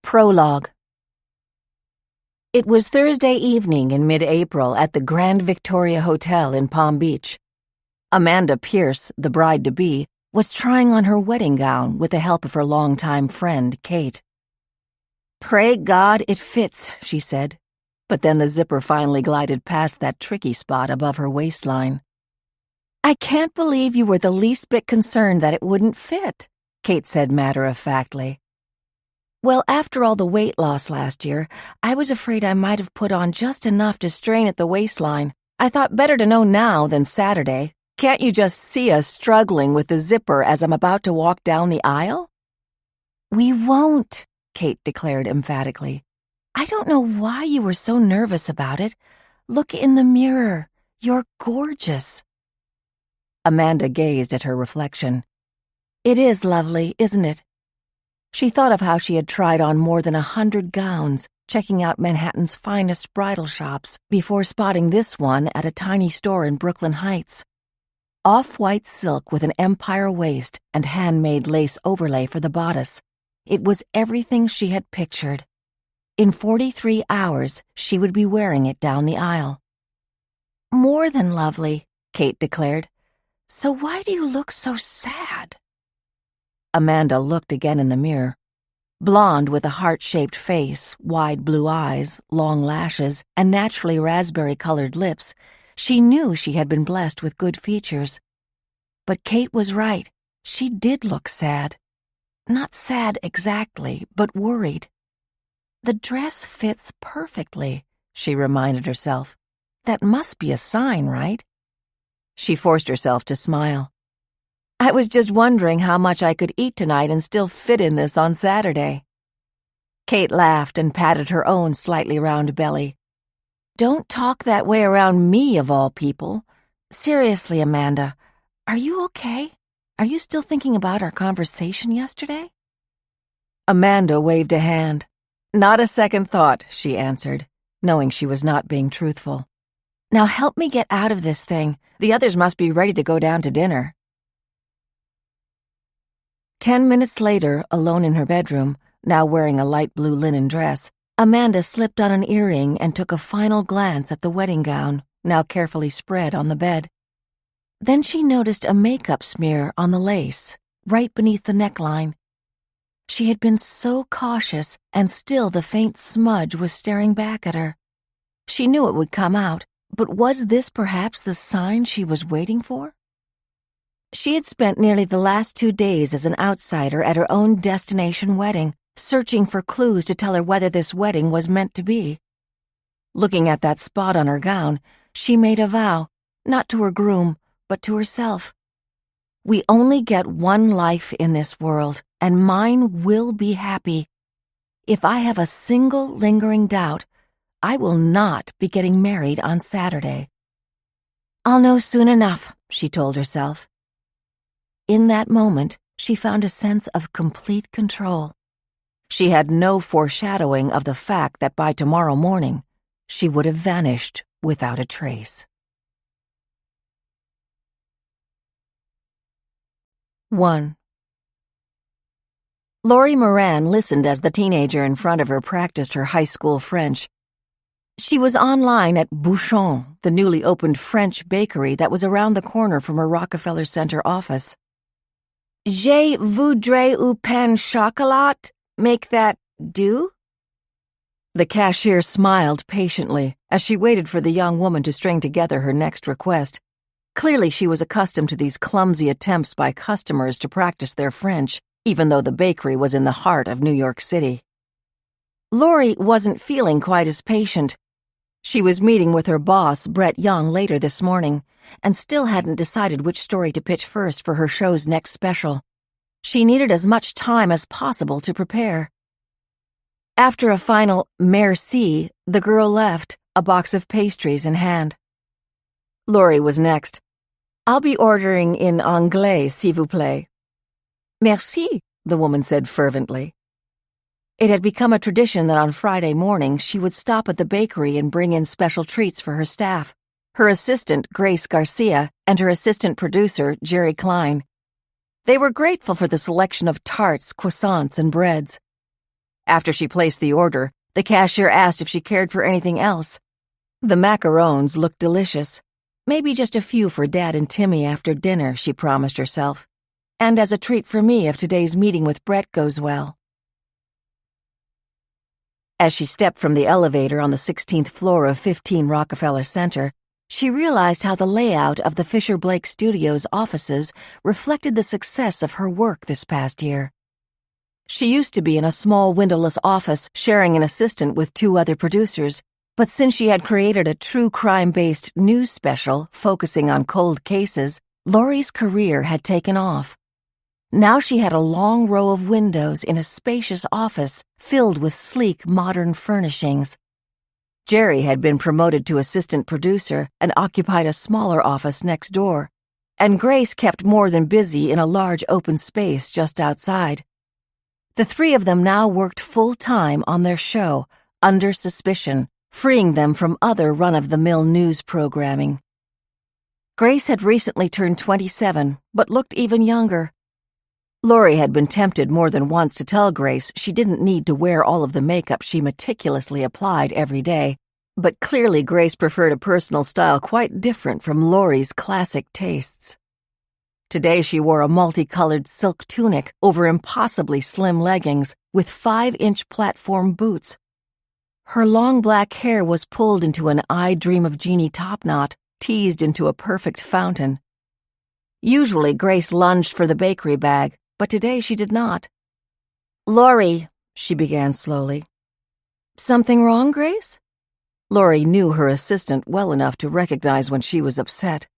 Prologue. It was Thursday evening in mid-April at the Grand Victoria Hotel in Palm Beach. Amanda Pierce, the bride-to-be, was trying on her wedding gown with the help of her longtime friend, Kate. "Pray God it fits," she said, but then the zipper finally glided past that tricky spot above her waistline. "I can't believe you were the least bit concerned that it wouldn't fit," Kate said matter-of-factly. "Well, after all the weight loss last year, I was afraid I might have put on just enough to strain at the waistline. I thought better to know now than Saturday. Can't you just see us struggling with the zipper as I'm about to walk down the aisle?" "We won't," Kate declared emphatically. "I don't know why you were so nervous about it. Look in the mirror. You're gorgeous." Amanda gazed at her reflection. "It is lovely, isn't it?" She thought of how she had tried on more than 100 gowns, checking out Manhattan's finest bridal shops before spotting this one at a tiny store in Brooklyn Heights. Off-white silk with an empire waist and handmade lace overlay for the bodice. It was everything she had pictured. In 43 hours, she would be wearing it down the aisle. "More than lovely," Kate declared. "So why do you look so sad?" Amanda looked again in the mirror. Blonde with a heart-shaped face, wide blue eyes, long lashes, and naturally raspberry-colored lips, she knew she had been blessed with good features. But Kate was right. She did look sad. Not sad exactly, but worried. "The dress fits perfectly," she reminded herself. "That must be a sign, right?" She forced herself to smile. "I was just wondering how much I could eat tonight and still fit in this on Saturday." Kate laughed and patted her own slightly round belly. "Don't talk that way around me, of all people. Seriously, Amanda, are you okay? Are you still thinking about our conversation yesterday?" Amanda waved a hand. "Not a second thought," she answered, knowing she was not being truthful. "Now help me get out of this thing. The others must be ready to go down to dinner." 10 minutes later, alone in her bedroom, now wearing a light blue linen dress, Amanda slipped on an earring and took a final glance at the wedding gown, now carefully spread on the bed. Then she noticed a makeup smear on the lace, right beneath the neckline. She had been so cautious, and still the faint smudge was staring back at her. She knew it would come out, but was this perhaps the sign she was waiting for? She had spent nearly the last 2 days as an outsider at her own destination wedding, searching for clues to tell her whether this wedding was meant to be. Looking at that spot on her gown, she made a vow, not to her groom, but to herself. "We only get one life in this world, and mine will be happy. If I have a single lingering doubt, I will not be getting married on Saturday." "I'll know soon enough," she told herself. In that moment, she found a sense of complete control. She had no foreshadowing of the fact that by tomorrow morning, she would have vanished without a trace. 1. Laurie Moran listened as the teenager in front of her practiced her high school French. She was online at Bouchon, the newly opened French bakery that was around the corner from her Rockefeller Center office. "Je voudrais un pain chocolat. Make that do?" The cashier smiled patiently as she waited for the young woman to string together her next request. Clearly she was accustomed to these clumsy attempts by customers to practice their French, even though the bakery was in the heart of New York City. Laurie wasn't feeling quite as patient. She was meeting with her boss, Brett Young, later this morning, and still hadn't decided which story to pitch first for her show's next special. She needed as much time as possible to prepare. After a final merci, the girl left, a box of pastries in hand. Laurie was next. "I'll be ordering in anglais, s'il vous plaît." "Merci," the woman said fervently. It had become a tradition that on Friday morning she would stop at the bakery and bring in special treats for her staff, her assistant, Grace Garcia, and her assistant producer, Jerry Klein. They were grateful for the selection of tarts, croissants, and breads. After she placed the order, the cashier asked if she cared for anything else. The macarons looked delicious. Maybe just a few for Dad and Timmy after dinner, she promised herself. And as a treat for me if today's meeting with Brett goes well. As she stepped from the elevator on the 16th floor of 15 Rockefeller Center, she realized how the layout of the Fisher-Blake Studios' offices reflected the success of her work this past year. She used to be in a small windowless office sharing an assistant with 2 other producers, but since she had created a true crime-based news special focusing on cold cases, Laurie's career had taken off. Now she had a long row of windows in a spacious office filled with sleek, modern furnishings. Jerry had been promoted to assistant producer and occupied a smaller office next door, and Grace kept more than busy in a large open space just outside. The 3 of them now worked full-time on their show, Under Suspicion, freeing them from other run-of-the-mill news programming. Grace had recently turned 27, but looked even younger. Laurie had been tempted more than once to tell Grace she didn't need to wear all of the makeup she meticulously applied every day, but clearly Grace preferred a personal style quite different from Laurie's classic tastes. Today she wore a multicolored silk tunic over impossibly slim leggings with 5-inch platform boots. Her long black hair was pulled into an I Dream of Jeannie topknot, teased into a perfect fountain. Usually Grace lunged for the bakery bag, but today she did not. "Laurie," she began slowly. "Something wrong, Grace?" Laurie knew her assistant well enough to recognize when she was upset.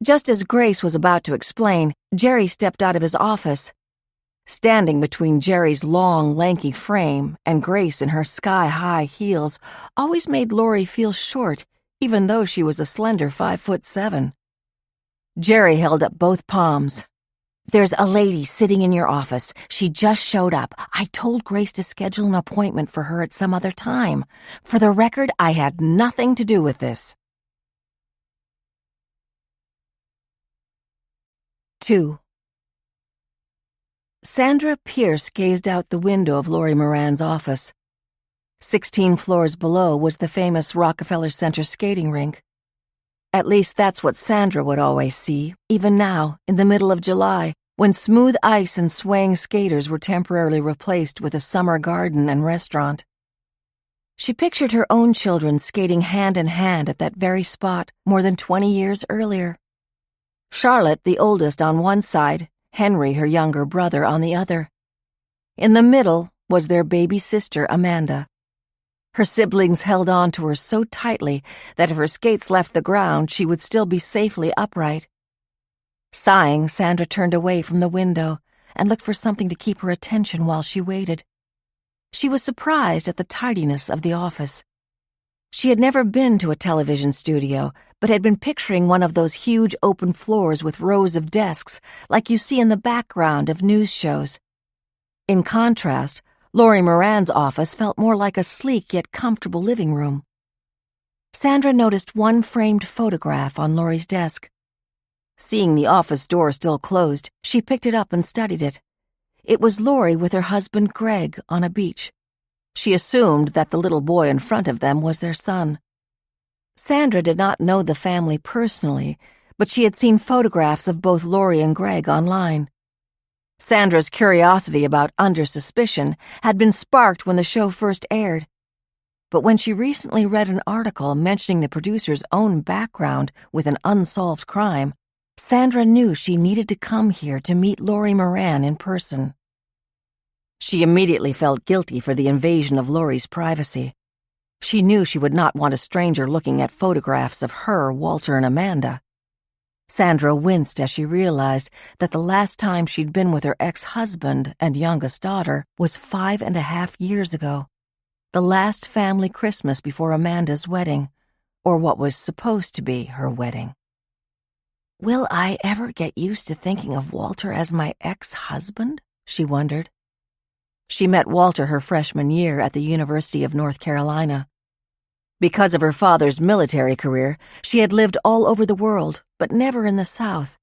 Just as Grace was about to explain, Jerry stepped out of his office. Standing between Jerry's long, lanky frame and Grace in her sky-high heels always made Laurie feel short, even though she was a slender 5'7". Jerry held up both palms. "There's a lady sitting in your office. She just showed up. I told Grace to schedule an appointment for her at some other time. For the record, I had nothing to do with this." 2. Sandra Pierce gazed out the window of Laurie Moran's office. 16 floors below was the famous Rockefeller Center skating rink. At least that's what Sandra would always see, even now, in the middle of July, when smooth ice and swaying skaters were temporarily replaced with a summer garden and restaurant. She pictured her own children skating hand in hand at that very spot more than 20 years earlier. Charlotte, the oldest, on one side, Henry, her younger brother, on the other. In the middle was their baby sister, Amanda. Her siblings held on to her so tightly that if her skates left the ground, she would still be safely upright. Sighing, Sandra turned away from the window and looked for something to keep her attention while she waited. She was surprised at the tidiness of the office. She had never been to a television studio, but had been picturing one of those huge open floors with rows of desks like you see in the background of news shows. In contrast, Laurie Moran's office felt more like a sleek yet comfortable living room. Sandra noticed one framed photograph on Laurie's desk. Seeing the office door still closed, she picked it up and studied it. It was Laurie with her husband Greg on a beach. She assumed that the little boy in front of them was their son. Sandra did not know the family personally, but she had seen photographs of both Laurie and Greg online. Sandra's curiosity about Under Suspicion had been sparked when the show first aired. But when she recently read an article mentioning the producer's own background with an unsolved crime, Sandra knew she needed to come here to meet Laurie Moran in person. She immediately felt guilty for the invasion of Laurie's privacy. She knew she would not want a stranger looking at photographs of her, Walter, and Amanda. Sandra winced as she realized that the last time she'd been with her ex-husband and youngest daughter was 5.5 years ago, the last family Christmas before Amanda's wedding, or what was supposed to be her wedding. "Will I ever get used to thinking of Walter as my ex-husband?" she wondered. She met Walter her freshman year at the University of North Carolina. Because of her father's military career, she had lived all over the world, but never in the South.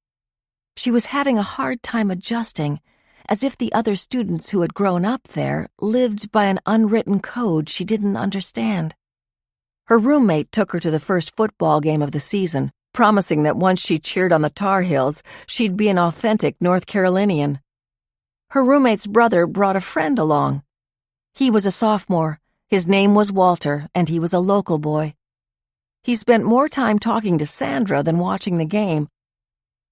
She was having a hard time adjusting, as if the other students who had grown up there lived by an unwritten code she didn't understand. Her roommate took her to the first football game of the season, promising that once she cheered on the Tar Heels, she'd be an authentic North Carolinian. Her roommate's brother brought a friend along. He was a sophomore. His name was Walter, and he was a local boy. He spent more time talking to Sandra than watching the game.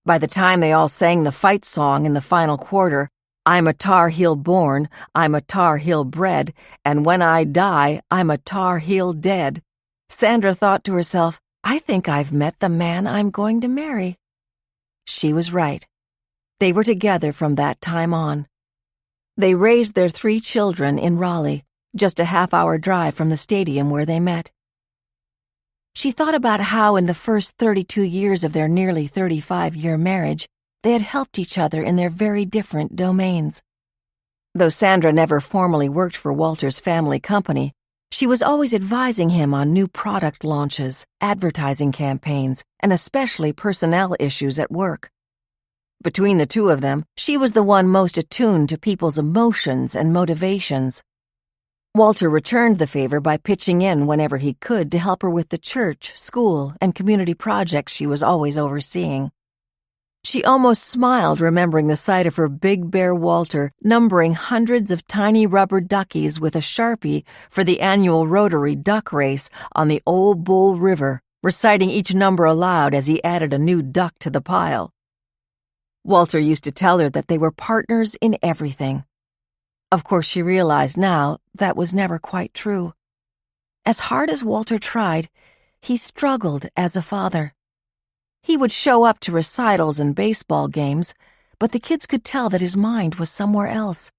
By the time they all sang the fight song in the final quarter, "I'm a Tar Heel born, I'm a Tar Heel bred, and when I die, I'm a Tar Heel dead," Sandra thought to herself, "I think I've met the man I'm going to marry." She was right. They were together from that time on. They raised their 3 children in Raleigh, just a half-hour drive from the stadium where they met. She thought about how in the first 32 years of their nearly 35-year marriage, they had helped each other in their very different domains. Though Sandra never formally worked for Walter's family company, she was always advising him on new product launches, advertising campaigns, and especially personnel issues at work. Between the two of them, she was the one most attuned to people's emotions and motivations. Walter returned the favor by pitching in whenever he could to help her with the church, school, and community projects she was always overseeing. She almost smiled remembering the sight of her big bear Walter numbering hundreds of tiny rubber duckies with a Sharpie for the annual Rotary Duck Race on the Old Bull River, reciting each number aloud as he added a new duck to the pile. Walter used to tell her that they were partners in everything. Of course, she realized now that was never quite true. As hard as Walter tried, he struggled as a father. He would show up to recitals and baseball games, but the kids could tell that his mind was somewhere else.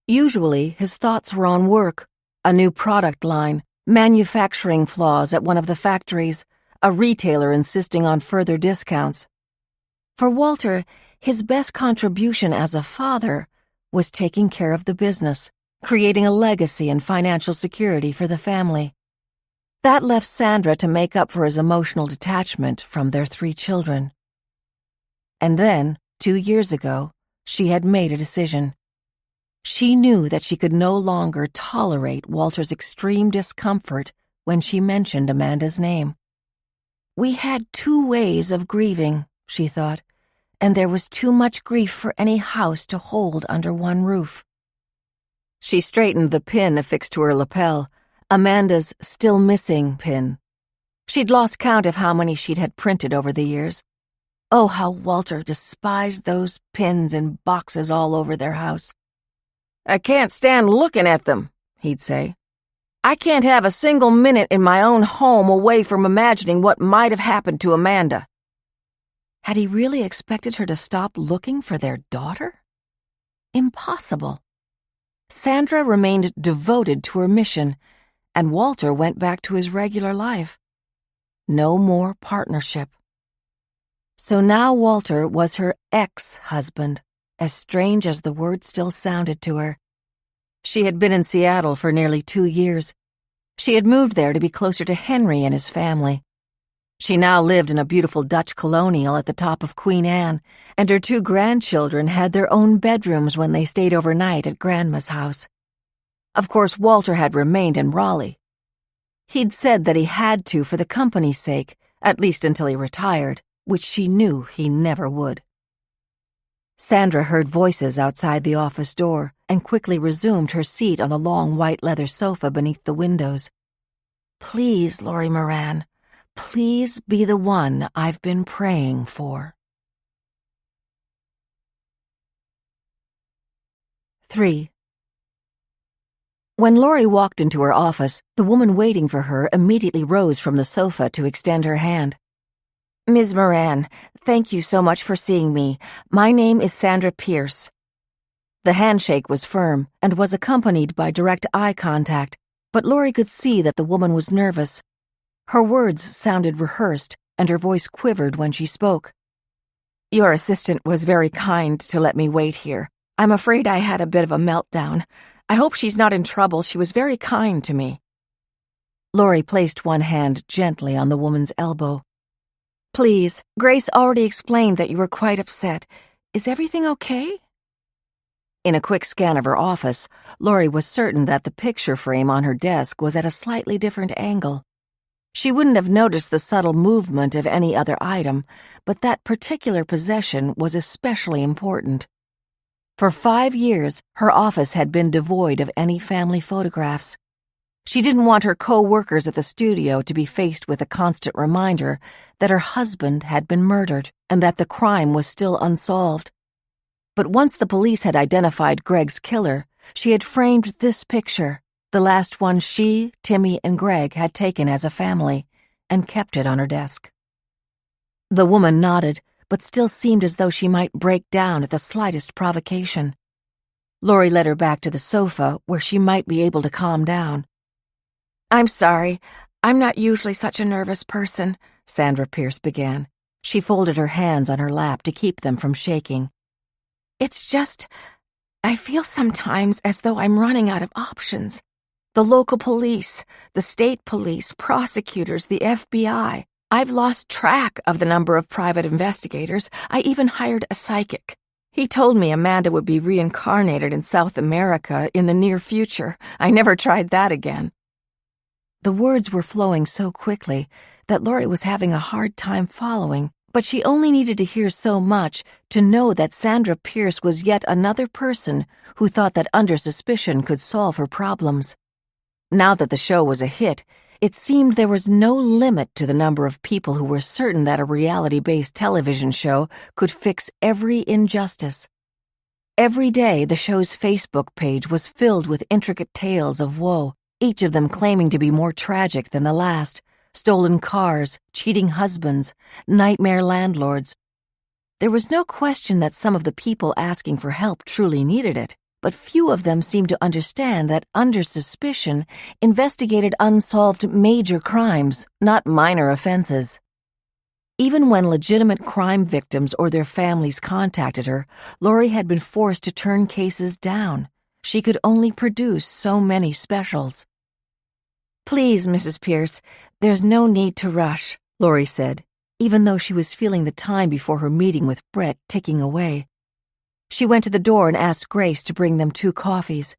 Usually, his thoughts were on work, a new product line, manufacturing flaws at one of the factories, a retailer insisting on further discounts. For Walter, his best contribution as a father was taking care of the business, creating a legacy and financial security for the family. That left Sandra to make up for his emotional detachment from their 3 children. And then, 2 years ago, she had made a decision. She knew that she could no longer tolerate Walter's extreme discomfort when she mentioned Amanda's name. We had 2 ways of grieving, she thought, and there was too much grief for any house to hold under one roof. She straightened the pin affixed to her lapel, Amanda's "still missing" pin. She'd lost count of how many she'd had printed over the years. Oh, how Walter despised those pins in boxes all over their house. "I can't stand looking at them," he'd say. "I can't have a single minute in my own home away from imagining what might have happened to Amanda." Had he really expected her to stop looking for their daughter? Impossible. Sandra remained devoted to her mission, and Walter went back to his regular life. No more partnership. So now Walter was her ex-husband, as strange as the word still sounded to her. She had been in Seattle for nearly 2 years. She had moved there to be closer to Henry and his family. She now lived in a beautiful Dutch colonial at the top of Queen Anne, and her 2 grandchildren had their own bedrooms when they stayed overnight at Grandma's house. Of course, Walter had remained in Raleigh. He'd said that he had to for the company's sake, at least until he retired, which she knew he never would. Sandra heard voices outside the office door and quickly resumed her seat on the long white leather sofa beneath the windows. "Please, Laurie Moran, please be the one I've been praying for." 3. When Laurie walked into her office, the woman waiting for her immediately rose from the sofa to extend her hand. "Ms. Moran, thank you so much for seeing me. My name is Sandra Pierce." The handshake was firm and was accompanied by direct eye contact, but Laurie could see that the woman was nervous. Her words sounded rehearsed, and her voice quivered when she spoke. "Your assistant was very kind to let me wait here. I'm afraid I had a bit of a meltdown. I hope she's not in trouble. She was very kind to me." Laurie placed one hand gently on the woman's elbow. "Please, Grace already explained that you were quite upset. Is everything okay?" In a quick scan of her office, Lori was certain that the picture frame on her desk was at a slightly different angle. She wouldn't have noticed the subtle movement of any other item, but that particular possession was especially important. For 5 years, her office had been devoid of any family photographs. She didn't want her co-workers at the studio to be faced with a constant reminder that her husband had been murdered and that the crime was still unsolved. But once the police had identified Greg's killer, she had framed this picture, the last one she, Timmy, and Greg had taken as a family, and kept it on her desk. The woman nodded, but still seemed as though she might break down at the slightest provocation. Lori led her back to the sofa where she might be able to calm down. "I'm sorry. I'm not usually such a nervous person," Sandra Pierce began. She folded her hands on her lap to keep them from shaking. "It's just, I feel sometimes as though I'm running out of options. The local police, the state police, prosecutors, the FBI. I've lost track of the number of private investigators. I even hired a psychic. He told me Amanda would be reincarnated in South America in the near future. I never tried that again." The words were flowing so quickly that Lori was having a hard time following, but she only needed to hear so much to know that Sandra Pierce was yet another person who thought that under suspicion could solve her problems. Now that the show was a hit, it seemed there was no limit to the number of people who were certain that a reality-based television show could fix every injustice. Every day, the show's Facebook page was filled with intricate tales of woe, each of them claiming to be more tragic than the last: stolen cars, cheating husbands, nightmare landlords. There was no question that some of the people asking for help truly needed it, but few of them seemed to understand that under suspicion investigated unsolved major crimes, not minor offenses. Even when legitimate crime victims or their families contacted her, Lori had been forced to turn cases down. She could only produce so many specials. "Please, Mrs. Pierce, there's no need to rush," Lori said, even though she was feeling the time before her meeting with Brett ticking away. She went to the door and asked Grace to bring them 2 coffees.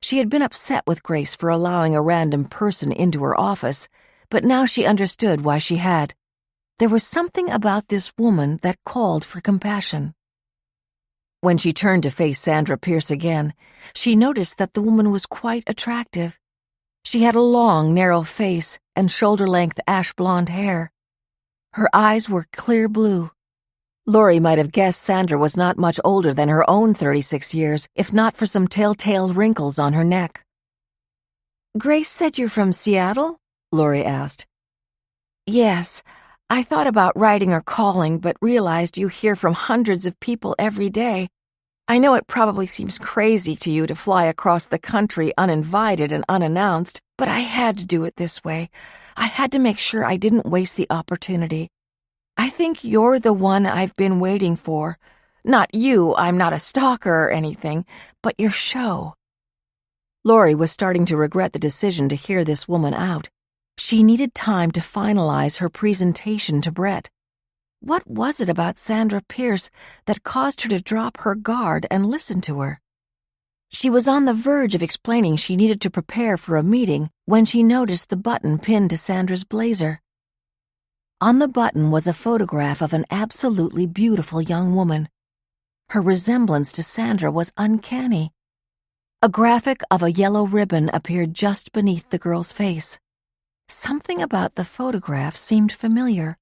She had been upset with Grace for allowing a random person into her office, but now she understood why she had. There was something about this woman that called for compassion. When she turned to face Sandra Pierce again, she noticed that the woman was quite attractive. She had a long, narrow face and shoulder-length ash-blonde hair. Her eyes were clear blue. Lori might have guessed Sandra was not much older than her own 36 years, if not for some telltale wrinkles on her neck. "Grace said you're from Seattle?" Lori asked. "Yes. I thought about writing or calling, but realized you hear from hundreds of people every day. I know it probably seems crazy to you to fly across the country uninvited and unannounced, but I had to do it this way. I had to make sure I didn't waste the opportunity. I think you're the one I've been waiting for. Not you, I'm not a stalker or anything, but your show." Lori was starting to regret the decision to hear this woman out. She needed time to finalize her presentation to Brett. What was it about Sandra Pierce that caused her to drop her guard and listen to her? She was on the verge of explaining she needed to prepare for a meeting when she noticed the button pinned to Sandra's blazer. On the button was a photograph of an absolutely beautiful young woman. Her resemblance to Sandra was uncanny. A graphic of a yellow ribbon appeared just beneath the girl's face. Something about the photograph seemed familiar.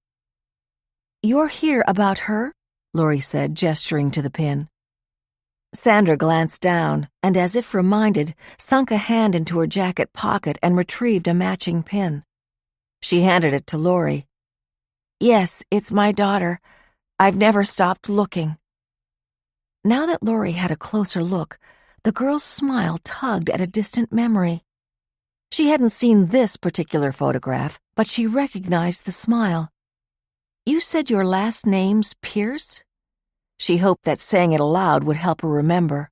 "You're here about her?" Lori said, gesturing to the pin. Sandra glanced down and, as if reminded, sunk a hand into her jacket pocket and retrieved a matching pin. She handed it to Lori. "Yes, it's my daughter. I've never stopped looking." Now that Lori had a closer look, the girl's smile tugged at a distant memory. She hadn't seen this particular photograph, but she recognized the smile. "You said your last name's Pierce?" She hoped that saying it aloud would help her remember.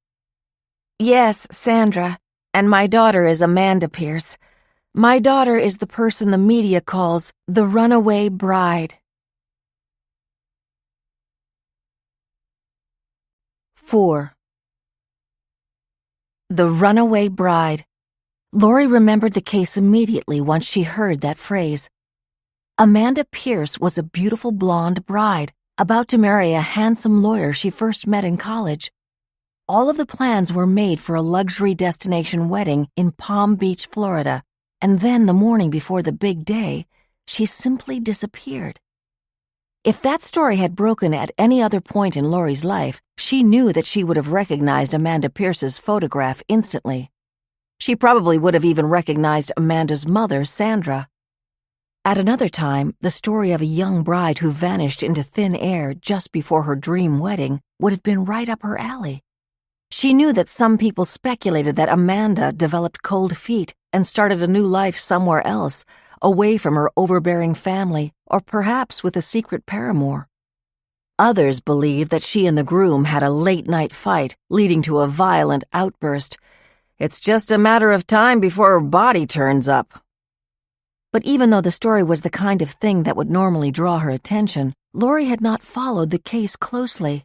"Yes, Sandra, and my daughter is Amanda Pierce. My daughter is the person the media calls the runaway bride." 4. The runaway bride. Lori remembered the case immediately once she heard that phrase. Amanda Pierce was a beautiful blonde bride, about to marry a handsome lawyer she first met in college. All of the plans were made for a luxury destination wedding in Palm Beach, Florida, and then the morning before the big day, she simply disappeared. If that story had broken at any other point in Lori's life, she knew that she would have recognized Amanda Pierce's photograph instantly. She probably would have even recognized Amanda's mother, Sandra. At another time, the story of a young bride who vanished into thin air just before her dream wedding would have been right up her alley. She knew that some people speculated that Amanda developed cold feet and started a new life somewhere else, away from her overbearing family, or perhaps with a secret paramour. Others believed that she and the groom had a late-night fight, leading to a violent outburst. It's just a matter of time before her body turns up. But even though the story was the kind of thing that would normally draw her attention, Lori had not followed the case closely.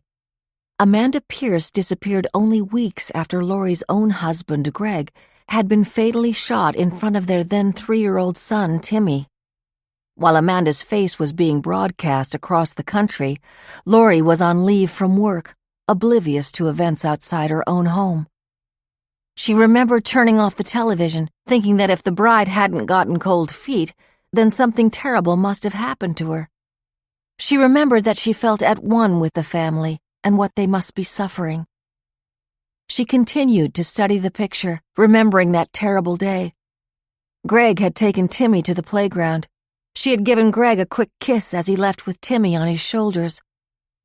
Amanda Pierce disappeared only weeks after Lori's own husband, Greg, had been fatally shot in front of their then 3-year-old son, Timmy. While Amanda's face was being broadcast across the country, Lori was on leave from work, oblivious to events outside her own home. She remembered turning off the television, thinking that if the bride hadn't gotten cold feet, then something terrible must have happened to her. She remembered that she felt at one with the family and what they must be suffering. She continued to study the picture, remembering that terrible day. Greg had taken Timmy to the playground. She had given Greg a quick kiss as he left with Timmy on his shoulders.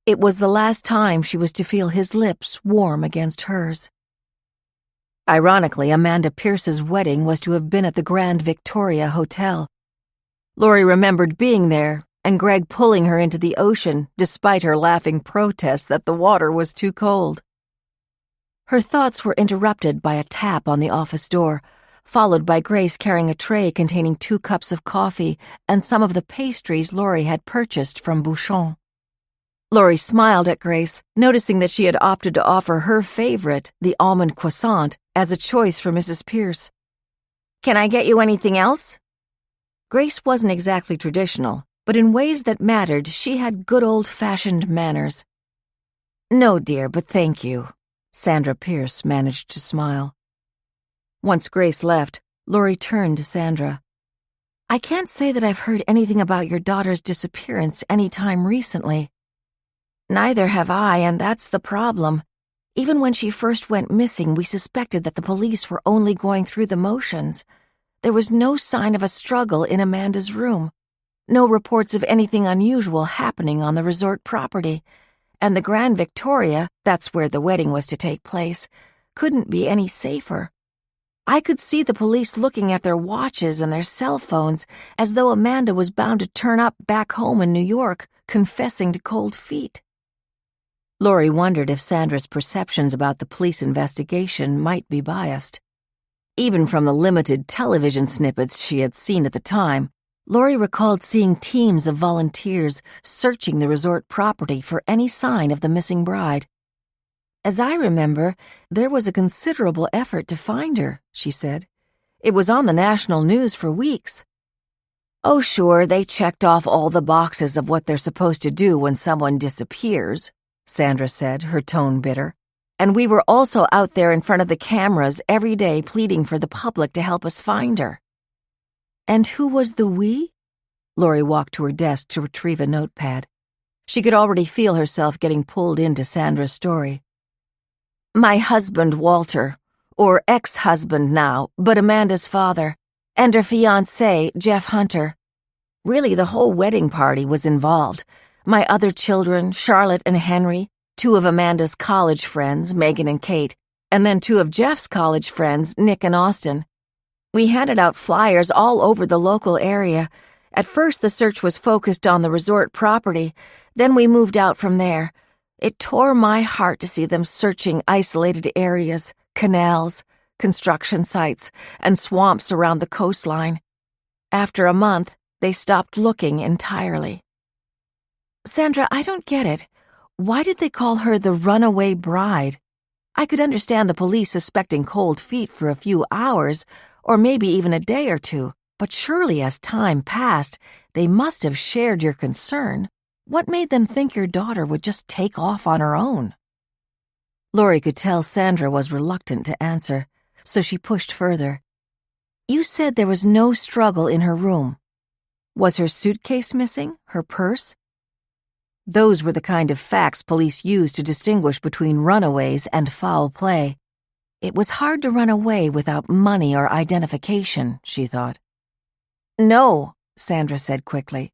It was the last time she was to feel his lips warm against hers. Ironically, Amanda Pierce's wedding was to have been at the Grand Victoria Hotel. Lori remembered being there and Greg pulling her into the ocean despite her laughing protests that the water was too cold. Her thoughts were interrupted by a tap on the office door, followed by Grace carrying a tray containing 2 cups of coffee and some of the pastries Lori had purchased from Bouchon. Lori smiled at Grace, noticing that she had opted to offer her favorite, the almond croissant, as a choice for Mrs. Pierce. "Can I get you anything else?" Grace wasn't exactly traditional, but in ways that mattered, she had good old-fashioned manners. "No, dear, but thank you." Sandra Pierce managed to smile. Once Grace left, Lori turned to Sandra. "I can't say that I've heard anything about your daughter's disappearance any time recently." "Neither have I, and that's the problem. Even when she first went missing, we suspected that the police were only going through the motions. There was no sign of a struggle in Amanda's room, no reports of anything unusual happening on the resort property, and the Grand Victoria, that's where the wedding was to take place, couldn't be any safer. I could see the police looking at their watches and their cell phones as though Amanda was bound to turn up back home in New York, confessing to cold feet." Lori wondered if Sandra's perceptions about the police investigation might be biased. Even from the limited television snippets she had seen at the time, Lori recalled seeing teams of volunteers searching the resort property for any sign of the missing bride. "As I remember, there was a considerable effort to find her," she said. "It was on the national news for weeks." "Oh, sure, they checked off all the boxes of what they're supposed to do when someone disappears," Sandra said, her tone bitter. "And we were also out there in front of the cameras every day pleading for the public to help us find her." "And who was the we?" Lori walked to her desk to retrieve a notepad. She could already feel herself getting pulled into Sandra's story. "My husband, Walter, or ex-husband now, but Amanda's father, and her fiancé, Jeff Hunter. Really, the whole wedding party was involved. My other children, Charlotte and Henry, 2 of Amanda's college friends, Megan and Kate, and then 2 of Jeff's college friends, Nick and Austin. We handed out flyers all over the local area. At first, the search was focused on the resort property. Then we moved out from there. It tore my heart to see them searching isolated areas, canals, construction sites, and swamps around the coastline. After a month, they stopped looking entirely." "Sandra, I don't get it. Why did they call her the runaway bride?" I could understand the police suspecting cold feet for a few hours, or maybe even a day or two, but surely as time passed, they must have shared your concern. What made them think your daughter would just take off on her own? Lori could tell Sandra was reluctant to answer, so she pushed further. You said there was no struggle in her room. Was her suitcase missing? Her purse? Those were the kind of facts police used to distinguish between runaways and foul play. It was hard to run away without money or identification, she thought. No, Sandra said quickly.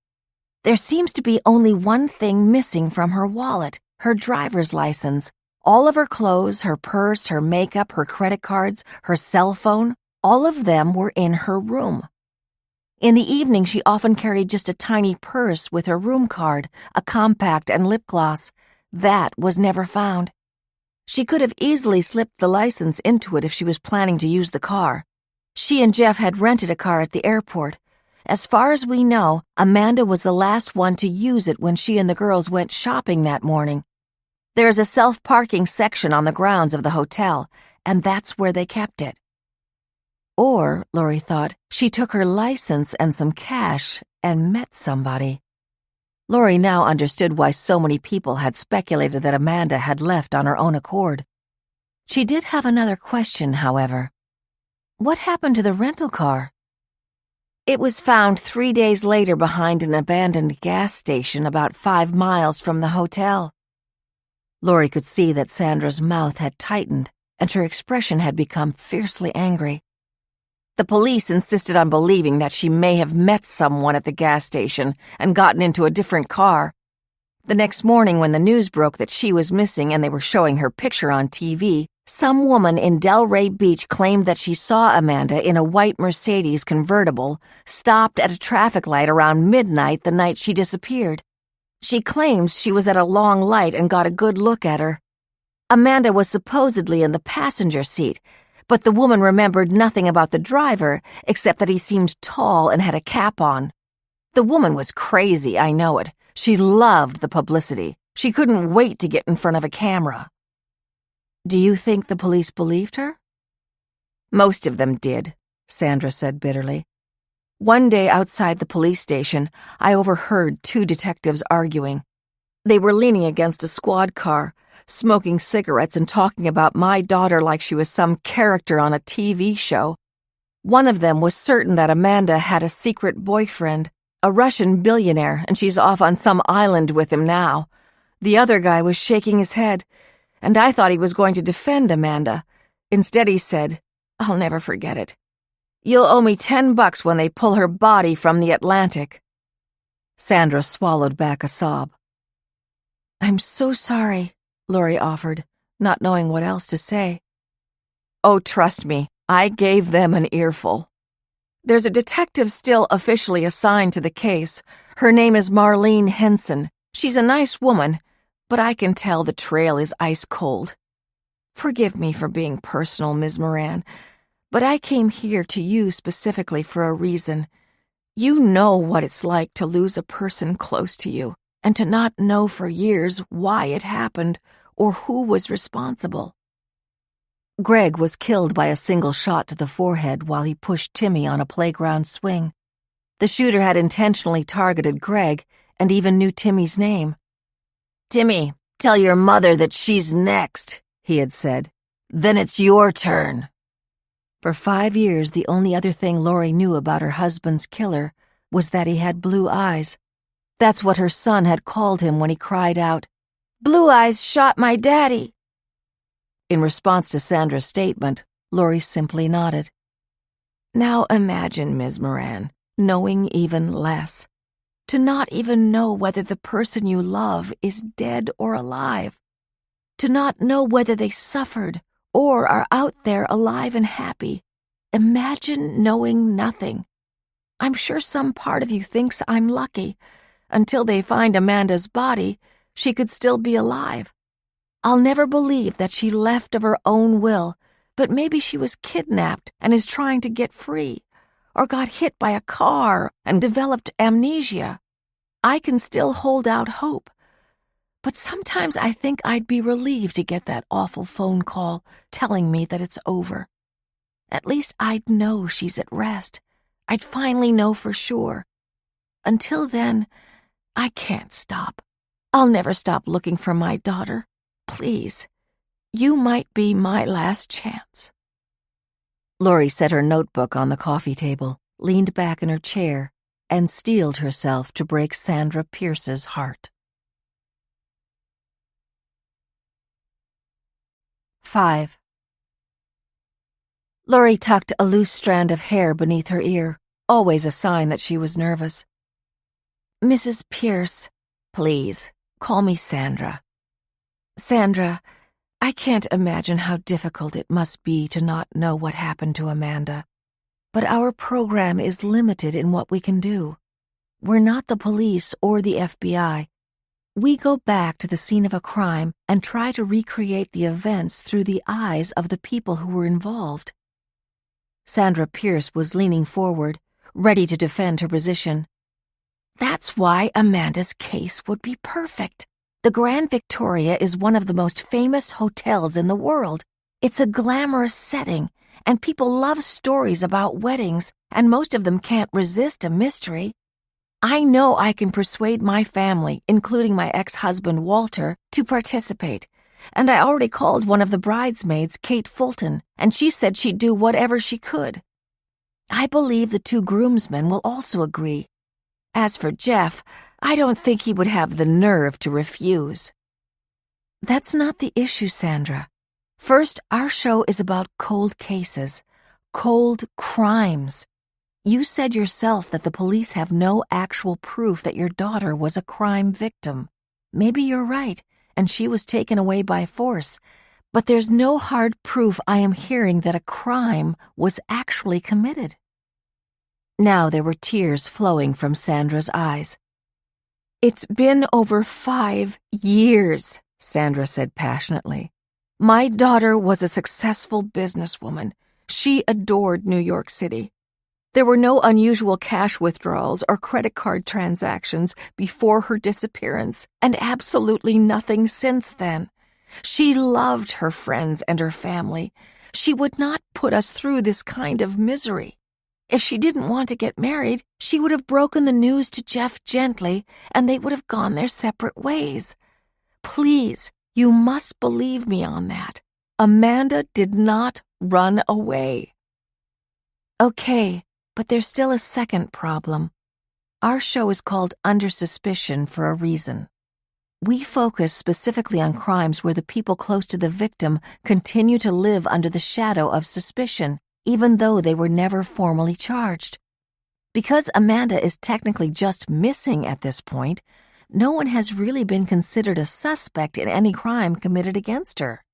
There seems to be only one thing missing from her wallet, her driver's license. All of her clothes, her purse, her makeup, her credit cards, her cell phone, all of them were in her room. In the evening, she often carried just a tiny purse with her room card, a compact, and lip gloss. That was never found. She could have easily slipped the license into it if she was planning to use the car. She and Jeff had rented a car at the airport. As far as we know, Amanda was the last one to use it when she and the girls went shopping that morning. There is a self-parking section on the grounds of the hotel, and that's where they kept it. Or, Lori thought, she took her license and some cash and met somebody. Lori now understood why so many people had speculated that Amanda had left on her own accord. She did have another question, however. What happened to the rental car? It was found 3 days later behind an abandoned gas station about 5 miles from the hotel. Lori could see that Sandra's mouth had tightened and her expression had become fiercely angry. The police insisted on believing that she may have met someone at the gas station and gotten into a different car. The next morning, when the news broke that she was missing and they were showing her picture on TV, some woman in Delray Beach claimed that she saw Amanda in a white Mercedes convertible, stopped at a traffic light around midnight the night she disappeared. She claims she was at a long light and got a good look at her. Amanda was supposedly in the passenger seat, but the woman remembered nothing about the driver except that he seemed tall and had a cap on. The woman was crazy, I know it. She loved the publicity. She couldn't wait to get in front of a camera. Do you think the police believed her? Most of them did, Sandra said bitterly. One day outside the police station, I overheard 2 detectives arguing. They were leaning against a squad car, smoking cigarettes and talking about my daughter like she was some character on a TV show. One of them was certain that Amanda had a secret boyfriend, a Russian billionaire, and she's off on some island with him now. The other guy was shaking his head, and I thought he was going to defend Amanda. Instead he said, I'll never forget it. You'll owe me $10 when they pull her body from the Atlantic. Sandra swallowed back a sob. I'm so sorry, Lori offered, not knowing what else to say. Oh, trust me, I gave them an earful. There's a detective still officially assigned to the case. Her name is Marlene Henson. She's a nice woman, but I can tell the trail is ice cold. Forgive me for being personal, Ms. Moran, but I came here to you specifically for a reason. You know what it's like to lose a person close to you and to not know for years why it happened or who was responsible. Greg was killed by a single shot to the forehead while he pushed Timmy on a playground swing. The shooter had intentionally targeted Greg and even knew Timmy's name. Timmy, tell your mother that she's next, he had said. Then it's your turn. For 5 years, the only other thing Lori knew about her husband's killer was that he had blue eyes. That's what her son had called him when he cried out, Blue Eyes shot my daddy. In response to Sandra's statement, Lori simply nodded. Now imagine, Ms. Moran, knowing even less. To not even know whether the person you love is dead or alive. To not know whether they suffered or are out there alive and happy. Imagine knowing nothing. I'm sure some part of you thinks I'm lucky. Until they find Amanda's body, she could still be alive. I'll never believe that she left of her own will, but maybe she was kidnapped and is trying to get free, or got hit by a car and developed amnesia. I can still hold out hope. But sometimes I think I'd be relieved to get that awful phone call telling me that it's over. At least I'd know she's at rest. I'd finally know for sure. Until then, I can't stop. I'll never stop looking for my daughter. Please, you might be my last chance. Lori set her notebook on the coffee table, leaned back in her chair, and steeled herself to break Sandra Pierce's heart. 5. Lori tucked a loose strand of hair beneath her ear, always a sign that she was nervous. Mrs. Pierce, please, call me Sandra. Sandra, I can't imagine how difficult it must be to not know what happened to Amanda. But our program is limited in what we can do. We're not the police or the FBI. We go back to the scene of a crime and try to recreate the events through the eyes of the people who were involved. Sandra Pierce was leaning forward, ready to defend her position. That's why Amanda's case would be perfect. The Grand Victoria is one of the most famous hotels in the world. It's a glamorous setting, and people love stories about weddings, and most of them can't resist a mystery. I know I can persuade my family, including my ex-husband Walter, to participate, and I already called one of the bridesmaids, Kate Fulton, and she said she'd do whatever she could. I believe the 2 groomsmen will also agree. As for Jeff, I don't think he would have the nerve to refuse. That's not the issue, Sandra. First, our show is about cold cases, cold crimes. You said yourself that the police have no actual proof that your daughter was a crime victim. Maybe you're right, and she was taken away by force, but there's no hard proof I am hearing that a crime was actually committed. Now there were tears flowing from Sandra's eyes. It's been over 5 years, Sandra said passionately. My daughter was a successful businesswoman. She adored New York City. There were no unusual cash withdrawals or credit card transactions before her disappearance, and absolutely nothing since then. She loved her friends and her family. She would not put us through this kind of misery. If she didn't want to get married, she would have broken the news to Jeff gently, and they would have gone their separate ways. Please, you must believe me on that. Amanda did not run away. Okay, but there's still a second problem. Our show is called Under Suspicion for a reason. We focus specifically on crimes where the people close to the victim continue to live under the shadow of suspicion, even though they were never formally charged. Because Amanda is technically just missing at this point, no one has really been considered a suspect in any crime committed against her.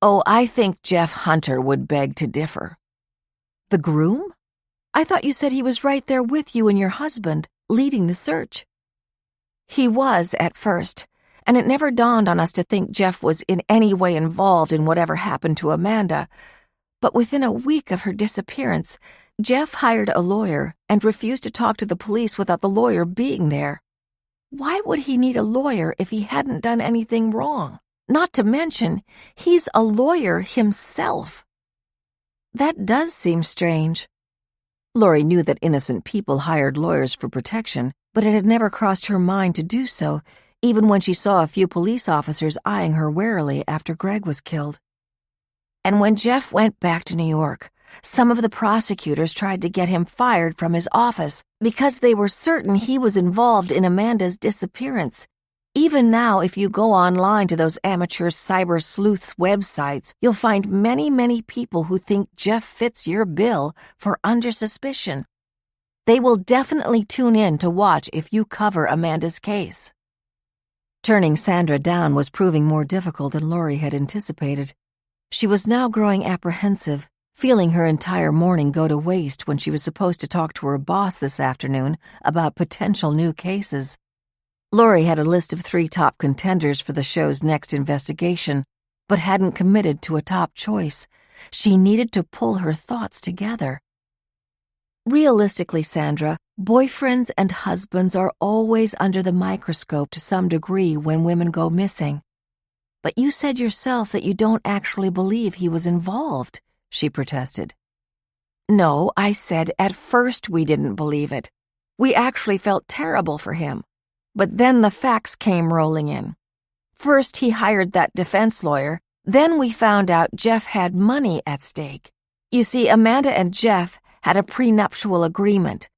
Oh, I think Jeff Hunter would beg to differ. The groom? I thought you said he was right there with you and your husband, leading the search. He was at first, and it never dawned on us to think Jeff was in any way involved in whatever happened to Amanda. But within a week of her disappearance, Jeff hired a lawyer and refused to talk to the police without the lawyer being there. Why would he need a lawyer if he hadn't done anything wrong? Not to mention, he's a lawyer himself. That does seem strange. Lori knew that innocent people hired lawyers for protection, but it had never crossed her mind to do so, even when she saw a few police officers eyeing her warily after Greg was killed. And when Jeff went back to New York, some of the prosecutors tried to get him fired from his office because they were certain he was involved in Amanda's disappearance. Even now, if you go online to those amateur cyber sleuths' websites, you'll find many, many people who think Jeff fits your bill for under suspicion. They will definitely tune in to watch if you cover Amanda's case. Turning Sandra down was proving more difficult than Lori had anticipated. She was now growing apprehensive, feeling her entire morning go to waste when she was supposed to talk to her boss this afternoon about potential new cases. Lori had a list of 3 top contenders for the show's next investigation, but hadn't committed to a top choice. She needed to pull her thoughts together. Realistically, Sandra, boyfriends and husbands are always under the microscope to some degree when women go missing. But you said yourself that you don't actually believe he was involved, she protested. No, I said at first we didn't believe it. We actually felt terrible for him. But then the facts came rolling in. First, he hired that defense lawyer. Then we found out Jeff had money at stake. You see, Amanda and Jeff had a prenuptial agreement.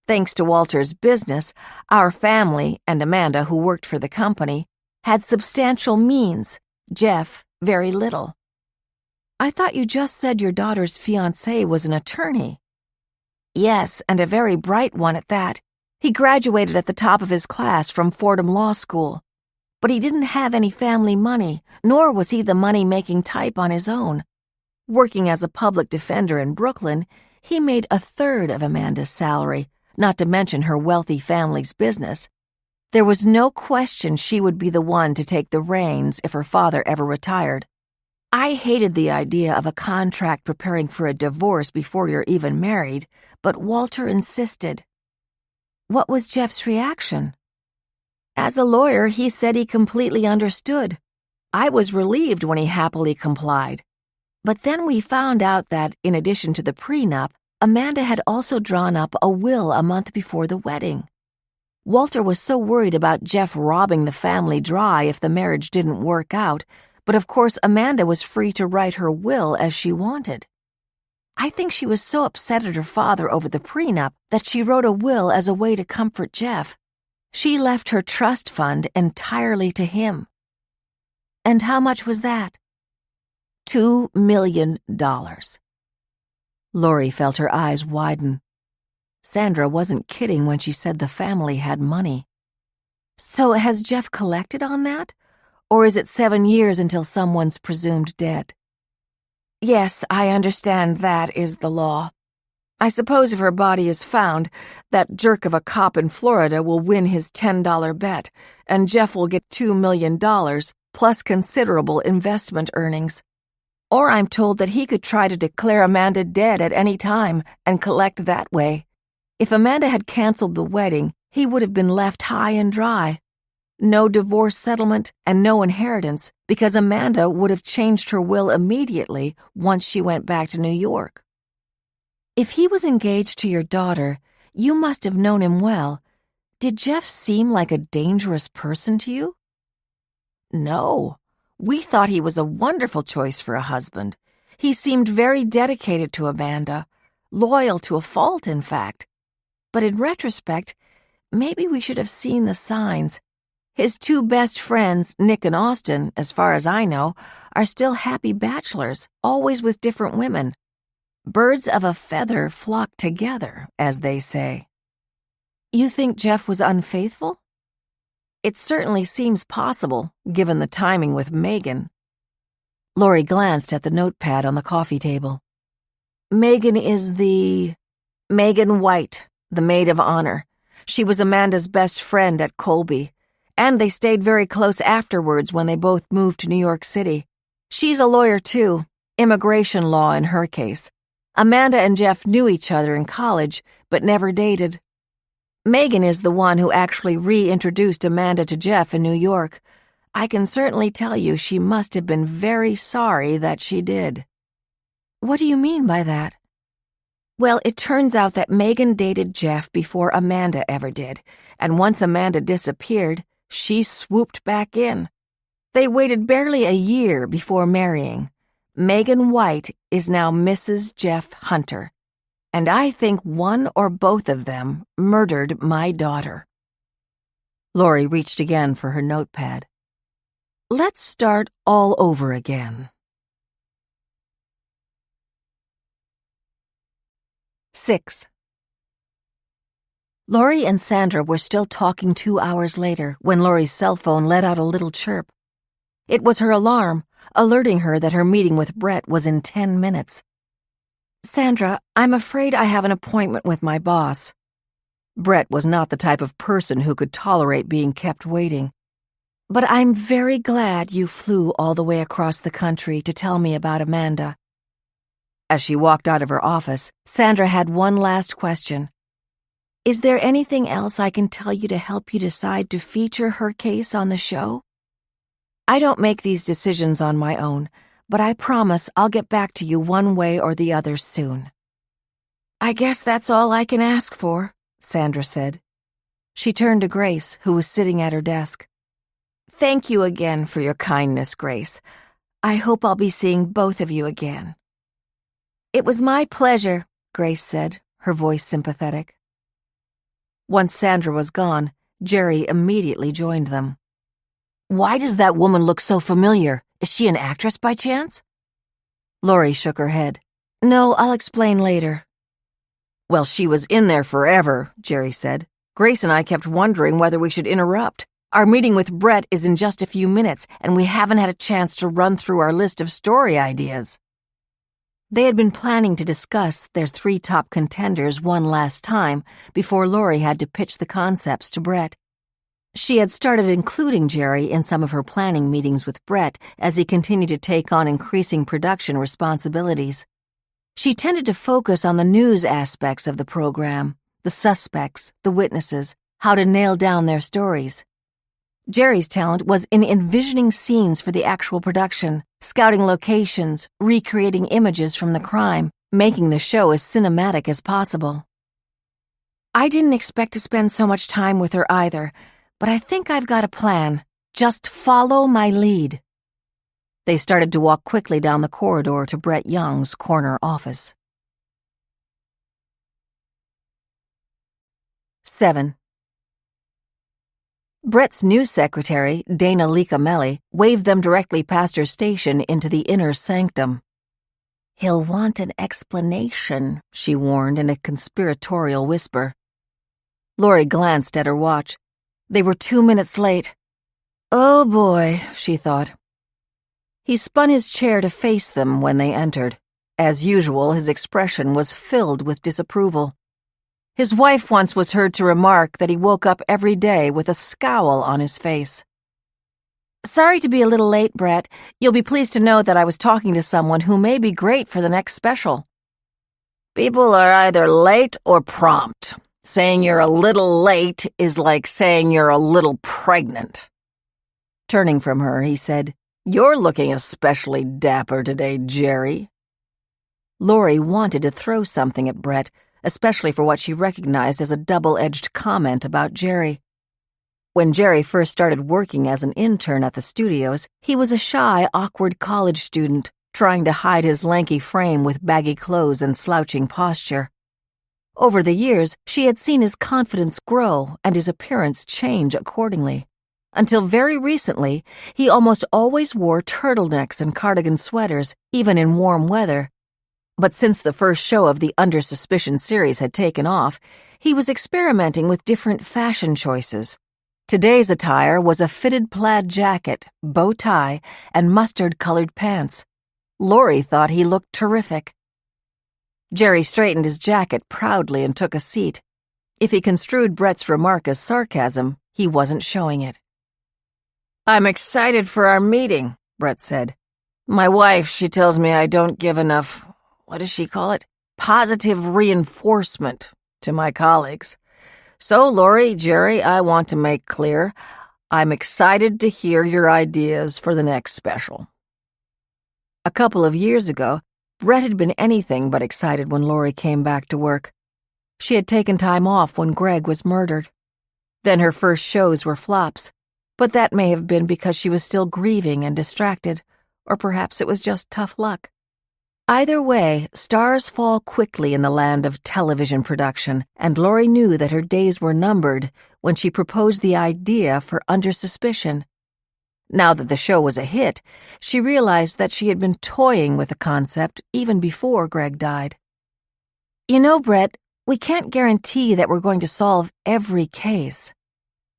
Thanks to Walter's business, our family, and Amanda, who worked for the company, had substantial means. Jeff, very little. I thought you just said your daughter's fiancé was an attorney. Yes, and a very bright one at that. He graduated at the top of his class from Fordham Law School. But he didn't have any family money, nor was he the money-making type on his own. Working as a public defender in Brooklyn, he made a third of Amanda's salary, not to mention her wealthy family's business. There was no question she would be the one to take the reins if her father ever retired. I hated the idea of a contract preparing for a divorce before you're even married, but Walter insisted. What was Jeff's reaction? As a lawyer, he said he completely understood. I was relieved when he happily complied. But then we found out that, in addition to the prenup, Amanda had also drawn up a will a month before the wedding. Walter was so worried about Jeff robbing the family dry if the marriage didn't work out, but of course Amanda was free to write her will as she wanted. I think she was so upset at her father over the prenup that she wrote a will as a way to comfort Jeff. She left her trust fund entirely to him. And how much was that? $2 million. Lori felt her eyes widen. Sandra wasn't kidding when she said the family had money. So has Jeff collected on that? Or is it 7 years until someone's presumed dead? Yes, I understand that is the law. I suppose if her body is found, that jerk of a cop in Florida will win his $10 bet, and Jeff will get $2 million, plus considerable investment earnings. Or I'm told that he could try to declare Amanda dead at any time and collect that way. If Amanda had canceled the wedding, he would have been left high and dry. No divorce settlement and no inheritance, because Amanda would have changed her will immediately once she went back to New York. If he was engaged to your daughter, you must have known him well. Did Jeff seem like a dangerous person to you? No. We thought he was a wonderful choice for a husband. He seemed very dedicated to Amanda, loyal to a fault, in fact. But in retrospect, maybe we should have seen the signs. His two best friends, Nick and Austin, as far as I know, are still happy bachelors, always with different women. Birds of a feather flock together, as they say. You think Jeff was unfaithful? It certainly seems possible, given the timing with Megan. Lori glanced at the notepad on the coffee table. Megan is Megan White, the maid of honor. She was Amanda's best friend at Colby. And they stayed very close afterwards when they both moved to New York City. She's a lawyer, too. Immigration law in her case. Amanda and Jeff knew each other in college, but never dated. Megan is the one who actually reintroduced Amanda to Jeff in New York. I can certainly tell you she must have been very sorry that she did. What do you mean by that? Well, it turns out that Megan dated Jeff before Amanda ever did, and once Amanda disappeared, she swooped back in. They waited barely a year before marrying. Megan White is now Mrs. Jeff Hunter, and I think one or both of them murdered my daughter. Lori reached again for her notepad. Let's start all over again. 6. Lori and Sandra were still talking 2 hours later when Lori's cell phone let out a little chirp. It was her alarm, alerting her that her meeting with Brett was in 10 minutes. Sandra, I'm afraid I have an appointment with my boss. Brett was not the type of person who could tolerate being kept waiting. But I'm very glad you flew all the way across the country to tell me about Amanda. As she walked out of her office, Sandra had one last question. Is there anything else I can tell you to help you decide to feature her case on the show? I don't make these decisions on my own, but I promise I'll get back to you one way or the other soon. I guess that's all I can ask for, Sandra said. She turned to Grace, who was sitting at her desk. Thank you again for your kindness, Grace. I hope I'll be seeing both of you again. It was my pleasure, Grace said, her voice sympathetic. Once Sandra was gone, Jerry immediately joined them. Why does that woman look so familiar? Is she an actress by chance? Lori shook her head. No, I'll explain later. Well, she was in there forever, Jerry said. Grace and I kept wondering whether we should interrupt. Our meeting with Brett is in just a few minutes, and we haven't had a chance to run through our list of story ideas. They had been planning to discuss their 3 top contenders one last time before Lori had to pitch the concepts to Brett. She had started including Jerry in some of her planning meetings with Brett as he continued to take on increasing production responsibilities. She tended to focus on the news aspects of the program, the suspects, the witnesses, how to nail down their stories. Jerry's talent was in envisioning scenes for the actual production, scouting locations, recreating images from the crime, making the show as cinematic as possible. I didn't expect to spend so much time with her either, but I think I've got a plan. Just follow my lead. They started to walk quickly down the corridor to Brett Young's corner office. 7. Brett's news secretary, Dana Licamelli, waved them directly past her station into the inner sanctum. He'll want an explanation, she warned in a conspiratorial whisper. Lori glanced at her watch. They were 2 minutes late. Oh boy, she thought. He spun his chair to face them when they entered. As usual, his expression was filled with disapproval. His wife once was heard to remark that he woke up every day with a scowl on his face. Sorry to be a little late, Brett. You'll be pleased to know that I was talking to someone who may be great for the next special. People are either late or prompt. Saying you're a little late is like saying you're a little pregnant. Turning from her, he said, You're looking especially dapper today, Jerry. Lori wanted to throw something at Brett, especially for what she recognized as a double-edged comment about Jerry. When Jerry first started working as an intern at the studios, he was a shy, awkward college student, trying to hide his lanky frame with baggy clothes and slouching posture. Over the years, she had seen his confidence grow and his appearance change accordingly. Until very recently, he almost always wore turtlenecks and cardigan sweaters, even in warm weather. But since the first show of the Under Suspicion series had taken off, he was experimenting with different fashion choices. Today's attire was a fitted plaid jacket, bow tie, and mustard-colored pants. Lori thought he looked terrific. Jerry straightened his jacket proudly and took a seat. If he construed Brett's remark as sarcasm, he wasn't showing it. I'm excited for our meeting, Brett said. My wife, she tells me I don't give enough, what does she call it? Positive reinforcement to my colleagues. So, Lori, Jerry, I want to make clear, I'm excited to hear your ideas for the next special. A couple of years ago, Brett had been anything but excited when Lori came back to work. She had taken time off when Greg was murdered. Then her first shows were flops, but that may have been because she was still grieving and distracted, or perhaps it was just tough luck. Either way, stars fall quickly in the land of television production, and Lori knew that her days were numbered when she proposed the idea for Under Suspicion. Now that the show was a hit, she realized that she had been toying with the concept even before Greg died. You know, Brett, we can't guarantee that we're going to solve every case.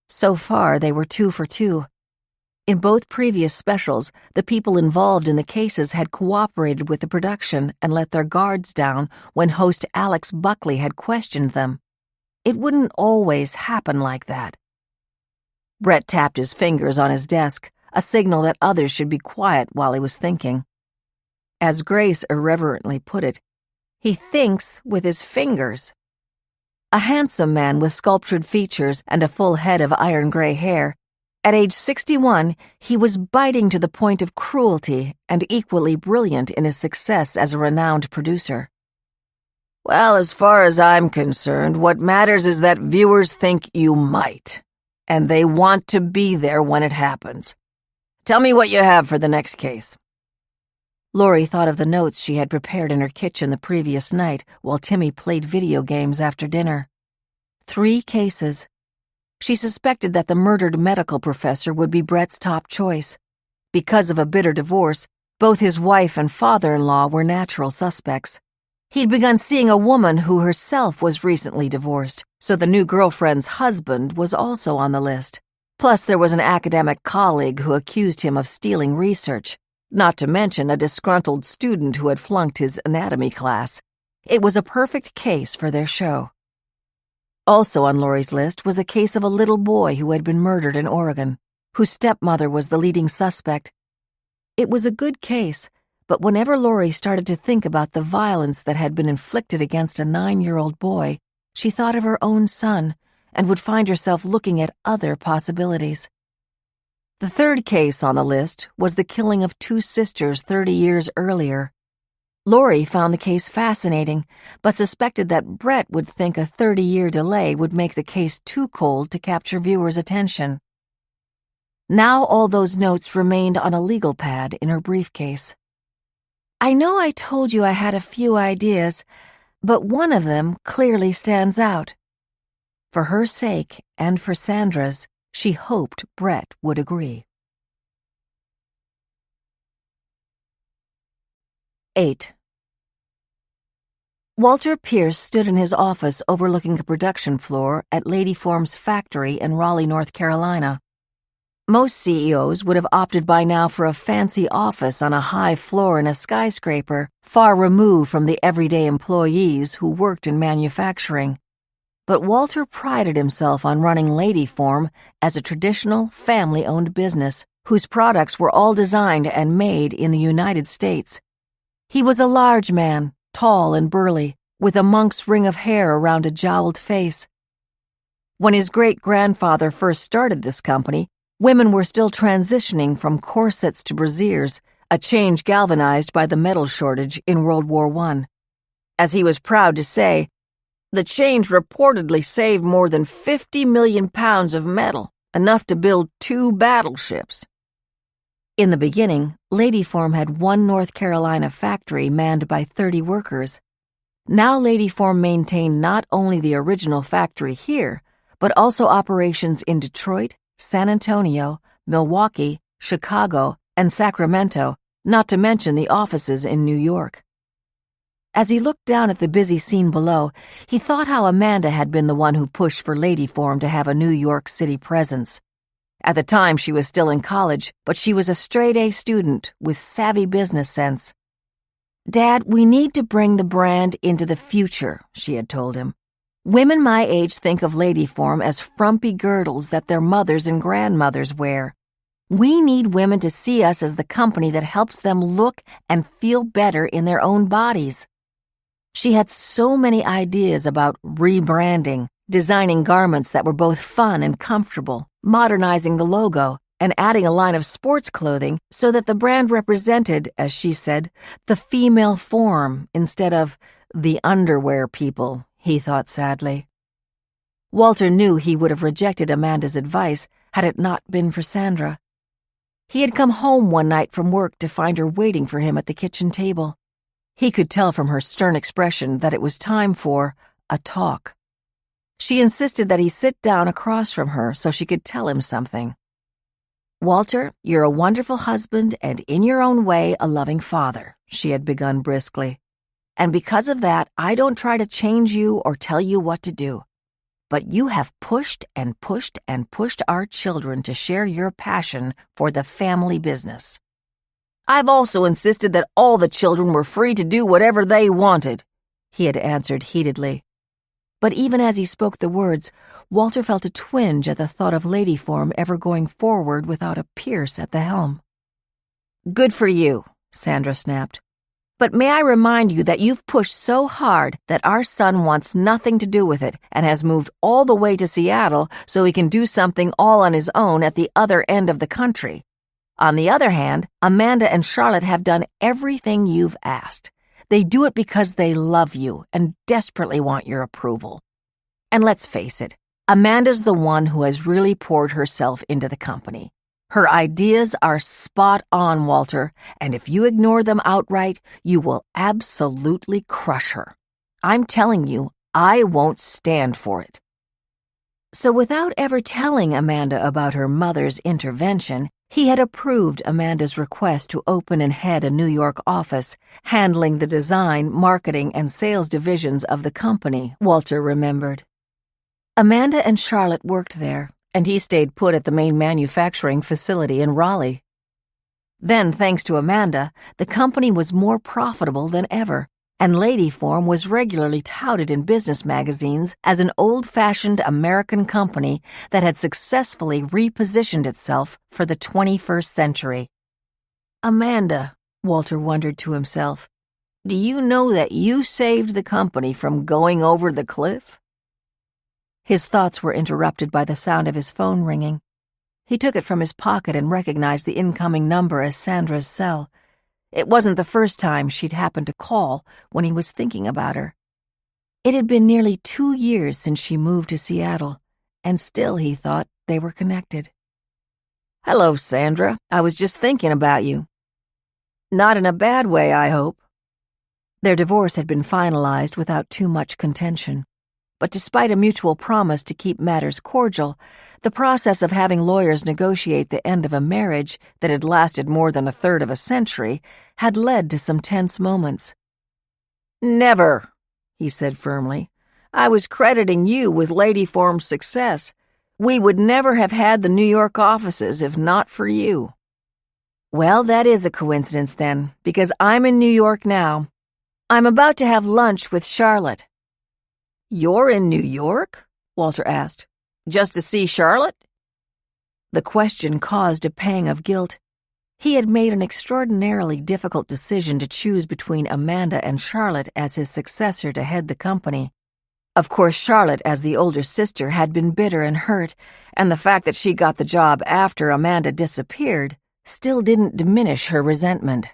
So far, they were 2 for 2. In both previous specials, the people involved in the cases had cooperated with the production and let their guards down when host Alex Buckley had questioned them. It wouldn't always happen like that. Brett tapped his fingers on his desk, a signal that others should be quiet while he was thinking. As Grace irreverently put it, he thinks with his fingers. A handsome man with sculptured features and a full head of iron gray hair, at age 61, he was biting to the point of cruelty and equally brilliant in his success as a renowned producer. "Well, as far as I'm concerned, what matters is that viewers think you might, and they want to be there when it happens. Tell me what you have for the next case." Lori thought of the notes she had prepared in her kitchen the previous night while Timmy played video games after dinner. 3 cases. She suspected that the murdered medical professor would be Brett's top choice. Because of a bitter divorce, both his wife and father-in-law were natural suspects. He'd begun seeing a woman who herself was recently divorced, so the new girlfriend's husband was also on the list. Plus, there was an academic colleague who accused him of stealing research, not to mention a disgruntled student who had flunked his anatomy class. It was a perfect case for their show. Also on Lori's list was the case of a little boy who had been murdered in Oregon, whose stepmother was the leading suspect. It was a good case, but whenever Lori started to think about the violence that had been inflicted against a 9-year-old boy, she thought of her own son and would find herself looking at other possibilities. The 3rd case on the list was the killing of 2 sisters 30 years earlier. Lori found the case fascinating, but suspected that Brett would think a 30-year delay would make the case too cold to capture viewers' attention. Now all those notes remained on a legal pad in her briefcase. "I know I told you I had a few ideas, but one of them clearly stands out." For her sake and for Sandra's, she hoped Brett would agree. 8. Walter Pierce stood in his office overlooking a production floor at Lady Form's factory in Raleigh, North Carolina. Most CEOs would have opted by now for a fancy office on a high floor in a skyscraper, far removed from the everyday employees who worked in manufacturing. But Walter prided himself on running Lady Form as a traditional, family-owned business whose products were all designed and made in the United States. He was a large man, tall and burly, with a monk's ring of hair around a jowled face. When his great-grandfather first started this company, women were still transitioning from corsets to brassieres, a change galvanized by the metal shortage in World War I. As he was proud to say, "The change reportedly saved more than 50 million pounds of metal, enough to build 2 battleships." In the beginning, Lady Form had 1 North Carolina factory manned by 30 workers. Now Lady Form maintained not only the original factory here, but also operations in Detroit, San Antonio, Milwaukee, Chicago, and Sacramento, not to mention the offices in New York. As he looked down at the busy scene below, he thought how Amanda had been the one who pushed for Lady Form to have a New York City presence. At the time, she was still in college, but she was a straight-A student with savvy business sense. "Dad, we need to bring the brand into the future," she had told him. "Women my age think of Lady Form as frumpy girdles that their mothers and grandmothers wear. We need women to see us as the company that helps them look and feel better in their own bodies." She had so many ideas about rebranding, designing garments that were both fun and comfortable, modernizing the logo, and adding a line of sports clothing so that the brand represented, as she said, the female form instead of the underwear people, he thought sadly. Walter knew he would have rejected Amanda's advice had it not been for Sandra. He had come home one night from work to find her waiting for him at the kitchen table. He could tell from her stern expression that it was time for a talk. She insisted that he sit down across from her so she could tell him something. "Walter, you're a wonderful husband and in your own way a loving father," she had begun briskly. "And because of that, I don't try to change you or tell you what to do. But you have pushed and pushed and pushed our children to share your passion for the family business. I've also insisted that all the children were free to do whatever they wanted," he had answered heatedly. But even as he spoke the words, Walter felt a twinge at the thought of Lady Form ever going forward without a Pierce at the helm. "Good for you," Sandra snapped. But may I remind you that you've pushed so hard that our son wants nothing to do with it and has moved all the way to Seattle so he can do something all on his own at the other end of the country. On the other hand, Amanda and Charlotte have done everything you've asked. They do it because they love you and desperately want your approval. And let's face it, Amanda's the one who has really poured herself into the company. Her ideas are spot on, Walter, and if you ignore them outright, you will absolutely crush her. I'm telling you, I won't stand for it. So without ever telling Amanda about her mother's intervention, he had approved Amanda's request to open and head a New York office, handling the design, marketing, and sales divisions of the company, Walter remembered. Amanda and Charlotte worked there, and he stayed put at the main manufacturing facility in Raleigh. Then, thanks to Amanda, the company was more profitable than ever, and Ladyform was regularly touted in business magazines as an old-fashioned American company that had successfully repositioned itself for the 21st century. Amanda, Walter wondered to himself, do you know that you saved the company from going over the cliff? His thoughts were interrupted by the sound of his phone ringing. He took it from his pocket and recognized the incoming number as Sandra's cell. It wasn't the first time she'd happened to call when he was thinking about her. It had been nearly 2 years since she moved to Seattle, and still, he thought, they were connected. "Hello, Sandra. I was just thinking about you." "Not in a bad way, I hope." Their divorce had been finalized without too much contention. But despite a mutual promise to keep matters cordial, the process of having lawyers negotiate the end of a marriage that had lasted more than a third of a century had led to some tense moments. "Never," he said firmly. "I was crediting you with Ladyform's success. We would never have had the New York offices if not for you." "Well, that is a coincidence then, because I'm in New York now. I'm about to have lunch with Charlotte." "You're in New York?" Walter asked. "Just to see Charlotte?" The question caused a pang of guilt. He had made an extraordinarily difficult decision to choose between Amanda and Charlotte as his successor to head the company. Of course, Charlotte, as the older sister, had been bitter and hurt, and the fact that she got the job after Amanda disappeared still didn't diminish her resentment.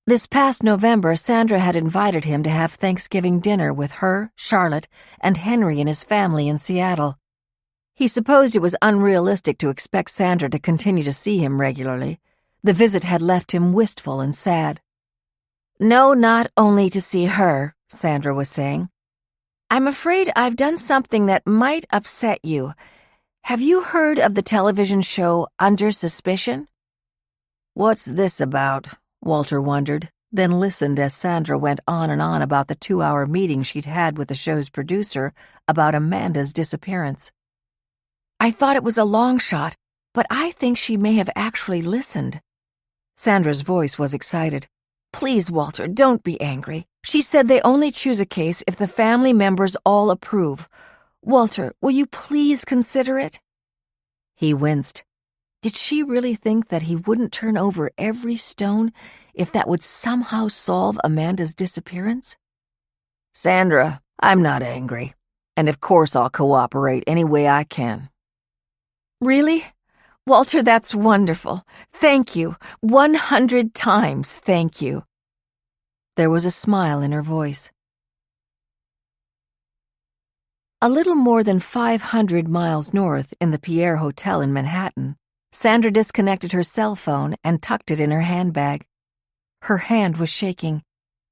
This past November, Sandra had invited him to have Thanksgiving dinner with her, Charlotte, and Henry and his family in Seattle. He supposed it was unrealistic to expect Sandra to continue to see him regularly. The visit had left him wistful and sad. "No, not only to see her," Sandra was saying. "I'm afraid I've done something that might upset you. Have you heard of the television show Under Suspicion?" "What's this about?" Walter wondered, then listened as Sandra went on and on about the 2-hour meeting she'd had with the show's producer about Amanda's disappearance. "I thought it was a long shot, but I think she may have actually listened." Sandra's voice was excited. "Please, Walter, don't be angry. She said they only choose a case if the family members all approve. Walter, will you please consider it?" He winced. Did she really think that he wouldn't turn over every stone if that would somehow solve Amanda's disappearance? "Sandra, I'm not angry, and of course I'll cooperate any way I can." "Really? Walter, that's wonderful. Thank you. 100 times thank you." There was a smile in her voice. A little more than 500 miles north, in the Pierre Hotel in Manhattan, Sandra disconnected her cell phone and tucked it in her handbag. Her hand was shaking.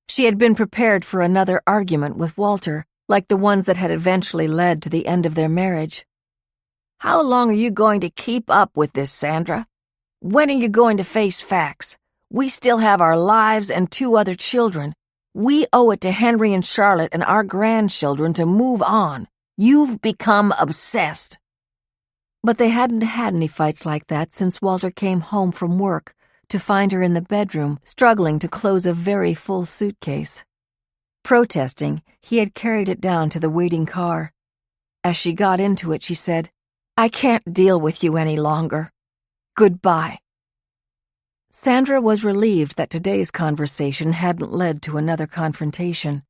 She had been prepared for another argument with Walter, like the ones that had eventually led to the end of their marriage. "How long are you going to keep up with this, Sandra? When are you going to face facts? We still have our lives and 2 other children. We owe it to Henry and Charlotte and our grandchildren to move on. You've become obsessed." But they hadn't had any fights like that since Walter came home from work to find her in the bedroom, struggling to close a very full suitcase. Protesting, he had carried it down to the waiting car. As she got into it, she said, "I can't deal with you any longer. Goodbye." Sandra was relieved that today's conversation hadn't led to another confrontation.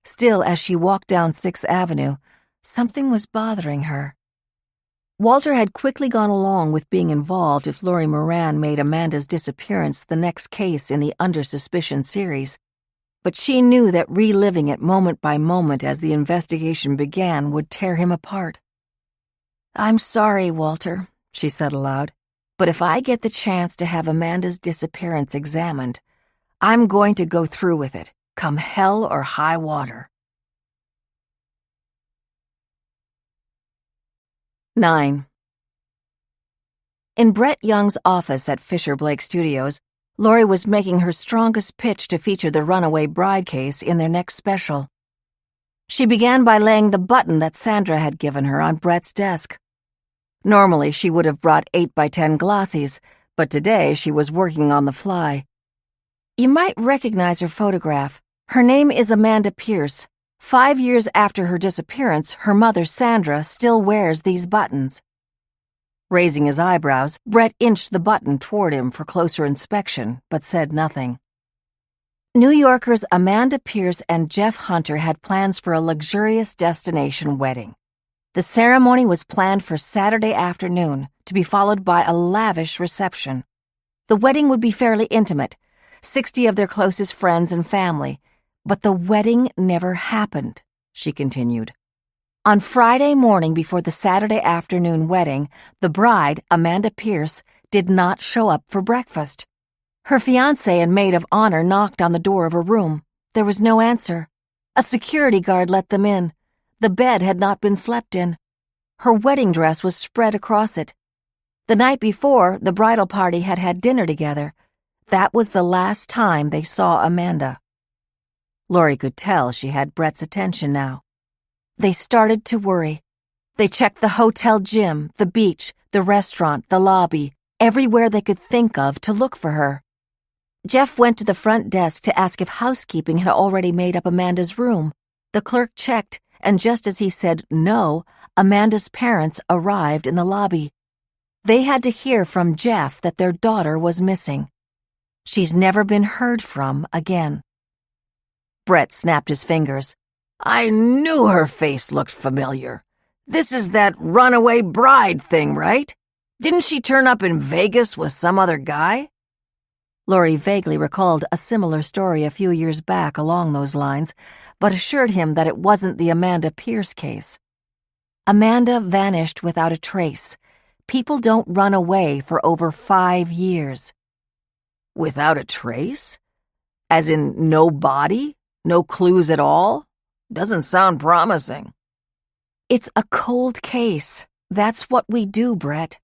Still, as she walked down 6th Avenue, something was bothering her. Walter had quickly gone along with being involved if Lori Moran made Amanda's disappearance the next case in the Under Suspicion series, but she knew that reliving it moment by moment as the investigation began would tear him apart. "I'm sorry, Walter," she said aloud, "but if I get the chance to have Amanda's disappearance examined, I'm going to go through with it, come hell or high water." 9. In Brett Young's office at Fisher Blake Studios, Lori was making her strongest pitch to feature the runaway bride case in their next special. She began by laying the button that Sandra had given her on Brett's desk. Normally, she would have brought 8x10 glossies, but today she was working on the fly. "You might recognize her photograph. Her name is Amanda Pierce. 5 years after her disappearance, her mother, Sandra, still wears these buttons." Raising his eyebrows, Brett inched the button toward him for closer inspection, but said nothing. New Yorkers Amanda Pierce and Jeff Hunter had plans for a luxurious destination wedding. The ceremony was planned for Saturday afternoon, to be followed by a lavish reception. The wedding would be fairly intimate, 60 of their closest friends and family, but the wedding never happened, she continued. On Friday morning before the Saturday afternoon wedding, the bride, Amanda Pierce, did not show up for breakfast. Her fiancé and maid of honor knocked on the door of her room. There was no answer. A security guard let them in. The bed had not been slept in. Her wedding dress was spread across it. The night before, the bridal party had had dinner together. That was the last time they saw Amanda. Lori could tell she had Brett's attention now. They started to worry. They checked the hotel gym, the beach, the restaurant, the lobby, everywhere they could think of to look for her. Jeff went to the front desk to ask if housekeeping had already made up Amanda's room. The clerk checked, and just as he said no, Amanda's parents arrived in the lobby. They had to hear from Jeff that their daughter was missing. She's never been heard from again. Brett snapped his fingers. "I knew her face looked familiar. This is that runaway bride thing, right? Didn't she turn up in Vegas with some other guy?" Lori vaguely recalled a similar story a few years back along those lines, but assured him that it wasn't the Amanda Pierce case. Amanda vanished without a trace. People don't run away for over 5 years. Without a trace? As in no body? No clues at all? Doesn't sound promising. It's a cold case. That's what we do, Brett.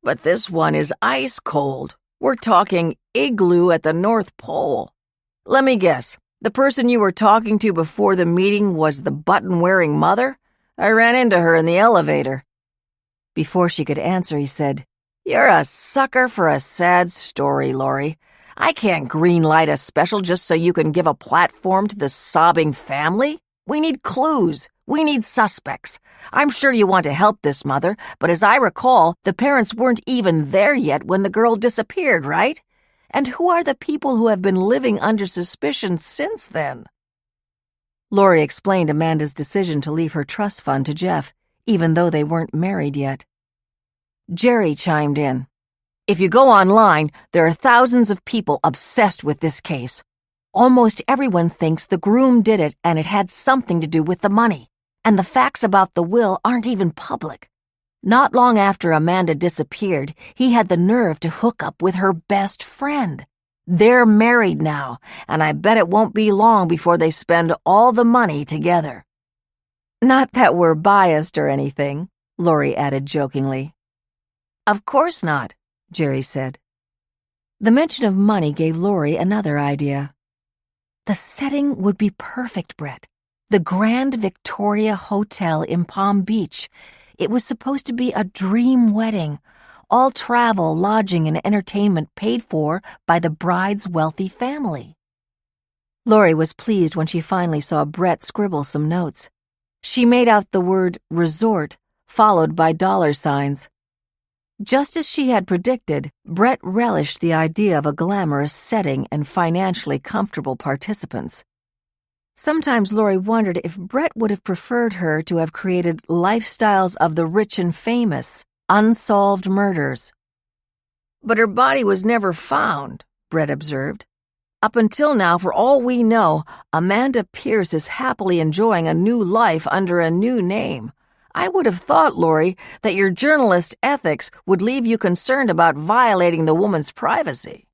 But this one is ice cold. We're talking igloo at the North Pole. Let me guess. The person you were talking to before the meeting was the button-wearing mother? I ran into her in the elevator. Before she could answer, he said, "You're a sucker for a sad story, Lori. I can't greenlight a special just so you can give a platform to the sobbing family. We need clues. We need suspects. I'm sure you want to help this mother, but as I recall, the parents weren't even there yet when the girl disappeared, right? And who are the people who have been living under suspicion since then?" Lori explained Amanda's decision to leave her trust fund to Jeff, even though they weren't married yet. Jerry chimed in. "If you go online, there are thousands of people obsessed with this case. Almost everyone thinks the groom did it and it had something to do with the money. And the facts about the will aren't even public. Not long after Amanda disappeared, he had the nerve to hook up with her best friend. They're married now, and I bet it won't be long before they spend all the money together." "Not that we're biased or anything," Lori added jokingly. "Of course not," Jerry said. The mention of money gave Lori another idea. The setting would be perfect, Brett. The Grand Victoria Hotel in Palm Beach. It was supposed to be a dream wedding. All travel, lodging, and entertainment paid for by the bride's wealthy family. Lori was pleased when she finally saw Brett scribble some notes. She made out the word resort, followed by dollar signs. Just as she had predicted, Brett relished the idea of a glamorous setting and financially comfortable participants. Sometimes Lori wondered if Brett would have preferred her to have created lifestyles of the rich and famous, unsolved murders. "But her body was never found," Brett observed. "Up until now, for all we know, Amanda Pierce is happily enjoying a new life under a new name. I would have thought, Lori, that your journalist ethics would leave you concerned about violating the woman's privacy."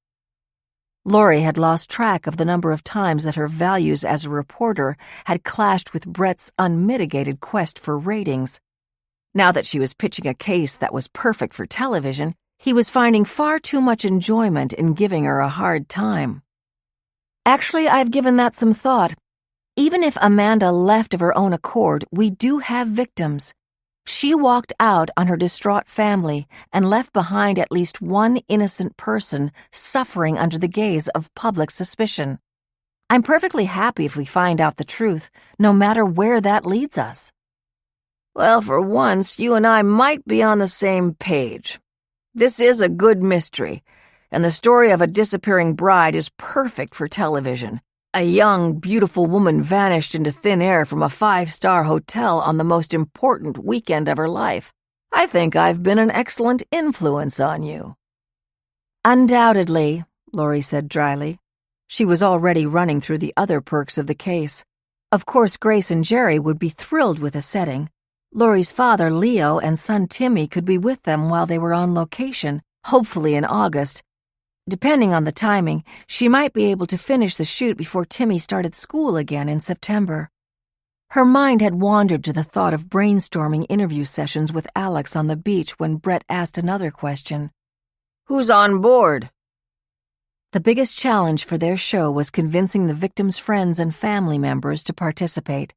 Lori had lost track of the number of times that her values as a reporter had clashed with Brett's unmitigated quest for ratings. Now that she was pitching a case that was perfect for television, he was finding far too much enjoyment in giving her a hard time. "Actually, I've given that some thought. Even if Amanda left of her own accord, we do have victims. She walked out on her distraught family and left behind at least one innocent person suffering under the gaze of public suspicion. I'm perfectly happy if we find out the truth, no matter where that leads us." "Well, for once, you and I might be on the same page. This is a good mystery, and the story of a disappearing bride is perfect for television. A young, beautiful woman vanished into thin air from a 5-star hotel on the most important weekend of her life. I think I've been an excellent influence on you." "Undoubtedly," Lori said dryly. She was already running through the other perks of the case. Of course, Grace and Jerry would be thrilled with the setting. Lori's father, Leo, and son Timmy could be with them while they were on location, hopefully in August. Depending on the timing, she might be able to finish the shoot before Timmy started school again in September. Her mind had wandered to the thought of brainstorming interview sessions with Alex on the beach when Brett asked another question. "Who's on board?" The biggest challenge for their show was convincing the victims' friends and family members to participate.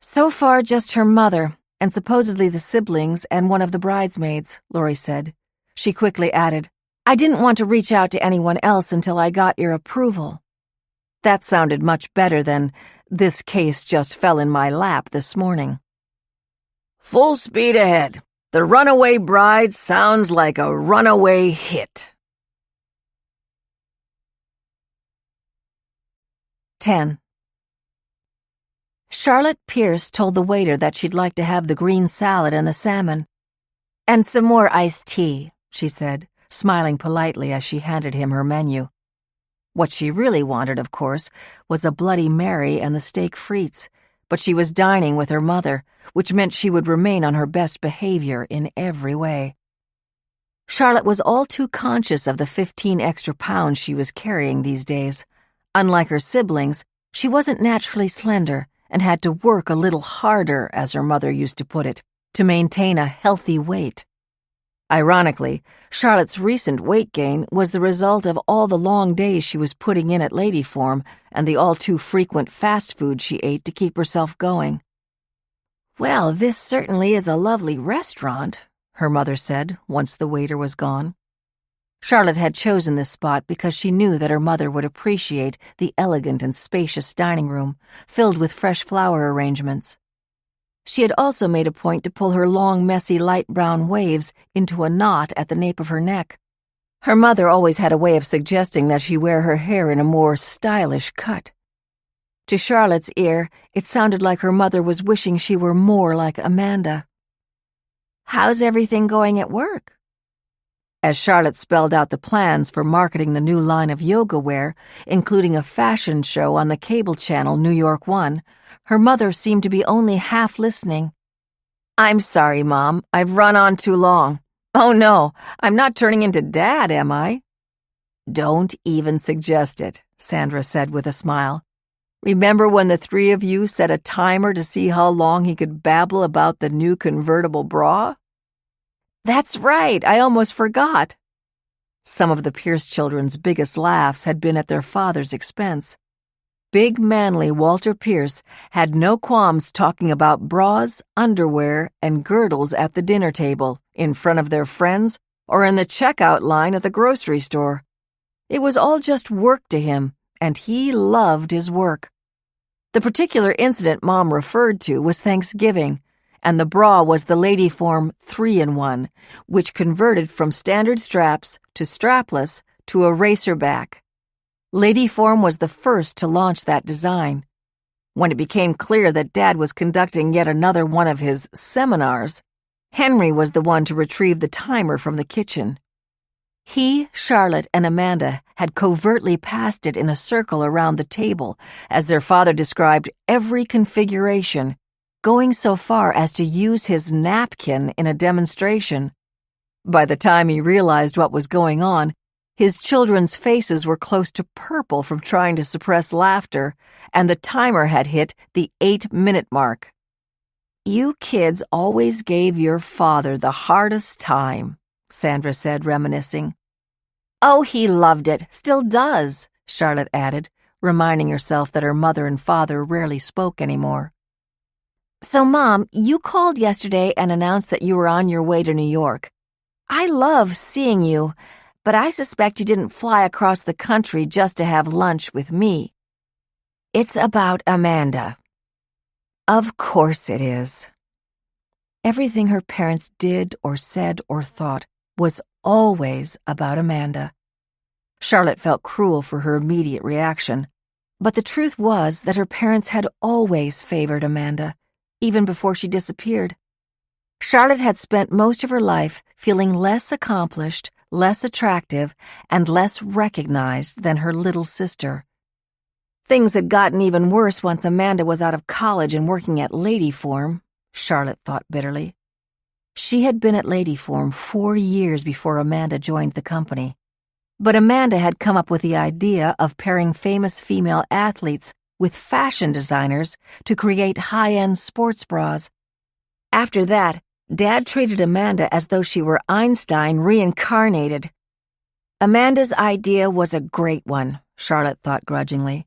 "So far, just her mother, and supposedly the siblings and one of the bridesmaids," Lori said. She quickly added, "I didn't want to reach out to anyone else until I got your approval." That sounded much better than, "This case just fell in my lap this morning." "Full speed ahead. The Runaway Bride sounds like a runaway hit." 10. Charlotte Pierce told the waiter that she'd like to have the green salad and the salmon. "And some more iced tea," she said, smiling politely as she handed him her menu. What she really wanted, of course, was a Bloody Mary and the steak frites, but she was dining with her mother, which meant she would remain on her best behavior in every way. Charlotte was all too conscious of the 15 extra pounds she was carrying these days. Unlike her siblings, she wasn't naturally slender and had to work a little harder, as her mother used to put it, to maintain a healthy weight. Ironically, Charlotte's recent weight gain was the result of all the long days she was putting in at Ladyform and the all-too-frequent fast food she ate to keep herself going. "Well, this certainly is a lovely restaurant," her mother said once the waiter was gone. Charlotte had chosen this spot because she knew that her mother would appreciate the elegant and spacious dining room, filled with fresh flower arrangements. She had also made a point to pull her long, messy, light brown waves into a knot at the nape of her neck. Her mother always had a way of suggesting that she wear her hair in a more stylish cut. To Charlotte's ear, it sounded like her mother was wishing she were more like Amanda. "How's everything going at work?" As Charlotte spelled out the plans for marketing the new line of yoga wear, including a fashion show on the cable channel New York 1, her mother seemed to be only half listening. "I'm sorry, Mom. I've run on too long. Oh no, I'm not turning into Dad, am I?" "Don't even suggest it," Sandra said with a smile. "Remember when the three of you set a timer to see how long he could babble about the new convertible bra?" "That's right, I almost forgot." Some of the Pierce children's biggest laughs had been at their father's expense. Big, manly Walter Pierce had no qualms talking about bras, underwear, and girdles at the dinner table, in front of their friends, or in the checkout line at the grocery store. It was all just work to him, and he loved his work. The particular incident Mom referred to was Thanksgiving, and the bra was the Lady Form 3-in-1, which converted from standard straps to strapless to a racer back. Lady Form was the first to launch that design. When it became clear that Dad was conducting yet another one of his seminars, Henry was the one to retrieve the timer from the kitchen. He, Charlotte, and Amanda had covertly passed it in a circle around the table as their father described every configuration, going so far as to use his napkin in a demonstration. By the time he realized what was going on, his children's faces were close to purple from trying to suppress laughter, and the timer had hit the 8-minute mark. "You kids always gave your father the hardest time," Sandra said, reminiscing. "Oh, he loved it, still does," Charlotte added, reminding herself that her mother and father rarely spoke anymore. "So, Mom, you called yesterday and announced that you were on your way to New York. I love seeing you, but I suspect you didn't fly across the country just to have lunch with me." "It's about Amanda." "Of course it is." Everything her parents did or said or thought was always about Amanda. Charlotte felt cruel for her immediate reaction, but the truth was that her parents had always favored Amanda, even before she disappeared. Charlotte had spent most of her life feeling less accomplished, less attractive, and less recognized than her little sister. Things had gotten even worse once Amanda was out of college and working at Lady Form, Charlotte thought bitterly. She had been at Lady Form 4 years before Amanda joined the company. But Amanda had come up with the idea of pairing famous female athletes with fashion designers to create high-end sports bras. After that, Dad treated Amanda as though she were Einstein reincarnated. Amanda's idea was a great one, Charlotte thought grudgingly.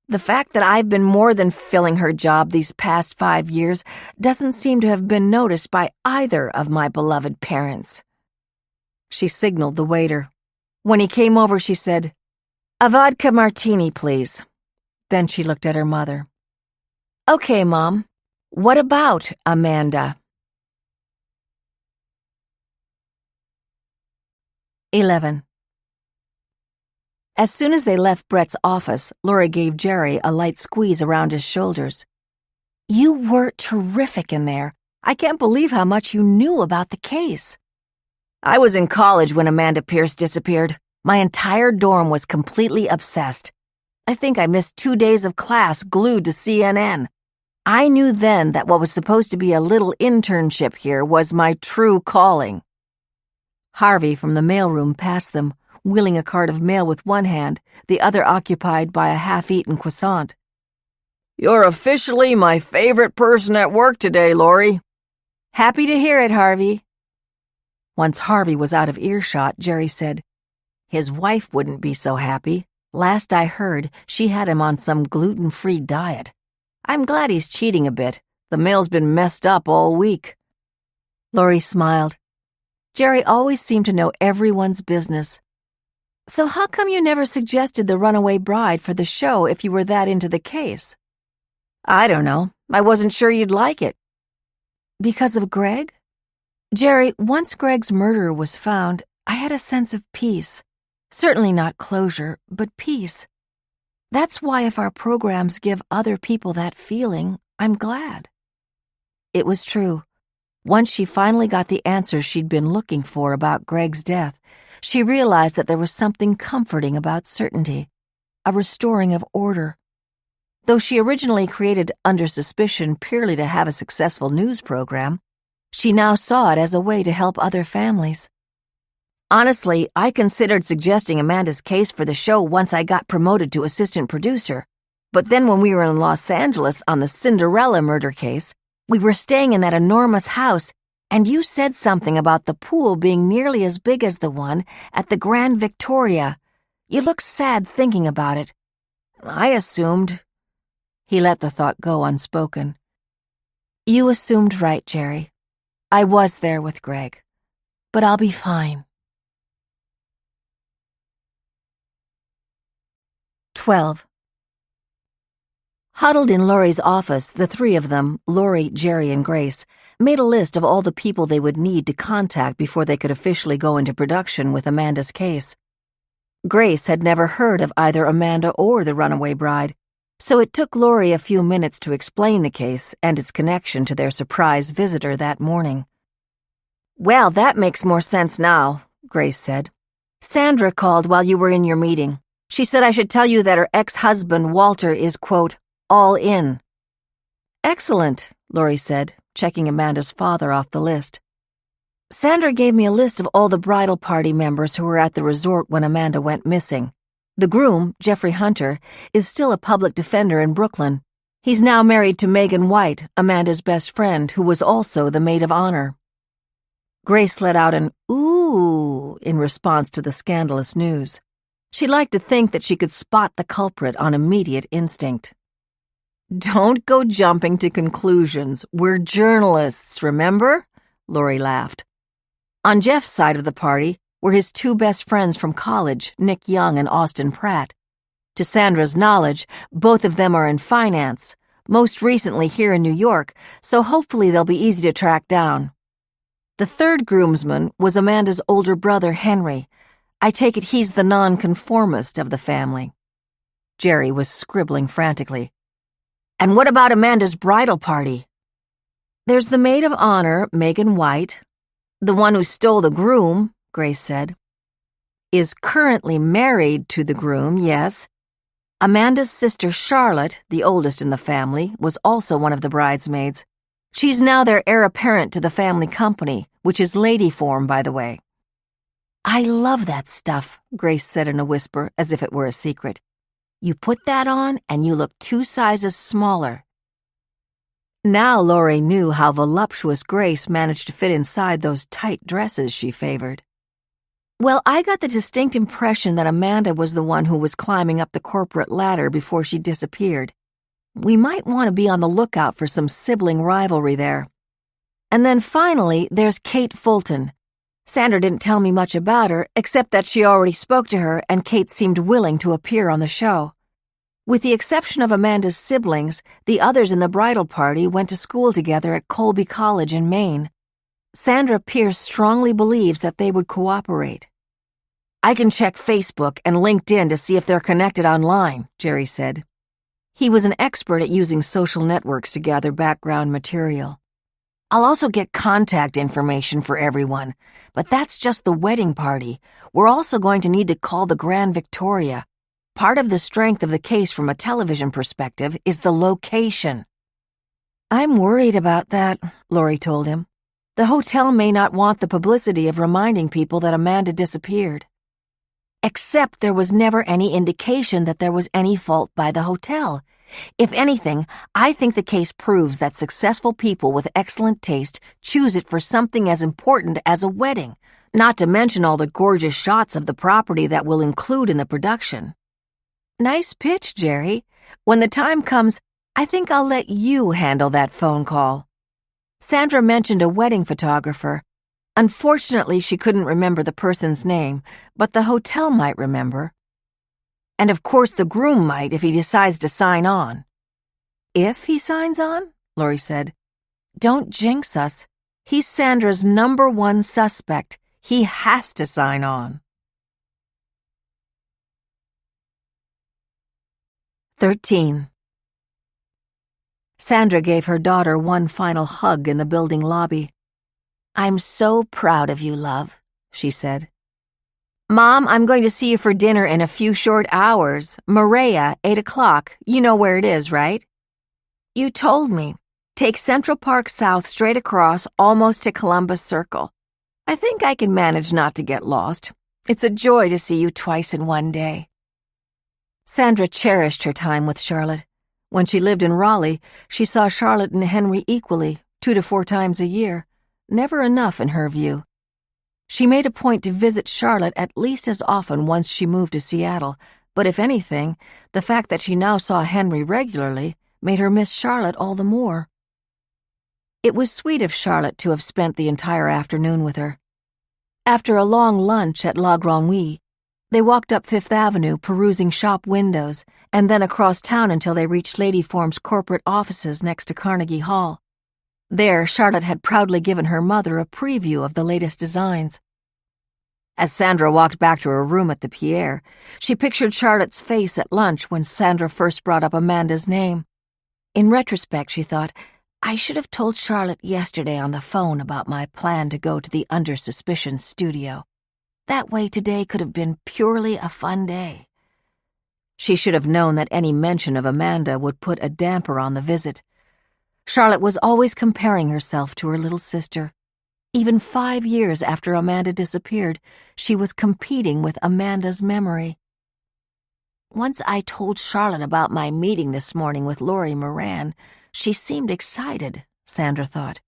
The fact that I've been more than filling her job these past 5 years doesn't seem to have been noticed by either of my beloved parents. She signaled the waiter. When he came over, she said, "A vodka martini, please." Then she looked at her mother. "Okay, Mom. What about Amanda?" 11. As soon as they left Brett's office, Laurie gave Jerry a light squeeze around his shoulders. "You were terrific in there. I can't believe how much you knew about the case." "I was in college when Amanda Pierce disappeared. My entire dorm was completely obsessed. I think I missed 2 days of class glued to CNN. I knew then that what was supposed to be a little internship here was my true calling." Harvey from the mailroom passed them, wheeling a cart of mail with one hand, the other occupied by a half-eaten croissant. "You're officially my favorite person at work today, Laurie." "Happy to hear it, Harvey." Once Harvey was out of earshot, Jerry said, "His wife wouldn't be so happy. Last I heard, she had him on some gluten-free diet. I'm glad he's cheating a bit. The mail's been messed up all week." Laurie smiled. Jerry always seemed to know everyone's business. "So how come you never suggested the runaway bride for the show if you were that into the case?" "I don't know. I wasn't sure you'd like it." "Because of Greg?" "Jerry, once Greg's murderer was found, I had a sense of peace. Certainly not closure, but peace. That's why if our programs give other people that feeling, I'm glad." It was true. Once she finally got the answers she'd been looking for about Greg's death, she realized that there was something comforting about certainty, a restoring of order. Though she originally created Under Suspicion purely to have a successful news program, she now saw it as a way to help other families. "Honestly, I considered suggesting Amanda's case for the show once I got promoted to assistant producer. But then when we were in Los Angeles on the Cinderella murder case, we were staying in that enormous house, and you said something about the pool being nearly as big as the one at the Grand Victoria. You looked sad thinking about it. I assumed—" He let the thought go unspoken. "You assumed right, Jerry. I was there with Greg. But I'll be fine." 12. Huddled in Laurie's office, the three of them, Laurie, Jerry, and Grace, made a list of all the people they would need to contact before they could officially go into production with Amanda's case. Grace had never heard of either Amanda or the runaway bride, so it took Laurie a few minutes to explain the case and its connection to their surprise visitor that morning. "Well, that makes more sense now," Grace said. "Sandra called while you were in your meeting. She said I should tell you that her ex-husband, Walter, is, quote, all in." "Excellent," Laurie said, checking Amanda's father off the list. "Sandra gave me a list of all the bridal party members who were at the resort when Amanda went missing. The groom, Jeffrey Hunter, is still a public defender in Brooklyn. He's now married to Megan White, Amanda's best friend, who was also the maid of honor." Grace let out an ooh in response to the scandalous news. She liked to think that she could spot the culprit on immediate instinct. "Don't go jumping to conclusions. We're journalists, remember?" Laurie laughed. On Jeff's side of the party were his two best friends from college, Nick Young and Austin Pratt. To Sandra's knowledge, both of them are in finance, most recently here in New York, so hopefully they'll be easy to track down. The third groomsman was Amanda's older brother, Henry. I take it he's the nonconformist of the family. Jerry was scribbling frantically. "And what about Amanda's bridal party?" "There's the maid of honor, Megan White. The one who stole the groom," Grace said. "Is currently married to the groom, yes. Amanda's sister Charlotte, the oldest in the family, was also one of the bridesmaids. She's now their heir apparent to the family company, which is lady form, by the way." "I love that stuff," Grace said in a whisper, as if it were a secret. "You put that on, and you look 2 sizes smaller." Now Laurie knew how voluptuous Grace managed to fit inside those tight dresses she favored. "Well, I got the distinct impression that Amanda was the one who was climbing up the corporate ladder before she disappeared. We might want to be on the lookout for some sibling rivalry there. And then finally, there's Kate Fulton. Sandra didn't tell me much about her, except that she already spoke to her and Kate seemed willing to appear on the show. With the exception of Amanda's siblings, the others in the bridal party went to school together at Colby College in Maine. Sandra Pierce strongly believes that they would cooperate." "I can check Facebook and LinkedIn to see if they're connected online," Jerry said. He was an expert at using social networks to gather background material. "I'll also get contact information for everyone, but that's just the wedding party. We're also going to need to call the Grand Victoria. Part of the strength of the case from a television perspective is the location." "I'm worried about that," Laurie told him. "The hotel may not want the publicity of reminding people that Amanda disappeared." "Except there was never any indication that there was any fault by the hotel. If anything, I think the case proves that successful people with excellent taste choose it for something as important as a wedding, not to mention all the gorgeous shots of the property that we'll include in the production." "Nice pitch, Jerry. When the time comes, I think I'll let you handle that phone call." Sandra mentioned a wedding photographer. Unfortunately, she couldn't remember the person's name, but the hotel might remember. "And of course the groom might if he decides to sign on." "If he signs on?" Laurie said. "Don't jinx us. He's Sandra's #1 suspect. He has to sign on." 13. Sandra gave her daughter one final hug in the building lobby. "I'm so proud of you, love," she said. "Mom, I'm going to see you for dinner in a few short hours. Maria, 8 o'clock. You know where it is, right?" "You told me. Take Central Park South straight across, almost to Columbus Circle. I think I can manage not to get lost. It's a joy to see you twice in one day." Sandra cherished her time with Charlotte. When she lived in Raleigh, she saw Charlotte and Henry equally, 2 to 4 times a year. Never enough in her view. She made a point to visit Charlotte at least as often once she moved to Seattle, but if anything, the fact that she now saw Henry regularly made her miss Charlotte all the more. It was sweet of Charlotte to have spent the entire afternoon with her. After a long lunch at La Grenouille, They walked up Fifth Avenue, perusing shop windows, and then across town until they reached Lady Form's corporate offices next to Carnegie Hall. There, Charlotte had proudly given her mother a preview of the latest designs. As Sandra walked back to her room at the Pierre, she pictured Charlotte's face at lunch when Sandra first brought up Amanda's name. In retrospect, she thought, I should have told Charlotte yesterday on the phone about my plan to go to the Under Suspicion studio. That way today could have been purely a fun day. She should have known that any mention of Amanda would put a damper on the visit. Charlotte was always comparing herself to her little sister. Even 5 years after Amanda disappeared, she was competing with Amanda's memory. Once I told Charlotte about my meeting this morning with Laurie Moran, she seemed excited, Sandra thought.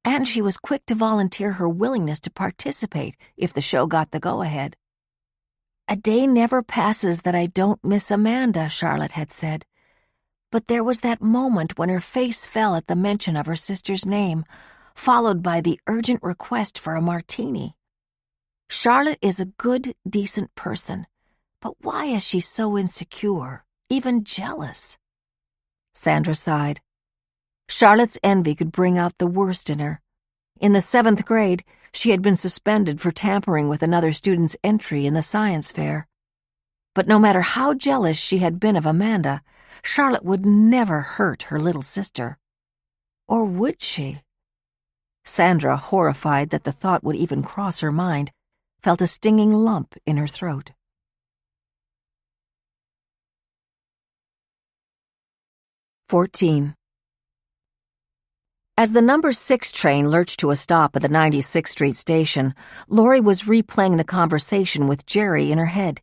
And she was quick to volunteer her willingness to participate if the show got the go-ahead. A day never passes that I don't miss Amanda, Charlotte had said. But there was that moment when her face fell at the mention of her sister's name, followed by the urgent request for a martini. Charlotte is a good, decent person, but why is she so insecure, even jealous? Sandra sighed. Charlotte's envy could bring out the worst in her. In the 7th grade, she had been suspended for tampering with another student's entry in the science fair. But no matter how jealous she had been of Amanda, Charlotte would never hurt her little sister. Or would she? Sandra, horrified that the thought would even cross her mind, felt a stinging lump in her throat. 14. As the number 6 train lurched to a stop at the 96th Street station, Laurie was replaying the conversation with Jerry in her head.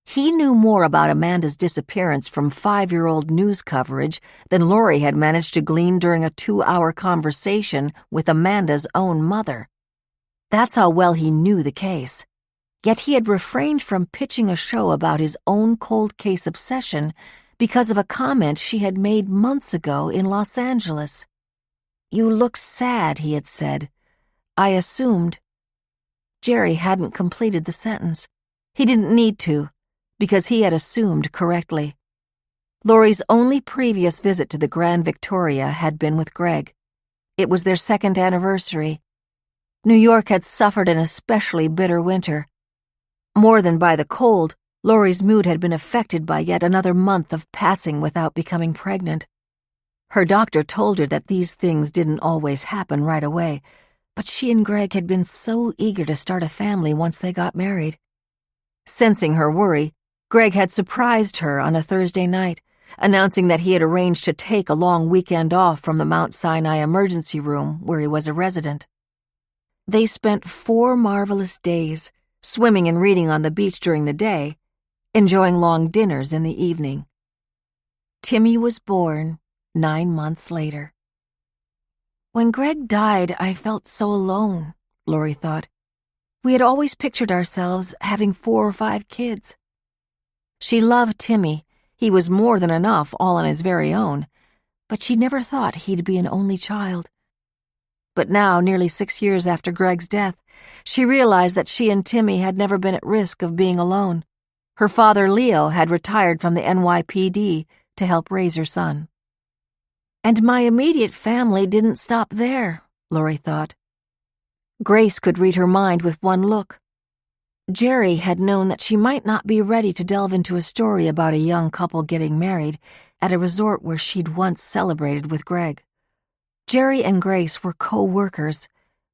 He knew more about Amanda's disappearance from 5-year-old news coverage than Laurie had managed to glean during a 2-hour conversation with Amanda's own mother. That's how well he knew the case. Yet he had refrained from pitching a show about his own cold case obsession because of a comment she had made months ago in Los Angeles. "You look sad," he had said. "I assumed." Jerry hadn't completed the sentence. He didn't need to, because he had assumed correctly. Laurie's only previous visit to the Grand Victoria had been with Greg. It was their 2nd anniversary. New York had suffered an especially bitter winter. More than by the cold, Laurie's mood had been affected by yet another month of passing without becoming pregnant. Her doctor told her that these things didn't always happen right away, but she and Greg had been so eager to start a family once they got married. Sensing her worry, Greg had surprised her on a Thursday night, announcing that he had arranged to take a long weekend off from the Mount Sinai emergency room where he was a resident. They spent 4 marvelous days, swimming and reading on the beach during the day, enjoying long dinners in the evening. Timmy was born 9 months later. When Greg died, I felt so alone, Laurie thought. We had always pictured ourselves having 4 or 5 kids. She loved Timmy. He was more than enough all on his very own, but she never thought he'd be an only child. But now, nearly 6 years after Greg's death, she realized that she and Timmy had never been at risk of being alone. Her father, Leo, had retired from the NYPD to help raise her son. And my immediate family didn't stop there, Laurie thought. Grace could read her mind with one look. Jerry had known that she might not be ready to delve into a story about a young couple getting married at a resort where she'd once celebrated with Greg. Jerry and Grace were co-workers,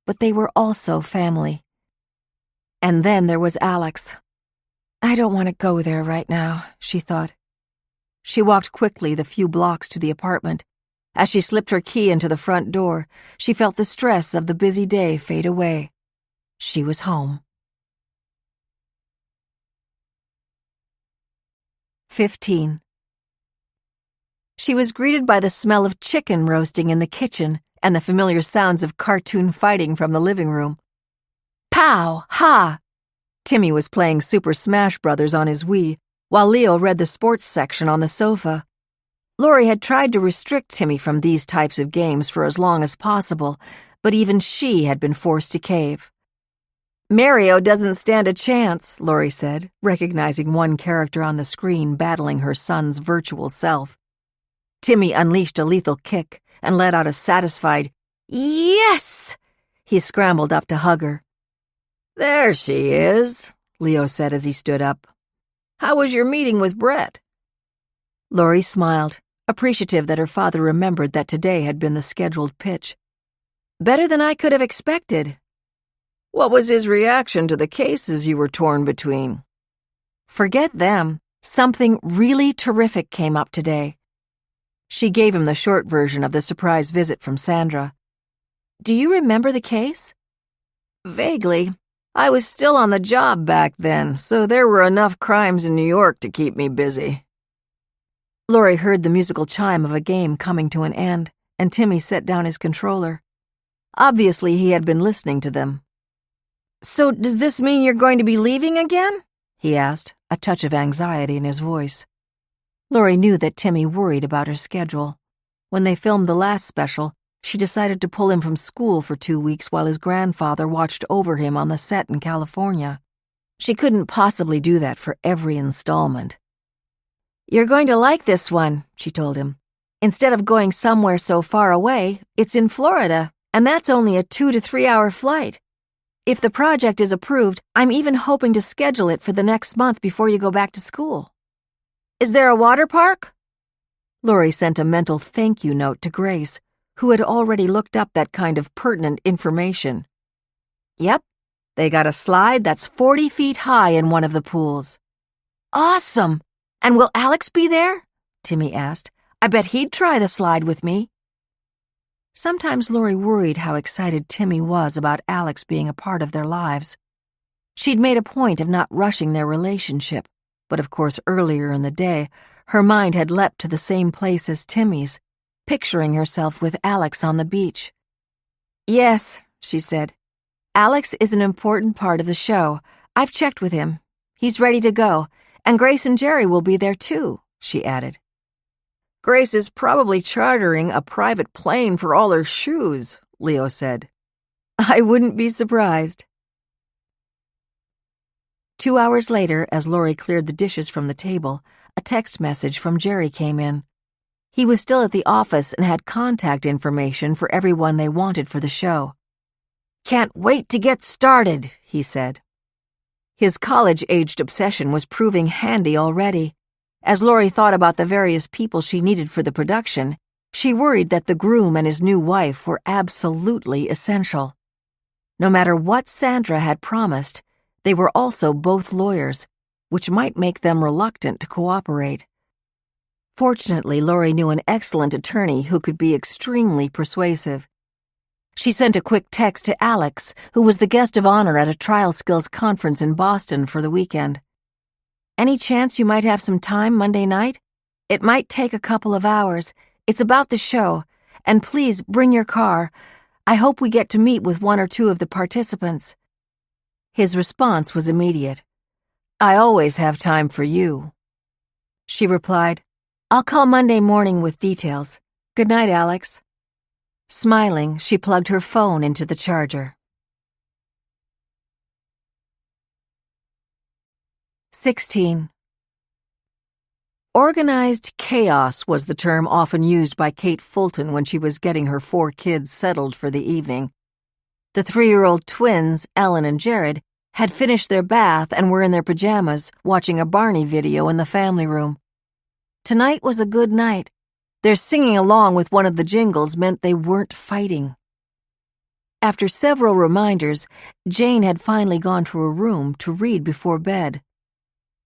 but they were also family. And then there was Alex. I don't want to go there right now, she thought. She walked quickly the few blocks to the apartment. As she slipped her key into the front door, she felt the stress of the busy day fade away. She was home. 15. She was greeted by the smell of chicken roasting in the kitchen and the familiar sounds of cartoon fighting from the living room. Pow! Ha! Timmy was playing Super Smash Brothers on his Wii, while Leo read the sports section on the sofa. Laurie had tried to restrict Timmy from these types of games for as long as possible, but even she had been forced to cave. Mario doesn't stand a chance, Laurie said, recognizing one character on the screen battling her son's virtual self. Timmy unleashed a lethal kick and let out a satisfied, "Yes!" He scrambled up to hug her. "There she is," Leo said as he stood up. "How was your meeting with Brett?" Laurie smiled, appreciative that her father remembered that today had been the scheduled pitch. "Better than I could have expected." "What was his reaction to the cases you were torn between?" "Forget them. Something really terrific came up today." She gave him the short version of the surprise visit from Sandra. "Do you remember the case?" "Vaguely. I was still on the job back then, so there were enough crimes in New York to keep me busy." Laurie heard the musical chime of a game coming to an end, and Timmy set down his controller. Obviously, he had been listening to them. "So does this mean you're going to be leaving again?" he asked, a touch of anxiety in his voice. Laurie knew that Timmy worried about her schedule. When they filmed the last special, she decided to pull him from school for 2 weeks while his grandfather watched over him on the set in California. She couldn't possibly do that for every installment. "You're going to like this one," she told him. "Instead of going somewhere so far away, it's in Florida, and that's only a 2 to 3 hour flight. If the project is approved, I'm even hoping to schedule it for the next month before you go back to school." "Is there a water park?" Laurie sent a mental thank you note to Grace, who had already looked up that kind of pertinent information. "Yep, they got a slide that's 40 feet high in one of the pools." "Awesome! And will Alex be there?" Timmy asked. "I bet he'd try the slide with me." Sometimes Laurie worried how excited Timmy was about Alex being a part of their lives. She'd made a point of not rushing their relationship, but of course earlier in the day, her mind had leapt to the same place as Timmy's, picturing herself with Alex on the beach. "Yes," she said. "Alex is an important part of the show. I've checked with him. He's ready to go, and Grace and Jerry will be there too," she added. "Grace is probably chartering a private plane for all her shoes," Leo said. "I wouldn't be surprised." 2 hours later, as Laurie cleared the dishes from the table, a text message from Jerry came in. He was still at the office and had contact information for everyone they wanted for the show. "Can't wait to get started," he said. His college-aged obsession was proving handy already. As Laurie thought about the various people she needed for the production, she worried that the groom and his new wife were absolutely essential. No matter what Sandra had promised, they were also both lawyers, which might make them reluctant to cooperate. Fortunately, Laurie knew an excellent attorney who could be extremely persuasive. She sent a quick text to Alex, who was the guest of honor at a trial skills conference in Boston for the weekend. "Any chance you might have some time Monday night? It might take a couple of hours. It's about the show. And please bring your car. I hope we get to meet with 1 or 2 of the participants." His response was immediate. "I always have time for you." She replied, "I'll call Monday morning with details. Good night, Alex." Smiling, she plugged her phone into the charger. 16. Organized chaos was the term often used by Kate Fulton when she was getting her 4 kids settled for the evening. The 3-year-old twins, Ellen and Jared, had finished their bath and were in their pajamas, watching a Barney video in the family room. Tonight was a good night. Their singing along with one of the jingles meant they weren't fighting. After several reminders, Jane had finally gone to her room to read before bed.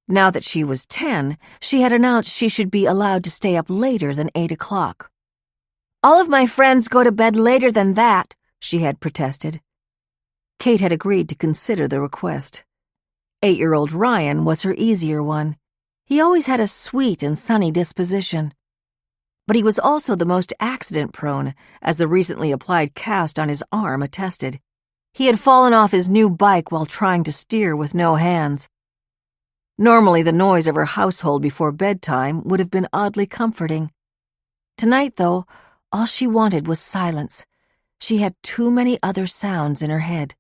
Now that she was 10, she had announced she should be allowed to stay up later than 8 o'clock. "All of my friends go to bed later than that," she had protested. Kate had agreed to consider the request. 8-year-old Ryan was her easier one. He always had a sweet and sunny disposition. But he was also the most accident-prone, as the recently applied cast on his arm attested. He had fallen off his new bike while trying to steer with no hands. Normally, the noise of her household before bedtime would have been oddly comforting. Tonight, though, all she wanted was silence. She had too many other sounds in her head.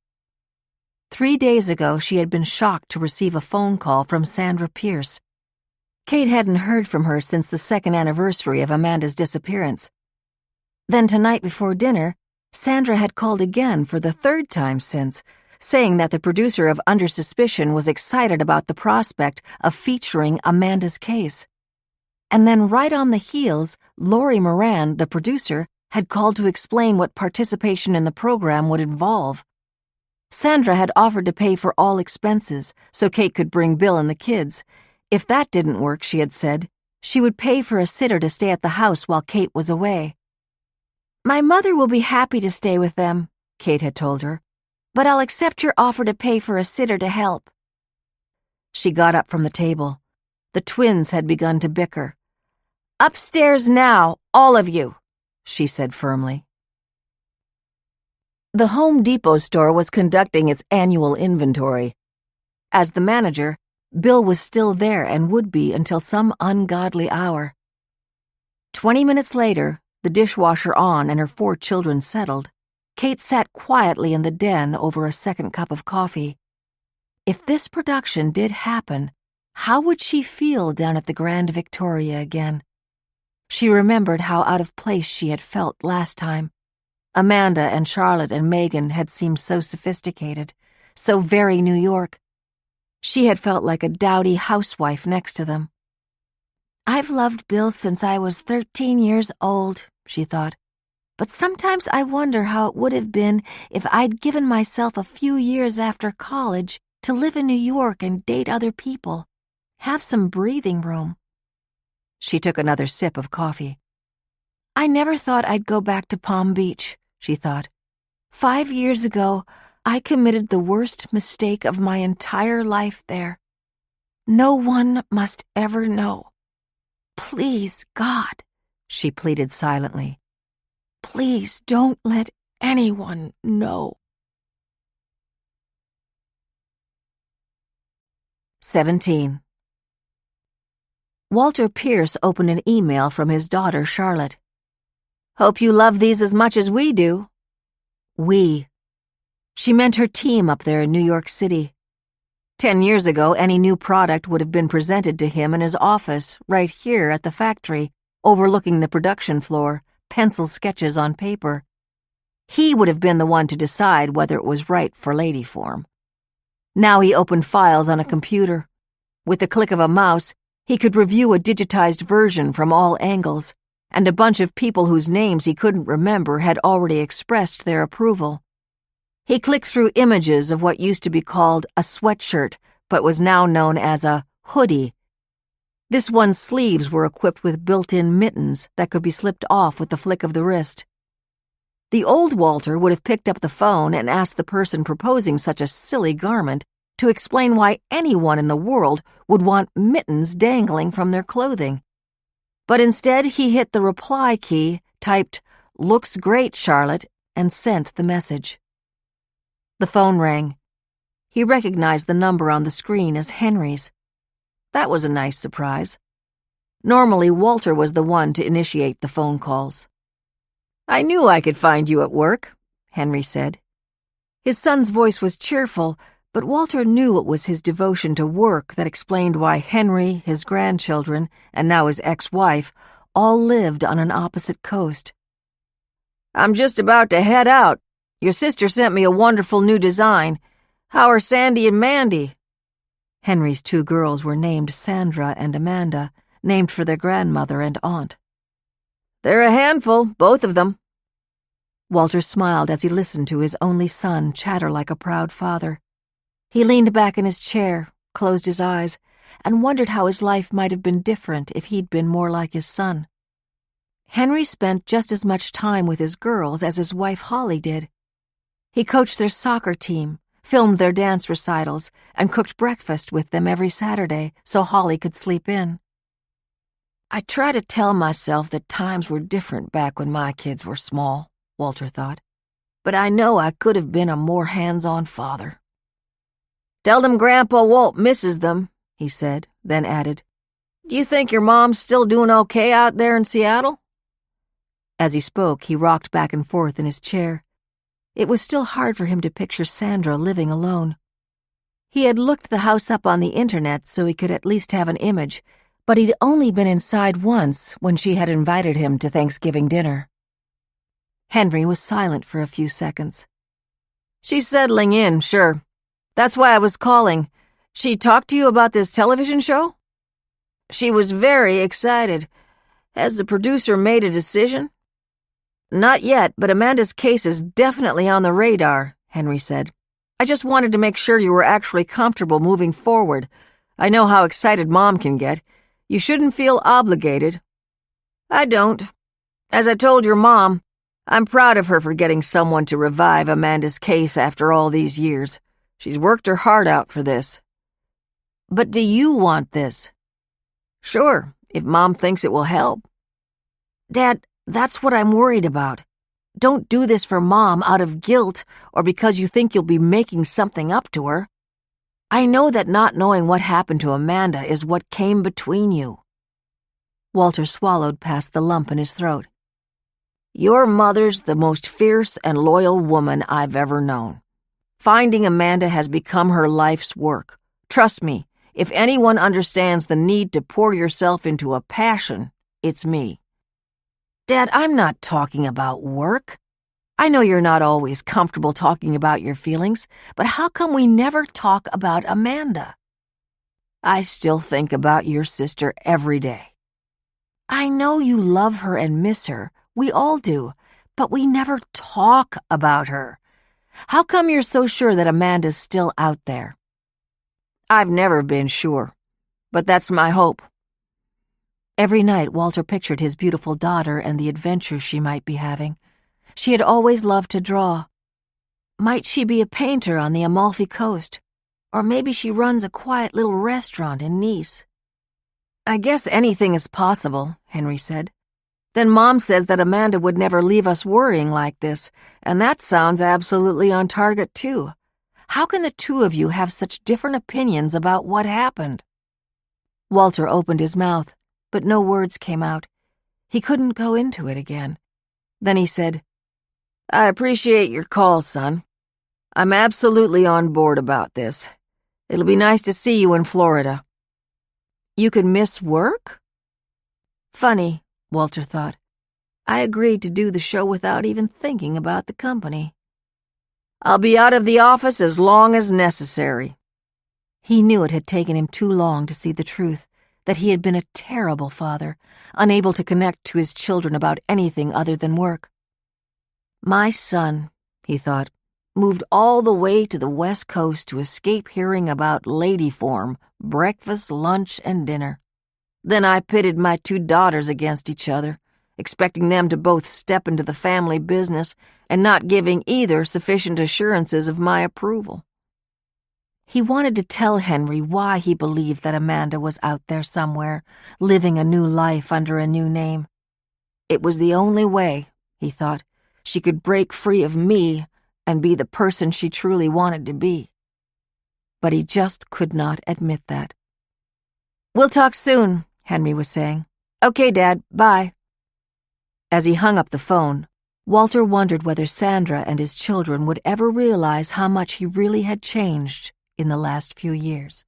3 days ago, she had been shocked to receive a phone call from Sandra Pierce. Kate hadn't heard from her since the second anniversary of Amanda's disappearance. Then tonight before dinner, Sandra had called again for the third time since, saying that the producer of Under Suspicion was excited about the prospect of featuring Amanda's case. And then right on the heels, Lori Moran, the producer, had called to explain what participation in the program would involve. Sandra had offered to pay for all expenses so Kate could bring Bill and the kids. If that didn't work, she had said, she would pay for a sitter to stay at the house while Kate was away. "My mother will be happy to stay with them," Kate had told her, "but I'll accept your offer to pay for a sitter to help." She got up from the table. The twins had begun to bicker. "Upstairs now, all of you," she said firmly. The Home Depot store was conducting its annual inventory. As the manager, Bill was still there and would be until some ungodly hour. 20 minutes later, the dishwasher on and her 4 children settled, Kate sat quietly in the den over a second cup of coffee. If this production did happen, how would she feel down at the Grand Victoria again? She remembered how out of place she had felt last time. Amanda and Charlotte and Megan had seemed so sophisticated, so very New York. She had felt like a dowdy housewife next to them. "I've loved Bill since I was 13 years old," she thought. "But sometimes I wonder how it would have been if I'd given myself a few years after college to live in New York and date other people, have some breathing room." She took another sip of coffee. "I never thought I'd go back to Palm Beach," she thought. 5 years ago, I committed the worst mistake of my entire life there. No one must ever know. Please, God," she pleaded silently. "Please don't let anyone know." 17. Walter Pierce opened an email from his daughter, Charlotte. "Hope you love these as much as we do." We. She meant her team up there in New York City. 10 years ago, any new product would have been presented to him in his office, right here at the factory, overlooking the production floor, pencil sketches on paper. He would have been the one to decide whether it was right for lady form. Now he opened files on a computer. With the click of a mouse, he could review a digitized version from all angles, and a bunch of people whose names he couldn't remember had already expressed their approval. He clicked through images of what used to be called a sweatshirt, but was now known as a hoodie. This one's sleeves were equipped with built-in mittens that could be slipped off with the flick of the wrist. The old Walter would have picked up the phone and asked the person proposing such a silly garment to explain why anyone in the world would want mittens dangling from their clothing. But instead he hit the reply key, typed, "Looks great, Charlotte," and sent the message. The phone rang. He recognized the number on the screen as Henry's. That was a nice surprise. Normally, Walter was the one to initiate the phone calls. "I knew I could find you at work," Henry said. His son's voice was cheerful, but Walter knew it was his devotion to work that explained why Henry, his grandchildren, and now his ex-wife, all lived on an opposite coast. "I'm just about to head out. Your sister sent me a wonderful new design. How are Sandy and Mandy?" Henry's 2 girls were named Sandra and Amanda, named for their grandmother and aunt. "They're a handful, both of them." Walter smiled as he listened to his only son chatter like a proud father. He leaned back in his chair, closed his eyes, and wondered how his life might have been different if he'd been more like his son. Henry spent just as much time with his girls as his wife Holly did. He coached their soccer team, filmed their dance recitals, and cooked breakfast with them every Saturday so Holly could sleep in. "I try to tell myself that times were different back when my kids were small," Walter thought. "But I know I could have been a more hands-on father." "Tell them Grandpa Walt misses them," he said, then added, "Do you think your mom's still doing okay out there in Seattle?" As he spoke, he rocked back and forth in his chair. It was still hard for him to picture Sandra living alone. He had looked the house up on the internet so he could at least have an image, but he'd only been inside once when she had invited him to Thanksgiving dinner. Henry was silent for a few seconds. "She's settling in, sure. That's why I was calling. She talked to you about this television show?" "She was very excited. Has the producer made a decision?" "Not yet, but Amanda's case is definitely on the radar," Henry said. "I just wanted to make sure you were actually comfortable moving forward. I know how excited Mom can get. You shouldn't feel obligated." "I don't. As I told your mom, I'm proud of her for getting someone to revive Amanda's case after all these years. She's worked her heart out for this." "But do you want this?" "Sure, if Mom thinks it will help." "Dad, that's what I'm worried about. Don't do this for Mom out of guilt or because you think you'll be making something up to her. I know that not knowing what happened to Amanda is what came between you." Walter swallowed past the lump in his throat. "Your mother's the most fierce and loyal woman I've ever known. Finding Amanda has become her life's work. Trust me, if anyone understands the need to pour yourself into a passion, it's me." "Dad, I'm not talking about work. I know you're not always comfortable talking about your feelings, but how come we never talk about Amanda?" "I still think about your sister every day." "I know you love her and miss her. We all do, but we never talk about her. How come you're so sure that Amanda's still out there?" "I've never been sure, but that's my hope." Every night Walter pictured his beautiful daughter and the adventures she might be having. She had always loved to draw. Might she be a painter on the Amalfi Coast? Or maybe she runs a quiet little restaurant in Nice. "I guess anything is possible," Henry said. "Then Mom says that Amanda would never leave us worrying like this, and that sounds absolutely on target, too. How can the two of you have such different opinions about what happened?" Walter opened his mouth, but no words came out. He couldn't go into it again. Then he said, "I appreciate your call, son. I'm absolutely on board about this. It'll be nice to see you in Florida." "You could miss work?" Funny, Walter thought. I agreed to do the show without even thinking about the company. "I'll be out of the office as long as necessary." He knew it had taken him too long to see the truth, that he had been a terrible father, unable to connect to his children about anything other than work. My son, he thought, moved all the way to the West Coast to escape hearing about lady form, breakfast, lunch, and dinner. Then I pitted my two daughters against each other, expecting them to both step into the family business and not giving either sufficient assurances of my approval. He wanted to tell Henry why he believed that Amanda was out there somewhere, living a new life under a new name. It was the only way, he thought, she could break free of me and be the person she truly wanted to be. But he just could not admit that. "We'll talk soon," Henry was saying. "Okay, Dad, bye." As he hung up the phone, Walter wondered whether Sandra and his children would ever realize how much he really had changed in the last few years.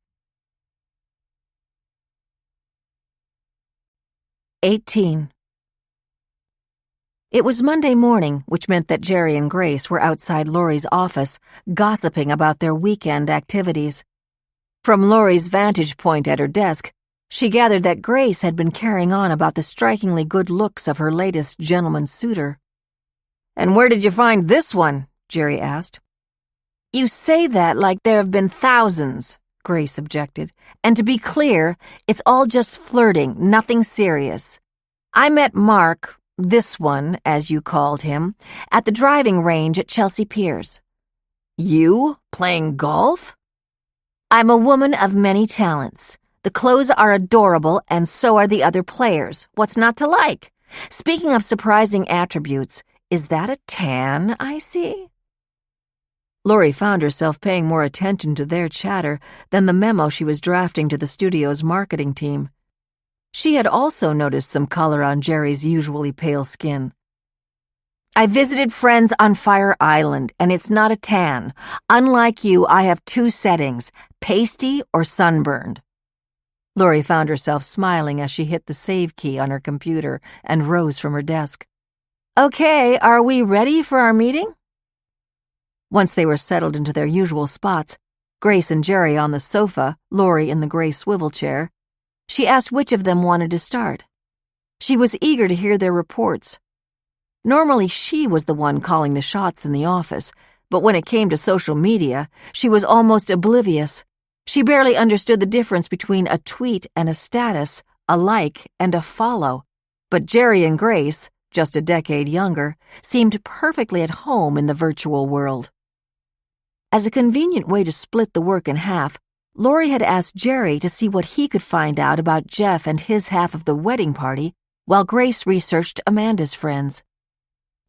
18. It was Monday morning, which meant that Jerry and Grace were outside Laurie's office, gossiping about their weekend activities. From Laurie's vantage point at her desk, she gathered that Grace had been carrying on about the strikingly good looks of her latest gentleman suitor. "And where did you find this one?" Jerry asked. "You say that like there have been thousands," Grace objected. "And to be clear, it's all just flirting, nothing serious. I met Mark, this one, as you called him, at the driving range at Chelsea Piers." "You? Playing golf?" "I'm a woman of many talents. The clothes are adorable, and so are the other players. What's not to like? Speaking of surprising attributes, is that a tan I see?" Laurie found herself paying more attention to their chatter than the memo she was drafting to the studio's marketing team. She had also noticed some color on Jerry's usually pale skin. I visited friends on Fire Island, and it's not a tan. Unlike you, I have two settings, pasty or sunburned. Lori found herself smiling as she hit the save key on her computer and rose from her desk. Okay, are we ready for our meeting? Once they were settled into their usual spots, Grace and Jerry on the sofa, Lori in the gray swivel chair, she asked which of them wanted to start. She was eager to hear their reports. Normally she was the one calling the shots in the office, but when it came to social media, she was almost oblivious. She barely understood the difference between a tweet and a status, a like and a follow. But Jerry and Grace, just a decade younger, seemed perfectly at home in the virtual world. As a convenient way to split the work in half, Lori had asked Jerry to see what he could find out about Jeff and his half of the wedding party, while Grace researched Amanda's friends.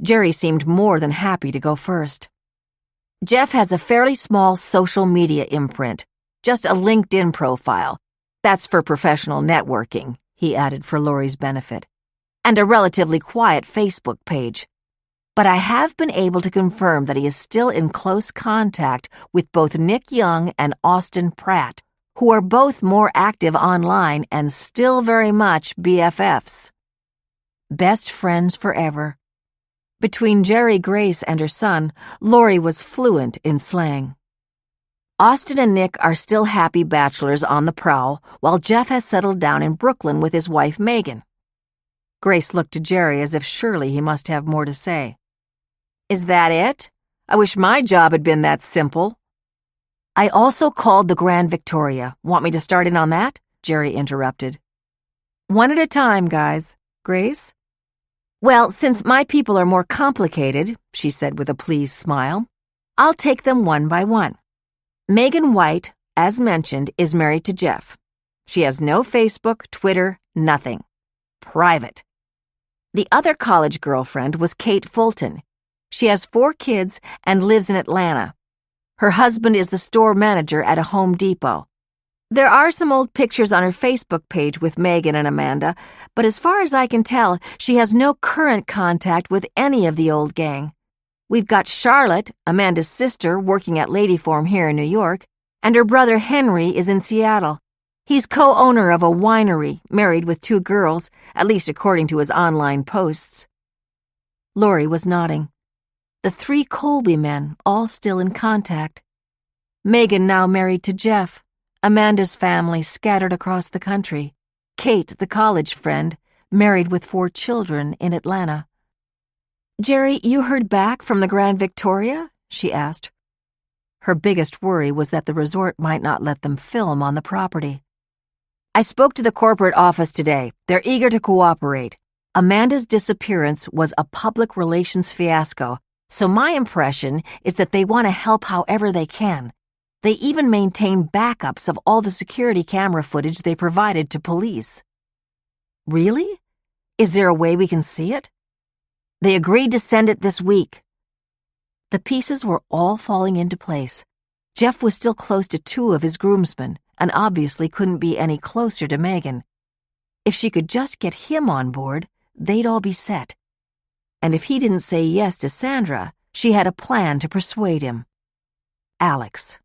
Jerry seemed more than happy to go first. Jeff has a fairly small social media imprint, just a LinkedIn profile. That's for professional networking, he added for Lori's benefit, and a relatively quiet Facebook page. But I have been able to confirm that he is still in close contact with both Nick Young and Austin Pratt, who are both more active online and still very much BFFs. Best friends forever. Between Jerry, Grace, and her son, Lori was fluent in slang. Austin and Nick are still happy bachelors on the prowl, while Jeff has settled down in Brooklyn with his wife Megan. Grace looked to Jerry as if surely he must have more to say. Is that it? I wish my job had been that simple. I also called the Grand Victoria. Want me to start in on that? Jerry interrupted. One at a time, guys. Grace? Well, since my people are more complicated, she said with a pleased smile, I'll take them one by one. Megan White, as mentioned, is married to Jeff. She has no Facebook, Twitter, nothing. Private. The other college girlfriend was Kate Fulton. She has 4 kids and lives in Atlanta. Her husband is the store manager at a Home Depot. There are some old pictures on her Facebook page with Megan and Amanda, but as far as I can tell, she has no current contact with any of the old gang. We've got Charlotte, Amanda's sister, working at Ladyform here in New York, and her brother Henry is in Seattle. He's co-owner of a winery, married with 2 girls, at least according to his online posts. Lori was nodding. The 3 Colby men, all still in contact. Megan now married to Jeff. Amanda's family scattered across the country. Kate, the college friend, married with 4 children in Atlanta. Jerry, you heard back from the Grand Victoria? She asked. Her biggest worry was that the resort might not let them film on the property. I spoke to the corporate office today. They're eager to cooperate. Amanda's disappearance was a public relations fiasco, so my impression is that they want to help however they can. They even maintain backups of all the security camera footage they provided to police. Really? Is there a way we can see it? They agreed to send it this week. The pieces were all falling into place. Jeff was still close to 2 of his groomsmen, and obviously couldn't be any closer to Megan. If she could just get him on board, they'd all be set. And if he didn't say yes to Sandra, she had a plan to persuade him. Alex.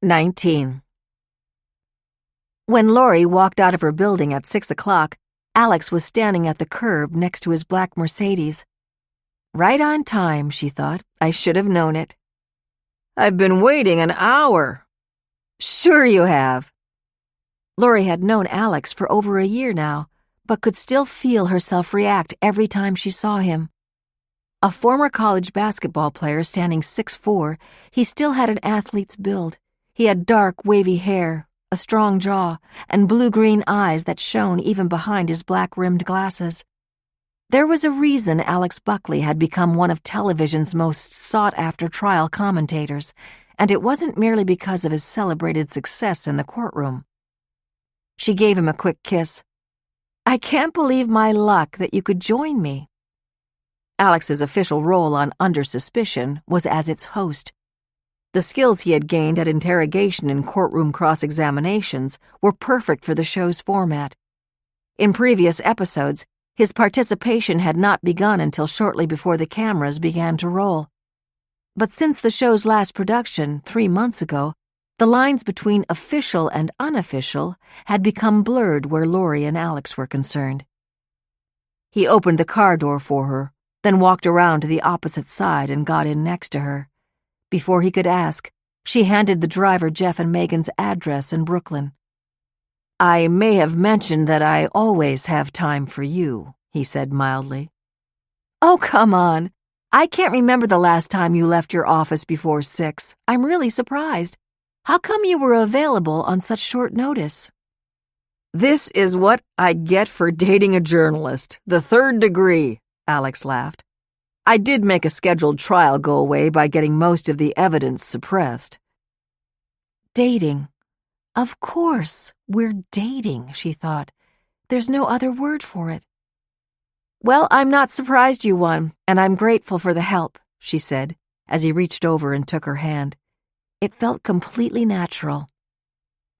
19. When Lori walked out of her building at 6 o'clock, Alex was standing at the curb next to his black Mercedes. Right on time, she thought. I should have known it. I've been waiting an hour. Sure you have. Lori had known Alex for over a year now, but could still feel herself react every time she saw him. A former college basketball player standing 6'4", he still had an athlete's build. He had dark, wavy hair, a strong jaw, and blue-green eyes that shone even behind his black-rimmed glasses. There was a reason Alex Buckley had become one of television's most sought-after trial commentators, and it wasn't merely because of his celebrated success in the courtroom. She gave him a quick kiss. I can't believe my luck that you could join me. Alex's official role on Under Suspicion was as its host. The skills he had gained at interrogation and courtroom cross-examinations were perfect for the show's format. In previous episodes, his participation had not begun until shortly before the cameras began to roll. But since the show's last production, 3 months ago, the lines between official and unofficial had become blurred where Laurie and Alex were concerned. He opened the car door for her, then walked around to the opposite side and got in next to her. Before he could ask, she handed the driver Jeff and Megan's address in Brooklyn. "I may have mentioned that I always have time for you," he said mildly. "Oh, come on. I can't remember the last time you left your office before 6. I'm really surprised. How come you were available on such short notice?" "This is what I get for dating a journalist, the 3rd degree," Alex laughed. "I did make a scheduled trial go away by getting most of the evidence suppressed." Dating. Of course, we're dating, she thought. There's no other word for it. "Well, I'm not surprised you won, and I'm grateful for the help," she said, as he reached over and took her hand. It felt completely natural.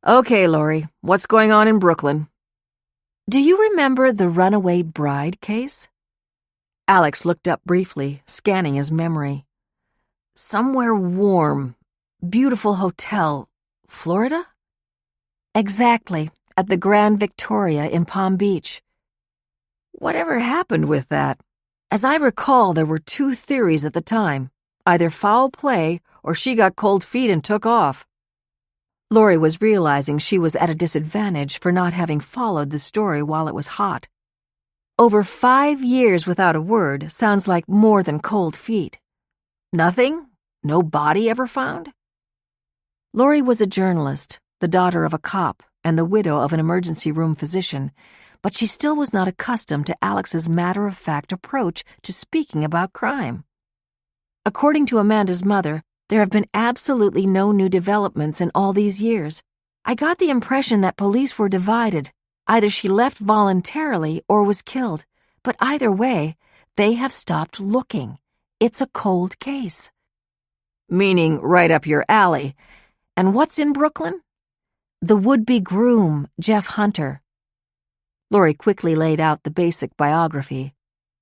"Okay, Laurie, what's going on in Brooklyn?" "Do you remember the runaway bride case?" Alex looked up briefly, scanning his memory. "Somewhere warm. Beautiful hotel. Florida?" "Exactly, at the Grand Victoria in Palm Beach." "Whatever happened with that?" "As I recall, there were 2 theories at the time. Either foul play or she got cold feet and took off." Laurie was realizing she was at a disadvantage for not having followed the story while it was hot. Over 5 years without a word sounds like more than cold feet. Nothing? No body ever found? Laurie was a journalist, the daughter of a cop and the widow of an emergency room physician, but she still was not accustomed to Alex's matter-of-fact approach to speaking about crime. According to Amanda's mother, there have been absolutely no new developments in all these years. I got the impression that police were divided. Either she left voluntarily or was killed, but either way, they have stopped looking. It's a cold case. Meaning right up your alley. And what's in Brooklyn? The would-be groom, Jeff Hunter. Laurie quickly laid out the basic biography.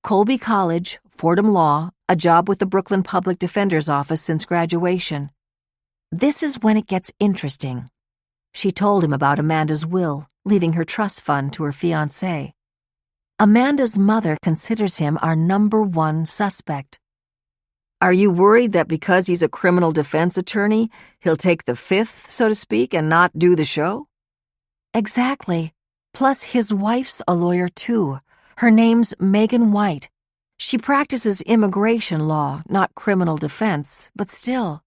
Colby College, Fordham Law, a job with the Brooklyn Public Defender's Office since graduation. This is when it gets interesting. She told him about Amanda's will, leaving her trust fund to her fiancé. Amanda's mother considers him our #1 suspect. Are you worried that because he's a criminal defense attorney, he'll take the 5th, so to speak, and not do the show? Exactly. Plus, his wife's a lawyer, too. Her name's Megan White. She practices immigration law, not criminal defense, but still.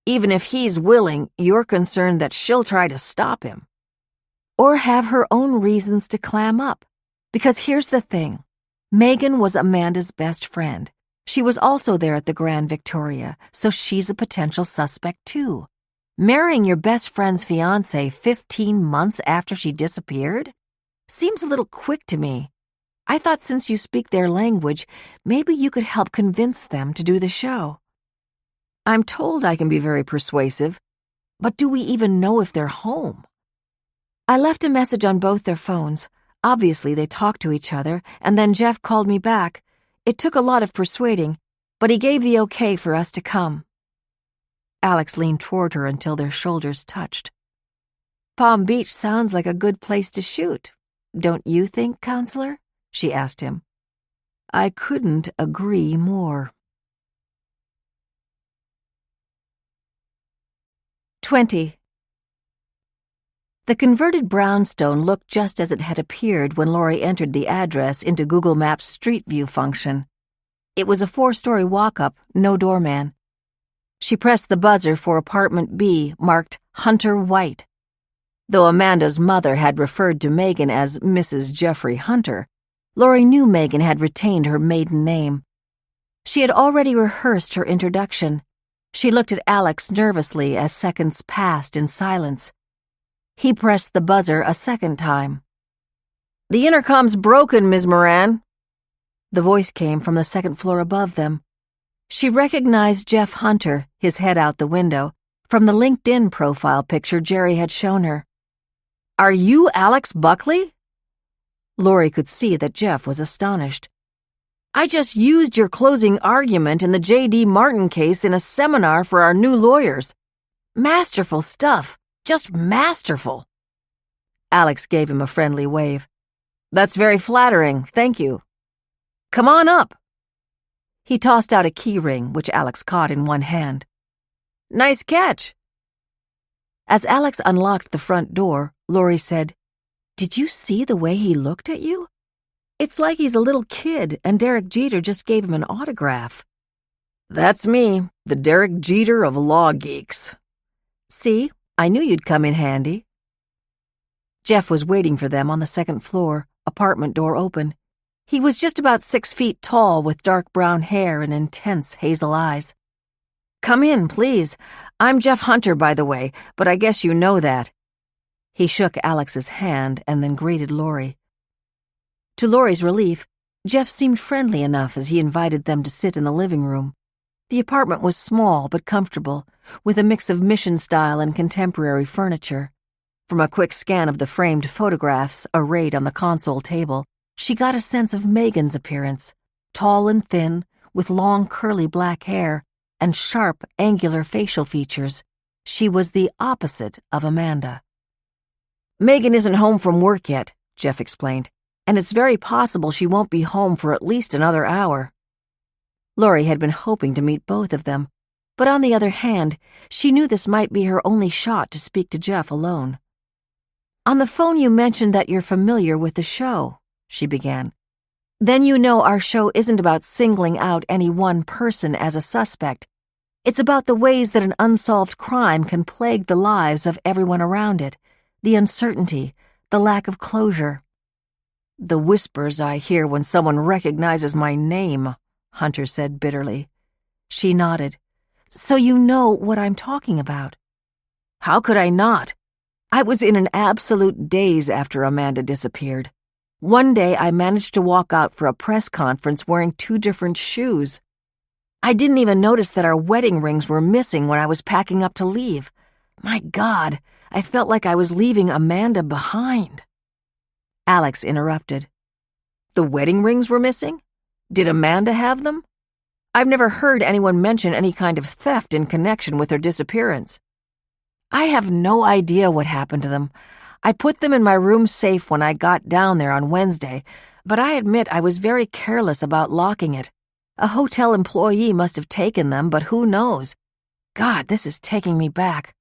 Even if he's willing, you're concerned that she'll try to stop him. Or have her own reasons to clam up. Because here's the thing. Megan was Amanda's best friend. She was also there at the Grand Victoria, so she's a potential suspect too. Marrying your best friend's fiancé 15 months after she disappeared? Seems a little quick to me. I thought since you speak their language, maybe you could help convince them to do the show. I'm told I can be very persuasive, but do we even know if they're home? I left a message on both their phones. Obviously, they talked to each other, and then Jeff called me back. It took a lot of persuading, but he gave the okay for us to come. Alex leaned toward her until their shoulders touched. Palm Beach sounds like a good place to shoot. Don't you think, Counselor? She asked him. I couldn't agree more. 20. The converted brownstone looked just as it had appeared when Laurie entered the address into Google Maps' Street View function. It was a 4-story walk-up, no doorman. She pressed the buzzer for apartment B, marked Hunter White. Though Amanda's mother had referred to Megan as Mrs. Jeffrey Hunter, Laurie knew Megan had retained her maiden name. She had already rehearsed her introduction. She looked at Alex nervously as seconds passed in silence. He pressed the buzzer a second time. The intercom's broken, Ms. Moran. The voice came from the second floor above them. She recognized Jeff Hunter, his head out the window, from the LinkedIn profile picture Jerry had shown her. Are you Alex Buckley? Lori could see that Jeff was astonished. "I just used your closing argument in the J.D. Martin case in a seminar for our new lawyers. Masterful stuff, just masterful." Alex gave him a friendly wave. "That's very flattering, thank you. Come on up." He tossed out a key ring, which Alex caught in one hand. "Nice catch." As Alex unlocked the front door, Lori said, "Did you see the way he looked at you? It's like he's a little kid and Derek Jeter just gave him an autograph." "That's me, the Derek Jeter of law geeks." "See, I knew you'd come in handy." Jeff was waiting for them on the second floor, apartment door open. He was just about 6 feet tall with dark brown hair and intense hazel eyes. "Come in, please. I'm Jeff Hunter, by the way, but I guess you know that." He shook Alex's hand and then greeted Lori. To Lori's relief, Jeff seemed friendly enough as he invited them to sit in the living room. The apartment was small but comfortable, with a mix of mission-style and contemporary furniture. From a quick scan of the framed photographs arrayed on the console table, she got a sense of Megan's appearance, tall and thin, with long curly black hair and sharp, angular facial features. She was the opposite of Amanda. "Megan isn't home from work yet," Jeff explained, "and it's very possible she won't be home for at least another hour." Lori had been hoping to meet both of them, but on the other hand, she knew this might be her only shot to speak to Jeff alone. "On the phone you mentioned that you're familiar with the show," she began. "Then you know our show isn't about singling out any one person as a suspect. It's about the ways that an unsolved crime can plague the lives of everyone around it, the uncertainty, the lack of closure." "The whispers I hear when someone recognizes my name," Hunter said bitterly. She nodded. "So you know what I'm talking about." "How could I not? I was in an absolute daze after Amanda disappeared. One day I managed to walk out for a press conference wearing 2 different shoes. I didn't even notice that our wedding rings were missing when I was packing up to leave. My God, I felt like I was leaving Amanda behind." Alex interrupted. "The wedding rings were missing? Did Amanda have them? I've never heard anyone mention any kind of theft in connection with her disappearance." "I have no idea what happened to them. I put them in my room safe when I got down there on Wednesday, but I admit I was very careless about locking it. A hotel employee must have taken them, but who knows? God, this is taking me back.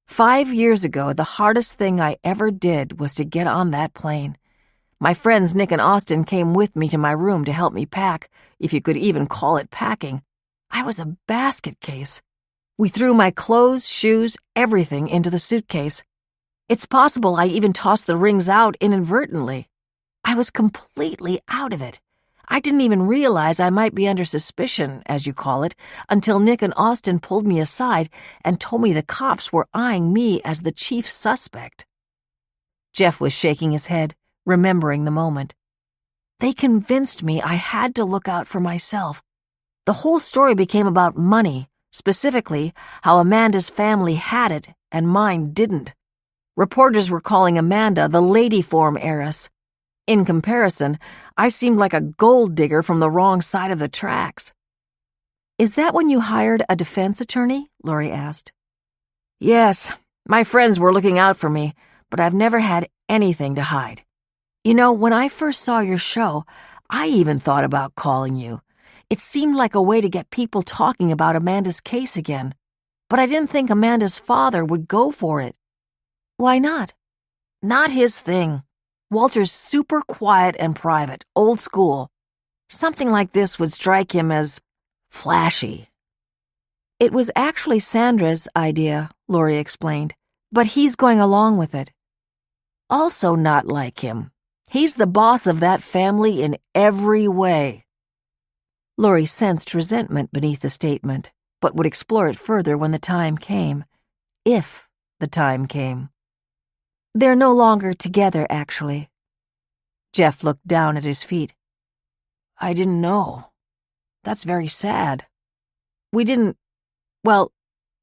5 years ago, the hardest thing I ever did was to get on that plane. My friends Nick and Austin came with me to my room to help me pack, if you could even call it packing. I was a basket case. We threw my clothes, shoes, everything into the suitcase. It's possible I even tossed the rings out inadvertently. I was completely out of it. I didn't even realize I might be under suspicion, as you call it, until Nick and Austin pulled me aside and told me the cops were eyeing me as the chief suspect." Jeff was shaking his head, remembering the moment. "They convinced me I had to look out for myself. The whole story became about money, specifically how Amanda's family had it and mine didn't. Reporters were calling Amanda the lady form heiress. In comparison, I seemed like a gold digger from the wrong side of the tracks." "Is that when you hired a defense attorney?" Lori asked. "Yes, my friends were looking out for me, but I've never had anything to hide. You know, when I first saw your show, I even thought about calling you. It seemed like a way to get people talking about Amanda's case again. But I didn't think Amanda's father would go for it." "Why not?" "Not his thing. Walter's super quiet and private, old school. Something like this would strike him as flashy." "It was actually Sandra's idea," Lori explained, "but he's going along with it." "Also not like him. He's the boss of that family in every way." Lori sensed resentment beneath the statement, but would explore it further when the time came. If the time came. "They're no longer together, actually." Jeff looked down at his feet. "I didn't know. That's very sad. We didn't, well,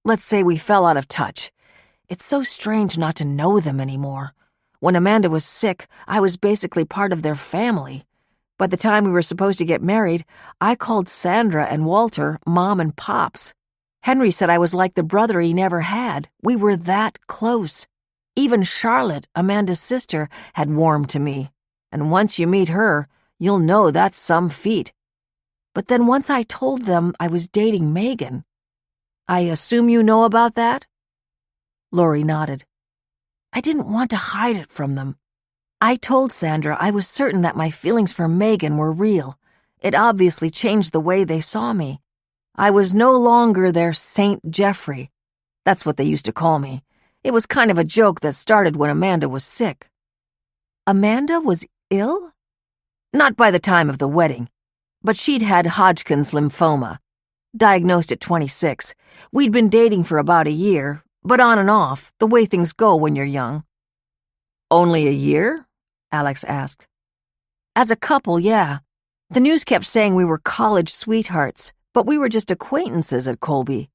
let's say we fell out of touch. It's so strange not to know them anymore. When Amanda was sick, I was basically part of their family. By the time we were supposed to get married, I called Sandra and Walter Mom and Pops. Henry said I was like the brother he never had. We were that close. Even Charlotte, Amanda's sister, had warmed to me. And once you meet her, you'll know that's some feat. But then once I told them I was dating Megan. I assume you know about that? Laurie nodded. I didn't want to hide it from them. I told Sandra I was certain that my feelings for Megan were real. It obviously changed the way they saw me. I was no longer their Saint Jeffrey. That's what they used to call me. It was kind of a joke that started when Amanda was sick. Amanda was ill? Not by the time of the wedding, but she'd had Hodgkin's lymphoma. Diagnosed at 26. We'd been dating for about a year, but on and off, the way things go when you're young. Only a year? Alex asked. As a couple, yeah. The news kept saying we were college sweethearts, but we were just acquaintances at Colby.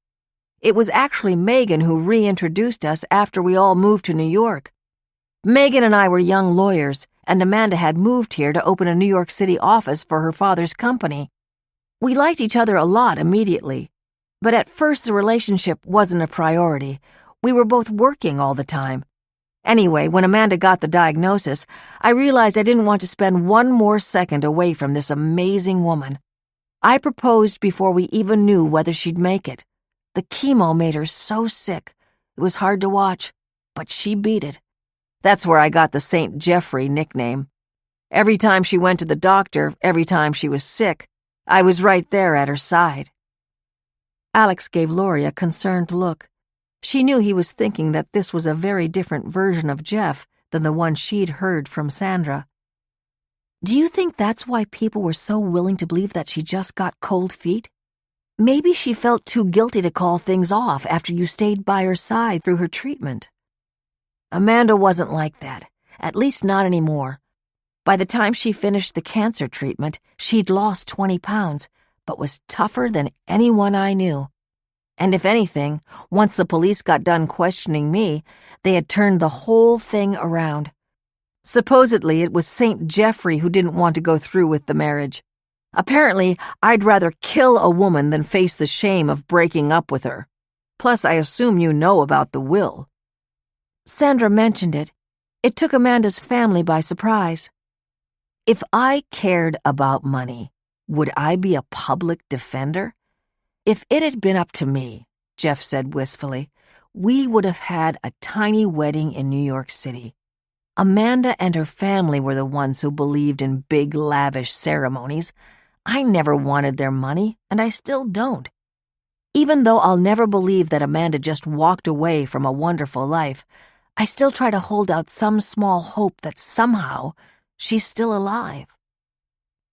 It was actually Megan who reintroduced us after we all moved to New York. Megan and I were young lawyers, and Amanda had moved here to open a New York City office for her father's company. We liked each other a lot immediately, but at first the relationship wasn't a priority. We were both working all the time. Anyway, when Amanda got the diagnosis, I realized I didn't want to spend one more second away from this amazing woman. I proposed before we even knew whether she'd make it. The chemo made her so sick. It was hard to watch, but she beat it. That's where I got the St. Jeffrey nickname. Every time she went to the doctor, every time she was sick, I was right there at her side. Alex gave Laurie a concerned look. She knew he was thinking that this was a very different version of Jeff than the one she'd heard from Sandra. Do you think that's why people were so willing to believe that she just got cold feet? Maybe she felt too guilty to call things off after you stayed by her side through her treatment. Amanda wasn't like that, at least not anymore. By the time she finished the cancer treatment, she'd lost 20 pounds, but was tougher than anyone I knew. And if anything, once the police got done questioning me, they had turned the whole thing around. Supposedly, it was St. Jeffrey who didn't want to go through with the marriage. Apparently, I'd rather kill a woman than face the shame of breaking up with her. Plus, I assume you know about the will. Sandra mentioned it. It took Amanda's family by surprise. If I cared about money, would I be a public defender? If it had been up to me, Jeff said wistfully, we would have had a tiny wedding in New York City. Amanda and her family were the ones who believed in big, lavish ceremonies. I never wanted their money, and I still don't. Even though I'll never believe that Amanda just walked away from a wonderful life, I still try to hold out some small hope that somehow she's still alive.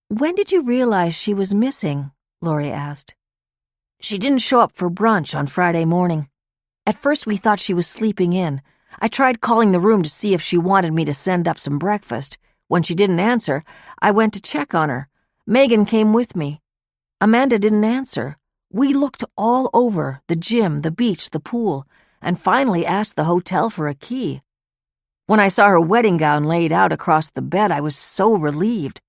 When did you realize she was missing? Laurie asked. She didn't show up for brunch on Friday morning. At first we thought she was sleeping in. I tried calling the room to see if she wanted me to send up some breakfast. When she didn't answer, I went to check on her. Megan came with me. Amanda didn't answer. We looked all over, the gym, the beach, the pool, and finally asked the hotel for a key. When I saw her wedding gown laid out across the bed, I was so relieved.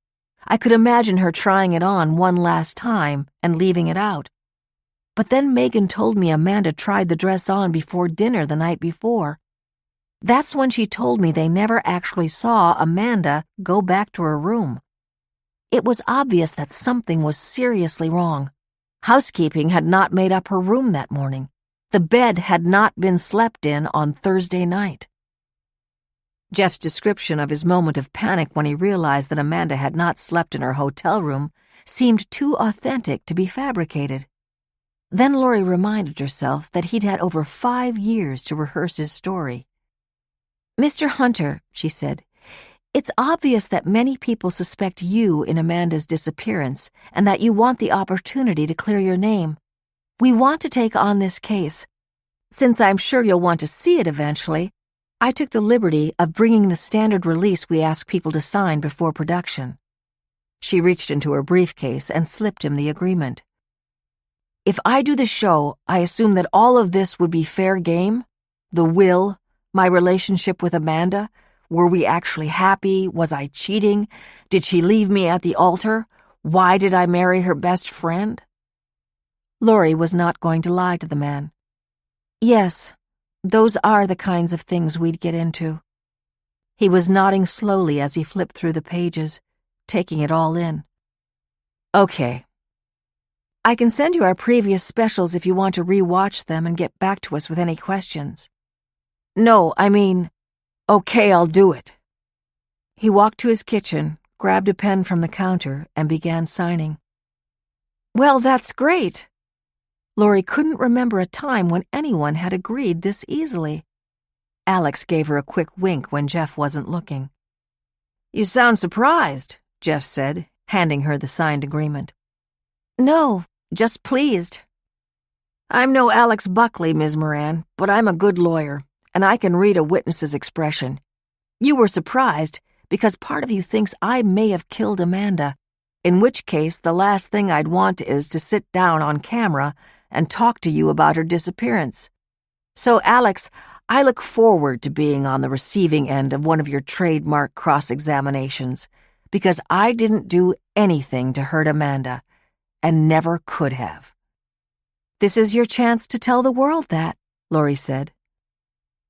I could imagine her trying it on one last time and leaving it out. But then Megan told me Amanda tried the dress on before dinner the night before. That's when she told me they never actually saw Amanda go back to her room. It was obvious that something was seriously wrong. Housekeeping had not made up her room that morning. The bed had not been slept in on Thursday night. Jeff's description of his moment of panic when he realized that Amanda had not slept in her hotel room seemed too authentic to be fabricated. Then Laurie reminded herself that he'd had over 5 years to rehearse his story. Mr. Hunter, she said, it's obvious that many people suspect you in Amanda's disappearance and that you want the opportunity to clear your name. We want to take on this case. Since I'm sure you'll want to see it eventually, I took the liberty of bringing the standard release we ask people to sign before production. She reached into her briefcase and slipped him the agreement. If I do the show, I assume that all of this would be fair game? The will, my relationship with Amanda, Were we actually happy? Was I cheating? Did she leave me at the altar? Why did I marry her best friend? Laurie was not going to lie to the man. Yes, those are the kinds of things we'd get into. He was nodding slowly as he flipped through the pages, taking it all in. Okay. I can send you our previous specials if you want to re-watch them and get back to us with any questions. No, I mean, okay, I'll do it. He walked to his kitchen, grabbed a pen from the counter, and began signing. Well, that's great. Laurie couldn't remember a time when anyone had agreed this easily. Alex gave her a quick wink when Jeff wasn't looking. You sound surprised, Jeff said, handing her the signed agreement. No, just pleased. I'm no Alex Buckley, Ms. Moran, but I'm a good lawyer, and I can read a witness's expression. You were surprised because part of you thinks I may have killed Amanda, in which case the last thing I'd want is to sit down on camera and talk to you about her disappearance. So, Alex, I look forward to being on the receiving end of one of your trademark cross-examinations, because I didn't do anything to hurt Amanda, and never could have. This is your chance to tell the world that, Laurie said.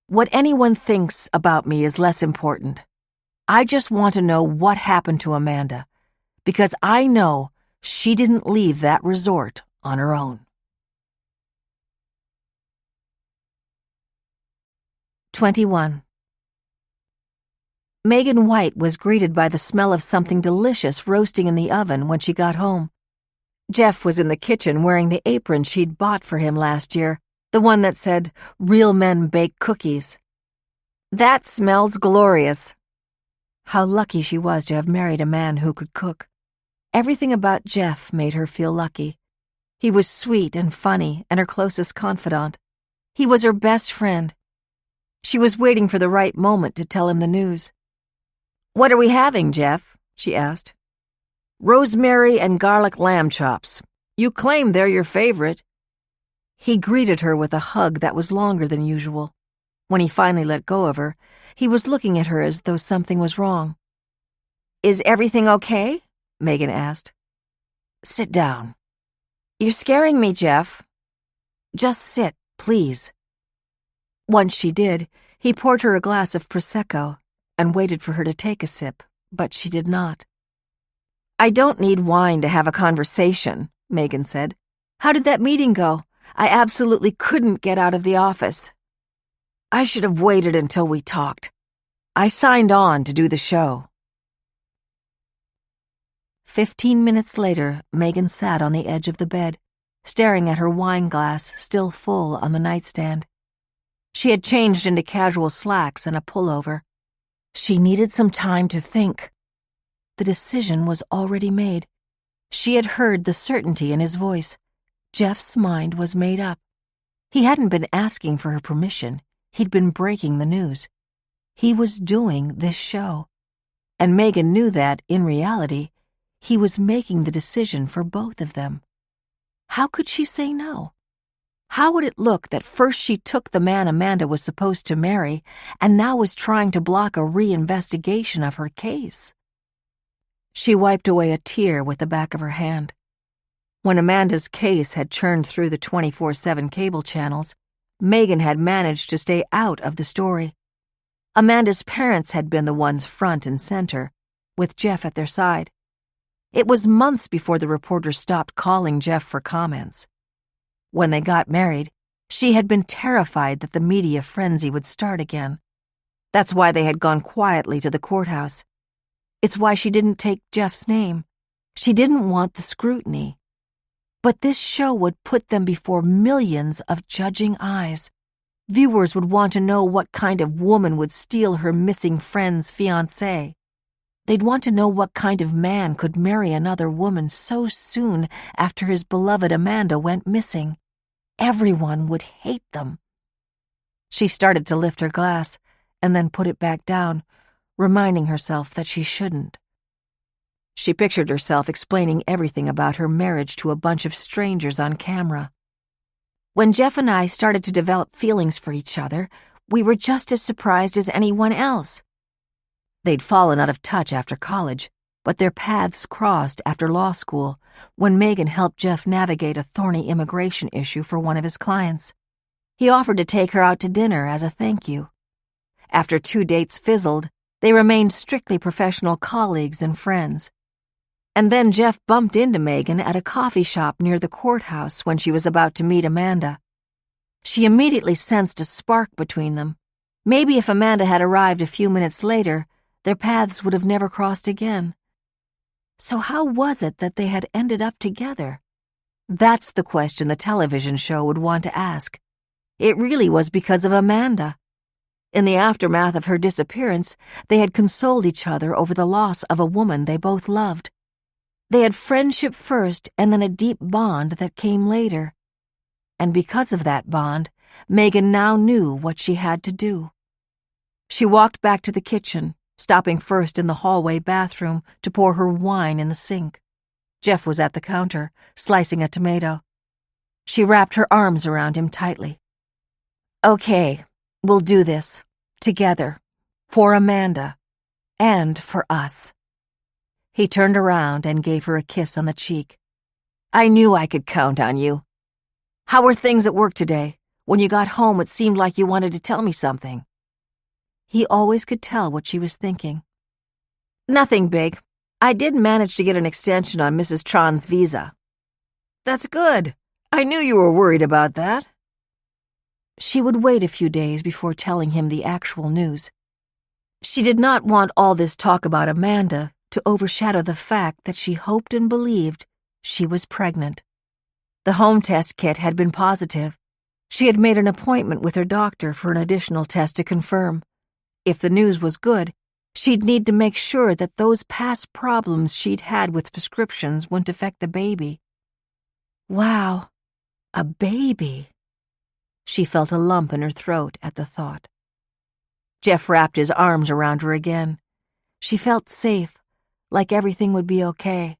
What anyone thinks about me is less important. I just want to know what happened to Amanda, because I know she didn't leave that resort on her own. 21. Megan White was greeted by the smell of something delicious roasting in the oven when she got home. Jeff was in the kitchen wearing the apron she'd bought for him last year, the one that said, "Real men bake cookies." That smells glorious. How lucky she was to have married a man who could cook. Everything about Jeff made her feel lucky. He was sweet and funny and her closest confidant. He was her best friend. She was waiting for the right moment to tell him the news. "What are we having, Jeff?" she asked. "Rosemary and garlic lamb chops. You claim they're your favorite." He greeted her with a hug that was longer than usual. When he finally let go of her, he was looking at her as though something was wrong. "Is everything okay?" Megan asked. "Sit down. You're scaring me, Jeff." "Just sit, please." Once she did, he poured her a glass of Prosecco and waited for her to take a sip, but she did not. "I don't need wine to have a conversation," Megan said. "How did that meeting go? I absolutely couldn't get out of the office." "I should have waited until we talked. I signed on to do the show." 15 minutes later, Megan sat on the edge of the bed, staring at her wine glass still full on the nightstand. She had changed into casual slacks and a pullover. She needed some time to think. The decision was already made. She had heard the certainty in his voice. Jeff's mind was made up. He hadn't been asking for her permission. He'd been breaking the news. He was doing this show. And Megan knew that, in reality, he was making the decision for both of them. How could she say no? How would it look that first she took the man Amanda was supposed to marry and now was trying to block a reinvestigation of her case? She wiped away a tear with the back of her hand. When Amanda's case had churned through the 24/7 cable channels, Megan had managed to stay out of the story. Amanda's parents had been the ones front and center, with Jeff at their side. It was months before the reporters stopped calling Jeff for comments. When they got married, she had been terrified that the media frenzy would start again. That's why they had gone quietly to the courthouse. It's why she didn't take Jeff's name. She didn't want the scrutiny. But this show would put them before millions of judging eyes. Viewers would want to know what kind of woman would steal her missing friend's fiancé. They'd want to know what kind of man could marry another woman so soon after his beloved Amanda went missing. Everyone would hate them. She started to lift her glass and then put it back down, reminding herself that she shouldn't. She pictured herself explaining everything about her marriage to a bunch of strangers on camera. "When Jeff and I started to develop feelings for each other, we were just as surprised as anyone else. They'd fallen out of touch after college, but their paths crossed after law school when Megan helped Jeff navigate a thorny immigration issue for one of his clients. He offered to take her out to dinner as a thank you. After 2 dates fizzled, they remained strictly professional colleagues and friends. And then Jeff bumped into Megan at a coffee shop near the courthouse when she was about to meet Amanda. She immediately sensed a spark between them. Maybe if Amanda had arrived a few minutes later, their paths would have never crossed again. So how was it that they had ended up together? That's the question the television show would want to ask. It really was because of Amanda. In the aftermath of her disappearance, they had consoled each other over the loss of a woman they both loved. They had friendship first and then a deep bond that came later. And because of that bond, Megan now knew what she had to do. She walked back to the kitchen, stopping first in the hallway bathroom to pour her wine in the sink. Jeff was at the counter, slicing a tomato. She wrapped her arms around him tightly. "Okay, we'll do this. Together. For Amanda. And for us." He turned around and gave her a kiss on the cheek. "I knew I could count on you. How were things at work today? When you got home, it seemed like you wanted to tell me something." He always could tell what she was thinking. "Nothing big. I did manage to get an extension on Mrs. Tron's visa." "That's good. I knew you were worried about that." She would wait a few days before telling him the actual news. She did not want all this talk about Amanda to overshadow the fact that she hoped and believed she was pregnant. The home test kit had been positive. She had made an appointment with her doctor for an additional test to confirm. If the news was good, she'd need to make sure that those past problems she'd had with prescriptions wouldn't affect the baby. Wow, a baby. She felt a lump in her throat at the thought. Jeff wrapped his arms around her again. She felt safe, like everything would be okay.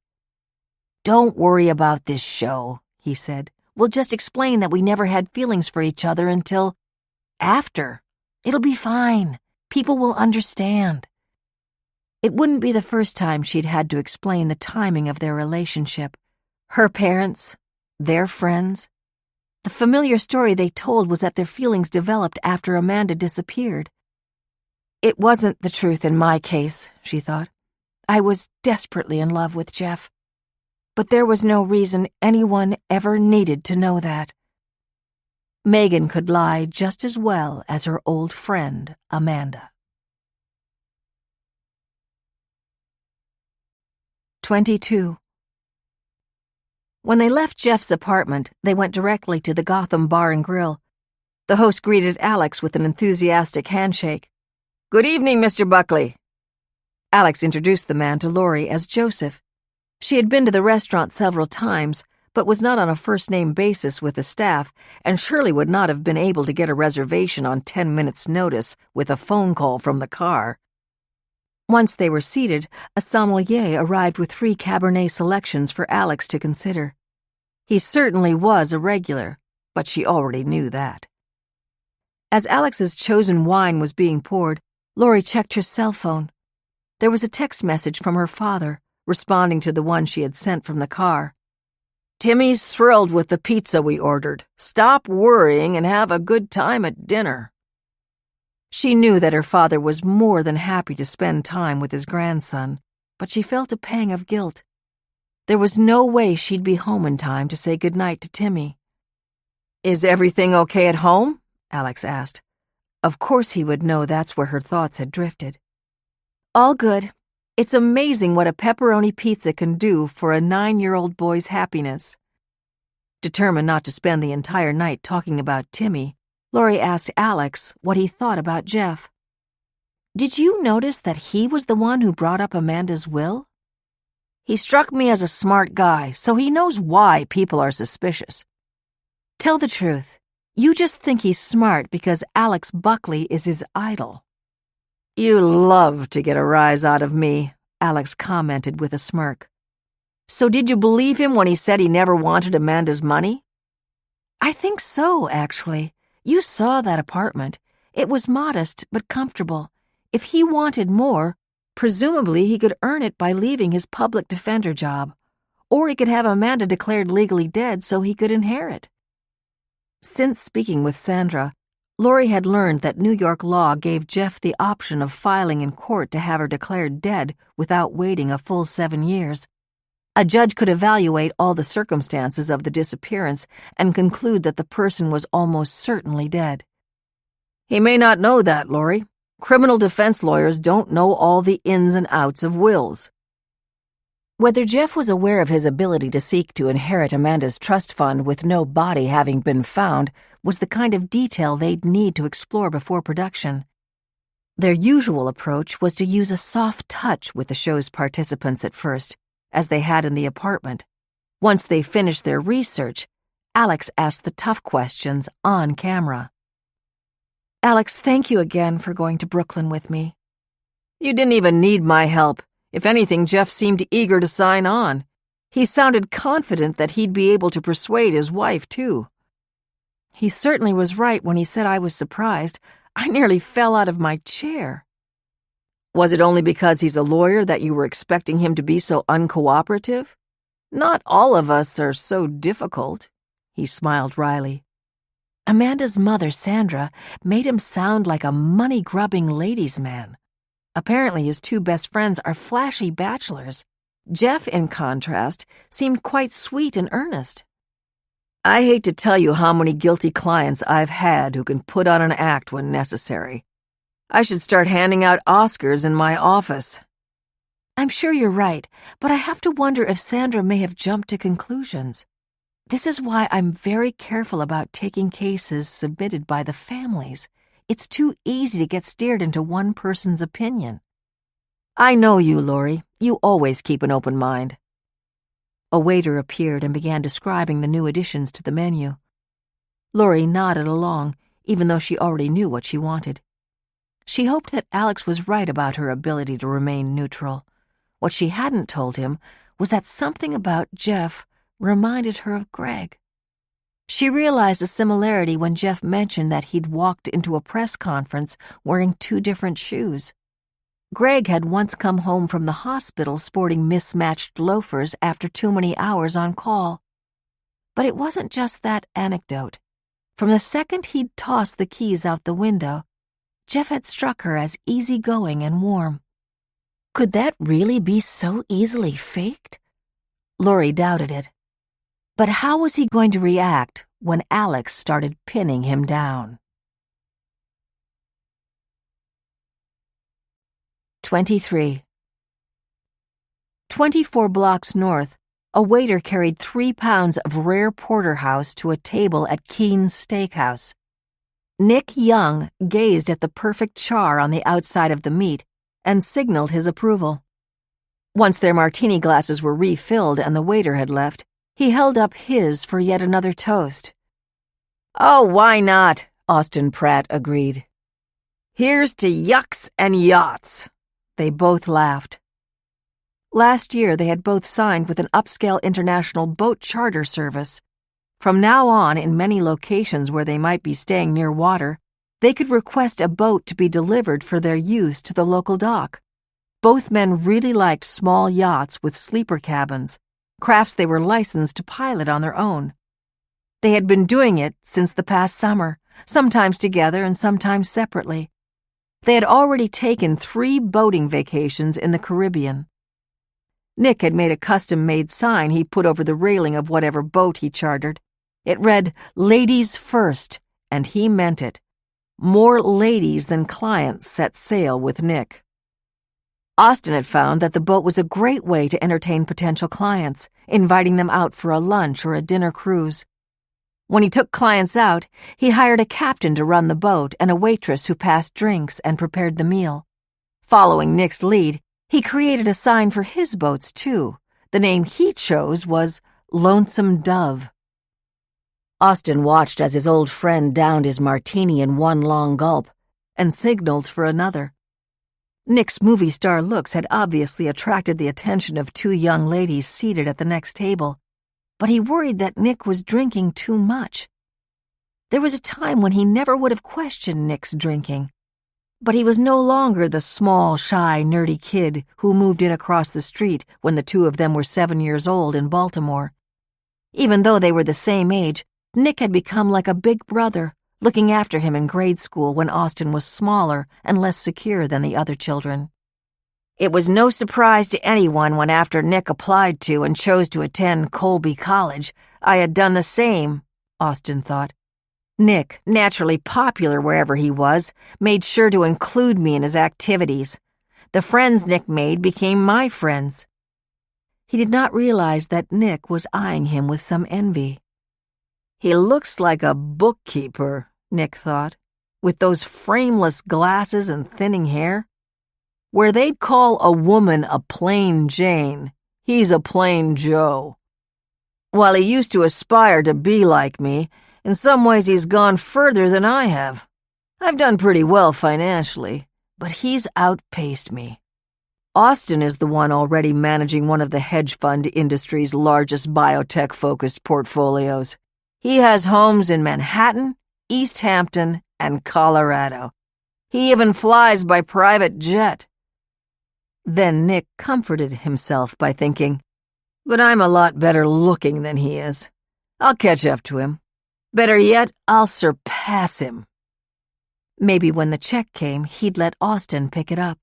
"Don't worry about this show," he said. "We'll just explain that we never had feelings for each other until after. It'll be fine. People will understand." It wouldn't be the first time she'd had to explain the timing of their relationship. Her parents, their friends. The familiar story they told was that their feelings developed after Amanda disappeared. It wasn't the truth in my case, she thought. I was desperately in love with Jeff. But there was no reason anyone ever needed to know that. Megan could lie just as well as her old friend, Amanda. 22. When they left Jeff's apartment, they went directly to the Gotham Bar and Grill. The host greeted Alex with an enthusiastic handshake. "Good evening, Mr. Buckley." Alex introduced the man to Lori as Joseph. She had been to the restaurant several times, but was not on a first-name basis with the staff, and surely would not have been able to get a reservation on 10 minutes' notice with a phone call from the car. Once they were seated, a sommelier arrived with 3 Cabernet selections for Alex to consider. He certainly was a regular, but she already knew that. As Alex's chosen wine was being poured, Lori checked her cell phone. There was a text message from her father, responding to the one she had sent from the car. "Timmy's thrilled with the pizza we ordered. Stop worrying and have a good time at dinner." She knew that her father was more than happy to spend time with his grandson, but she felt a pang of guilt. There was no way she'd be home in time to say goodnight to Timmy. "Is everything okay at home?" Alex asked. Of course he would know that's where her thoughts had drifted. "All good. It's amazing what a pepperoni pizza can do for a 9-year-old boy's happiness." Determined not to spend the entire night talking about Timmy, Lori asked Alex what he thought about Jeff. "Did you notice that he was the one who brought up Amanda's will?" "He struck me as a smart guy, so he knows why people are suspicious." "Tell the truth. You just think he's smart because Alex Buckley is his idol." "You love to get a rise out of me," Alex commented with a smirk. "So did you believe him when he said he never wanted Amanda's money?" "I think so, actually. You saw that apartment. It was modest but comfortable. If he wanted more, Presumably, he could earn it by leaving his public defender job, or he could have Amanda declared legally dead so he could inherit. Since speaking with Sandra, Lori had learned that New York law gave Jeff the option of filing in court to have her declared dead without waiting a full 7 years. A judge could evaluate all the circumstances of the disappearance and conclude that the person was almost certainly dead. He may not know that, Lori. Criminal defense lawyers don't know all the ins and outs of wills. Whether Jeff was aware of his ability to seek to inherit Amanda's trust fund with no body having been found was the kind of detail they'd need to explore before production. Their usual approach was to use a soft touch with the show's participants at first, as they had in the apartment. Once they finished their research, Alex asked the tough questions on camera. Alex, thank you again for going to Brooklyn with me. You didn't even need my help. If anything, Jeff seemed eager to sign on. He sounded confident that he'd be able to persuade his wife, too. He certainly was right when he said I was surprised. I nearly fell out of my chair. Was it only because he's a lawyer that you were expecting him to be so uncooperative? Not all of us are so difficult, he smiled wryly. Amanda's mother, Sandra, made him sound like a money-grubbing ladies' man. Apparently his two best friends are flashy bachelors. Jeff, in contrast, seemed quite sweet and earnest. I hate to tell you how many guilty clients I've had who can put on an act when necessary. I should start handing out Oscars in my office. I'm sure you're right, but I have to wonder if Sandra may have jumped to conclusions. This is why I'm very careful about taking cases submitted by the families. It's too easy to get steered into one person's opinion. I know you, Lori. You always keep an open mind. A waiter appeared and began describing the new additions to the menu. Lori nodded along, even though she already knew what she wanted. She hoped that Alex was right about her ability to remain neutral. What she hadn't told him was that something about Jeff reminded her of Greg. She realized a similarity when Jeff mentioned that he'd walked into a press conference wearing 2 different shoes. Greg had once come home from the hospital sporting mismatched loafers after too many hours on call. But it wasn't just that anecdote. From the second he'd tossed the keys out the window, Jeff had struck her as easygoing and warm. Could that really be so easily faked? Lori doubted it. But how was he going to react when Alex started pinning him down? 23. 24 blocks north, a waiter carried 3 pounds of rare porterhouse to a table at Keen's Steakhouse. Nick Young gazed at the perfect char on the outside of the meat and signaled his approval. Once their martini glasses were refilled and the waiter had left, he held up his for yet another toast. Oh, why not? Austin Pratt agreed. Here's to yucks and yachts. They both laughed. Last year, they had both signed with an upscale international boat charter service. From now on, in many locations where they might be staying near water, they could request a boat to be delivered for their use to the local dock. Both men really liked small yachts with sleeper cabins, crafts they were licensed to pilot on their own. They had been doing it since the past summer, sometimes together and sometimes separately. They had already taken 3 boating vacations in the Caribbean. Nick had made a custom-made sign he put over the railing of whatever boat he chartered. It read, "Ladies First," and he meant it. More ladies than clients set sail with Nick. Austin had found that the boat was a great way to entertain potential clients, inviting them out for a lunch or a dinner cruise. When he took clients out, he hired a captain to run the boat and a waitress who passed drinks and prepared the meal. Following Nick's lead, he created a sign for his boats, too. The name he chose was Lonesome Dove. Austin watched as his old friend downed his martini in one long gulp and signaled for another. Nick's movie star looks had obviously attracted the attention of 2 young ladies seated at the next table, but he worried that Nick was drinking too much. There was a time when he never would have questioned Nick's drinking. But he was no longer the small, shy, nerdy kid who moved in across the street when the two of them were 7 years old in Baltimore. Even though they were the same age, Nick had become like a big brother, looking after him in grade school when Austin was smaller and less secure than the other children. It was no surprise to anyone when, after Nick applied to and chose to attend Colby College, I had done the same, Austin thought. Nick, naturally popular wherever he was, made sure to include me in his activities. The friends Nick made became my friends. He did not realize that Nick was eyeing him with some envy. He looks like a bookkeeper, Nick thought, with those frameless glasses and thinning hair. Where they'd call a woman a plain Jane, he's a plain Joe. While he used to aspire to be like me, in some ways he's gone further than I have. I've done pretty well financially, but he's outpaced me. Austin is the one already managing one of the hedge fund industry's largest biotech-focused portfolios. He has homes in Manhattan, East Hampton, and Colorado. He even flies by private jet. Then Nick comforted himself by thinking, but I'm a lot better looking than he is. I'll catch up to him. Better yet, I'll surpass him. Maybe when the check came, he'd let Austin pick it up.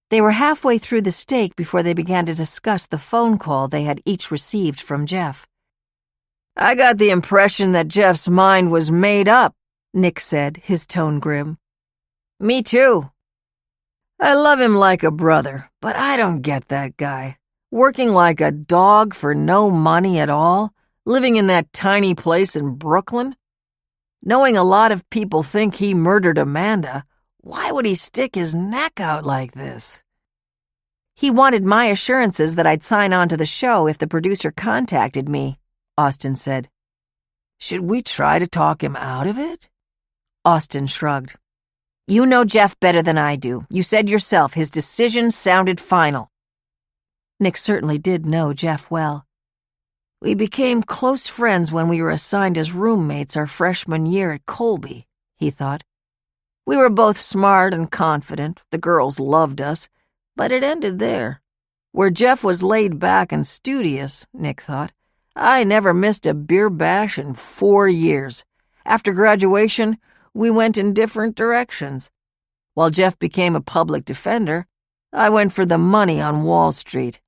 They were halfway through the steak before they began to discuss the phone call they had each received from Jeff. I got the impression that Jeff's mind was made up, Nick said, his tone grim. Me too. I love him like a brother, but I don't get that guy. Working like a dog for no money at all, living in that tiny place in Brooklyn. Knowing a lot of people think he murdered Amanda, why would he stick his neck out like this? He wanted my assurances that I'd sign on to the show if the producer contacted me, Austin said. Should we try to talk him out of it? Austin shrugged. You know Jeff better than I do. You said yourself his decision sounded final. Nick certainly did know Jeff well. We became close friends when we were assigned as roommates our freshman year at Colby, he thought. We were both smart and confident. The girls loved us, but it ended there. Where Jeff was laid back and studious, Nick thought, I never missed a beer bash in 4 years. After graduation, we went in different directions. While Jeff became a public defender, I went for the money on Wall Street.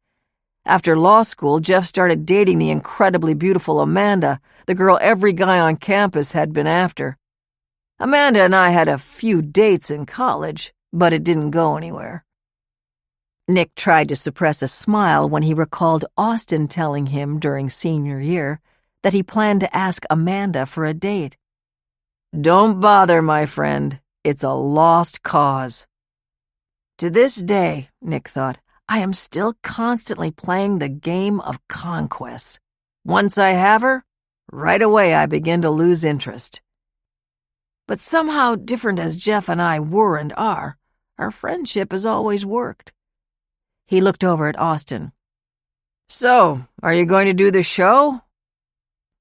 After law school, Jeff started dating the incredibly beautiful Amanda, the girl every guy on campus had been after. Amanda and I had a few dates in college, but it didn't go anywhere. Nick tried to suppress a smile when he recalled Austin telling him during senior year that he planned to ask Amanda for a date. Don't bother, my friend. It's a lost cause. To this day, Nick thought, I am still constantly playing the game of conquest. Once I have her, right away I begin to lose interest. But somehow, different as Jeff and I were and are, our friendship has always worked. He looked over at Austin. So, are you going to do the show?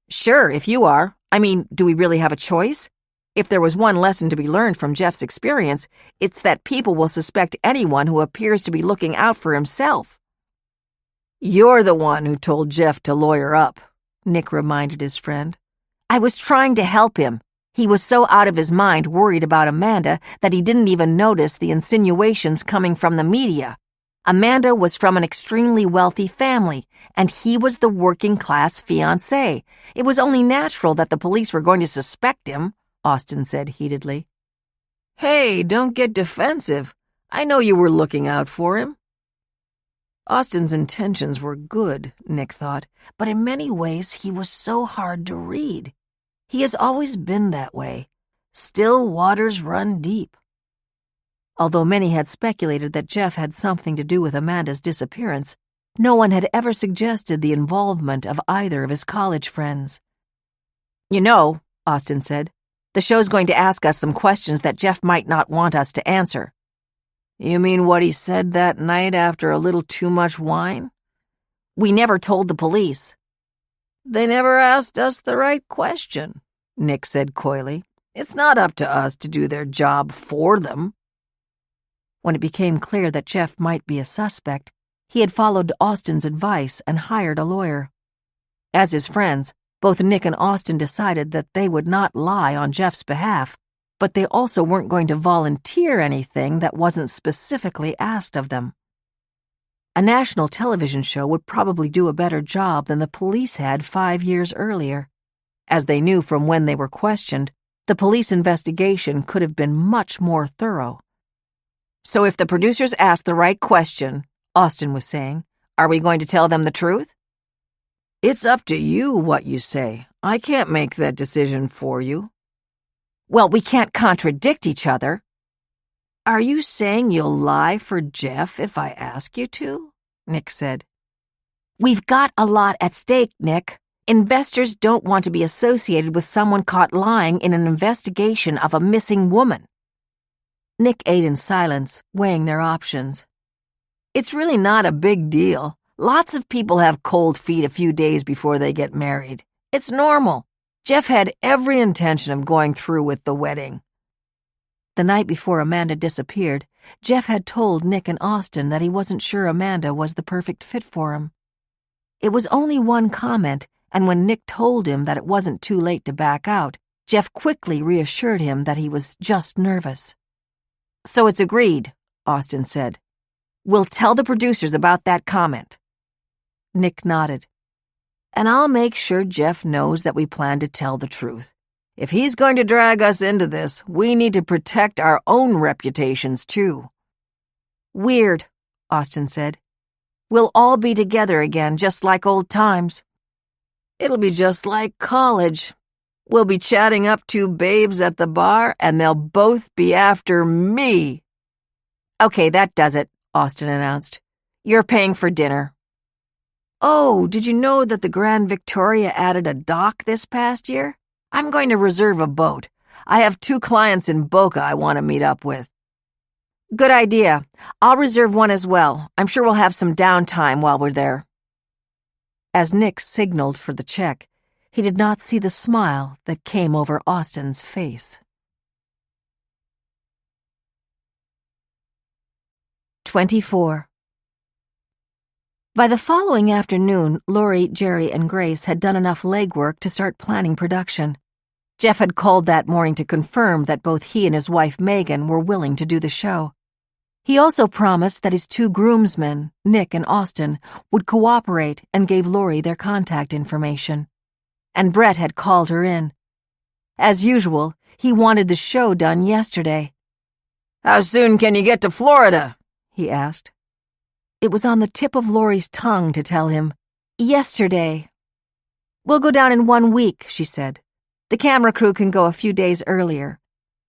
Sure, if you are. I mean, do we really have a choice? If there was one lesson to be learned from Jeff's experience, it's that people will suspect anyone who appears to be looking out for himself. You're the one who told Jeff to lawyer up, Nick reminded his friend. I was trying to help him. He was so out of his mind worried about Amanda that he didn't even notice the insinuations coming from the media. Amanda was from an extremely wealthy family, and he was the working-class fiancé. It was only natural that the police were going to suspect him, Austin said heatedly. Hey, don't get defensive. I know you were looking out for him. Austin's intentions were good, Nick thought, but in many ways he was so hard to read. He has always been that way. Still waters run deep. Although many had speculated that Jeff had something to do with Amanda's disappearance, no one had ever suggested the involvement of either of his college friends. You know, Austin said, the show's going to ask us some questions that Jeff might not want us to answer. You mean what he said that night after a little too much wine? We never told the police. They never asked us the right question, Nick said coyly. It's not up to us to do their job for them." When it became clear that Jeff might be a suspect, he had followed Austin's advice and hired a lawyer. As his friends, both Nick and Austin decided that they would not lie on Jeff's behalf, but they also weren't going to volunteer anything that wasn't specifically asked of them. A national television show would probably do a better job than the police had 5 years earlier. As they knew from when they were questioned, the police investigation could have been much more thorough. "So if the producers ask the right question," Austin was saying, "are we going to tell them the truth?" "It's up to you what you say. I can't make that decision for you." "Well, we can't contradict each other." "Are you saying you'll lie for Jeff if I ask you to?" Nick said. "We've got a lot at stake, Nick. Investors don't want to be associated with someone caught lying in an investigation of a missing woman." Nick ate in silence, weighing their options. "It's really not a big deal. Lots of people have cold feet a few days before they get married. It's normal. Jeff had every intention of going through with the wedding." The night before Amanda disappeared, Jeff had told Nick and Austin that he wasn't sure Amanda was the perfect fit for him. It was only one comment, and when Nick told him that it wasn't too late to back out, Jeff quickly reassured him that he was just nervous. "So it's agreed," Austin said. "We'll tell the producers about that comment." Nick nodded. "And I'll make sure Jeff knows that we plan to tell the truth. If he's going to drag us into this, we need to protect our own reputations, too." "Weird," Austin said. "We'll all be together again, just like old times. It'll be just like college. We'll be chatting up two babes at the bar, and they'll both be after me." "Okay, that does it," Austin announced. "You're paying for dinner." "Oh, did you know that the Grand Victoria added a dock this past year? I'm going to reserve a boat. I have 2 clients in Boca I want to meet up with." "Good idea. I'll reserve one as well. I'm sure we'll have some downtime while we're there." As Nick signaled for the check, he did not see the smile that came over Austin's face. 24. By the following afternoon, Lori, Jerry, and Grace had done enough legwork to start planning production. Jeff had called that morning to confirm that both he and his wife Megan were willing to do the show. He also promised that his 2 groomsmen, Nick and Austin, would cooperate and gave Lori their contact information. And Brett had called her in. As usual, he wanted the show done yesterday. "How soon can you get to Florida?" he asked. It was on the tip of Lori's tongue to tell him, "Yesterday." "We'll go down in 1 week," she said. "The camera crew can go a few days earlier.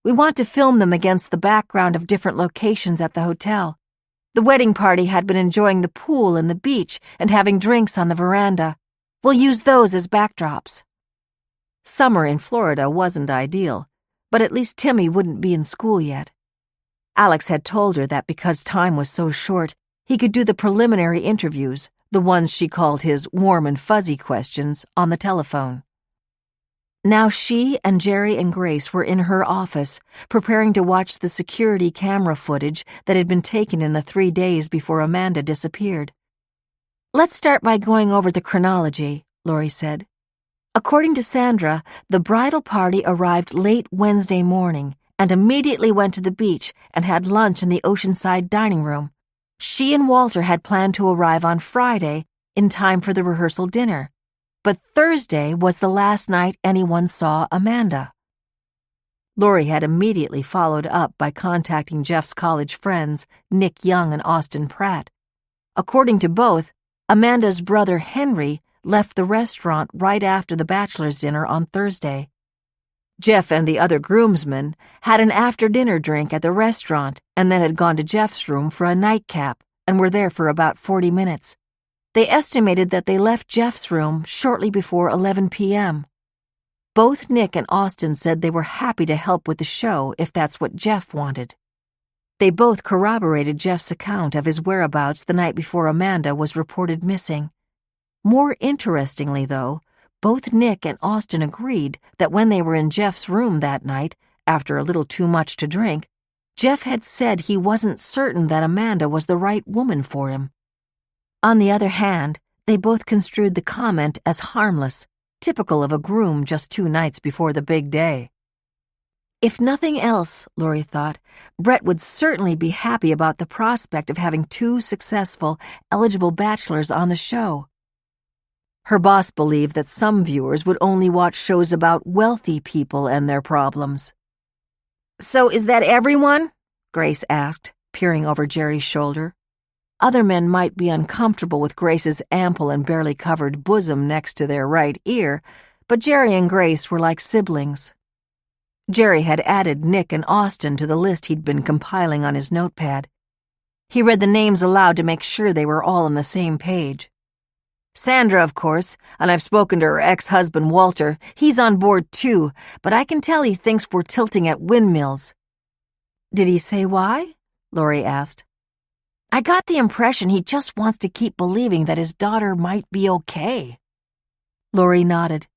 We want to film them against the background of different locations at the hotel. The wedding party had been enjoying the pool and the beach and having drinks on the veranda. We'll use those as backdrops." Summer in Florida wasn't ideal, but at least Timmy wouldn't be in school yet. Alex had told her that because time was so short, he could do the preliminary interviews, the ones she called his warm and fuzzy questions, on the telephone. Now she and Jerry and Grace were in her office, preparing to watch the security camera footage that had been taken in the 3 days before Amanda disappeared. "Let's start by going over the chronology," Lori said. "According to Sandra, the bridal party arrived late Wednesday morning and immediately went to the beach and had lunch in the Oceanside dining room. She and Walter had planned to arrive on Friday in time for the rehearsal dinner. But Thursday was the last night anyone saw Amanda." Lori had immediately followed up by contacting Jeff's college friends, Nick Young and Austin Pratt. According to both, Amanda's brother Henry left the restaurant right after the bachelor's dinner on Thursday. Jeff and the other groomsmen had an after-dinner drink at the restaurant and then had gone to Jeff's room for a nightcap and were there for about 40 minutes. They estimated that they left Jeff's room shortly before 11 p.m. Both Nick and Austin said they were happy to help with the show if that's what Jeff wanted. They both corroborated Jeff's account of his whereabouts the night before Amanda was reported missing. More interestingly, though, Both Nick and Austin agreed that when they were in Jeff's room that night, after a little too much to drink, Jeff had said he wasn't certain that Amanda was the right woman for him. On the other hand, they both construed the comment as harmless, typical of a groom just 2 nights before the big day. If nothing else, Lori thought, Brett would certainly be happy about the prospect of having 2 successful, eligible bachelors on the show. Her boss believed that some viewers would only watch shows about wealthy people and their problems. "So is that everyone?" Grace asked, peering over Jerry's shoulder. Other men might be uncomfortable with Grace's ample and barely covered bosom next to their right ear, but Jerry and Grace were like siblings. Jerry had added Nick and Austin to the list he'd been compiling on his notepad. He read the names aloud to make sure they were all on the same page. "Sandra, of course, and I've spoken to her ex-husband Walter. He's on board too, but I can tell he thinks we're tilting at windmills." "Did he say why?" Lori asked. "I got the impression he just wants to keep believing that his daughter might be okay." Lori nodded.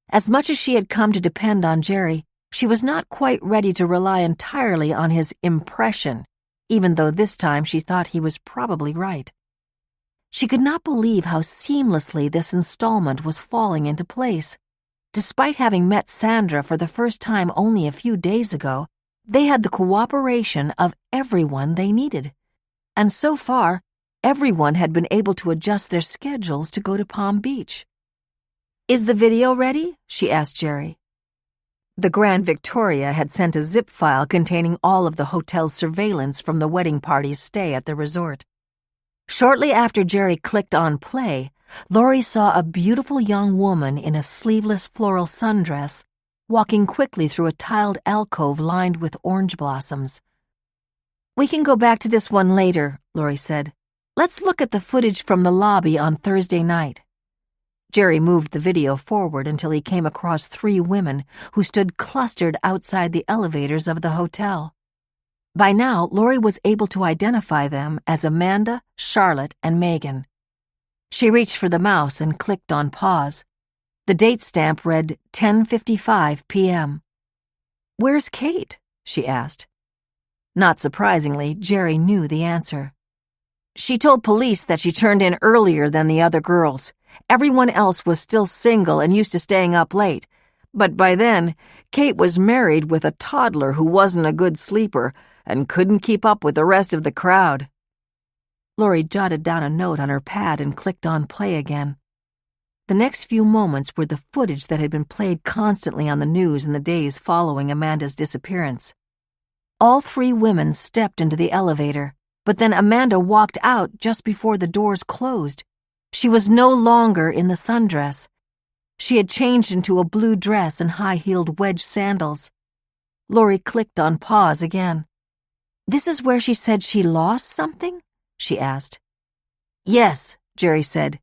As much as she had come to depend on Jerry, she was not quite ready to rely entirely on his impression, even though this time she thought he was probably right. She could not believe how seamlessly this installment was falling into place. Despite having met Sandra for the first time only a few days ago, they had the cooperation of everyone they needed. And so far, everyone had been able to adjust their schedules to go to Palm Beach. "Is the video ready?" she asked Jerry. The Grand Victoria had sent a zip file containing all of the hotel's surveillance from the wedding party's stay at the resort. Shortly after Jerry clicked on play, Lori saw a beautiful young woman in a sleeveless floral sundress walking quickly through a tiled alcove lined with orange blossoms. "We can go back to this one later," Lori said. "Let's look at the footage from the lobby on Thursday night." Jerry moved the video forward until he came across 3 women who stood clustered outside the elevators of the hotel. By now, Lori was able to identify them as Amanda, Charlotte, and Megan. She reached for the mouse and clicked on pause. The date stamp read 10:55 p.m. "Where's Kate?" she asked. Not surprisingly, Jerry knew the answer. "She told police that she turned in earlier than the other girls. Everyone else was still single and used to staying up late. But by then, Kate was married with a toddler who wasn't a good sleeper and couldn't keep up with the rest of the crowd." Lori jotted down a note on her pad and clicked on play again. The next few moments were the footage that had been played constantly on the news in the days following Amanda's disappearance. All 3 women stepped into the elevator, but then Amanda walked out just before the doors closed. She was no longer in the sundress. She had changed into a blue dress and high-heeled wedge sandals. Lori clicked on pause again. "This is where she said she lost something?" she asked. "Yes," Jerry said.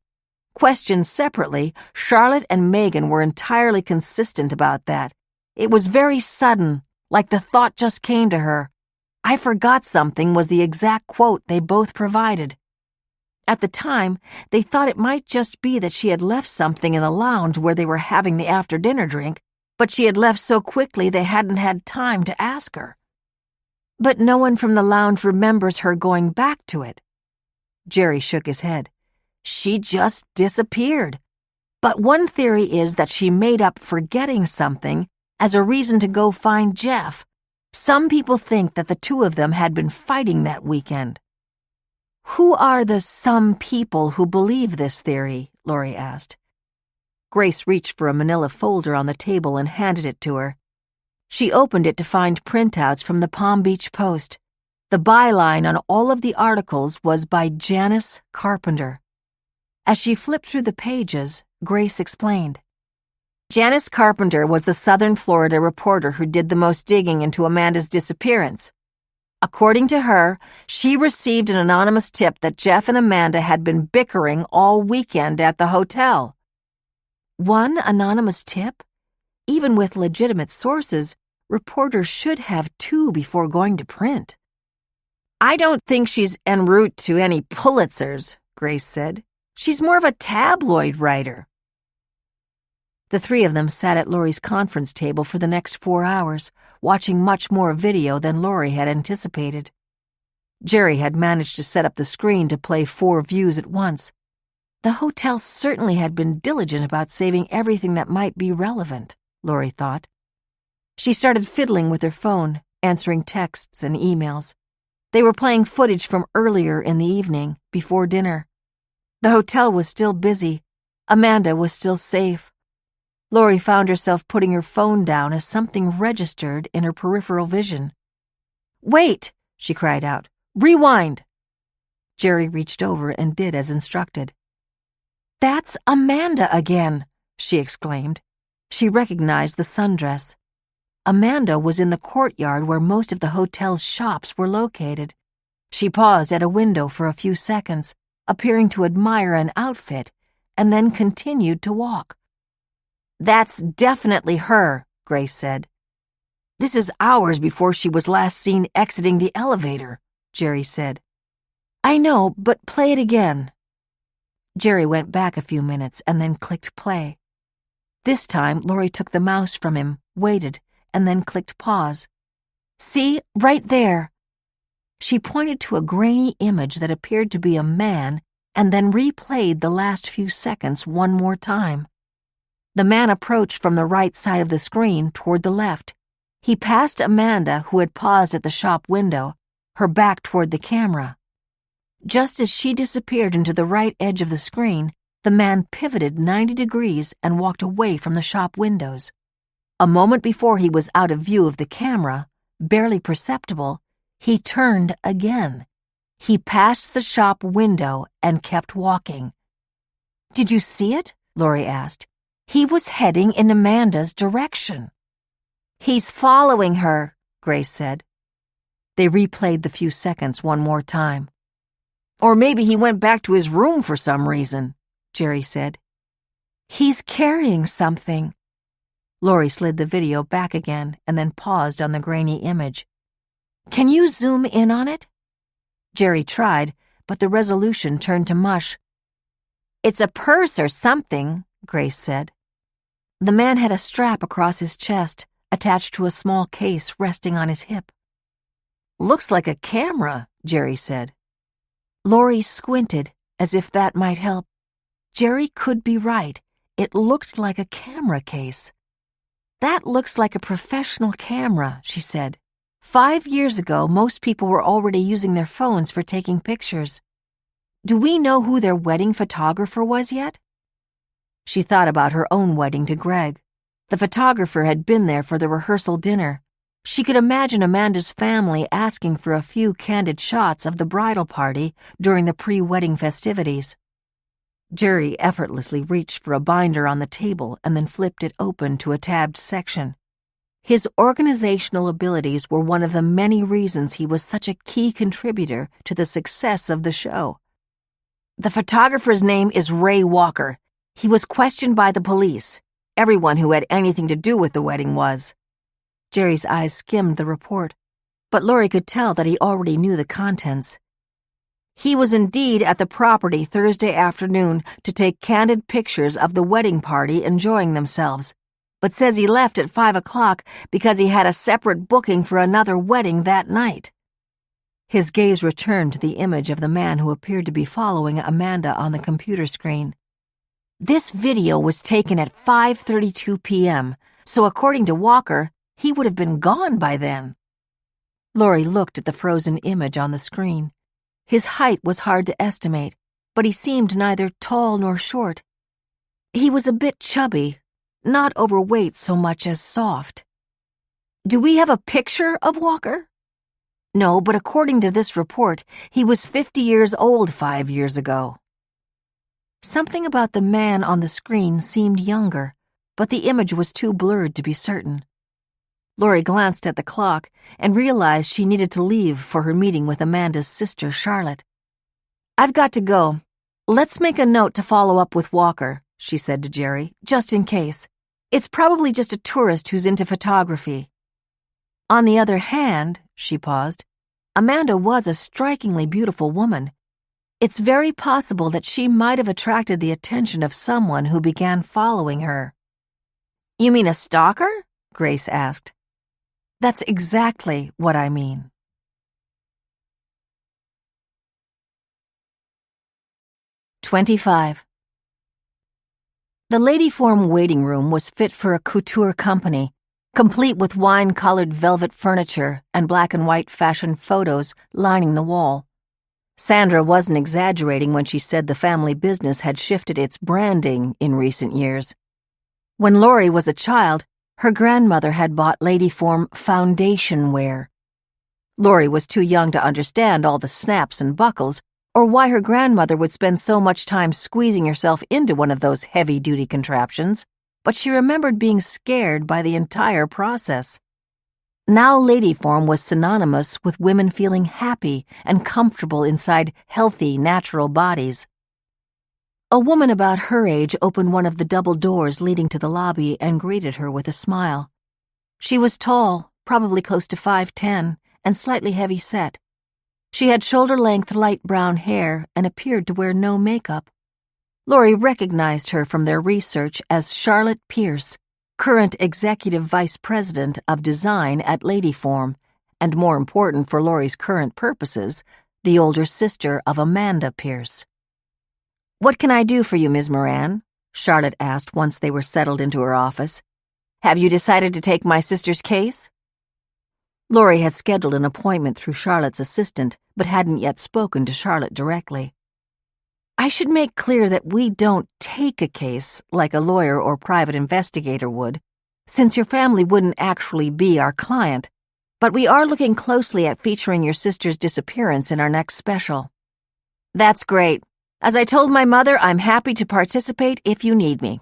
Questioned separately, Charlotte and Megan were entirely consistent about that. It was very sudden, like the thought just came to her. "I forgot something" was the exact quote they both provided. At the time, they thought it might just be that she had left something in the lounge where they were having the after-dinner drink, but she had left so quickly they hadn't had time to ask her. "But no one from the lounge remembers her going back to it." Jerry shook his head. "She just disappeared. But one theory is that she made up forgetting something as a reason to go find Jeff. Some people think that the 2 of them had been fighting that weekend." "Who are the some people who believe this theory?" Lori asked. Grace reached for a manila folder on the table and handed it to her. She opened it to find printouts from the Palm Beach Post. The byline on all of the articles was by Janice Carpenter. As she flipped through the pages, Grace explained. Janice Carpenter was the Southern Florida reporter who did the most digging into Amanda's disappearance. According to her, she received an anonymous tip that Jeff and Amanda had been bickering all weekend at the hotel. One anonymous tip? Even with legitimate sources, reporters should have 2 before going to print. "I don't think she's en route to any Pulitzers," Grace said. "She's more of a tabloid writer." The three of them sat at Laurie's conference table for the next 4 hours, watching much more video than Laurie had anticipated. Jerry had managed to set up the screen to play 4 views at once. The hotel certainly had been diligent about saving everything that might be relevant, Laurie thought. She started fiddling with her phone, answering texts and emails. They were playing footage from earlier in the evening, before dinner. The hotel was still busy. Amanda was still safe. Laurie found herself putting her phone down as something registered in her peripheral vision. "Wait!" she cried out. "Rewind!" Jerry reached over and did as instructed. "That's Amanda again!" she exclaimed. She recognized the sundress. Amanda was in the courtyard where most of the hotel's shops were located. She paused at a window for a few seconds, appearing to admire an outfit, and then continued to walk. "That's definitely her," Grace said. "This is hours before she was last seen exiting the elevator," Jerry said. "I know, but play it again." Jerry went back a few minutes and then clicked play. This time, Laurie took the mouse from him, waited, and then clicked pause. "See, right there." She pointed to a grainy image that appeared to be a man and then replayed the last few seconds one more time. The man approached from the right side of the screen toward the left. He passed Amanda, who had paused at the shop window, her back toward the camera. Just as she disappeared into the right edge of the screen, the man pivoted 90 degrees and walked away from the shop windows. A moment before he was out of view of the camera, barely perceptible, he turned again. He passed the shop window and kept walking. "Did you see it?" Laurie asked. "He was heading in Amanda's direction." "He's following her," Grace said. They replayed the few seconds one more time. "Or maybe he went back to his room for some reason," Jerry said. "He's carrying something." Laurie slid the video back again and then paused on the grainy image. "Can you zoom in on it?" Jerry tried, but the resolution turned to mush. "It's a purse or something," Grace said. The man had a strap across his chest, attached to a small case resting on his hip. "Looks like a camera," Jerry said. Laurie squinted, as if that might help. Jerry could be right. It looked like a camera case. "That looks like a professional camera," she said. 5 years ago, most people were already using their phones for taking pictures. Do we know who their wedding photographer was yet? She thought about her own wedding to Greg. The photographer had been there for the rehearsal dinner. She could imagine Amanda's family asking for a few candid shots of the bridal party during the pre-wedding festivities. Jerry effortlessly reached for a binder on the table and then flipped it open to a tabbed section. His organizational abilities were one of the many reasons he was such a key contributor to the success of the show. "The photographer's name is Ray Walker. He was questioned by the police. Everyone who had anything to do with the wedding was." Jerry's eyes skimmed the report, but Laurie could tell that he already knew the contents. "He was indeed at the property Thursday afternoon to take candid pictures of the wedding party enjoying themselves, but says he left at 5 o'clock because he had a separate booking for another wedding that night." His gaze returned to the image of the man who appeared to be following Amanda on the computer screen. "This video was taken at 5:32 p.m., so according to Walker, he would have been gone by then." Laurie looked at the frozen image on the screen. His height was hard to estimate, but he seemed neither tall nor short. He was a bit chubby, not overweight so much as soft. "Do we have a picture of Walker?" "No, but according to this report, he was 50 years old 5 years ago." Something about the man on the screen seemed younger, but the image was too blurred to be certain. Laurie glanced at the clock and realized she needed to leave for her meeting with Amanda's sister, Charlotte. "I've got to go. Let's make a note to follow up with Walker," she said to Jerry, "just in case. It's probably just a tourist who's into photography." On the other hand, she paused, Amanda was a strikingly beautiful woman. It's very possible that she might have attracted the attention of someone who began following her. You mean a stalker? Grace asked. That's exactly what I mean. "25. The lady form waiting room was fit for a couture company, complete with wine-colored velvet furniture and black and white fashion photos lining the wall. Sandra wasn't exaggerating when she said the family business had shifted its branding in recent years. When Lori was a child, her grandmother had bought lady form foundation wear. Lori was too young to understand all the snaps and buckles, or why her grandmother would spend so much time squeezing herself into one of those heavy-duty contraptions, but she remembered being scared by the entire process. Now ladyform was synonymous with women feeling happy and comfortable inside healthy, natural bodies. A woman about her age opened one of the double doors leading to the lobby and greeted her with a smile. She was tall, probably close to 5'10", and slightly heavy-set. She had shoulder-length light brown hair and appeared to wear no makeup. Lori recognized her from their research as Charlotte Pierce, current Executive Vice President of Design at Ladyform, and more important for Lori's current purposes, the older sister of Amanda Pierce. "What can I do for you, Ms. Moran?" Charlotte asked once they were settled into her office. "Have you decided to take my sister's case?" Lori had scheduled an appointment through Charlotte's assistant, but hadn't yet spoken to Charlotte directly. "I should make clear that we don't take a case like a lawyer or private investigator would, since your family wouldn't actually be our client, but we are looking closely at featuring your sister's disappearance in our next special." "That's great. As I told my mother, I'm happy to participate if you need me."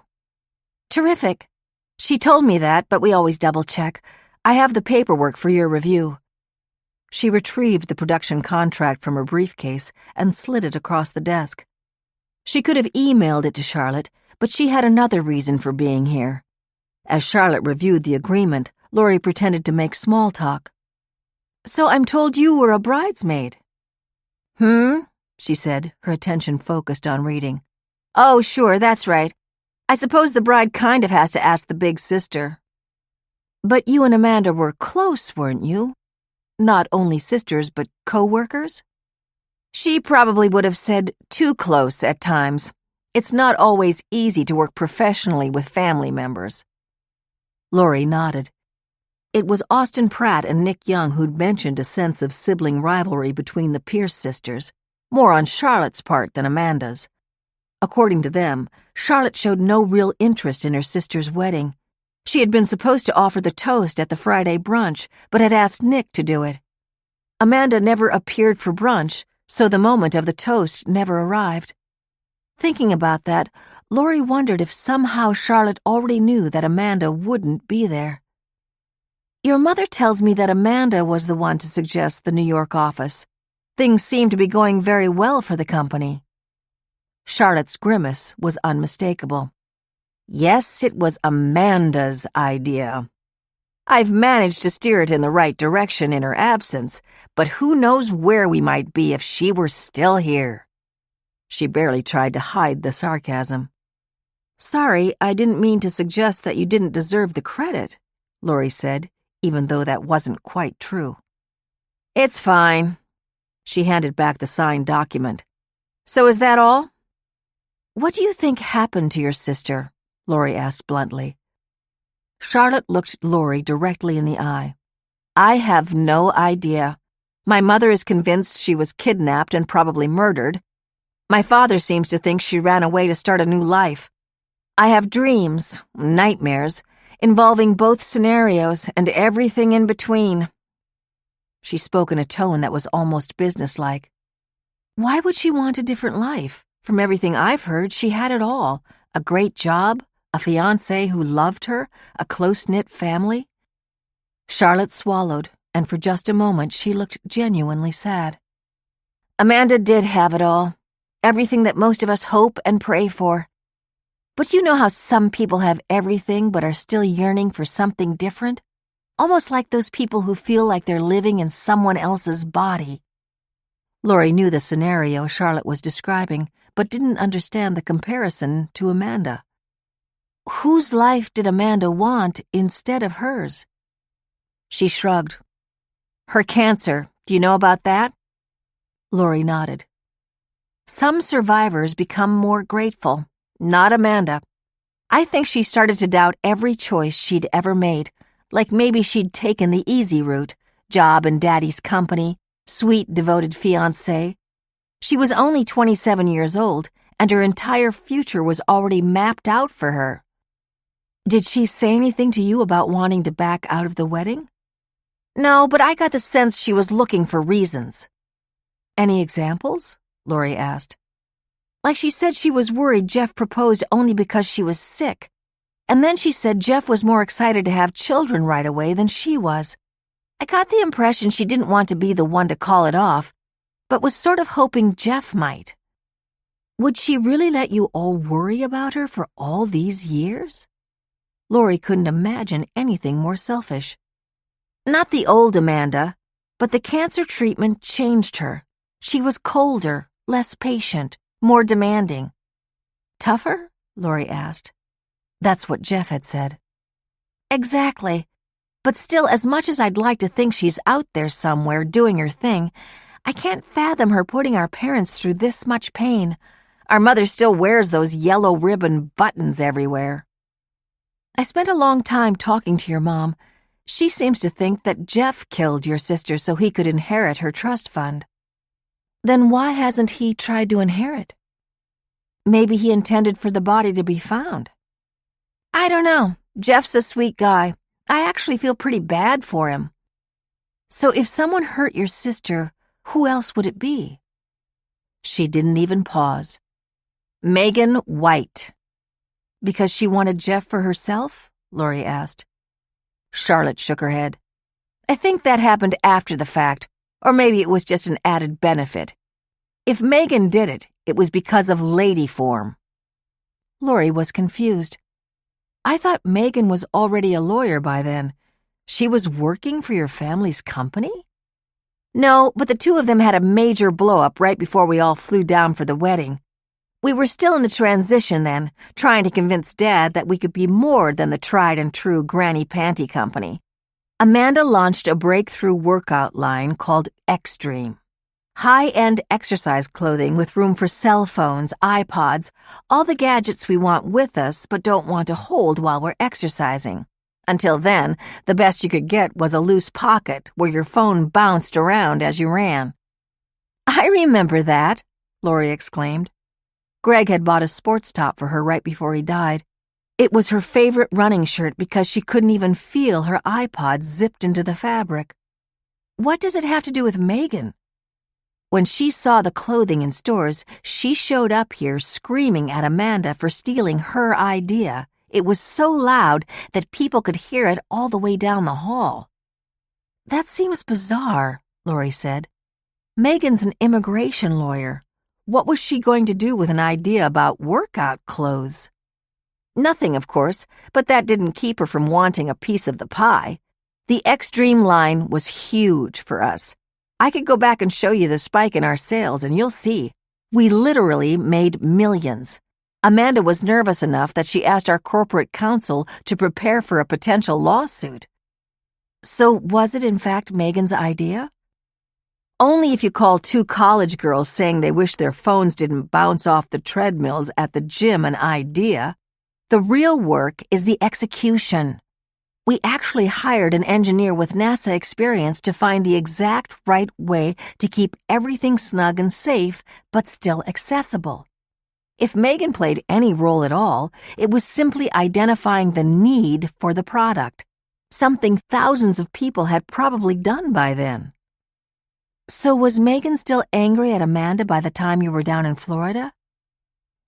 "Terrific. She told me that, but we always double-check. I have the paperwork for your review." She retrieved the production contract from her briefcase and slid it across the desk. She could have emailed it to Charlotte, but she had another reason for being here. As Charlotte reviewed the agreement, Lori pretended to make small talk. "So I'm told you were a bridesmaid." She said, her attention focused on reading. "Oh, sure, that's right. I suppose the bride kind of has to ask the big sister." "But you and Amanda were close, weren't you? Not only sisters, but co-workers?" "She probably would have said too close at times. It's not always easy to work professionally with family members." Lori nodded. It was Austin Pratt and Nick Young who'd mentioned a sense of sibling rivalry between the Pierce sisters, more on Charlotte's part than Amanda's. According to them, Charlotte showed no real interest in her sister's wedding. She had been supposed to offer the toast at the Friday brunch, but had asked Nick to do it. Amanda never appeared for brunch, so the moment of the toast never arrived. Thinking about that, Lori wondered if somehow Charlotte already knew that Amanda wouldn't be there. "Your mother tells me that Amanda was the one to suggest the New York office. Things seem to be going very well for the company." Charlotte's grimace was unmistakable. "Yes, it was Amanda's idea. I've managed to steer it in the right direction in her absence, but who knows where we might be if she were still here." She barely tried to hide the sarcasm. "Sorry, I didn't mean to suggest that you didn't deserve the credit," Lori said, even though that wasn't quite true. "It's fine." She handed back the signed document. "So is that all?" "What do you think happened to your sister?" Lori asked bluntly. Charlotte looked Lori directly in the eye. "I have no idea. My mother is convinced she was kidnapped and probably murdered. My father seems to think she ran away to start a new life. I have dreams, nightmares, involving both scenarios and everything in between." She spoke in a tone that was almost businesslike. "Why would she want a different life? From everything I've heard, she had it all. A great job, a fiancé who loved her, a close-knit family." Charlotte swallowed, and for just a moment she looked genuinely sad. "Amanda did have it all. Everything that most of us hope and pray for. But you know how some people have everything but are still yearning for something different? Almost like those people who feel like they're living in someone else's body." Lori knew the scenario Charlotte was describing, but didn't understand the comparison to Amanda. Whose life did Amanda want instead of hers? She shrugged. Her cancer, do you know about that? Lori nodded. Some survivors become more grateful, not Amanda. I think she started to doubt every choice she'd ever made, like maybe she'd taken the easy route, job in daddy's company, sweet, devoted fiancé. She was only 27 years old, and her entire future was already mapped out for her. Did she say anything to you about wanting to back out of the wedding? No, but I got the sense she was looking for reasons. Any examples? Lori asked. Like she said she was worried Jeff proposed only because she was sick. And then she said Jeff was more excited to have children right away than she was. I got the impression she didn't want to be the one to call it off, but was sort of hoping Jeff might. Would she really let you all worry about her for all these years? Lori couldn't imagine anything more selfish. Not the old Amanda, but the cancer treatment changed her. She was colder, less patient, more demanding. Tougher? Lori asked. That's what Jeff had said. Exactly. But still, as much as I'd like to think she's out there somewhere doing her thing, I can't fathom her putting our parents through this much pain. Our mother still wears those yellow ribbon buttons everywhere. I spent a long time talking to your mom. She seems to think that Jeff killed your sister so he could inherit her trust fund. Then why hasn't he tried to inherit? Maybe he intended for the body to be found. I don't know. Jeff's a sweet guy. I actually feel pretty bad for him. So if someone hurt your sister, who else would it be? She didn't even pause. Megan White. Because she wanted Jeff for herself? Lori asked. Charlotte shook her head. I think that happened after the fact, or maybe it was just an added benefit. If Megan did it, it was because of lady form. Lori was confused. I thought Megan was already a lawyer by then. She was working for your family's company? No, but the two of them had a major blow-up right before we all flew down for the wedding. We were still in the transition then, trying to convince Dad that we could be more than the tried-and-true Granny Panty Company. Amanda launched a breakthrough workout line called Extreme. High-end exercise clothing with room for cell phones, iPods, all the gadgets we want with us but don't want to hold while we're exercising. Until then, the best you could get was a loose pocket where your phone bounced around as you ran. I remember that, Lori exclaimed. Greg had bought a sports top for her right before he died. It was her favorite running shirt because she couldn't even feel her iPod zipped into the fabric. What does it have to do with Megan? When she saw the clothing in stores, she showed up here screaming at Amanda for stealing her idea. It was so loud that people could hear it all the way down the hall. That seems bizarre, Lori said. Megan's an immigration lawyer. What was she going to do with an idea about workout clothes? Nothing, of course, but that didn't keep her from wanting a piece of the pie. The Extreme line was huge for us. I could go back and show you the spike in our sales, and you'll see. We literally made millions. Amanda was nervous enough that she asked our corporate counsel to prepare for a potential lawsuit. So was it in fact Megan's idea? Only if you call two college girls saying they wish their phones didn't bounce off the treadmills at the gym an idea. The real work is the execution. We actually hired an engineer with NASA experience to find the exact right way to keep everything snug and safe, but still accessible. If Megan played any role at all, it was simply identifying the need for the product, something thousands of people had probably done by then. So was Megan still angry at Amanda by the time you were down in Florida?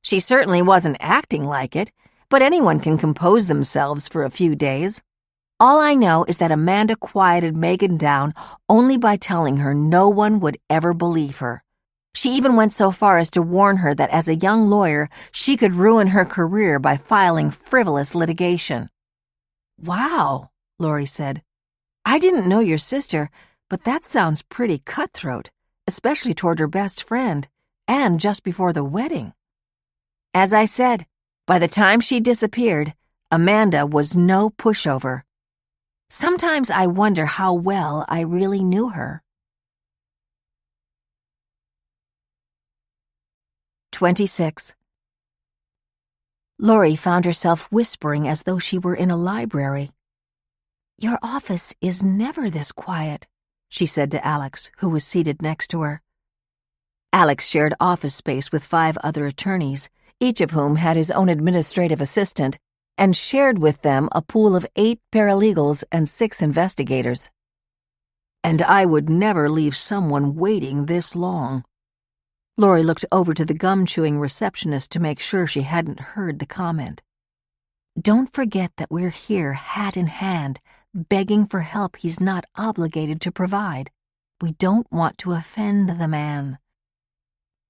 She certainly wasn't acting like it, but anyone can compose themselves for a few days. All I know is that Amanda quieted Megan down only by telling her no one would ever believe her. She even went so far as to warn her that as a young lawyer, she could ruin her career by filing frivolous litigation. Wow, Lori said. I didn't know your sister, but that sounds pretty cutthroat, especially toward her best friend, and just before the wedding. As I said, by the time she disappeared, Amanda was no pushover. Sometimes I wonder how well I really knew her. 26. Lori found herself whispering as though she were in a library. "Your office is never this quiet," she said to Alex, who was seated next to her. Alex shared office space with 5 other attorneys, each of whom had his own administrative assistant, and shared with them a pool of 8 paralegals and 6 investigators. "And I would never leave someone waiting this long." Lori looked over to the gum-chewing receptionist to make sure she hadn't heard the comment. "Don't forget that we're here hat in hand, begging for help he's not obligated to provide. We don't want to offend the man."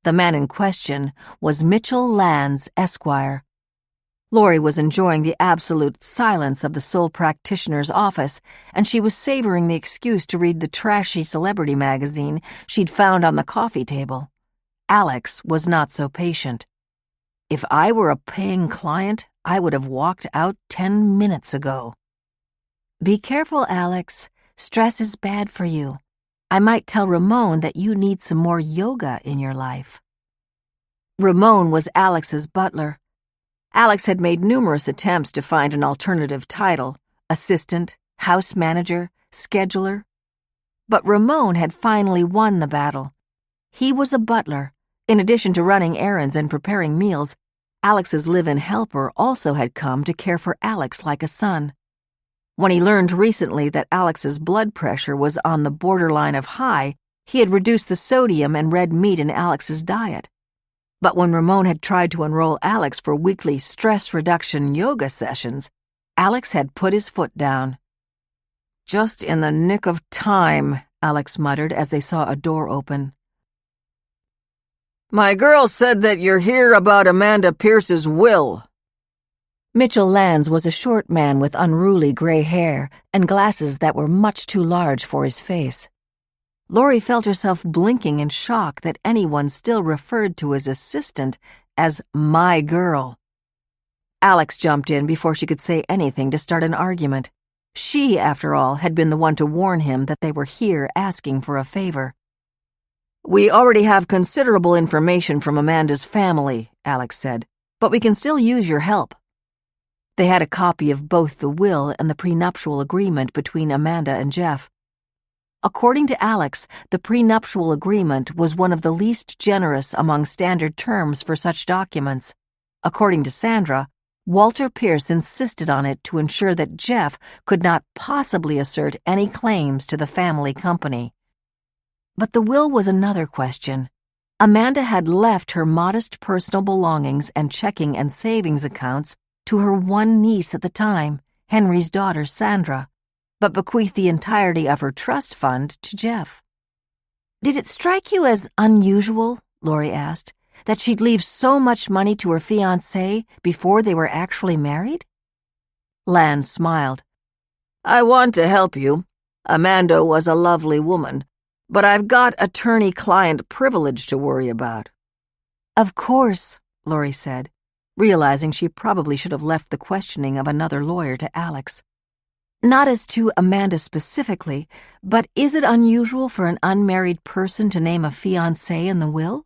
The man in question was Mitchell Lands, Esquire. Lori was enjoying the absolute silence of the sole practitioner's office, and she was savoring the excuse to read the trashy celebrity magazine she'd found on the coffee table. Alex was not so patient. "If I were a paying client, I would have walked out 10 minutes ago." "Be careful, Alex. Stress is bad for you. I might tell Ramon that you need some more yoga in your life." Ramon was Alex's butler. Alex had made numerous attempts to find an alternative title: assistant, house manager, scheduler. But Ramon had finally won the battle. He was a butler. In addition to running errands and preparing meals, Alex's live-in helper also had come to care for Alex like a son. When he learned recently that Alex's blood pressure was on the borderline of high, he had reduced the sodium and red meat in Alex's diet. But when Ramon had tried to enroll Alex for weekly stress reduction yoga sessions, Alex had put his foot down. "Just in the nick of time," Alex muttered as they saw a door open. "My girl said that you're here about Amanda Pierce's will." Mitchell Lands was a short man with unruly gray hair and glasses that were much too large for his face. Lori felt herself blinking in shock that anyone still referred to his assistant as "my girl." Alex jumped in before she could say anything to start an argument. She, after all, had been the one to warn him that they were here asking for a favor. "We already have considerable information from Amanda's family," Alex said, "but we can still use your help." They had a copy of both the will and the prenuptial agreement between Amanda and Jeff. According to Alex, the prenuptial agreement was one of the least generous among standard terms for such documents. According to Sandra, Walter Pierce insisted on it to ensure that Jeff could not possibly assert any claims to the family company. But the will was another question. Amanda had left her modest personal belongings and checking and savings accounts to her one niece at the time, Henry's daughter Sandra, but bequeathed the entirety of her trust fund to Jeff. "Did it strike you as unusual," Lori asked, "that she'd leave so much money to her fiancé before they were actually married?" Lands smiled. "I want to help you. Amanda was a lovely woman, but I've got attorney-client privilege to worry about." "Of course," Lori said, realizing she probably should have left the questioning of another lawyer to Alex. "Not as to Amanda specifically, but is it unusual for an unmarried person to name a fiancé in the will?"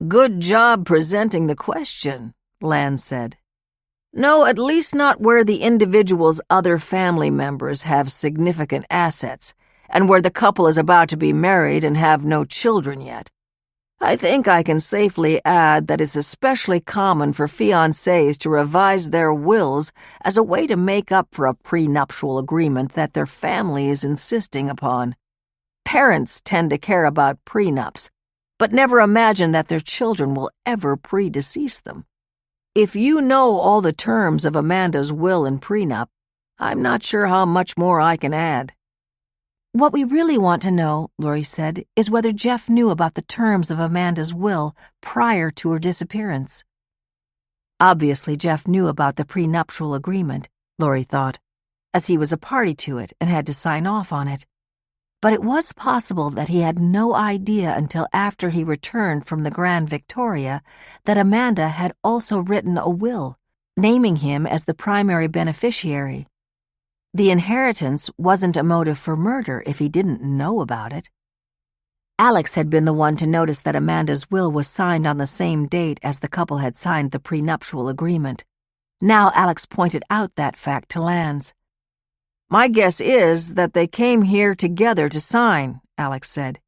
"Good job presenting the question," Lands said. "No, at least not where the individual's other family members have significant assets, and where the couple is about to be married and have no children yet. I think I can safely add that it's especially common for fiancés to revise their wills as a way to make up for a prenuptial agreement that their family is insisting upon. Parents tend to care about prenups, but never imagine that their children will ever predecease them. If you know all the terms of Amanda's will and prenup, I'm not sure how much more I can add." "What we really want to know," Lori said, "is whether Jeff knew about the terms of Amanda's will prior to her disappearance." Obviously, Jeff knew about the prenuptial agreement, Lori thought, as he was a party to it and had to sign off on it. But it was possible that he had no idea until after he returned from the Grand Victoria that Amanda had also written a will, naming him as the primary beneficiary. The inheritance wasn't a motive for murder if he didn't know about it. Alex had been the one to notice that Amanda's will was signed on the same date as the couple had signed the prenuptial agreement. Now Alex pointed out that fact to Lance. "My guess is that they came here together to sign," Alex said.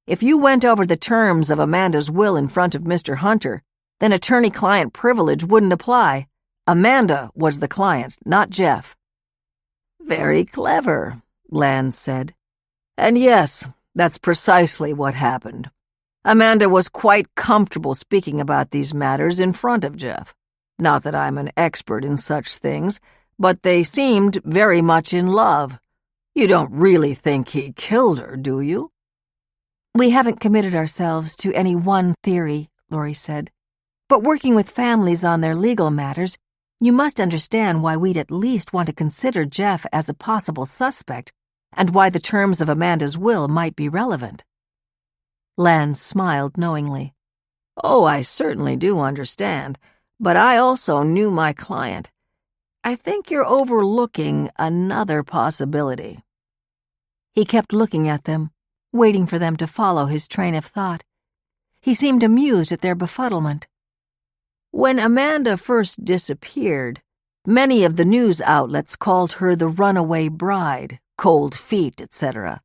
"If you went over the terms of Amanda's will in front of Mr. Hunter, then attorney-client privilege wouldn't apply. Amanda was the client, not Jeff." "Very clever," Lance said. "And yes, that's precisely what happened. Amanda was quite comfortable speaking about these matters in front of Jeff. Not that I'm an expert in such things, but they seemed very much in love. You don't really think he killed her, do you?" "We haven't committed ourselves to any one theory," Lori said. "But working with families on their legal matters, you must understand why we'd at least want to consider Jeff as a possible suspect, and why the terms of Amanda's will might be relevant." Lance smiled knowingly. "Oh, I certainly do understand, but I also knew my client. I think you're overlooking another possibility." He kept looking at them, waiting for them to follow his train of thought. He seemed amused at their befuddlement. "When Amanda first disappeared, many of the news outlets called her the runaway bride, cold feet, etc.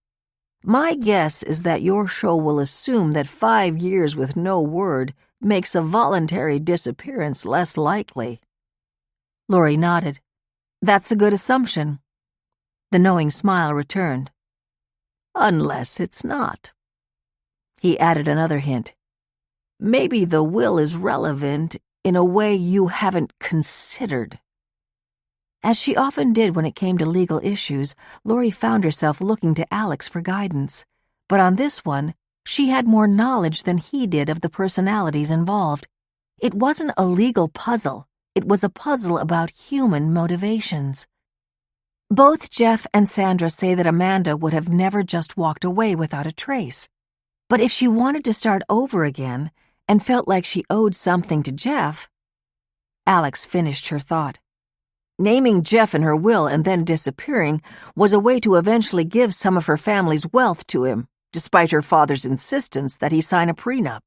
My guess is that your show will assume that 5 years with no word makes a voluntary disappearance less likely." Lori nodded. "That's a good assumption." The knowing smile returned. "Unless it's not." He added another hint. "Maybe the will is relevant in a way you haven't considered." As she often did when it came to legal issues, Lori found herself looking to Alex for guidance. But on this one, she had more knowledge than he did of the personalities involved. It wasn't a legal puzzle. It was a puzzle about human motivations. Both Jeff and Sandra say that Amanda would have never just walked away without a trace. But if she wanted to start over again and felt like she owed something to Jeff... Alex finished her thought. Naming Jeff in her will and then disappearing was a way to eventually give some of her family's wealth to him, despite her father's insistence that he sign a prenup.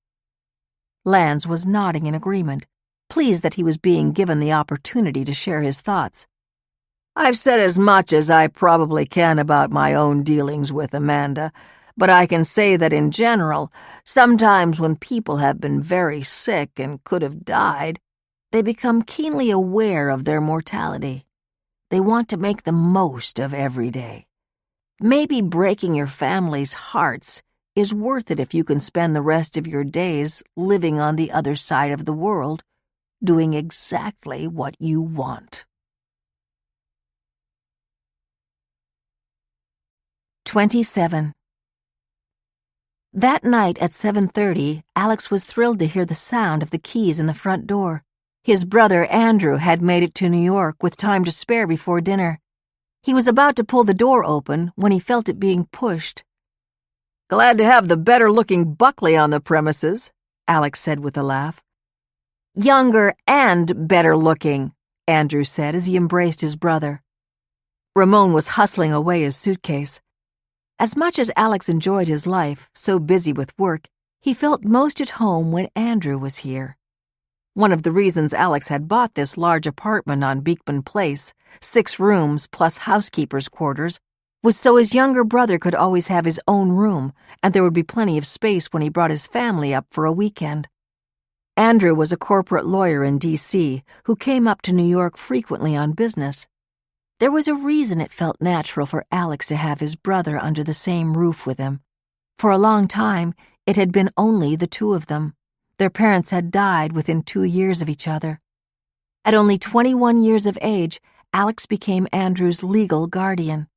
Lance was nodding in agreement, pleased that he was being given the opportunity to share his thoughts. "I've said as much as I probably can about my own dealings with Amanda, but I can say that in general, sometimes when people have been very sick and could have died, they become keenly aware of their mortality. They want to make the most of every day. Maybe breaking your family's hearts is worth it if you can spend the rest of your days living on the other side of the world, doing exactly what you want." 27. That night at 7:30, Alex was thrilled to hear the sound of the keys in the front door. His brother Andrew had made it to New York with time to spare before dinner. He was about to pull the door open when he felt it being pushed. "Glad to have the better-looking Buckley on the premises," Alex said with a laugh. "Younger and better-looking," Andrew said as he embraced his brother. Ramon was hustling away his suitcase. As much as Alex enjoyed his life, so busy with work, he felt most at home when Andrew was here. One of the reasons Alex had bought this large apartment on Beekman Place, 6 rooms plus housekeeper's quarters, was so his younger brother could always have his own room, and there would be plenty of space when he brought his family up for a weekend. Andrew was a corporate lawyer in D.C. who came up to New York frequently on business. There was a reason it felt natural for Alex to have his brother under the same roof with him. For a long time, it had been only the two of them. Their parents had died within 2 years of each other. At only 21 years of age, Alex became Andrew's legal guardian.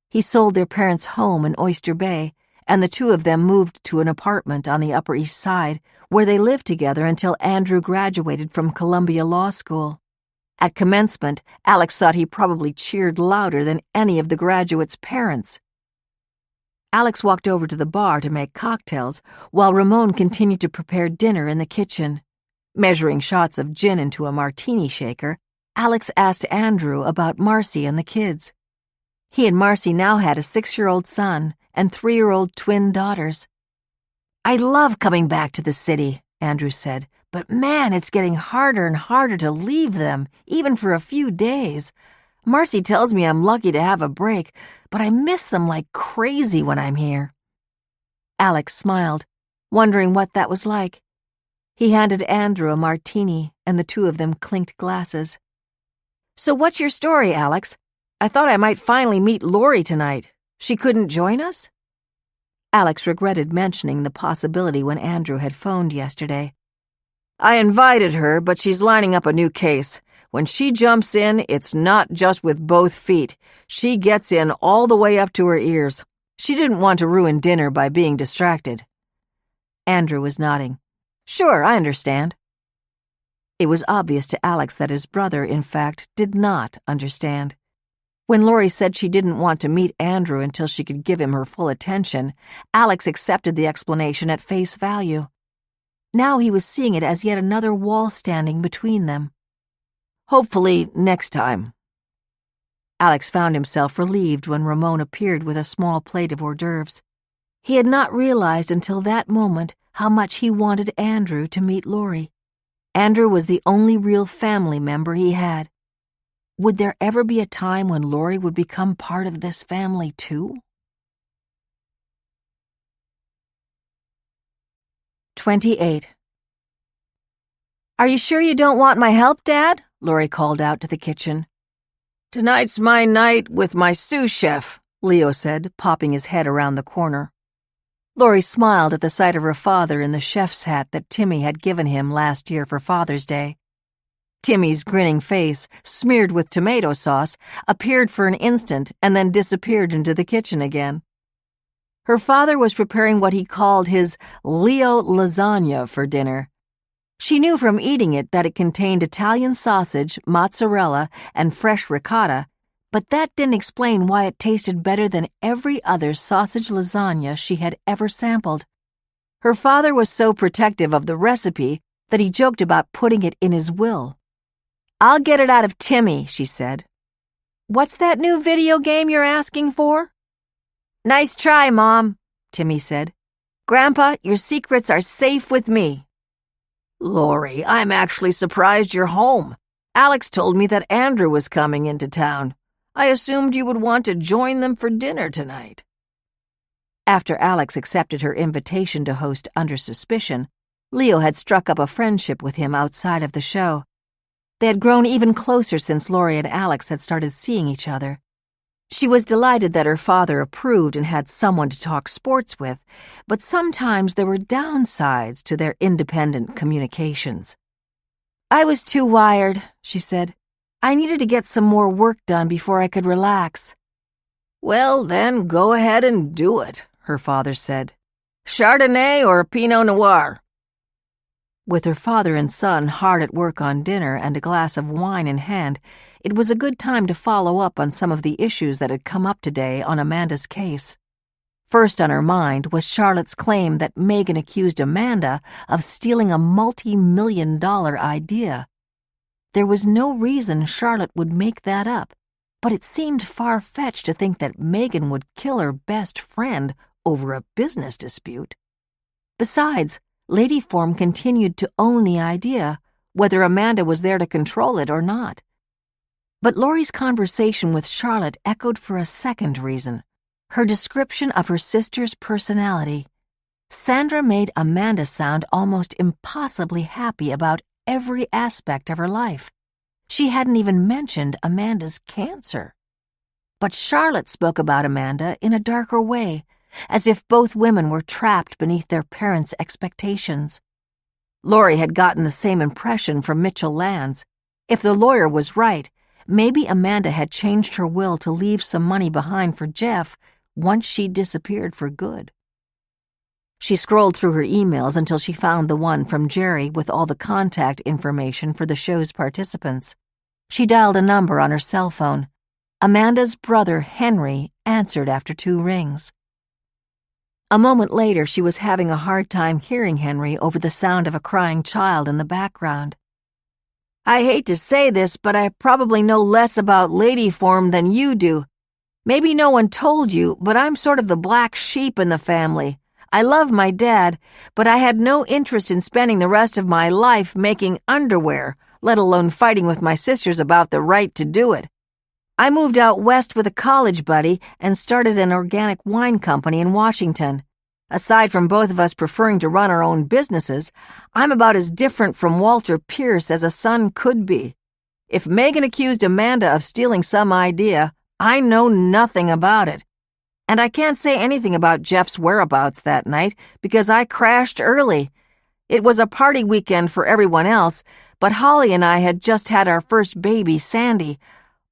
He sold their parents' home in Oyster Bay, and the two of them moved to an apartment on the Upper East Side, where they lived together until Andrew graduated from Columbia Law School. At commencement, Alex thought he probably cheered louder than any of the graduates' parents. Alex walked over to the bar to make cocktails, while Ramon continued to prepare dinner in the kitchen. Measuring shots of gin into a martini shaker, Alex asked Andrew about Marcy and the kids. He and Marcy now had a 6-year-old son and 3-year-old twin daughters. "I love coming back to the city," Andrew said, "but man, it's getting harder and harder to leave them, even for a few days. Marcy tells me I'm lucky to have a break, but I miss them like crazy when I'm here." Alex smiled, wondering what that was like. He handed Andrew a martini, and the two of them clinked glasses. "So what's your story, Alex? I thought I might finally meet Lori tonight. She couldn't join us?" Alex regretted mentioning the possibility when Andrew had phoned yesterday. "I invited her, but she's lining up a new case. When she jumps in, it's not just with both feet. She gets in all the way up to her ears. She didn't want to ruin dinner by being distracted." Andrew was nodding. "Sure, I understand." It was obvious to Alex that his brother, in fact, did not understand. When Lori said she didn't want to meet Andrew until she could give him her full attention, Alex accepted the explanation at face value. Now he was seeing it as yet another wall standing between them. "Hopefully next time." Alex found himself relieved when Ramon appeared with a small plate of hors d'oeuvres. He had not realized until that moment how much he wanted Andrew to meet Lori. Andrew was the only real family member he had. Would there ever be a time when Lori would become part of this family too? 28. "Are you sure you don't want my help, Dad?" Lori called out to the kitchen. "Tonight's my night with my sous chef," Leo said, popping his head around the corner. Lori smiled at the sight of her father in the chef's hat that Timmy had given him last year for Father's Day. Timmy's grinning face, smeared with tomato sauce, appeared for an instant and then disappeared into the kitchen again. Her father was preparing what he called his Leo lasagna for dinner. She knew from eating it that it contained Italian sausage, mozzarella, and fresh ricotta, but that didn't explain why it tasted better than every other sausage lasagna she had ever sampled. Her father was so protective of the recipe that he joked about putting it in his will. "I'll get it out of Timmy," she said. "What's that new video game you're asking for?" "Nice try, Mom," Timmy said. "Grandpa, your secrets are safe with me." "Lori, I'm actually surprised you're home. Alex told me that Andrew was coming into town. I assumed you would want to join them for dinner tonight." After Alex accepted her invitation to host Under Suspicion, Leo had struck up a friendship with him outside of the show. They had grown even closer since Lori and Alex had started seeing each other. She was delighted that her father approved and had someone to talk sports with, but sometimes there were downsides to their independent communications. "I was too wired," she said. "I needed to get some more work done before I could relax." "Well, then go ahead and do it," her father said. "Chardonnay or Pinot Noir?" With her father and son hard at work on dinner and a glass of wine in hand, it was a good time to follow up on some of the issues that had come up today on Amanda's case. First on her mind was Charlotte's claim that Megan accused Amanda of stealing a multi-million-dollar idea. There was no reason Charlotte would make that up, but it seemed far-fetched to think that Megan would kill her best friend over a business dispute. Besides, Lady Form continued to own the idea, whether Amanda was there to control it or not. But Lori's conversation with Charlotte echoed for a second reason, her description of her sister's personality. Sandra made Amanda sound almost impossibly happy about every aspect of her life. She hadn't even mentioned Amanda's cancer. But Charlotte spoke about Amanda in a darker way, as if both women were trapped beneath their parents' expectations. Lori had gotten the same impression from Mitchell Lands. If the lawyer was right, maybe Amanda had changed her will to leave some money behind for Jeff once she disappeared for good. She scrolled through her emails until she found the one from Jerry with all the contact information for the show's participants. She dialed a number on her cell phone. Amanda's brother, Henry, answered after 2 rings. A moment later, she was having a hard time hearing Henry over the sound of a crying child in the background. I hate to say this, but I probably know less about lady form than you do. Maybe no one told you, but I'm sort of the black sheep in the family. I love my dad, but I had no interest in spending the rest of my life making underwear, let alone fighting with my sisters about the right to do it. I moved out west with a college buddy and started an organic wine company in Washington. Aside from both of us preferring to run our own businesses, I'm about as different from Walter Pierce as a son could be. If Megan accused Amanda of stealing some idea, I know nothing about it. And I can't say anything about Jeff's whereabouts that night because I crashed early. It was a party weekend for everyone else, but Holly and I had just had our first baby, Sandy.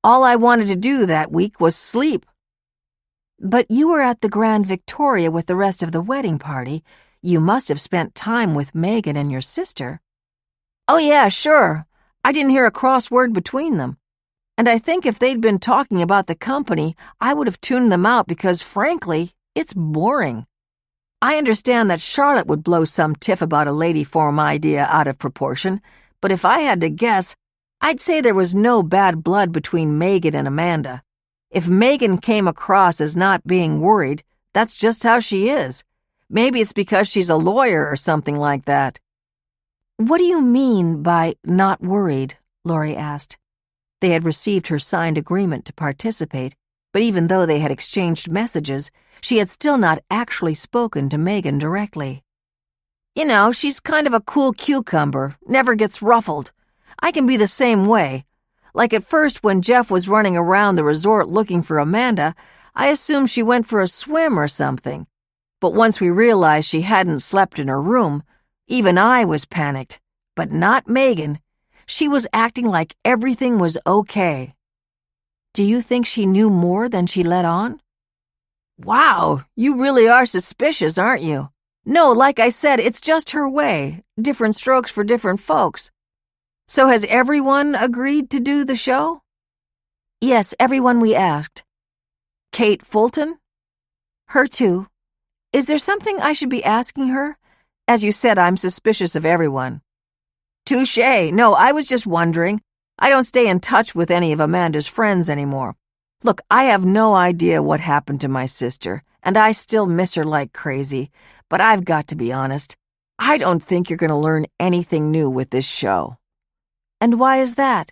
All I wanted to do that week was sleep. But you were at the Grand Victoria with the rest of the wedding party. You must have spent time with Megan and your sister. Oh yeah, sure. I didn't hear a cross word between them. And I think if they'd been talking about the company, I would have tuned them out because, frankly, it's boring. I understand that Charlotte would blow some tiff about a lady form idea out of proportion, but if I had to guess, I'd say there was no bad blood between Megan and Amanda. If Megan came across as not being worried, that's just how she is. Maybe it's because she's a lawyer or something like that. What do you mean by not worried? Laurie asked. They had received her signed agreement to participate, but even though they had exchanged messages, she had still not actually spoken to Megan directly. You know, she's kind of a cool cucumber, never gets ruffled. I can be the same way. Like at first when Jeff was running around the resort looking for Amanda, I assumed she went for a swim or something. But once we realized she hadn't slept in her room, even I was panicked. But not Megan. She was acting like everything was okay. Do you think she knew more than she let on? Wow, you really are suspicious, aren't you? No, like I said, it's just her way. Different strokes for different folks. So has everyone agreed to do the show? Yes, everyone we asked. Kate Fulton? Her too. Is there something I should be asking her? As you said, I'm suspicious of everyone. Touché. No, I was just wondering. I don't stay in touch with any of Amanda's friends anymore. Look, I have no idea what happened to my sister, and I still miss her like crazy, but I've got to be honest. I don't think you're going to learn anything new with this show. And why is that?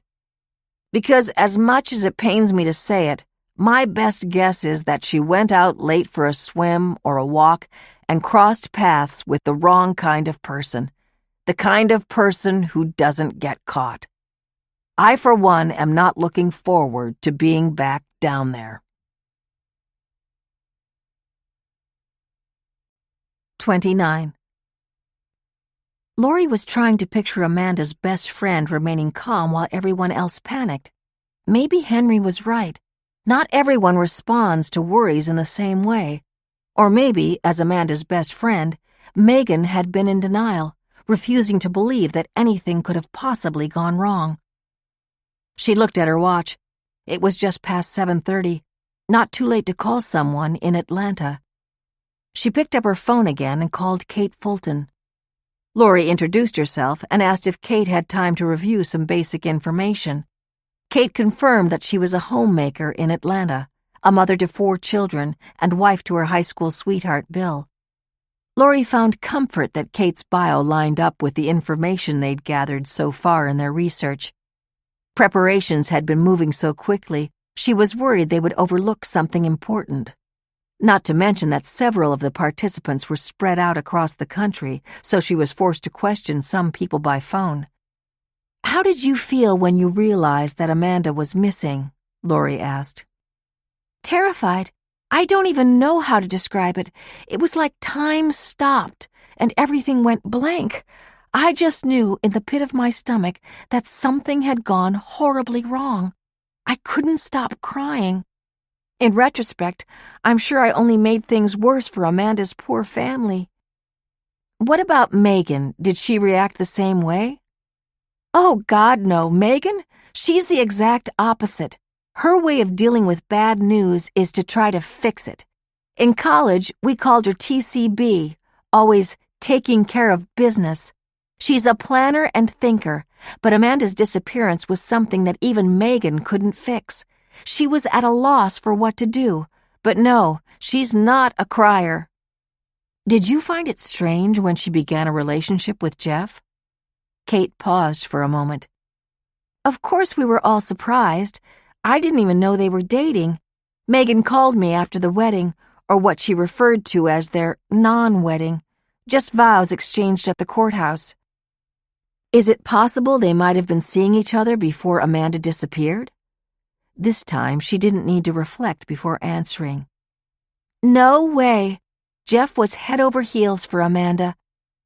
Because as much as it pains me to say it, my best guess is that she went out late for a swim or a walk and crossed paths with the wrong kind of person. The kind of person who doesn't get caught. I, for one, am not looking forward to being back down there. 29. Laurie was trying to picture Amanda's best friend remaining calm while everyone else panicked. Maybe Henry was right. Not everyone responds to worries in the same way. Or maybe, as Amanda's best friend, Megan had been in denial, refusing to believe that anything could have possibly gone wrong. She looked at her watch. It was just past 7:30, not too late to call someone in Atlanta. She picked up her phone again and called Kate Fulton. Laurie introduced herself and asked if Kate had time to review some basic information. Kate confirmed that she was a homemaker in Atlanta, a mother to 4 children, and wife to her high school sweetheart, Bill. Laurie found comfort that Kate's bio lined up with the information they'd gathered so far in their research. Preparations had been moving so quickly, she was worried they would overlook something important. Not to mention that several of the participants were spread out across the country, so she was forced to question some people by phone. How did you feel when you realized that Amanda was missing? Laurie asked. Terrified. I don't even know how to describe it. It was like time stopped and everything went blank. I just knew in the pit of my stomach that something had gone horribly wrong. I couldn't stop crying. In retrospect, I'm sure I only made things worse for Amanda's poor family. What about Megan? Did she react the same way? Oh, God, no. Megan? She's the exact opposite. Her way of dealing with bad news is to try to fix it. In college, we called her TCB, always taking care of business. She's a planner and thinker, but Amanda's disappearance was something that even Megan couldn't fix. She was at a loss for what to do, but no, she's not a crier. Did you find it strange when she began a relationship with Jeff? Kate paused for a moment. Of course we were all surprised. I didn't even know they were dating. Megan called me after the wedding, or what she referred to as their non-wedding, just vows exchanged at the courthouse. Is it possible they might have been seeing each other before Amanda disappeared? This time she didn't need to reflect before answering. No way. Jeff was head over heels for Amanda.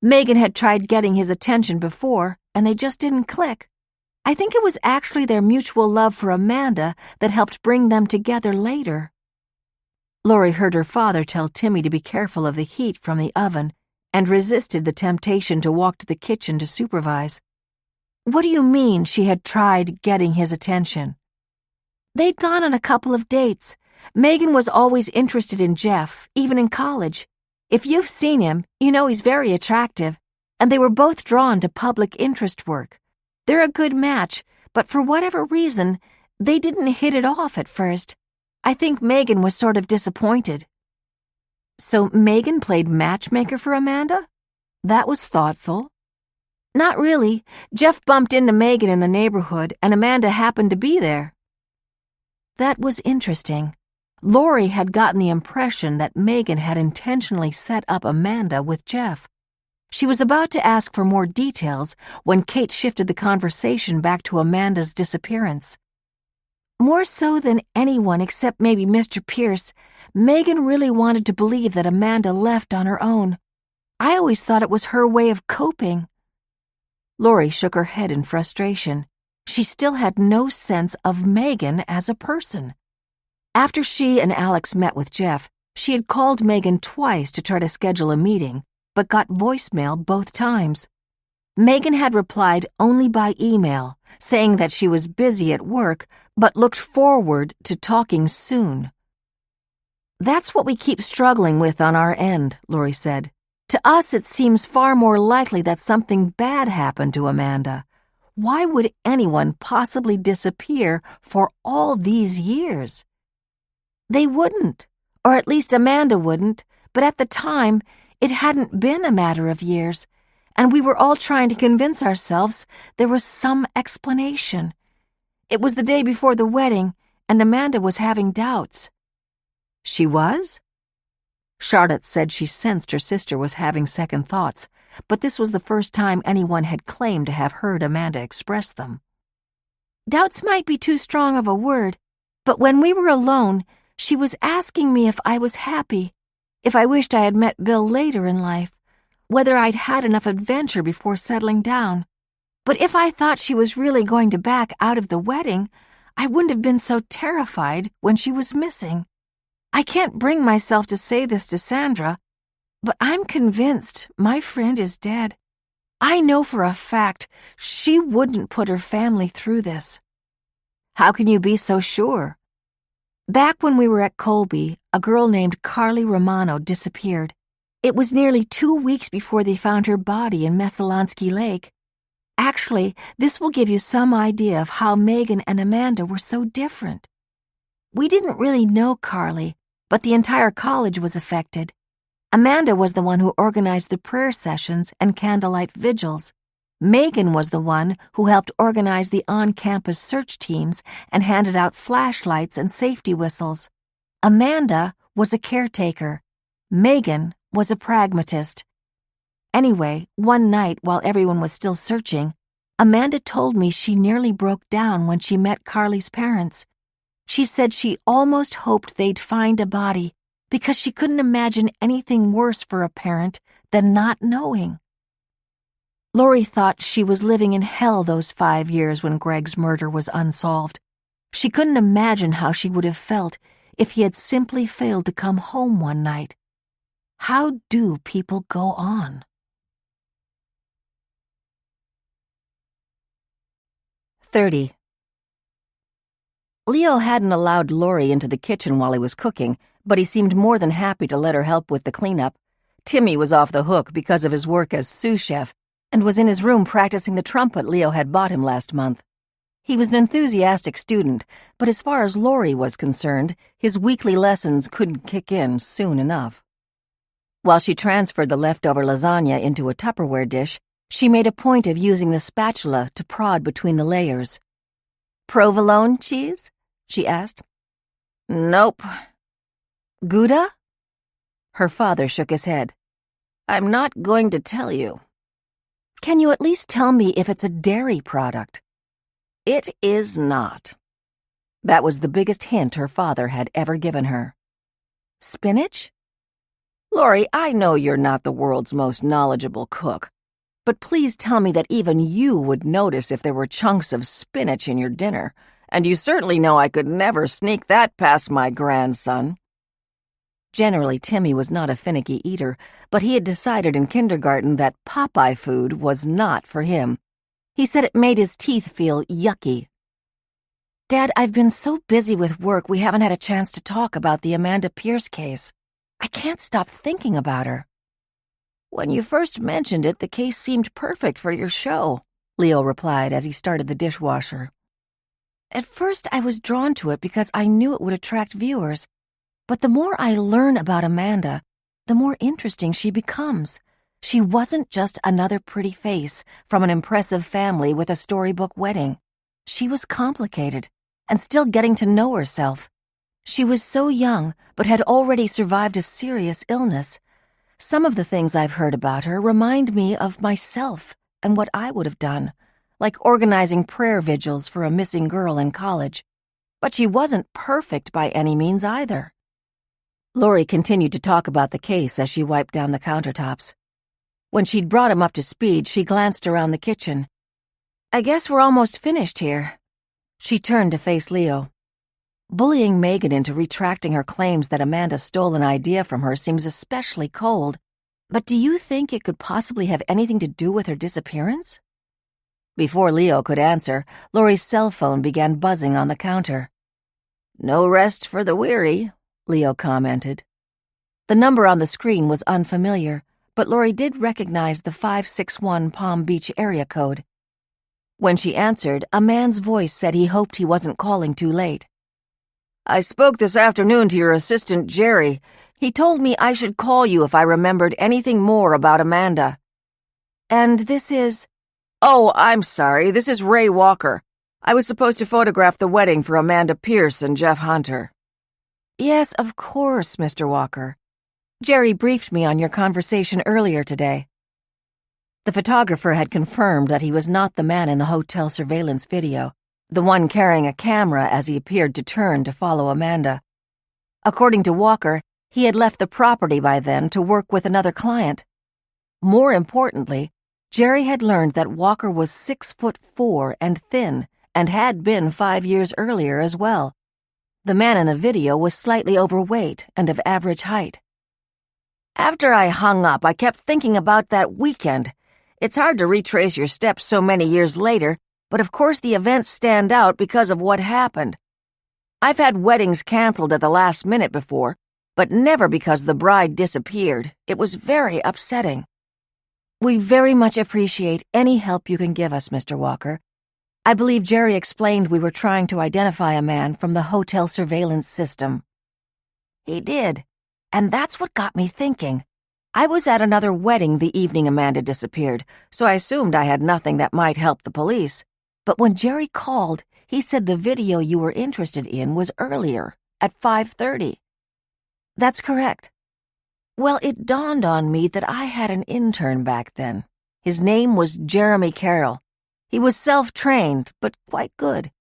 Megan had tried getting his attention before, and they just didn't click. I think it was actually their mutual love for Amanda that helped bring them together later. Laurie heard her father tell Timmy to be careful of the heat from the oven and resisted the temptation to walk to the kitchen to supervise. What do you mean she had tried getting his attention? They'd gone on a couple of dates. Megan was always interested in Jeff, even in college. If you've seen him, you know he's very attractive, and they were both drawn to public interest work. They're a good match, but for whatever reason, they didn't hit it off at first. I think Megan was sort of disappointed. So Megan played matchmaker for Amanda? That was thoughtful. Not really. Jeff bumped into Megan in the neighborhood, and Amanda happened to be there. That was interesting. Laurie had gotten the impression that Megan had intentionally set up Amanda with Jeff. She was about to ask for more details when Kate shifted the conversation back to Amanda's disappearance. More so than anyone except maybe Mr. Pierce, Megan really wanted to believe that Amanda left on her own. I always thought it was her way of coping. Laurie shook her head in frustration. She still had no sense of Megan as a person. After she and Alex met with Jeff, she had called Megan twice to try to schedule a meeting, but got voicemail both times. Megan had replied only by email, saying that she was busy at work, but looked forward to talking soon. That's what we keep struggling with on our end, Laurie said. To us, it seems far more likely that something bad happened to Amanda. Why would anyone possibly disappear for all these years? They wouldn't, or at least Amanda wouldn't, but at the time, it hadn't been a matter of years, and we were all trying to convince ourselves there was some explanation. It was the day before the wedding, and Amanda was having doubts. She was? Charlotte said she sensed her sister was having second thoughts, but this was the first time anyone had claimed to have heard Amanda express them. Doubts might be too strong of a word, but when we were alone, she was asking me if I was happy, if I wished I had met Bill later in life, whether I'd had enough adventure before settling down. But if I thought she was really going to back out of the wedding, I wouldn't have been so terrified when she was missing. I can't bring myself to say this to Sandra, but I'm convinced my friend is dead. I know for a fact she wouldn't put her family through this. How can you be so sure? Back when we were at Colby, a girl named Carly Romano disappeared. It was nearly 2 weeks before they found her body in Messalonsky Lake. Actually, this will give you some idea of how Megan and Amanda were so different. We didn't really know Carly, but the entire college was affected. Amanda was the one who organized the prayer sessions and candlelight vigils. Megan was the one who helped organize the on-campus search teams and handed out flashlights and safety whistles. Amanda was a caretaker. Megan was a pragmatist. Anyway, one night while everyone was still searching, Amanda told me she nearly broke down when she met Carly's parents. She said she almost hoped they'd find a body because she couldn't imagine anything worse for a parent than not knowing. Laurie thought she was living in hell those 5 years when Greg's murder was unsolved. She couldn't imagine how she would have felt if he had simply failed to come home one night. How do people go on? 30. Leo hadn't allowed Laurie into the kitchen while he was cooking, but he seemed more than happy to let her help with the cleanup. Timmy was off the hook because of his work as sous chef, and was in his room practicing the trumpet Leo had bought him last month. He was an enthusiastic student, but as far as Laurie was concerned, his weekly lessons couldn't kick in soon enough. While she transferred the leftover lasagna into a Tupperware dish, she made a point of using the spatula to prod between the layers. "Provolone cheese?" she asked. "Nope." "Gouda?" Her father shook his head. "I'm not going to tell you." "Can you at least tell me if it's a dairy product?" "It is not." That was the biggest hint her father had ever given her. "Spinach?" "Laurie, I know you're not the world's most knowledgeable cook, but please tell me that even you would notice if there were chunks of spinach in your dinner, and you certainly know I could never sneak that past my grandson." Generally, Timmy was not a finicky eater, but he had decided in kindergarten that Popeye food was not for him. He said it made his teeth feel yucky. "Dad, I've been so busy with work we haven't had a chance to talk about the Amanda Pierce case. I can't stop thinking about her." "When you first mentioned it, the case seemed perfect for your show," Leo replied as he started the dishwasher. "At first I was drawn to it because I knew it would attract viewers, but the more I learn about Amanda, the more interesting she becomes. She wasn't just another pretty face from an impressive family with a storybook wedding. She was complicated and still getting to know herself. She was so young, but had already survived a serious illness. Some of the things I've heard about her remind me of myself and what I would have done, like organizing prayer vigils for a missing girl in college. But she wasn't perfect by any means either." Laurie continued to talk about the case as she wiped down the countertops. When she'd brought him up to speed, she glanced around the kitchen. "I guess we're almost finished here." She turned to face Leo. Bullying Megan into retracting her claims that Amanda stole an idea from her seems especially cold, but do you think it could possibly have anything to do with her disappearance? Before Leo could answer, Laurie's cell phone began buzzing on the counter. "No rest for the weary," Leo commented. The number on the screen was unfamiliar, but Laurie did recognize the 561 Palm Beach area code. When she answered, a man's voice said he hoped he wasn't calling too late. "I spoke this afternoon to your assistant, Jerry. He told me I should call you if I remembered anything more about Amanda." "And this is—" "Oh, I'm sorry. This is Ray Walker. I was supposed to photograph the wedding for Amanda Pierce and Jeff Hunter." "Yes, of course, Mr. Walker. Jerry briefed me on your conversation earlier today." The photographer had confirmed that he was not the man in the hotel surveillance video, the one carrying a camera as he appeared to turn to follow Amanda. According to Walker, he had left the property by then to work with another client. More importantly, Jerry had learned that Walker was 6'4" and thin, and had been 5 years earlier as well. The man in the video was slightly overweight and of average height. "After I hung up, I kept thinking about that weekend. It's hard to retrace your steps so many years later, but of course the events stand out because of what happened. I've had weddings canceled at the last minute before, but never because the bride disappeared. It was very upsetting." "We very much appreciate any help you can give us, Mr. Walker. I believe Jerry explained we were trying to identify a man from the hotel surveillance system." "He did, and that's what got me thinking. I was at another wedding the evening Amanda disappeared, so I assumed I had nothing that might help the police. But when Jerry called, he said the video you were interested in was earlier, at 5:30. "That's correct." "Well, it dawned on me that I had an intern back then. His name was Jeremy Carroll. He was self-trained, but quite good.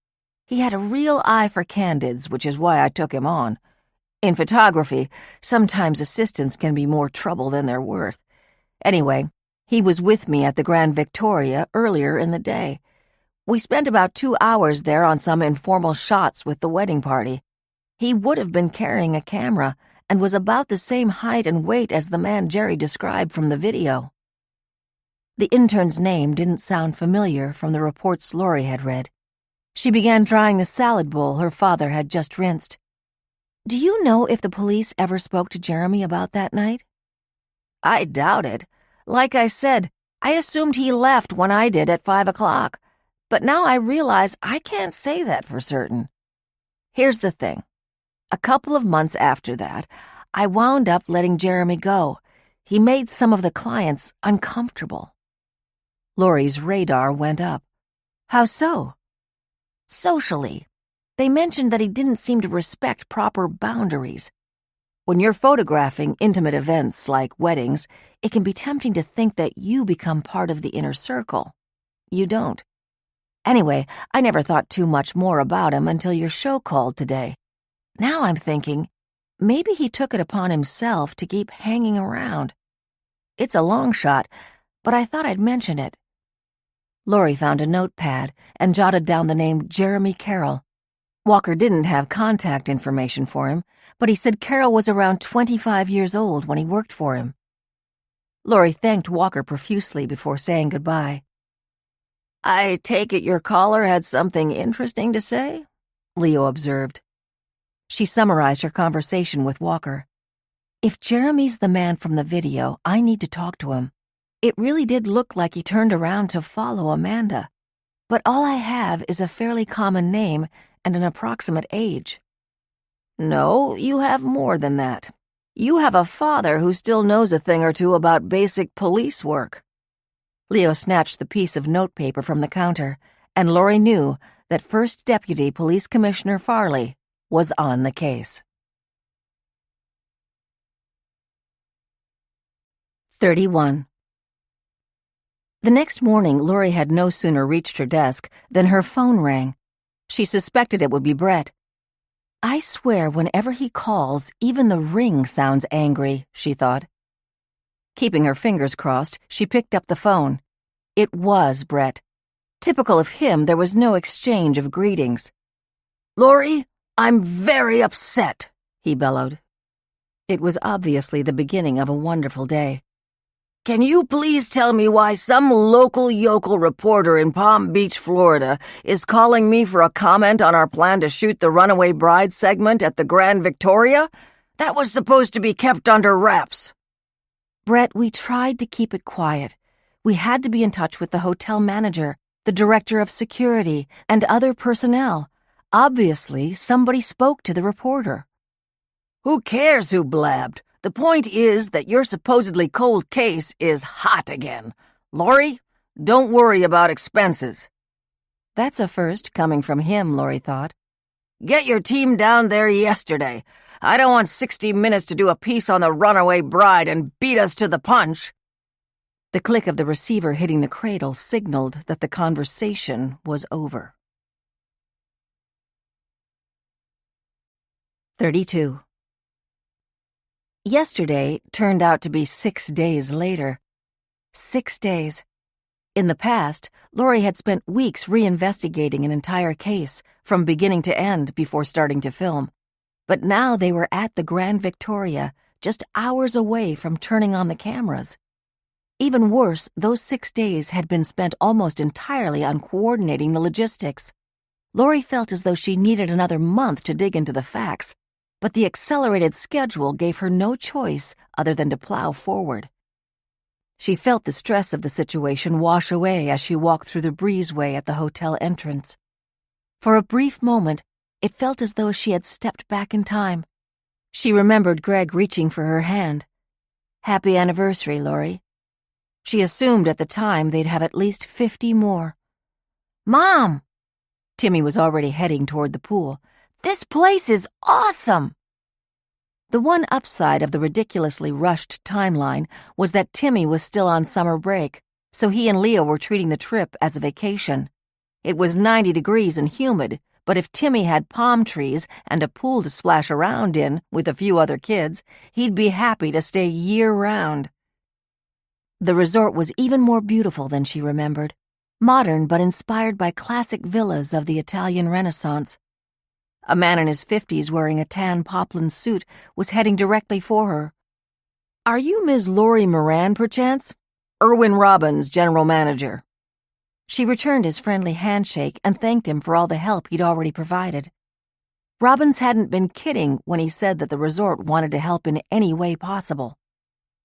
He had a real eye for candids, which is why I took him on. In photography, sometimes assistants can be more trouble than they're worth. Anyway, he was with me at the Grand Victoria earlier in the day. We spent about 2 hours there on some informal shots with the wedding party. He would have been carrying a camera and was about the same height and weight as the man Jerry described from the video." The intern's name didn't sound familiar from the reports Laurie had read. She began drying the salad bowl her father had just rinsed. "Do you know if the police ever spoke to Jeremy about that night?" "I doubt it. Like I said, I assumed he left when I did at 5 o'clock, but now I realize I can't say that for certain. Here's the thing. A couple of months after that, I wound up letting Jeremy go. He made some of the clients uncomfortable." Lori's radar went up. "How so?" "Socially. They mentioned that he didn't seem to respect proper boundaries. When you're photographing intimate events like weddings, it can be tempting to think that you become part of the inner circle. You don't. Anyway, I never thought too much more about him until your show called today. Now I'm thinking, maybe he took it upon himself to keep hanging around. It's a long shot, but I thought I'd mention it." Lori found a notepad and jotted down the name Jeremy Carroll. Walker didn't have contact information for him, but he said Carroll was around 25 years old when he worked for him. Lori thanked Walker profusely before saying goodbye. "I take it your caller had something interesting to say?" Leo observed. She summarized her conversation with Walker. "If Jeremy's the man from the video, I need to talk to him. It really did look like he turned around to follow Amanda. But all I have is a fairly common name and an approximate age." "No, you have more than that. You have a father who still knows a thing or two about basic police work." Leo snatched the piece of notepaper from the counter, and Lori knew that First Deputy Police Commissioner Farley was on the case. 31. The next morning, Lori had no sooner reached her desk than her phone rang. She suspected it would be Brett. "I swear whenever he calls, even the ring sounds angry," she thought. Keeping her fingers crossed, she picked up the phone. It was Brett. Typical of him, there was no exchange of greetings. "Lori, I'm very upset," he bellowed. It was obviously the beginning of a wonderful day. "Can you please tell me why some local yokel reporter in Palm Beach, Florida, is calling me for a comment on our plan to shoot the Runaway Bride segment at the Grand Victoria? That was supposed to be kept under wraps." "Brett, we tried to keep it quiet. We had to be in touch with the hotel manager, the director of security, and other personnel. Obviously, somebody spoke to the reporter." "Who cares who blabbed? The point is that your supposedly cold case is hot again. Lori, don't worry about expenses." That's a first coming from him, Lori thought. "Get your team down there yesterday. I don't want 60 Minutes to do a piece on the Runaway Bride and beat us to the punch." The click of the receiver hitting the cradle signaled that the conversation was over. 32. Yesterday turned out to be 6 days later. 6 days. In the past, Lori had spent weeks reinvestigating an entire case, from beginning to end, before starting to film. But now they were at the Grand Victoria, just hours away from turning on the cameras. Even worse, those 6 days had been spent almost entirely on coordinating the logistics. Lori felt as though she needed another month to dig into the facts, but the accelerated schedule gave her no choice other than to plow forward. She felt the stress of the situation wash away as she walked through the breezeway at the hotel entrance. For a brief moment, it felt as though she had stepped back in time. She remembered Greg reaching for her hand. "Happy anniversary, Lori." She assumed at the time they'd have at least 50 more. "Mom!" Timmy was already heading toward the pool. "This place is awesome!" The one upside of the ridiculously rushed timeline was that Timmy was still on summer break, so he and Leo were treating the trip as a vacation. It was 90 degrees and humid, but if Timmy had palm trees and a pool to splash around in with a few other kids, he'd be happy to stay year-round. The resort was even more beautiful than she remembered, modern but inspired by classic villas of the Italian Renaissance. A man in his 50s wearing a tan poplin suit was heading directly for her. "Are you Ms. Lori Moran, perchance?" "Irwin Robbins, general manager." She returned his friendly handshake and thanked him for all the help he'd already provided. Robbins hadn't been kidding when he said that the resort wanted to help in any way possible.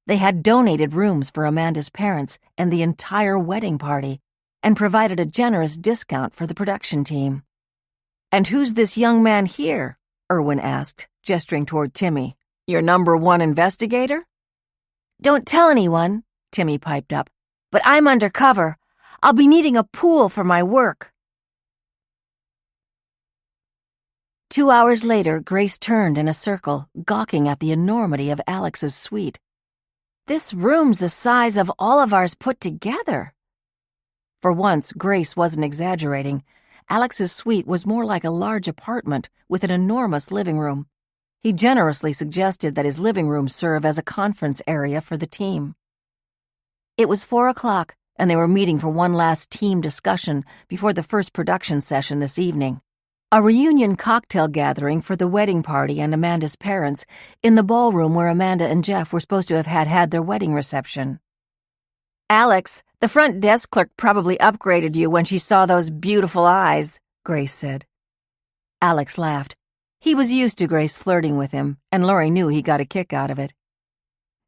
They had donated rooms for Amanda's parents and the entire wedding party, and provided a generous discount for the production team. "And who's this young man here?" Irwin asked, gesturing toward Timmy. "Your #1 investigator?" "Don't tell anyone," Timmy piped up, "but I'm undercover. I'll be needing a pool for my work." 2 hours later, Grace turned in a circle, gawking at the enormity of Alex's suite. "This room's the size of all of ours put together." For once, Grace wasn't exaggerating. Alex's suite was more like a large apartment with an enormous living room. He generously suggested that his living room serve as a conference area for the team. It was 4 o'clock, and they were meeting for one last team discussion before the first production session this evening. A reunion cocktail gathering for the wedding party and Amanda's parents in the ballroom where Amanda and Jeff were supposed to have had their wedding reception. "Alex, the front desk clerk probably upgraded you when she saw those beautiful eyes," Grace said. Alex laughed. He was used to Grace flirting with him, and Laurie knew he got a kick out of it.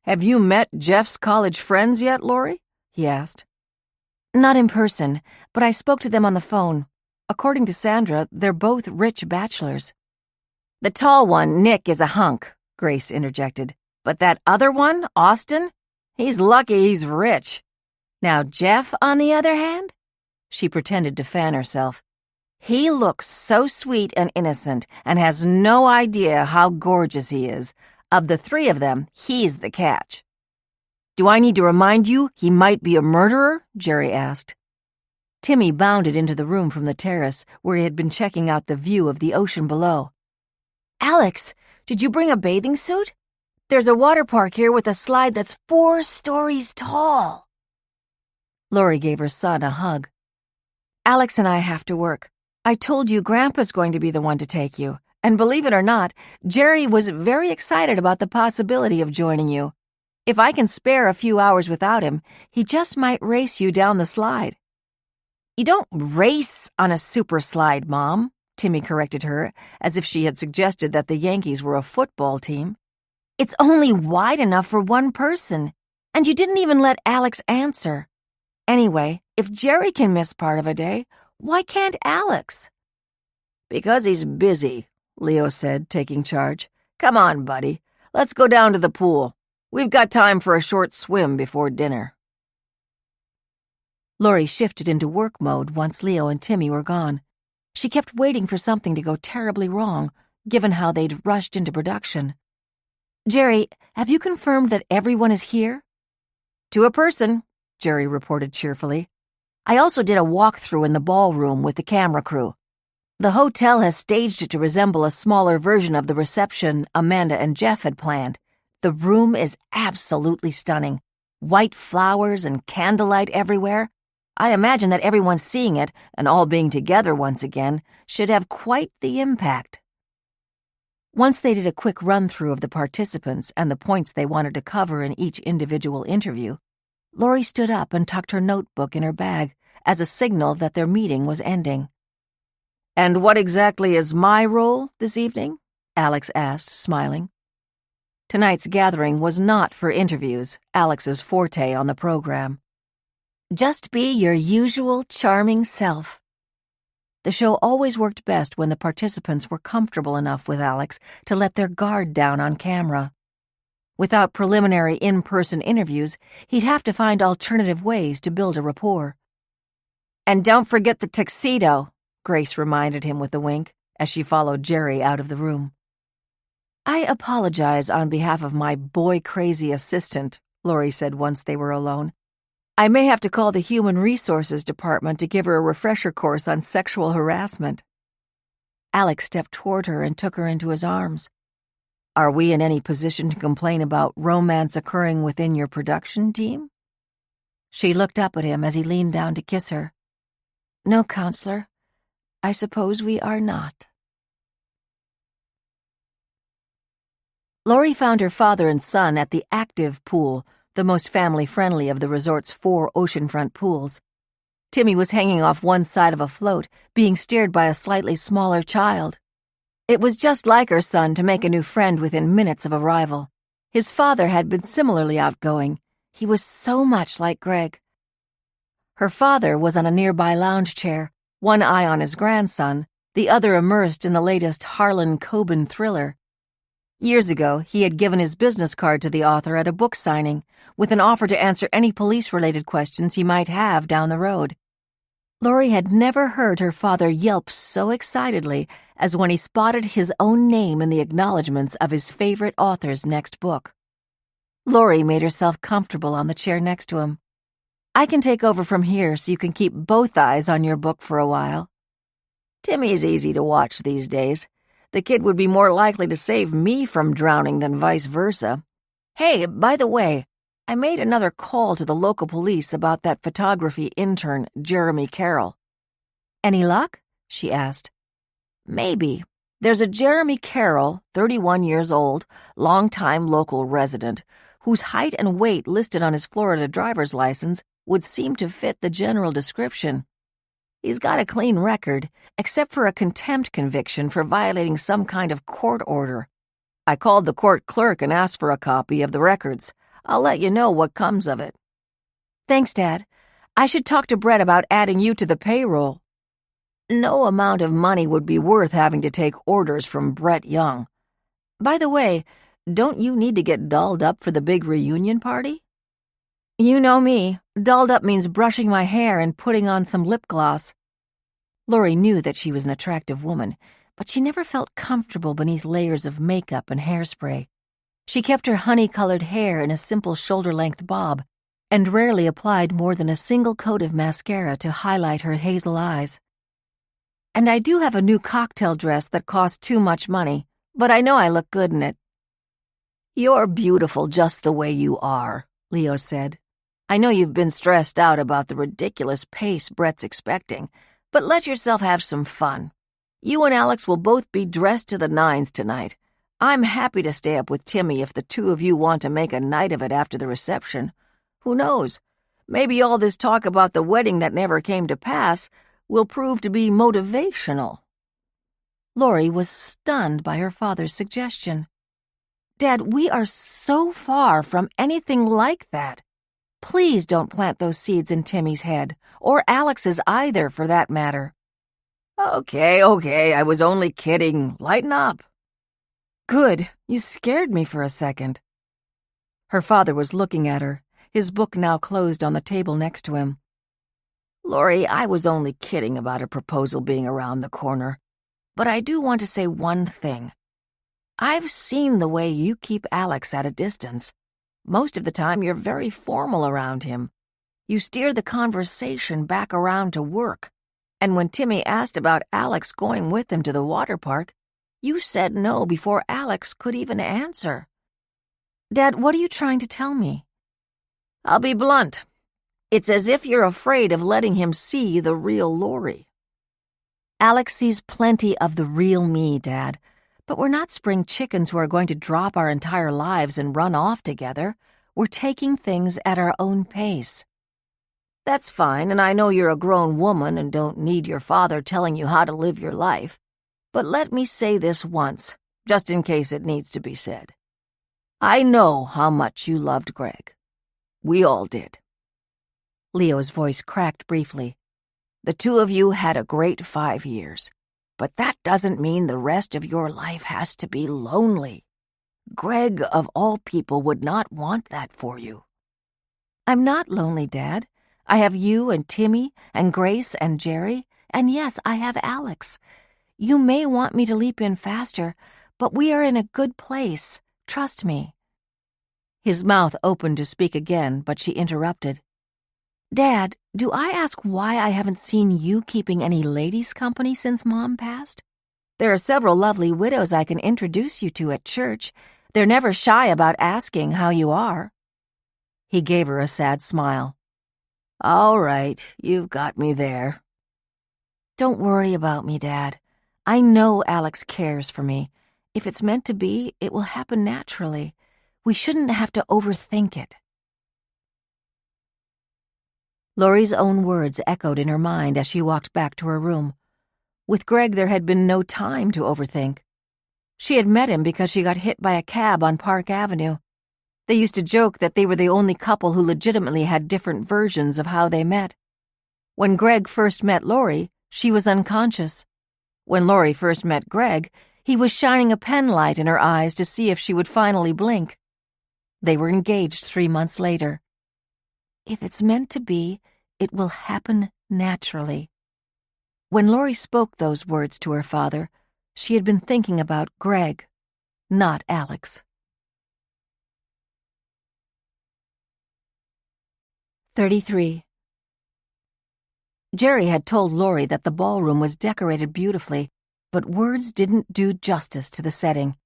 "Have you met Jeff's college friends yet, Laurie?" he asked. "Not in person, but I spoke to them on the phone. According to Sandra, they're both rich bachelors." "The tall one, Nick, is a hunk," Grace interjected. "But that other one, Austin, he's lucky he's rich. Now Jeff, on the other hand," she pretended to fan herself, "he looks so sweet and innocent and has no idea how gorgeous he is. Of the three of them, he's the catch." "Do I need to remind you he might be a murderer?" Jerry asked. Timmy bounded into the room from the terrace, where he had been checking out the view of the ocean below. "Alex, did you bring a bathing suit? There's a water park here with a slide that's 4 stories tall." Laurie gave her son a hug. "Alex and I have to work. I told you Grandpa's going to be the one to take you, and believe it or not, Jerry was very excited about the possibility of joining you. If I can spare a few hours without him, he just might race you down the slide." "You don't race on a super slide, Mom," Timmy corrected her, as if she had suggested that the Yankees were a football team. "It's only wide enough for one person, and you didn't even let Alex answer. Anyway, if Jerry can miss part of a day, why can't Alex?" "Because he's busy," Leo said, taking charge. "Come on, buddy. Let's go down to the pool. We've got time for a short swim before dinner." Laurie shifted into work mode once Leo and Timmy were gone. She kept waiting for something to go terribly wrong, given how they'd rushed into production. "Jerry, have you confirmed that everyone is here?" "To a person," Jerry reported cheerfully. "I also did a walkthrough in the ballroom with the camera crew. The hotel has staged it to resemble a smaller version of the reception Amanda and Jeff had planned. The room is absolutely stunning. White flowers and candlelight everywhere. I imagine that everyone seeing it, and all being together once again, should have quite the impact." Once they did a quick run-through of the participants and the points they wanted to cover in each individual interview, Laurie stood up and tucked her notebook in her bag as a signal that their meeting was ending. "And what exactly is my role this evening?" Alex asked, smiling. Tonight's gathering was not for interviews, Alex's forte on the program. "Just be your usual charming self." The show always worked best when the participants were comfortable enough with Alex to let their guard down on camera. Without preliminary in-person interviews, he'd have to find alternative ways to build a rapport. "And don't forget the tuxedo," Grace reminded him with a wink as she followed Jerry out of the room. "I apologize on behalf of my boy-crazy assistant," Laurie said once they were alone. "I may have to call the Human Resources Department to give her a refresher course on sexual harassment." Alex stepped toward her and took her into his arms. "Are we in any position to complain about romance occurring within your production team?" She looked up at him as he leaned down to kiss her. "No, Counselor. I suppose we are not." Laurie found her father and son at the active pool, the most family-friendly of the resort's 4 oceanfront pools. Timmy was hanging off one side of a float, being steered by a slightly smaller child. It was just like her son to make a new friend within minutes of arrival. His father had been similarly outgoing. He was so much like Greg. Her father was on a nearby lounge chair, one eye on his grandson, the other immersed in the latest Harlan Coben thriller. Years ago, he had given his business card to the author at a book signing, with an offer to answer any police-related questions he might have down the road. Lori had never heard her father yelp so excitedly as when he spotted his own name in the acknowledgments of his favorite author's next book. Lori made herself comfortable on the chair next to him. "I can take over from here so you can keep both eyes on your book for a while." Timmy's easy to watch these days. The kid would be more likely to save me from drowning than vice versa. Hey, by the way, I made another call to the local police about that photography intern, Jeremy Carroll. "Any luck?" she asked. Maybe. There's a Jeremy Carroll, 31 years old, longtime local resident, whose height and weight listed on his Florida driver's license would seem to fit the general description. He's got a clean record, except for a contempt conviction for violating some kind of court order. I called the court clerk and asked for a copy of the records. I'll let you know what comes of it. "Thanks, Dad. I should talk to Brett about adding you to the payroll." No amount of money would be worth having to take orders from Brett Young. By the way, don't you need to get dolled up for the big reunion party? "You know me. Dolled up means brushing my hair and putting on some lip gloss." Lori knew that she was an attractive woman, but she never felt comfortable beneath layers of makeup and hairspray. She kept her honey-colored hair in a simple shoulder-length bob and rarely applied more than a single coat of mascara to highlight her hazel eyes. "And I do have a new cocktail dress that costs too much money, but I know I look good in it." You're beautiful just the way you are, Leo said. I know you've been stressed out about the ridiculous pace Brett's expecting, but let yourself have some fun. You and Alex will both be dressed to the nines tonight. I'm happy to stay up with Timmy if the two of you want to make a night of it after the reception. Who knows? Maybe all this talk about the wedding that never came to pass will prove to be motivational. Lori was stunned by her father's suggestion. "Dad, we are so far from anything like that. Please don't plant those seeds in Timmy's head, or Alex's either, for that matter." Okay, I was only kidding. Lighten up. "Good. You scared me for a second." Her father was looking at her, his book now closed on the table next to him. Lori, I was only kidding about a proposal being around the corner. But I do want to say one thing. I've seen the way you keep Alex at a distance. Most of the time you're very formal around him. You steer the conversation back around to work. And when Timmy asked about Alex going with him to the water park, you said no before Alex could even answer. "Dad, what are you trying to tell me?" I'll be blunt. It's as if you're afraid of letting him see the real Lori. "Alex sees plenty of the real me, Dad. But we're not spring chickens who are going to drop our entire lives and run off together. We're taking things at our own pace." That's fine, and I know you're a grown woman and don't need your father telling you how to live your life. But let me say this once, just in case it needs to be said. I know how much you loved Greg. We all did. Leo's voice cracked briefly. The two of you had a great 5 years. But that doesn't mean the rest of your life has to be lonely. Greg, of all people, would not want that for you. "I'm not lonely, Dad. I have you and Timmy and Grace and Jerry, and yes, I have Alex. You may want me to leap in faster, but we are in a good place. Trust me." His mouth opened to speak again, but she interrupted. "Dad, do I ask why I haven't seen you keeping any ladies' company since Mom passed? There are several lovely widows I can introduce you to at church. They're never shy about asking how you are." He gave her a sad smile. All right, you've got me there. "Don't worry about me, Dad. I know Alex cares for me. If it's meant to be, it will happen naturally. We shouldn't have to overthink it." Lori's own words echoed in her mind as she walked back to her room. With Greg, there had been no time to overthink. She had met him because she got hit by a cab on Park Avenue, They used to joke that they were the only couple who legitimately had different versions of how they met. When Greg first met Lori, she was unconscious. When Lori first met Greg, he was shining a pen light in her eyes to see if she would finally blink. They were engaged 3 months later. If it's meant to be, it will happen naturally. When Lori spoke those words to her father, she had been thinking about Greg, not Alex. 33. Jerry had told Lori that the ballroom was decorated beautifully, but words didn't do justice to the setting.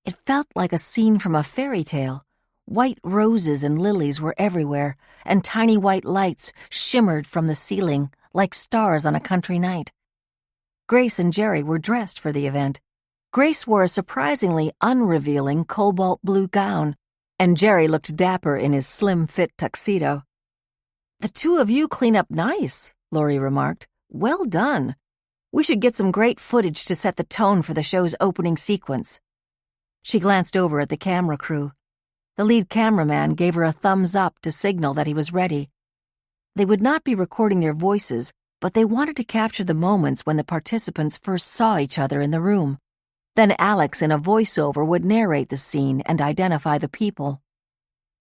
It felt like a scene from a fairy tale. White roses and lilies were everywhere, and tiny white lights shimmered from the ceiling like stars on a country night. Grace and Jerry were dressed for the event. Grace wore a surprisingly unrevealing cobalt blue gown, and Jerry looked dapper in his slim-fit tuxedo. "The two of you clean up nice," Lori remarked. "Well done. We should get some great footage to set the tone for the show's opening sequence." She glanced over at the camera crew. The lead cameraman gave her a thumbs up to signal that he was ready. They would not be recording their voices, but they wanted to capture the moments when the participants first saw each other in the room. Then Alex in a voiceover would narrate the scene and identify the people.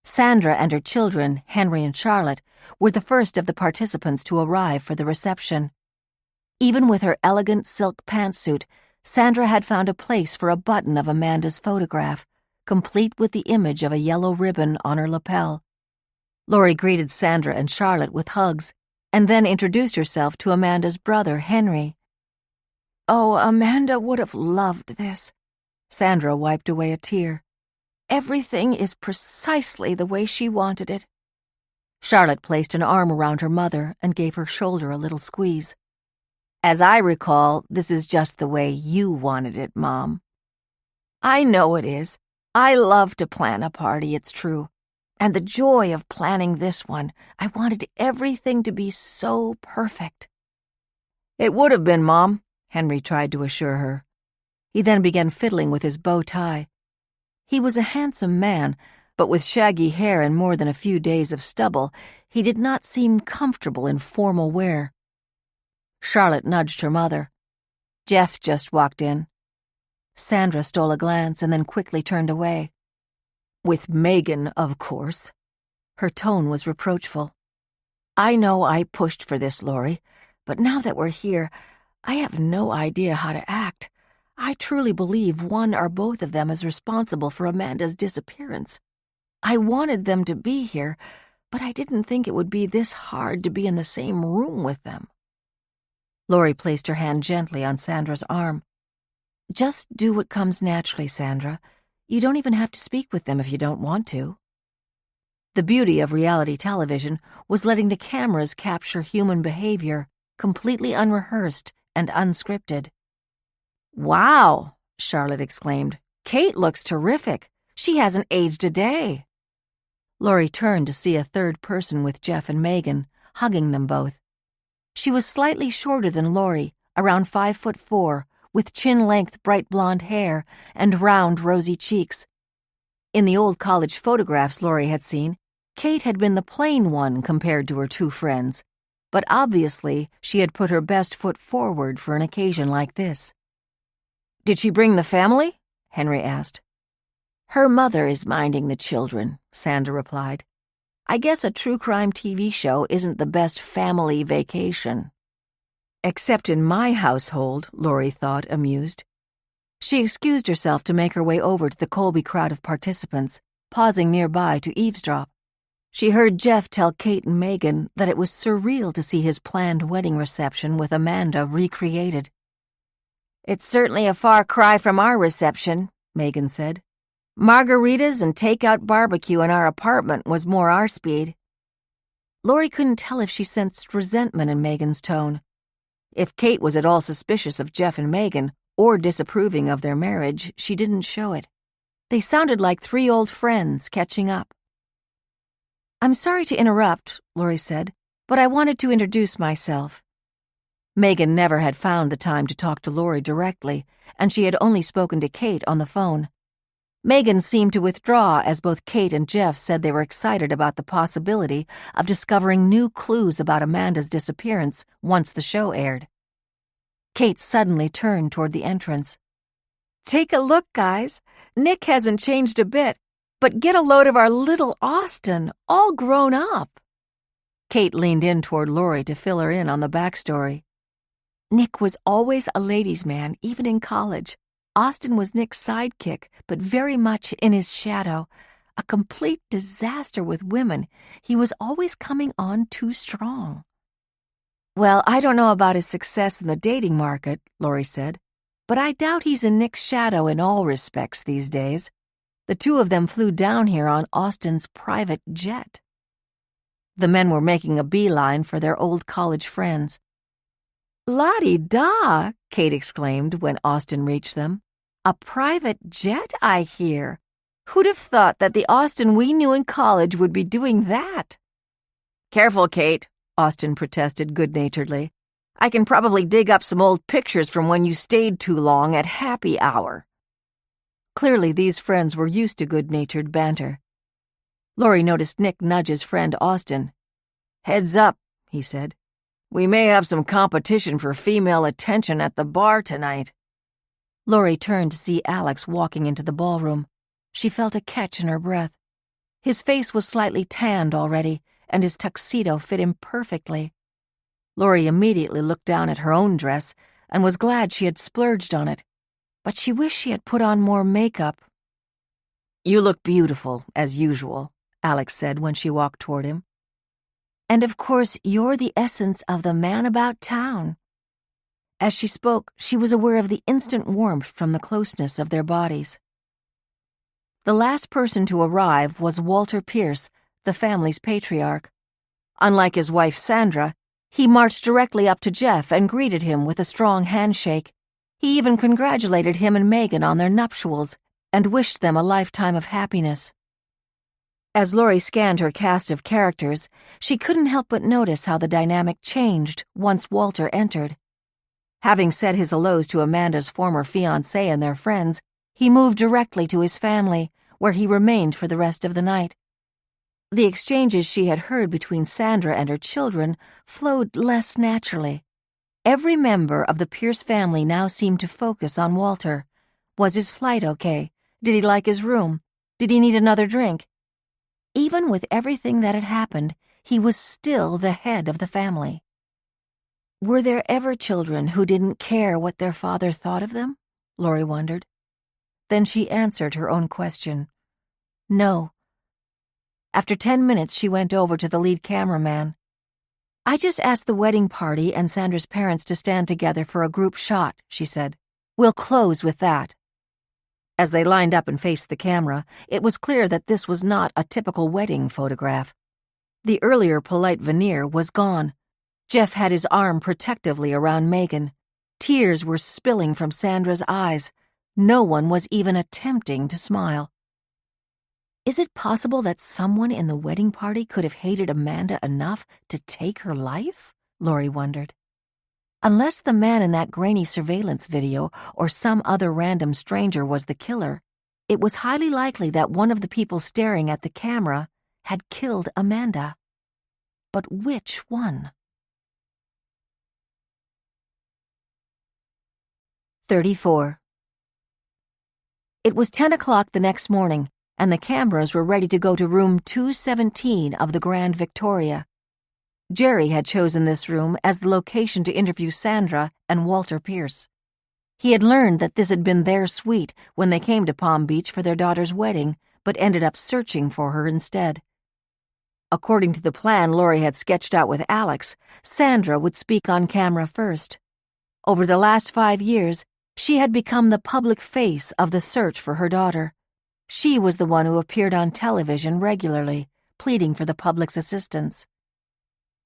Sandra and her children, Henry and Charlotte, were the first of the participants to arrive for the reception. Even with her elegant silk pantsuit, Sandra had found a place for a button of Amanda's photograph, complete with the image of a yellow ribbon on her lapel. Lori greeted Sandra and Charlotte with hugs, and then introduced herself to Amanda's brother, Henry. "Oh, Amanda would have loved this." Sandra wiped away a tear. "Everything is precisely the way she wanted it." Charlotte placed an arm around her mother and gave her shoulder a little squeeze. "As I recall, this is just the way you wanted it, Mom." "I know it is. I love to plan a party, it's true. And the joy of planning this one, I wanted everything to be so perfect." "It would have been, Mom," Henry tried to assure her. He then began fiddling with his bow tie. He was a handsome man, but with shaggy hair and more than a few days of stubble, he did not seem comfortable in formal wear. Charlotte nudged her mother. "Jeff just walked in." Sandra stole a glance and then quickly turned away. "With Megan, of course." Her tone was reproachful. "I know I pushed for this, Lori, but now that we're here, I have no idea how to act. I truly believe one or both of them is responsible for Amanda's disappearance. I wanted them to be here, but I didn't think it would be this hard to be in the same room with them." Lori placed her hand gently on Sandra's arm. "Just do what comes naturally, Sandra. You don't even have to speak with them if you don't want to." The beauty of reality television was letting the cameras capture human behavior, completely unrehearsed and unscripted. "Wow," Charlotte exclaimed. "Kate looks terrific. She hasn't aged a day." Lori turned to see a third person with Jeff and Megan, hugging them both. She was slightly shorter than Lori, around 5'4", with chin-length bright blonde hair and round rosy cheeks. In the old college photographs Lori had seen, Kate had been the plain one compared to her two friends, but obviously she had put her best foot forward for an occasion like this. "Did she bring the family?" Henry asked. "Her mother is minding the children," Sandra replied. "I guess a true crime TV show isn't the best family vacation." "Except in my household," Lori thought, amused. She excused herself to make her way over to the Colby crowd of participants, pausing nearby to eavesdrop. She heard Jeff tell Kate and Megan that it was surreal to see his planned wedding reception with Amanda recreated. "It's certainly a far cry from our reception," Megan said. "Margaritas and take-out barbecue in our apartment was more our speed." Lori couldn't tell if she sensed resentment in Megan's tone. If Kate was at all suspicious of Jeff and Megan, or disapproving of their marriage, she didn't show it. They sounded like three old friends catching up. "I'm sorry to interrupt," Lori said, "but I wanted to introduce myself." Megan never had found the time to talk to Lori directly, and she had only spoken to Kate on the phone. Megan seemed to withdraw as both Kate and Jeff said they were excited about the possibility of discovering new clues about Amanda's disappearance once the show aired. Kate suddenly turned toward the entrance. "Take a look, guys. Nick hasn't changed a bit, but get a load of our little Austin, all grown up." Kate leaned in toward Lori to fill her in on the backstory. Nick was always a ladies' man, even in college. Austin was Nick's sidekick, but very much in his shadow. A complete disaster with women. He was always coming on too strong. "Well, I don't know about his success in the dating market," Lori said, "but I doubt he's in Nick's shadow in all respects these days. The two of them flew down here on Austin's private jet." The men were making a beeline for their old college friends. "La-di-da," Kate exclaimed when Austin reached them. "A private jet, I hear. Who'd have thought that the Austin we knew in college would be doing that?" "Careful, Kate," Austin protested good-naturedly. "I can probably dig up some old pictures from when you stayed too long at happy hour." Clearly, these friends were used to good-natured banter. Lori noticed Nick nudge his friend Austin. "Heads up," he said. "We may have some competition for female attention at the bar tonight." Lori turned to see Alex walking into the ballroom. She felt a catch in her breath. His face was slightly tanned already, and his tuxedo fit him perfectly. Lori immediately looked down at her own dress and was glad she had splurged on it, but she wished she had put on more makeup. "You look beautiful, as usual," Alex said when she walked toward him. "And of course, you're the essence of the man about town." As she spoke, she was aware of the instant warmth from the closeness of their bodies. The last person to arrive was Walter Pierce, the family's patriarch. Unlike his wife Sandra, he marched directly up to Jeff and greeted him with a strong handshake. He even congratulated him and Megan on their nuptials and wished them a lifetime of happiness. As Lori scanned her cast of characters, she couldn't help but notice how the dynamic changed once Walter entered. Having said his hellos to Amanda's former fiancé and their friends, he moved directly to his family, where he remained for the rest of the night. The exchanges she had heard between Sandra and her children flowed less naturally. Every member of the Pierce family now seemed to focus on Walter. Was his flight okay? Did he like his room? Did he need another drink? Even with everything that had happened, he was still the head of the family. Were there ever children who didn't care what their father thought of them? Lori wondered. Then she answered her own question. No. After 10 minutes, she went over to the lead cameraman. "I just asked the wedding party and Sandra's parents to stand together for a group shot," she said. "We'll close with that." As they lined up and faced the camera, it was clear that this was not a typical wedding photograph. The earlier polite veneer was gone. Jeff had his arm protectively around Megan. Tears were spilling from Sandra's eyes. No one was even attempting to smile. Is it possible that someone in the wedding party could have hated Amanda enough to take her life? Lori wondered. Unless the man in that grainy surveillance video or some other random stranger was the killer, it was highly likely that one of the people staring at the camera had killed Amanda. But which one? 34. It was 10 o'clock the next morning, and the cameras were ready to go to room 217 of the Grand Victoria. Jerry had chosen this room as the location to interview Sandra and Walter Pierce. He had learned that this had been their suite when they came to Palm Beach for their daughter's wedding, but ended up searching for her instead. According to the plan Lori had sketched out with Alex, Sandra would speak on camera first. Over the last 5 years, she had become the public face of the search for her daughter. She was the one who appeared on television regularly, pleading for the public's assistance.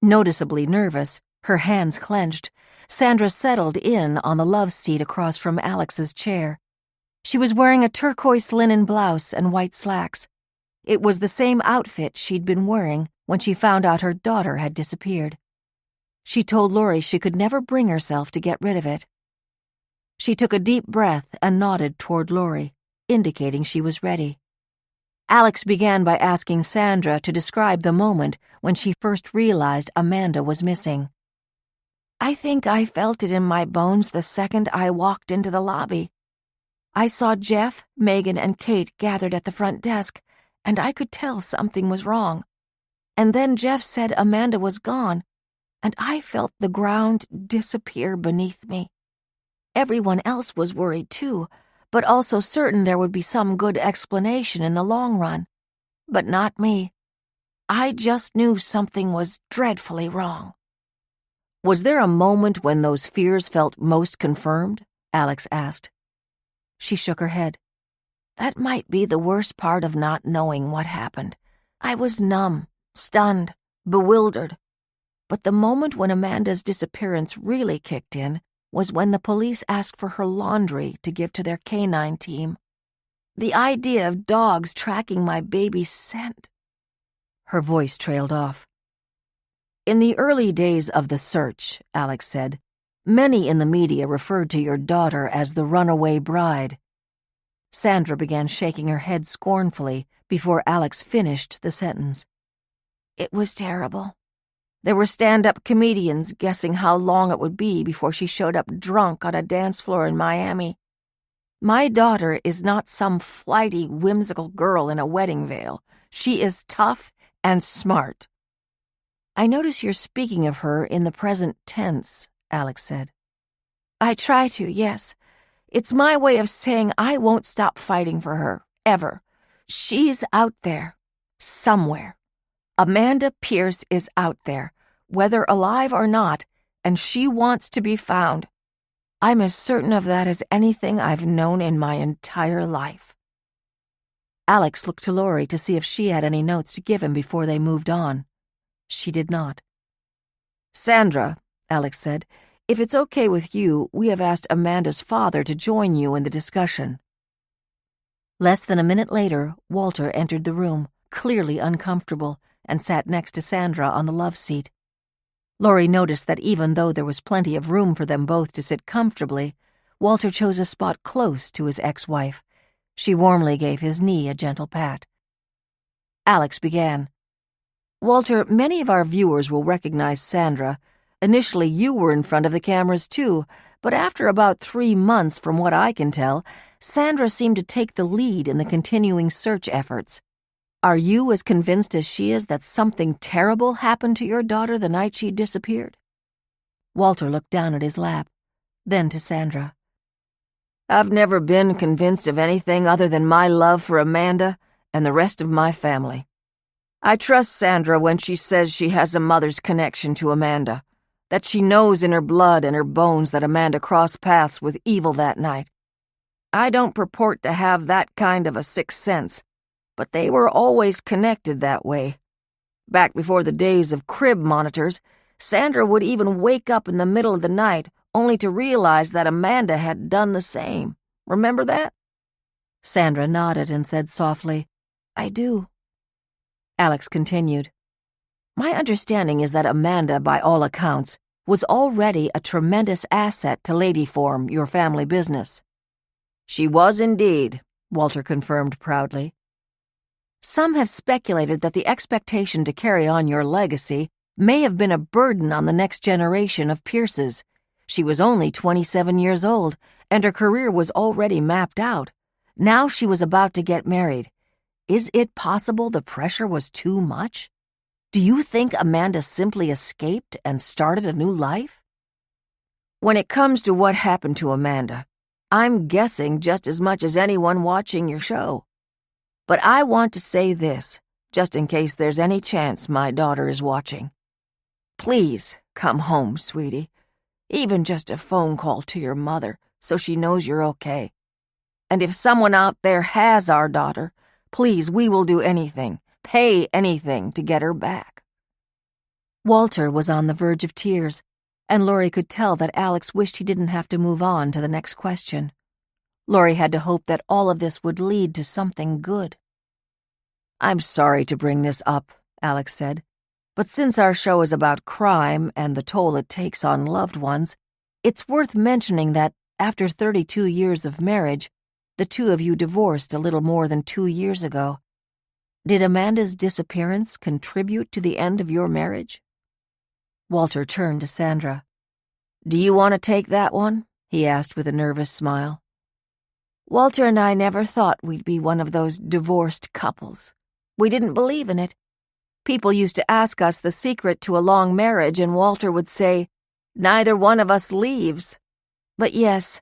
Noticeably nervous, her hands clenched, Sandra settled in on the love seat across from Alex's chair. She was wearing a turquoise linen blouse and white slacks. It was the same outfit she'd been wearing when she found out her daughter had disappeared. She told Lori she could never bring herself to get rid of it. She took a deep breath and nodded toward Lori. indicating she was ready. Alex began by asking Sandra to describe the moment when she first realized Amanda was missing. I think I felt it in my bones the second I walked into the lobby. I saw Jeff, Megan, and Kate gathered at the front desk, and I could tell something was wrong. And then Jeff said Amanda was gone, and I felt the ground disappear beneath me. Everyone else was worried too, but also certain there would be some good explanation in the long run. But not me. I just knew something was dreadfully wrong. Was there a moment when those fears felt most confirmed? Alex asked. She shook her head. That might be the worst part of not knowing what happened. I was numb, stunned, bewildered. But the moment when Amanda's disappearance really kicked in was when the police asked for her laundry to give to their canine team. The idea of dogs tracking my baby's scent. Her voice trailed off. In the early days of the search, Alex said, many in the media referred to your daughter as the runaway bride. Sandra began shaking her head scornfully before Alex finished the sentence. It was terrible. There were stand-up comedians guessing how long it would be before she showed up drunk on a dance floor in Miami. My daughter is not some flighty, whimsical girl in a wedding veil. She is tough and smart. I notice you're speaking of her in the present tense, Alex said. I try to, yes. It's my way of saying I won't stop fighting for her, ever. She's out there, somewhere. Amanda Pierce is out there, whether alive or not, and she wants to be found. I'm as certain of that as anything I've known in my entire life. Alex looked to Laurie to see if she had any notes to give him before they moved on. She did not. Sandra, Alex said, if it's okay with you, we have asked Amanda's father to join you in the discussion. Less than a minute later, Walter entered the room, clearly uncomfortable, and sat next to Sandra on the love seat. Laurie noticed that even though there was plenty of room for them both to sit comfortably, Walter chose a spot close to his ex-wife. She warmly gave his knee a gentle pat. Alex began. Walter, many of our viewers will recognize Sandra. Initially, you were in front of the cameras too, but after about 3 months, from what I can tell, Sandra seemed to take the lead in the continuing search efforts. Are you as convinced as she is that something terrible happened to your daughter the night she disappeared? Walter looked down at his lap, then to Sandra. I've never been convinced of anything other than my love for Amanda and the rest of my family. I trust Sandra when she says she has a mother's connection to Amanda, that she knows in her blood and her bones that Amanda crossed paths with evil that night. I don't purport to have that kind of a sixth sense, but they were always connected that way. Back before the days of crib monitors, Sandra would even wake up in the middle of the night only to realize that Amanda had done the same. Remember that? Sandra nodded and said softly, I do. Alex continued. My understanding is that Amanda, by all accounts, was already a tremendous asset to Ladyform, your family business. She was indeed, Walter confirmed proudly. Some have speculated that the expectation to carry on your legacy may have been a burden on the next generation of Pierces. She was only 27 years old, and her career was already mapped out. Now she was about to get married. Is it possible the pressure was too much? Do you think Amanda simply escaped and started a new life? When it comes to what happened to Amanda, I'm guessing just as much as anyone watching your show. But I want to say this, just in case there's any chance my daughter is watching. Please come home, sweetie. Even just a phone call to your mother so she knows you're okay. And if someone out there has our daughter, please, we will do anything, pay anything to get her back. Walter was on the verge of tears, and Laurie could tell that Alex wished he didn't have to move on to the next question. Laurie had to hope that all of this would lead to something good. I'm sorry to bring this up, Alex said, but since our show is about crime and the toll it takes on loved ones, it's worth mentioning that, after 32 years of marriage, The two of you divorced a little more than 2 years ago. Did Amanda's disappearance contribute to the end of your marriage?" Walter turned to Sandra. "Do you want to take that one?" he asked with a nervous smile. Walter and I never thought we'd be one of those divorced couples. We didn't believe in it. People used to ask us the secret to a long marriage, and Walter would say, "Neither one of us leaves." But yes,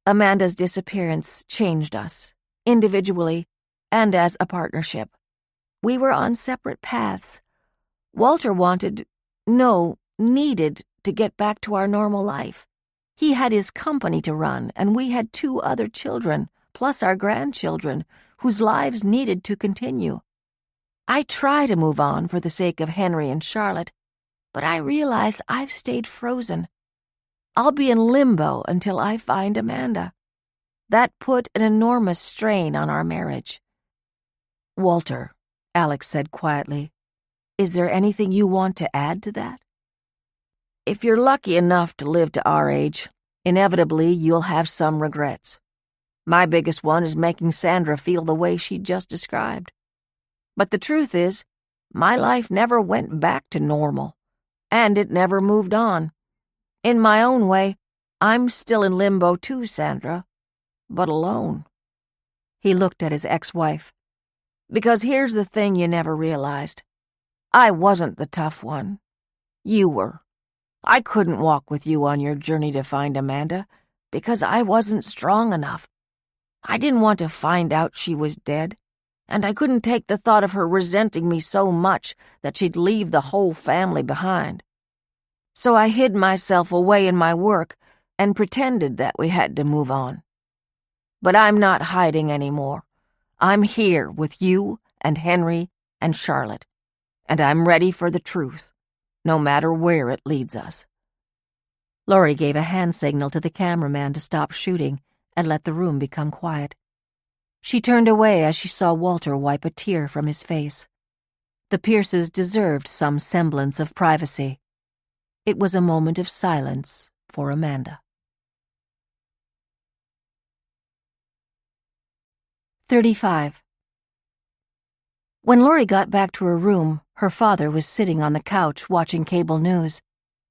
Amanda's disappearance changed us, individually and as a partnership. We were on separate paths. Walter needed to get back to our normal life. He had his company to run, and we had 2 other children, plus our grandchildren, whose lives needed to continue. I try to move on for the sake of Henry and Charlotte, but I realize I've stayed frozen. I'll be in limbo until I find Amanda. That put an enormous strain on our marriage. "Walter," Alex said quietly, "is there anything you want to add to that?" If you're lucky enough to live to our age, inevitably you'll have some regrets. My biggest one is making Sandra feel the way she just described. But the truth is, my life never went back to normal, and it never moved on. In my own way, I'm still in limbo too, Sandra, but alone." He looked at his ex-wife. "Because here's the thing you never realized. I wasn't the tough one. You were. I couldn't walk with you on your journey to find Amanda because I wasn't strong enough. I didn't want to find out she was dead, and I couldn't take the thought of her resenting me so much that she'd leave the whole family behind. So I hid myself away in my work and pretended that we had to move on. But I'm not hiding anymore. I'm here with you and Henry and Charlotte, and I'm ready for the truth, no matter where it leads us." Laurie gave a hand signal to the cameraman to stop shooting and let the room become quiet. She turned away as she saw Walter wipe a tear from his face. The Pierces deserved some semblance of privacy. It was a moment of silence for Amanda. 35. When Laurie got back to her room, her father was sitting on the couch watching cable news.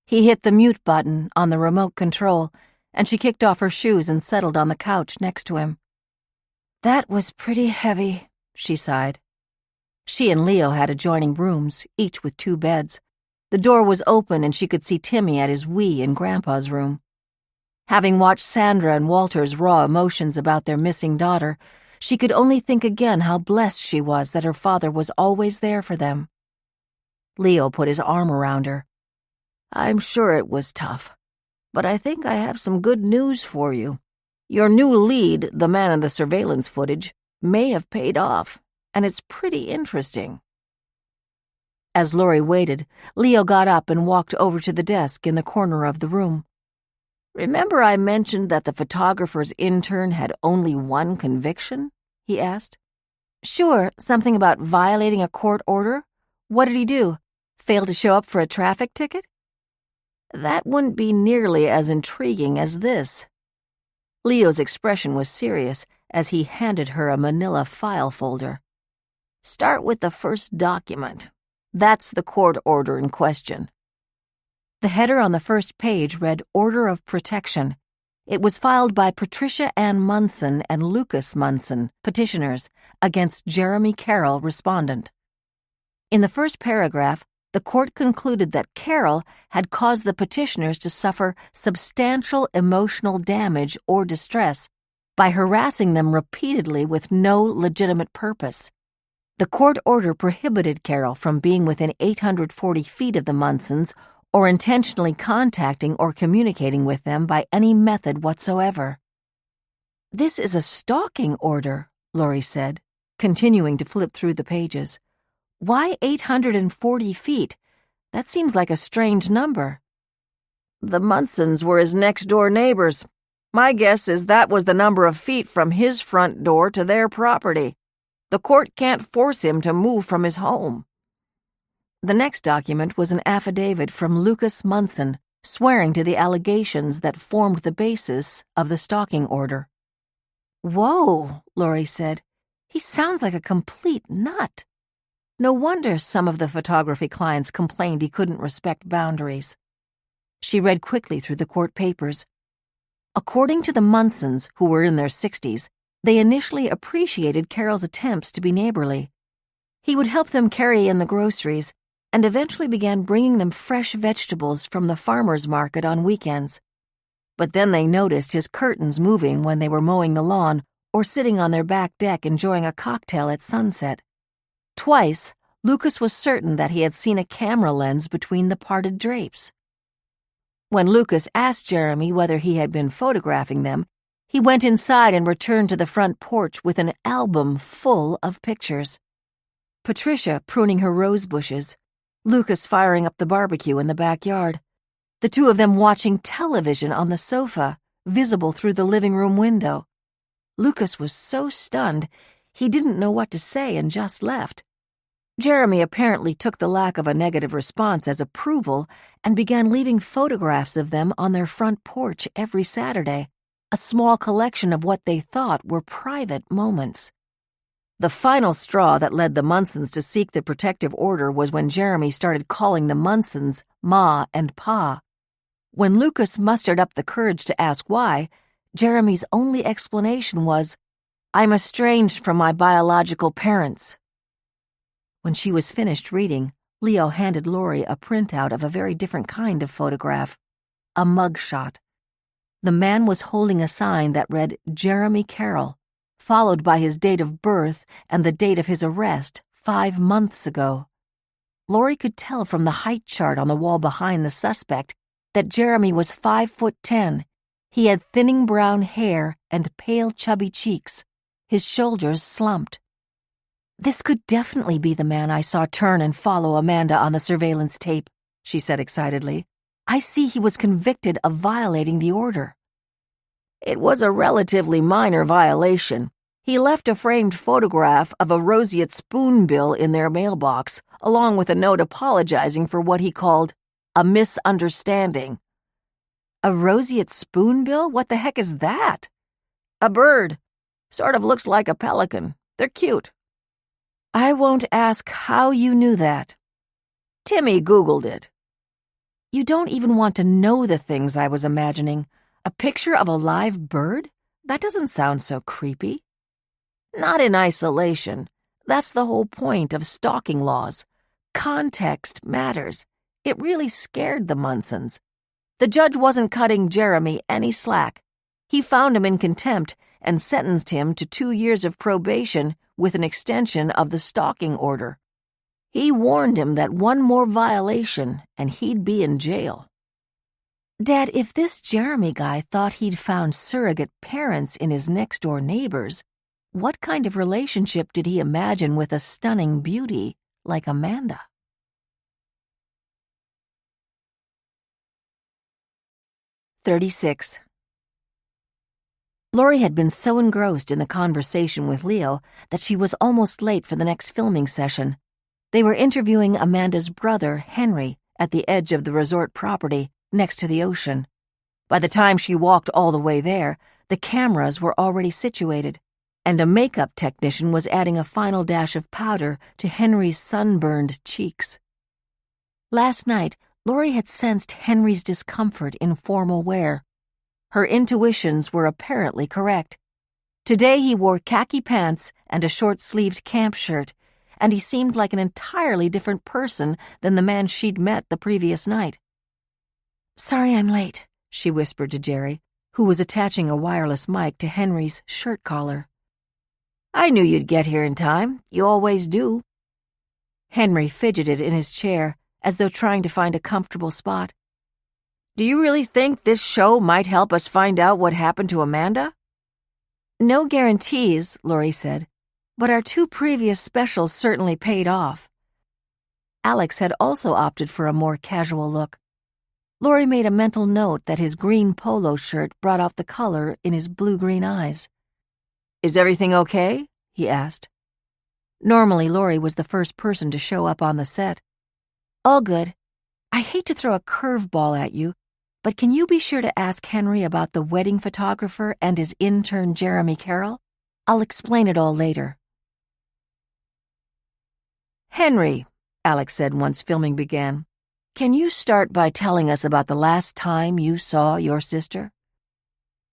He hit the mute button on the remote control, and she kicked off her shoes and settled on the couch next to him. "That was pretty heavy," she sighed. She and Leo had adjoining rooms, each with 2 beds. The door was open and she could see Timmy at his Wii in Grandpa's room. Having watched Sandra and Walter's raw emotions about their missing daughter, she could only think again how blessed she was that her father was always there for them. Leo put his arm around her. "I'm sure it was tough, but I think I have some good news for you. Your new lead, the man in the surveillance footage, may have paid off, and it's pretty interesting." As Laurie waited, Leo got up and walked over to the desk in the corner of the room. "Remember I mentioned that the photographer's intern had only 1 conviction?" he asked. "Sure, something about violating a court order. What did he do? Fail to show up for a traffic ticket?" "That wouldn't be nearly as intriguing as this." Leo's expression was serious as he handed her a manila file folder. "Start with the first document. That's the court order in question." The header on the first page read Order of Protection. It was filed by Patricia Ann Munson and Lucas Munson, petitioners, against Jeremy Carroll, respondent. In the first paragraph, the court concluded that Carroll had caused the petitioners to suffer substantial emotional damage or distress by harassing them repeatedly with no legitimate purpose. The court order prohibited Carroll from being within 840 feet of the Munsons or intentionally contacting or communicating with them by any method whatsoever. "This is a stalking order," Laurie said, continuing to flip through the pages. "Why 840 feet? That seems like a strange number." "The Munsons were his next-door neighbors. My guess is that was the number of feet from his front door to their property. The court can't force him to move from his home." The next document was an affidavit from Lucas Munson, swearing to the allegations that formed the basis of the stalking order. Whoa, Laurie said. He sounds like a complete nut. No wonder some of the photography clients complained he couldn't respect boundaries. She read quickly through the court papers. According to the Munsons, who were in their 60s, they initially appreciated Carol's attempts to be neighborly. He would help them carry in the groceries and eventually began bringing them fresh vegetables from the farmer's market on weekends. But then they noticed his curtains moving when they were mowing the lawn or sitting on their back deck enjoying a cocktail at sunset. Twice, Lucas was certain that he had seen a camera lens between the parted drapes. When Lucas asked Jeremy whether he had been photographing them, he went inside and returned to the front porch with an album full of pictures. Patricia pruning her rose bushes, Lucas firing up the barbecue in the backyard, the two of them watching television on the sofa, visible through the living room window. Lucas was so stunned, he didn't know what to say and just left. Jeremy apparently took the lack of a negative response as approval and began leaving photographs of them on their front porch every Saturday, a small collection of what they thought were private moments. The final straw that led the Munsons to seek the protective order was when Jeremy started calling the Munsons Ma and Pa. When Lucas mustered up the courage to ask why, Jeremy's only explanation was, "I'm estranged from my biological parents." When she was finished reading, Leo handed Laurie a printout of a very different kind of photograph, a mugshot. The man was holding a sign that read Jeremy Carroll, followed by his date of birth and the date of his arrest 5 months ago. Laurie could tell from the height chart on the wall behind the suspect that Jeremy was 5'10". He had thinning brown hair and pale, chubby cheeks. His shoulders slumped. "This could definitely be the man I saw turn and follow Amanda on the surveillance tape," she said excitedly. "I see he was convicted of violating the order." "It was a relatively minor violation. He left a framed photograph of a roseate spoonbill in their mailbox, along with a note apologizing for what he called a misunderstanding." "A roseate spoonbill? What the heck is that?" "A bird. Sort of looks like a pelican. They're cute." "I won't ask how you knew that." "Timmy Googled it." "You don't even want to know the things I was imagining. A picture of a live bird? That doesn't sound so creepy." "Not in isolation. That's the whole point of stalking laws. Context matters. It really scared the Munsons. The judge wasn't cutting Jeremy any slack. He found him in contempt and sentenced him to 2 years of probation with an extension of the stalking order. He warned him that one more violation and he'd be in jail." "Dad, if this Jeremy guy thought he'd found surrogate parents in his next-door neighbors, what kind of relationship did he imagine with a stunning beauty like Amanda?" "36. Laurie had been so engrossed in the conversation with Leo that she was almost late for the next filming session. They were interviewing Amanda's brother, Henry, at the edge of the resort property, next to the ocean. By the time she walked all the way there, the cameras were already situated, and a makeup technician was adding a final dash of powder to Henry's sunburned cheeks. Last night, Laurie had sensed Henry's discomfort in formal wear. Her intuitions were apparently correct. Today he wore khaki pants and a short-sleeved camp shirt, and he seemed like an entirely different person than the man she'd met the previous night. "Sorry I'm late," she whispered to Jerry, who was attaching a wireless mic to Henry's shirt collar. "I knew you'd get here in time. You always do." Henry fidgeted in his chair, as though trying to find a comfortable spot. "Do you really think this show might help us find out what happened to Amanda?" "No guarantees," Laurie said, "but our 2 previous specials certainly paid off." Alex had also opted for a more casual look. Laurie made a mental note that his green polo shirt brought out the color in his blue-green eyes. "Is everything okay?" he asked. Normally, Laurie was the first person to show up on the set. "All good. I hate to throw a curveball at you, But can you be sure to ask Henry about the wedding photographer and his intern Jeremy Carroll? I'll explain it all later. Henry, Alex said once filming began, can you start by telling us about the last time you saw your sister?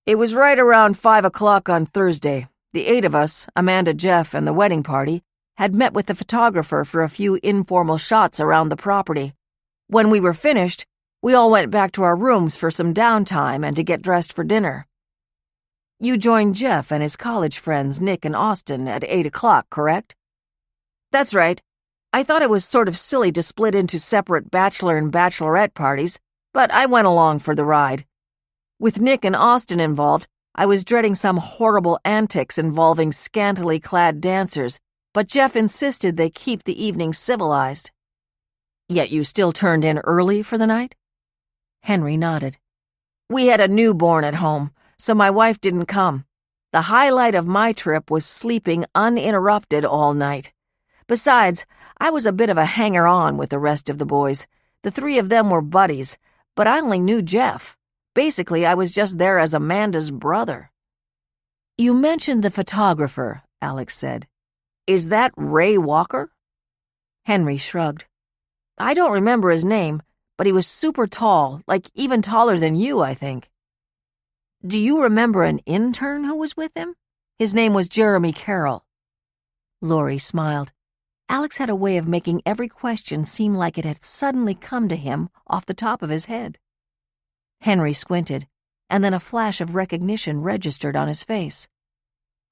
It was right around 5 o'clock on Thursday. The 8 of us, Amanda, Jeff, and the wedding party, had met with the photographer for a few informal shots around the property. When we were finished, we all went back to our rooms for some downtime and to get dressed for dinner. You joined Jeff and his college friends Nick and Austin at 8 o'clock, correct? That's right. I thought it was sort of silly to split into separate bachelor and bachelorette parties, but I went along for the ride. With Nick and Austin involved, I was dreading some horrible antics involving scantily clad dancers, but Jeff insisted they keep the evening civilized. Yet you still turned in early for the night? Henry nodded. We had a newborn at home, so my wife didn't come. The highlight of my trip was sleeping uninterrupted all night. Besides, I was a bit of a hanger-on with the rest of the boys. The 3 of them were buddies, but I only knew Jeff. Basically, I was just there as Amanda's brother. You mentioned the photographer, Alex said. Is that Ray Walker? Henry shrugged. I don't remember his name, but he was super tall, like even taller than you, I think. Do you remember an intern who was with him? His name was Jeremy Carroll. Laurie smiled. Alex had a way of making every question seem like it had suddenly come to him off the top of his head. Henry squinted, and then a flash of recognition registered on his face.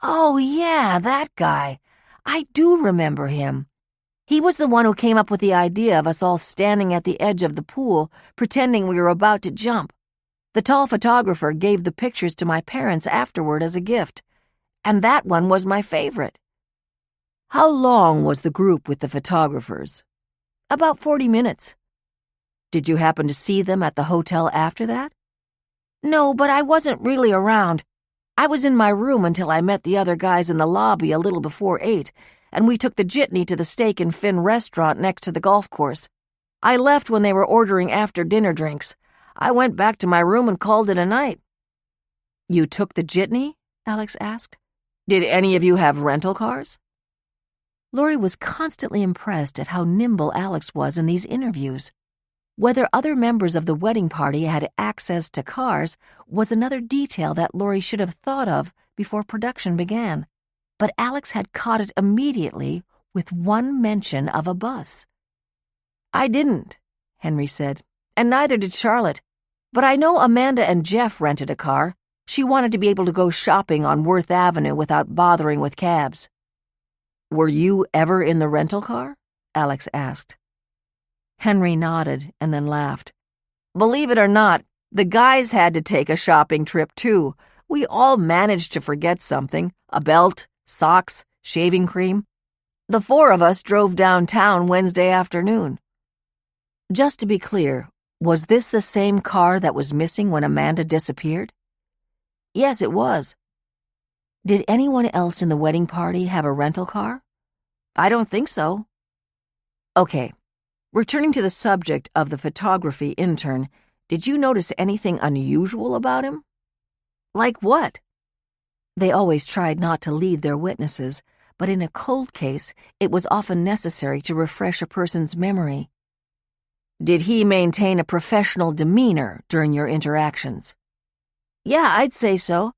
Oh, yeah, that guy. I do remember him. He was the one who came up with the idea of us all standing at the edge of the pool, pretending we were about to jump. The tall photographer gave the pictures to my parents afterward as a gift, and that one was my favorite. How long was the group with the photographers? About 40 minutes. Did you happen to see them at the hotel after that? No, but I wasn't really around. I was in my room until I met the other guys in the lobby a little before 8, and we took the jitney to the Steak and Fin restaurant next to the golf course. I left when they were ordering after-dinner drinks. I went back to my room and called it a night. You took the jitney? Alex asked. Did any of you have rental cars? Laurie was constantly impressed at how nimble Alex was in these interviews. Whether other members of the wedding party had access to cars was another detail that Laurie should have thought of before production began, but Alex had caught it immediately with one mention of a bus. I didn't, Henry said, and neither did Charlotte, but I know Amanda and Jeff rented a car. She wanted to be able to go shopping on Worth Avenue without bothering with cabs. Were you ever in the rental car? Alex asked. Henry nodded and then laughed. Believe it or not, the guys had to take a shopping trip too. We all managed to forget something, a belt, socks, shaving cream. The 4 of us drove downtown Wednesday afternoon. Just to be clear, was this the same car that was missing when Amanda disappeared? Yes, it was. Did anyone else in the wedding party have a rental car? I don't think so. Okay, returning to the subject of the photography intern, did you notice anything unusual about him? Like what? They always tried not to lead their witnesses, but in a cold case, it was often necessary to refresh a person's memory. Did he maintain a professional demeanor during your interactions? Yeah, I'd say so.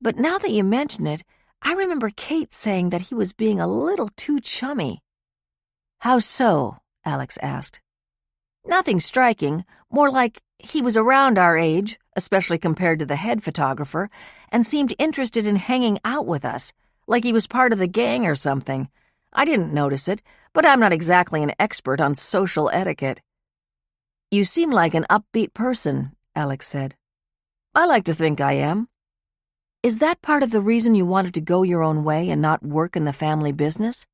But now that you mention it, I remember Kate saying that he was being a little too chummy. How so? Alex asked. Nothing striking, more like he was around our age, especially compared to the head photographer, and seemed interested in hanging out with us, like he was part of the gang or something. I didn't notice it, but I'm not exactly an expert on social etiquette. You seem like an upbeat person, Alex said. I like to think I am. Is that part of the reason you wanted to go your own way and not work in the family business?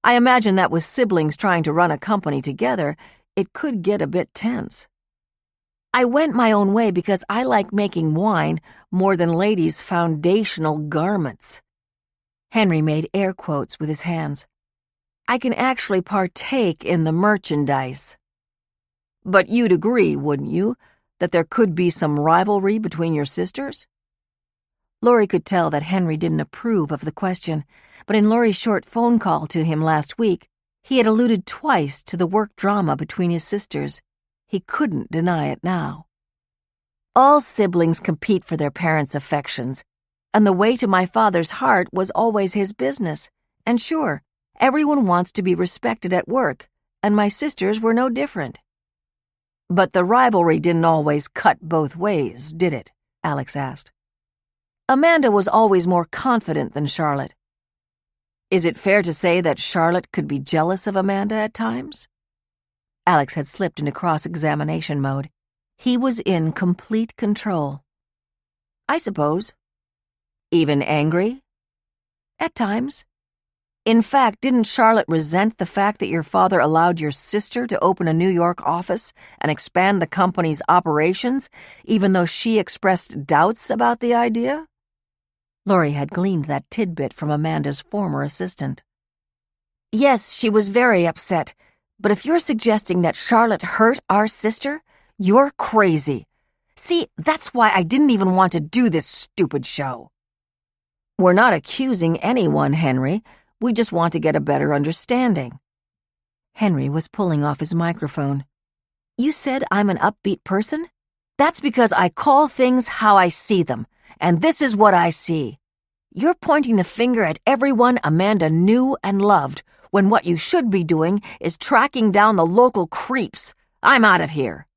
I imagine that with siblings trying to run a company together, it could get a bit tense. I went my own way because I like making wine more than ladies' foundational garments. Henry made air quotes with his hands. I can actually partake in the merchandise. But you'd agree, wouldn't you? That there could be some rivalry between your sisters? Laurie could tell that Henry didn't approve of the question, but in Laurie's short phone call to him last week, he had alluded twice to the work drama between his sisters. He couldn't deny it now. All siblings compete for their parents' affections, and the way to my father's heart was always his business. And sure, everyone wants to be respected at work, and my sisters were no different. But the rivalry didn't always cut both ways, did it? Alex asked. Amanda was always more confident than Charlotte. Is it fair to say that Charlotte could be jealous of Amanda at times? Alex had slipped into cross-examination mode. He was in complete control. I suppose. Even angry? At times. In fact, didn't Charlotte resent the fact that your father allowed your sister to open a New York office and expand the company's operations, even though she expressed doubts about the idea? Laurie had gleaned that tidbit from Amanda's former assistant. Yes, she was very upset, but if you're suggesting that Charlotte hurt our sister, you're crazy. See, that's why I didn't even want to do this stupid show. We're not accusing anyone, Henry. We just want to get a better understanding. Henry was pulling off his microphone. You said I'm an upbeat person? That's because I call things how I see them, and this is what I see. You're pointing the finger at everyone Amanda knew and loved, when what you should be doing is tracking down the local creeps. I'm out of here.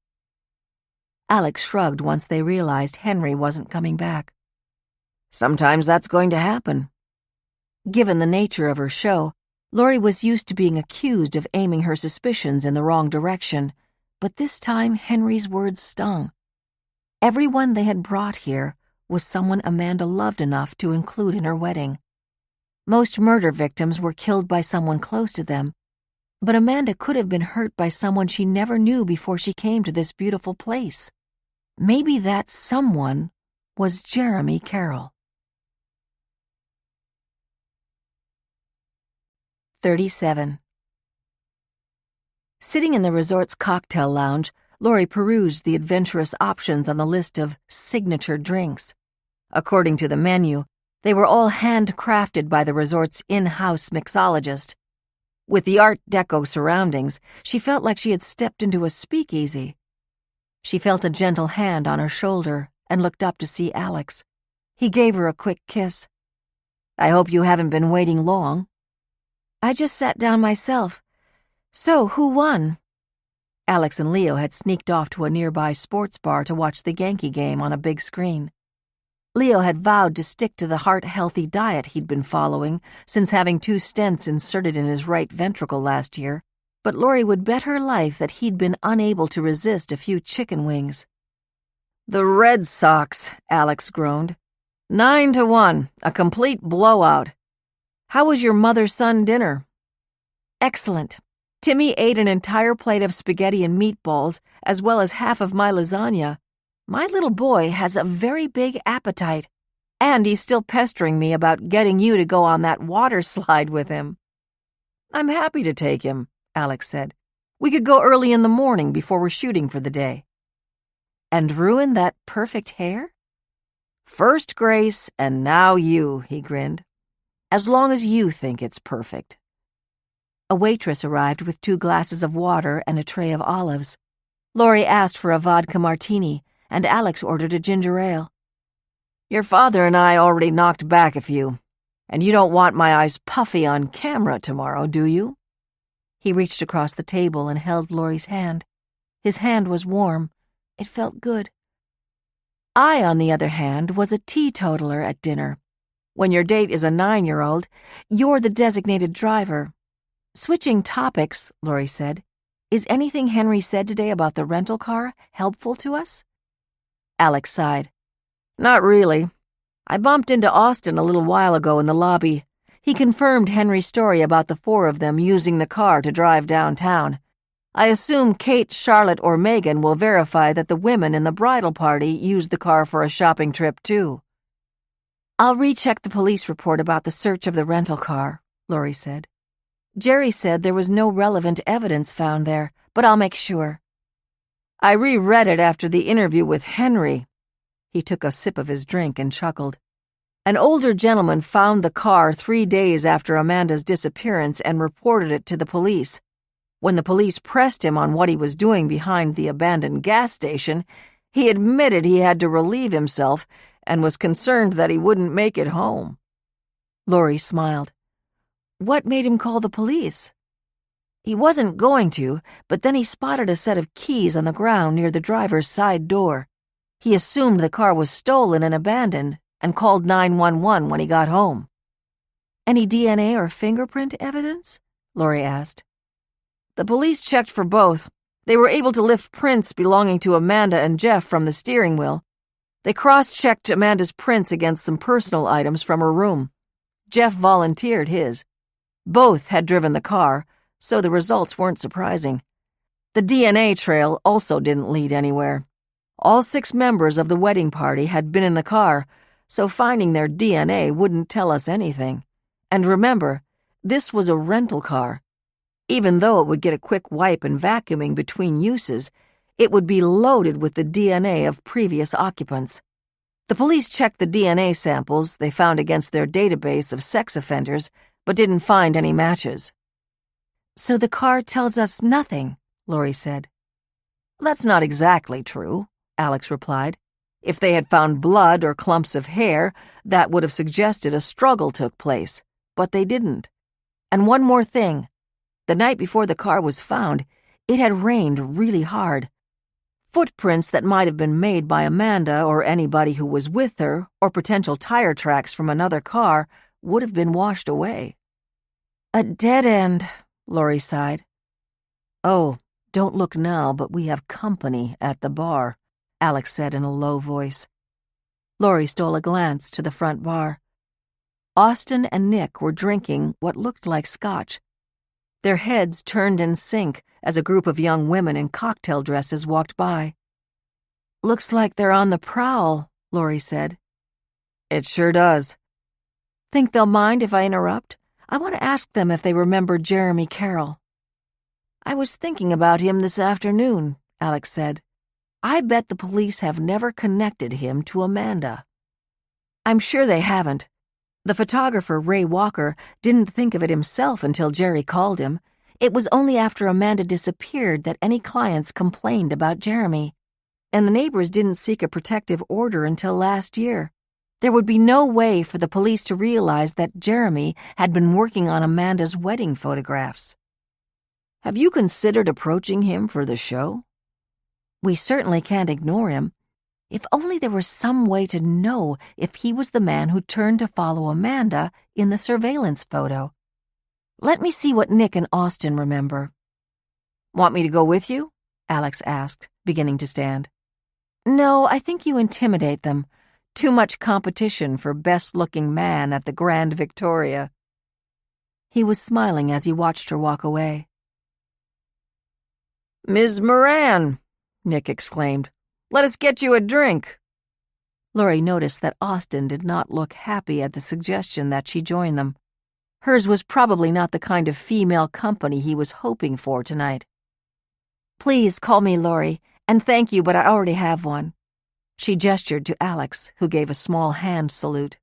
Alex shrugged once they realized Henry wasn't coming back. Sometimes that's going to happen. Given the nature of her show, Laurie was used to being accused of aiming her suspicions in the wrong direction, but this time Henry's words stung. Everyone they had brought here was someone Amanda loved enough to include in her wedding. Most murder victims were killed by someone close to them, but Amanda could have been hurt by someone she never knew before she came to this beautiful place. Maybe that someone was Jeremy Carroll. 37. Sitting in the resort's cocktail lounge, Laurie perused the adventurous options on the list of signature drinks. According to the menu, they were all handcrafted by the resort's in-house mixologist. With the Art Deco surroundings, she felt like she had stepped into a speakeasy. She felt a gentle hand on her shoulder and looked up to see Alex. He gave her a quick kiss. I hope you haven't been waiting long. I just sat down myself. So, who won? Alex and Leo had sneaked off to a nearby sports bar to watch the Yankee game on a big screen. Leo had vowed to stick to the heart-healthy diet he'd been following since having 2 stents inserted in his right ventricle last year, but Laurie would bet her life that he'd been unable to resist a few chicken wings. The Red Sox, Alex groaned. 9-1, a complete blowout. How was your mother-son dinner? Excellent. Timmy ate an entire plate of spaghetti and meatballs, as well as half of my lasagna. My little boy has a very big appetite. And he's still pestering me about getting you to go on that water slide with him. I'm happy to take him, Alex said. We could go early in the morning before we're shooting for the day. And ruin that perfect hair? First Grace, and now you, he grinned. As long as you think it's perfect. A waitress arrived with 2 glasses of water and a tray of olives. Laurie asked for a vodka martini, and Alex ordered a ginger ale. Your father and I already knocked back a few, and you don't want my eyes puffy on camera tomorrow, do you? He reached across the table and held Laurie's hand. His hand was warm. It felt good. I, on the other hand, was a teetotaler at dinner. When your date is a 9-year-old, you're the designated driver. Switching topics, Laurie said. Is anything Henry said today about the rental car helpful to us? Alex sighed. Not really. I bumped into Austin a little while ago in the lobby. He confirmed Henry's story about the 4 of them using the car to drive downtown. I assume Kate, Charlotte, or Megan will verify that the women in the bridal party used the car for a shopping trip, too. I'll recheck the police report about the search of the rental car, Laurie said. Jerry said there was no relevant evidence found there, but I'll make sure. I reread it after the interview with Henry." He took a sip of his drink and chuckled. "An older gentleman found the car 3 days after Amanda's disappearance and reported it to the police. When the police pressed him on what he was doing behind the abandoned gas station, he admitted he had to relieve himself and was concerned that he wouldn't make it home." Laurie smiled. "What made him call the police?" "He wasn't going to, but then he spotted a set of keys on the ground near the driver's side door. He assumed the car was stolen and abandoned and called 911 when he got home." "Any DNA or fingerprint evidence?" Laurie asked. "The police checked for both. They were able to lift prints belonging to Amanda and Jeff from the steering wheel. They cross-checked Amanda's prints against some personal items from her room. Jeff volunteered his. Both had driven the car, so the results weren't surprising. The DNA trail also didn't lead anywhere. All 6 members of the wedding party had been in the car, so finding their DNA wouldn't tell us anything. And remember, this was a rental car. Even though it would get a quick wipe and vacuuming between uses, it would be loaded with the DNA of previous occupants. The police checked the DNA samples they found against their database of sex offenders, but didn't find any matches." "So the car tells us nothing," Laurie said. "That's not exactly true," Alex replied. "If they had found blood or clumps of hair, that would have suggested a struggle took place, but they didn't. And one more thing. The night before the car was found, it had rained really hard. Footprints that might have been made by Amanda or anybody who was with her, or potential tire tracks from another car, would have been washed away." "A dead end," Laurie sighed. "Oh, don't look now, but we have company at the bar," Alex said in a low voice. Laurie stole a glance to the front bar. Austin and Nick were drinking what looked like scotch. Their heads turned in sync as a group of young women in cocktail dresses walked by. "Looks like they're on the prowl," Laurie said. "It sure does." "Think they'll mind if I interrupt? I want to ask them if they remember Jeremy Carroll." "I was thinking about him this afternoon," Alex said. "I bet the police have never connected him to Amanda." "I'm sure they haven't. The photographer, Ray Walker, didn't think of it himself until Jerry called him. It was only after Amanda disappeared that any clients complained about Jeremy. And the neighbors didn't seek a protective order until last year. There would be no way for the police to realize that Jeremy had been working on Amanda's wedding photographs." "Have you considered approaching him for the show?" "We certainly can't ignore him. If only there was some way to know if he was the man who turned to follow Amanda in the surveillance photo. Let me see what Nick and Austin remember." "Want me to go with you?" Alex asked, beginning to stand. "No, I think you intimidate them. Too much competition for best-looking man at the Grand Victoria." He was smiling as he watched her walk away. "Ms. Moran," Nick exclaimed. "Let us get you a drink." Laurie noticed that Austin did not look happy at the suggestion that she join them. Hers was probably not the kind of female company he was hoping for tonight. "Please call me Laurie, and thank you, but I already have one." She gestured to Alex, who gave a small hand salute.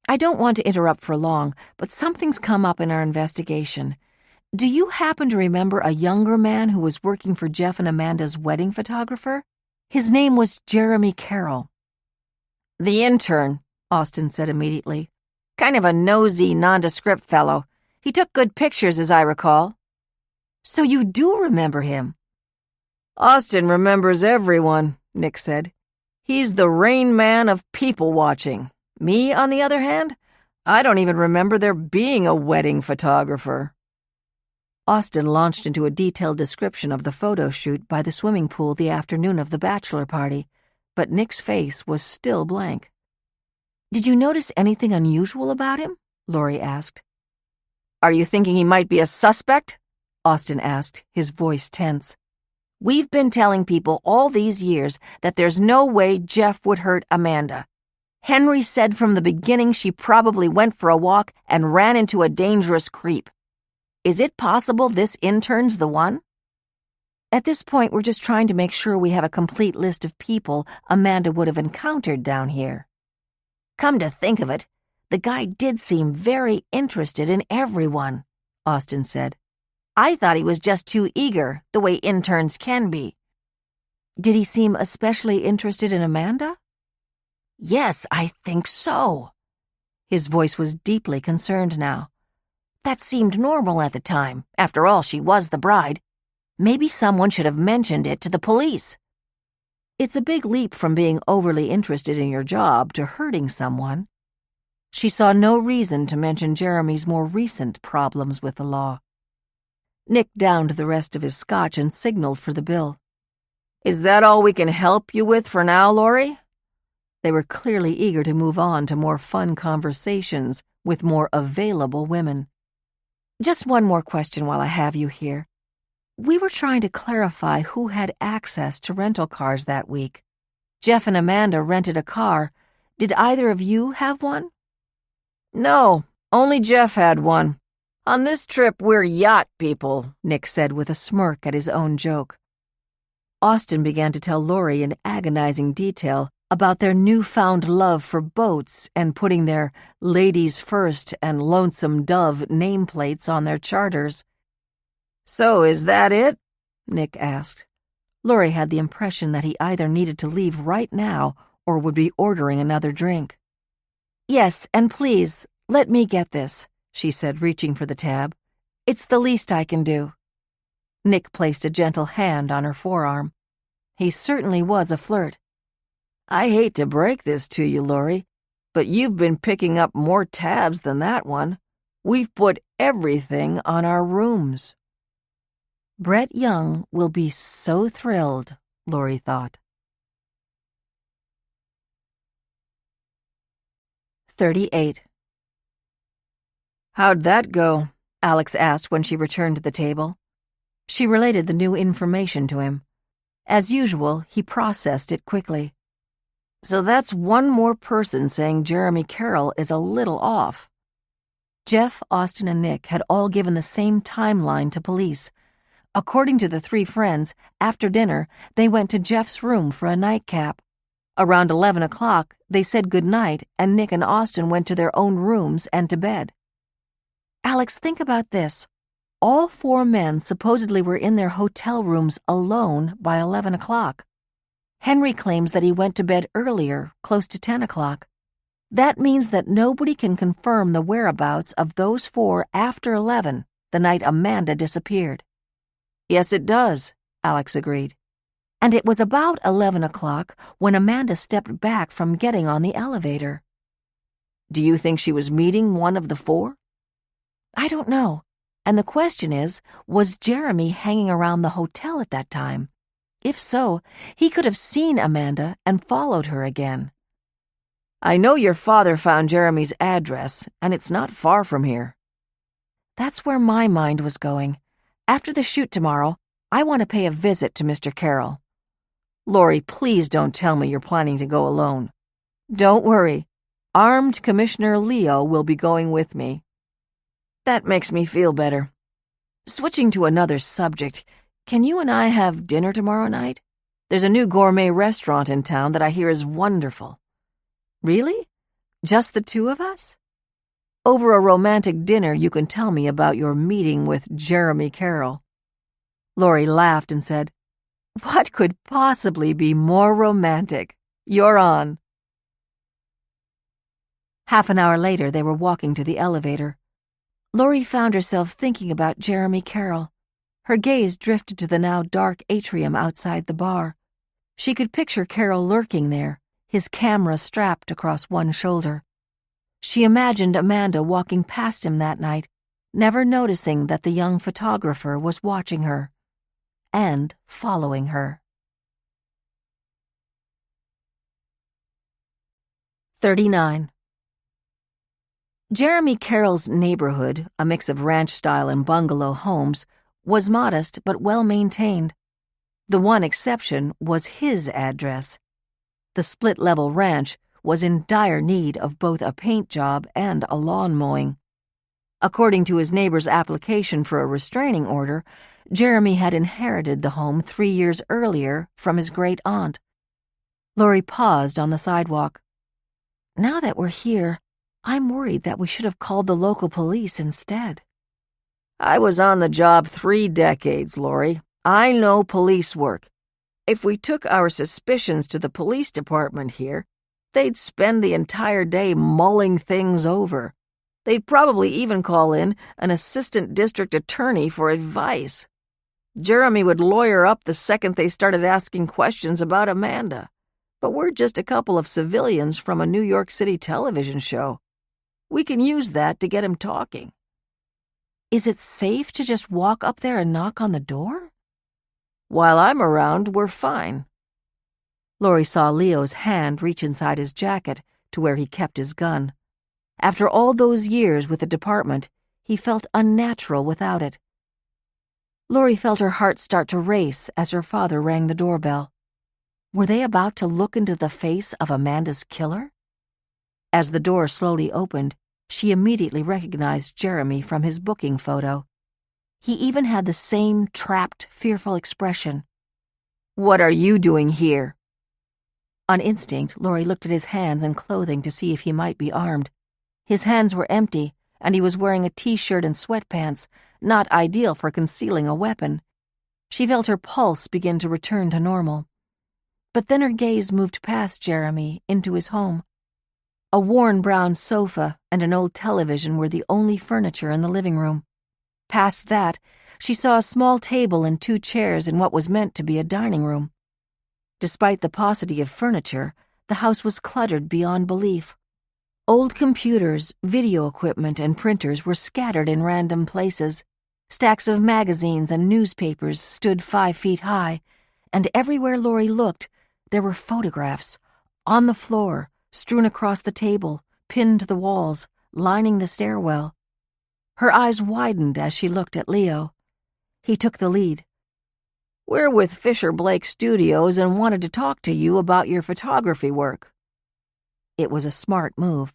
"I don't want to interrupt for long, but something's come up in our investigation. Do you happen to remember a younger man who was working for Jeff and Amanda's wedding photographer? His name was Jeremy Carroll." "The intern," Austin said immediately. "Kind of a nosy, nondescript fellow. He took good pictures, as I recall." "So you do remember him?" "Austin remembers everyone," Nick said. "He's the Rain Man of people watching. Me, on the other hand, I don't even remember there being a wedding photographer." Austin launched into a detailed description of the photo shoot by the swimming pool the afternoon of the bachelor party, but Nick's face was still blank. "Did you notice anything unusual about him?" Laurie asked. "Are you thinking he might be a suspect?" Austin asked, his voice tense. "We've been telling people all these years that there's no way Jeff would hurt Amanda. Henry said from the beginning she probably went for a walk and ran into a dangerous creep. Is it possible this intern's the one?" At this point, we're just trying to make sure we have a complete list of people Amanda would have encountered down here. Come to think of it, the guy did seem very interested in everyone, Austin said. I thought he was just too eager, the way interns can be. Did he seem especially interested in Amanda? Yes, I think so. His voice was deeply concerned now. That seemed normal at the time. After all, she was the bride. Maybe someone should have mentioned it to the police. It's a big leap from being overly interested in your job to hurting someone. She saw no reason to mention Jeremy's more recent problems with the law. Nick downed the rest of his scotch and signaled for the bill. Is that all we can help you with for now, Laurie? They were clearly eager to move on to more fun conversations with more available women. Just one more question while I have you here. We were trying to clarify who had access to rental cars that week. Jeff and Amanda rented a car. Did either of you have one? No, only Jeff had one. On this trip, we're yacht people, Nick said with a smirk at his own joke. Austin began to tell Laurie in agonizing detail about their newfound love for boats and putting their Ladies First and Lonesome Dove nameplates on their charters. So is that it? Nick asked. Laurie had the impression that he either needed to leave right now or would be ordering another drink. Yes, and please, let me get this, she said, reaching for the tab. It's the least I can do. Nick placed a gentle hand on her forearm. He certainly was a flirt. I hate to break this to you, Laurie, but you've been picking up more tabs than that one. We've put everything on our rooms. Brett Young will be so thrilled, Laurie thought. 38. How'd that go? Alex asked when she returned to the table. She related the new information to him. As usual, he processed it quickly. So that's one more person saying Jeremy Carroll is a little off. Jeff, Austin, and Nick had all given the same timeline to police. According to the three friends, after dinner, they went to Jeff's room for a nightcap. Around 11 o'clock, they said goodnight, and Nick and Austin went to their own rooms and to bed. Alex, think about this. All four men supposedly were in their hotel rooms alone by 11 o'clock. Henry claims that he went to bed earlier, close to 10 o'clock. That means that nobody can confirm the whereabouts of those four after 11, the night Amanda disappeared. Yes, it does, Alex agreed. And it was about 11 o'clock when Amanda stepped back from getting on the elevator. Do you think she was meeting one of the four? I don't know. And the question is, was Jeremy hanging around the hotel at that time? If so, he could have seen Amanda and followed her again. I know your father found Jeremy's address, and it's not far from here. That's where my mind was going. After the shoot tomorrow, I want to pay a visit to Mr. Carroll. Laurie, please don't tell me you're planning to go alone. Don't worry. Armed Commissioner Leo will be going with me. That makes me feel better. Switching to another subject, can you and I have dinner tomorrow night? There's a new gourmet restaurant in town that I hear is wonderful. Really? Just the two of us? Over a romantic dinner, you can tell me about your meeting with Jeremy Carroll. Laurie laughed and said, What could possibly be more romantic? You're on. Half an hour later, they were walking to the elevator. Laurie found herself thinking about Jeremy Carroll. Her gaze drifted to the now dark atrium outside the bar. She could picture Carroll lurking there, his camera strapped across one shoulder. She imagined Amanda walking past him that night, never noticing that the young photographer was watching her and following her. 39. Jeremy Carroll's neighborhood, a mix of ranch-style and bungalow homes, was modest but well-maintained. The one exception was his address. The split-level ranch was in dire need of both a paint job and a lawn mowing. According to his neighbor's application for a restraining order, Jeremy had inherited the home 3 years earlier from his great-aunt. Laurie paused on the sidewalk. Now that we're here, I'm worried that we should have called the local police instead. I was on the job 3 decades, Laurie. I know police work. If we took our suspicions to the police department here, they'd spend the entire day mulling things over. They'd probably even call in an assistant district attorney for advice. Jeremy would lawyer up the second they started asking questions about Amanda. But we're just a couple of civilians from a New York City television show. We can use that to get him talking. Is it safe to just walk up there and knock on the door? While I'm around, we're fine. Laurie saw Leo's hand reach inside his jacket to where he kept his gun. After all those years with the department, he felt unnatural without it. Laurie felt her heart start to race as her father rang the doorbell. Were they about to look into the face of Amanda's killer? As the door slowly opened, she immediately recognized Jeremy from his booking photo. He even had the same trapped, fearful expression. "What are you doing here?" On instinct, Laurie looked at his hands and clothing to see if he might be armed. His hands were empty, and he was wearing a t-shirt and sweatpants, not ideal for concealing a weapon. She felt her pulse begin to return to normal. But then her gaze moved past Jeremy into his home. A worn brown sofa and an old television were the only furniture in the living room. Past that, she saw a small table and 2 chairs in what was meant to be a dining room. Despite the paucity of furniture, the house was cluttered beyond belief. Old computers, video equipment, and printers were scattered in random places. Stacks of magazines and newspapers stood 5 feet high, and everywhere Laurie looked, there were photographs, on the floor, strewn across the table, pinned to the walls, lining the stairwell. Her eyes widened as she looked at Leo. He took the lead. "We're with Fisher Blake Studios and wanted to talk to you about your photography work." It was a smart move.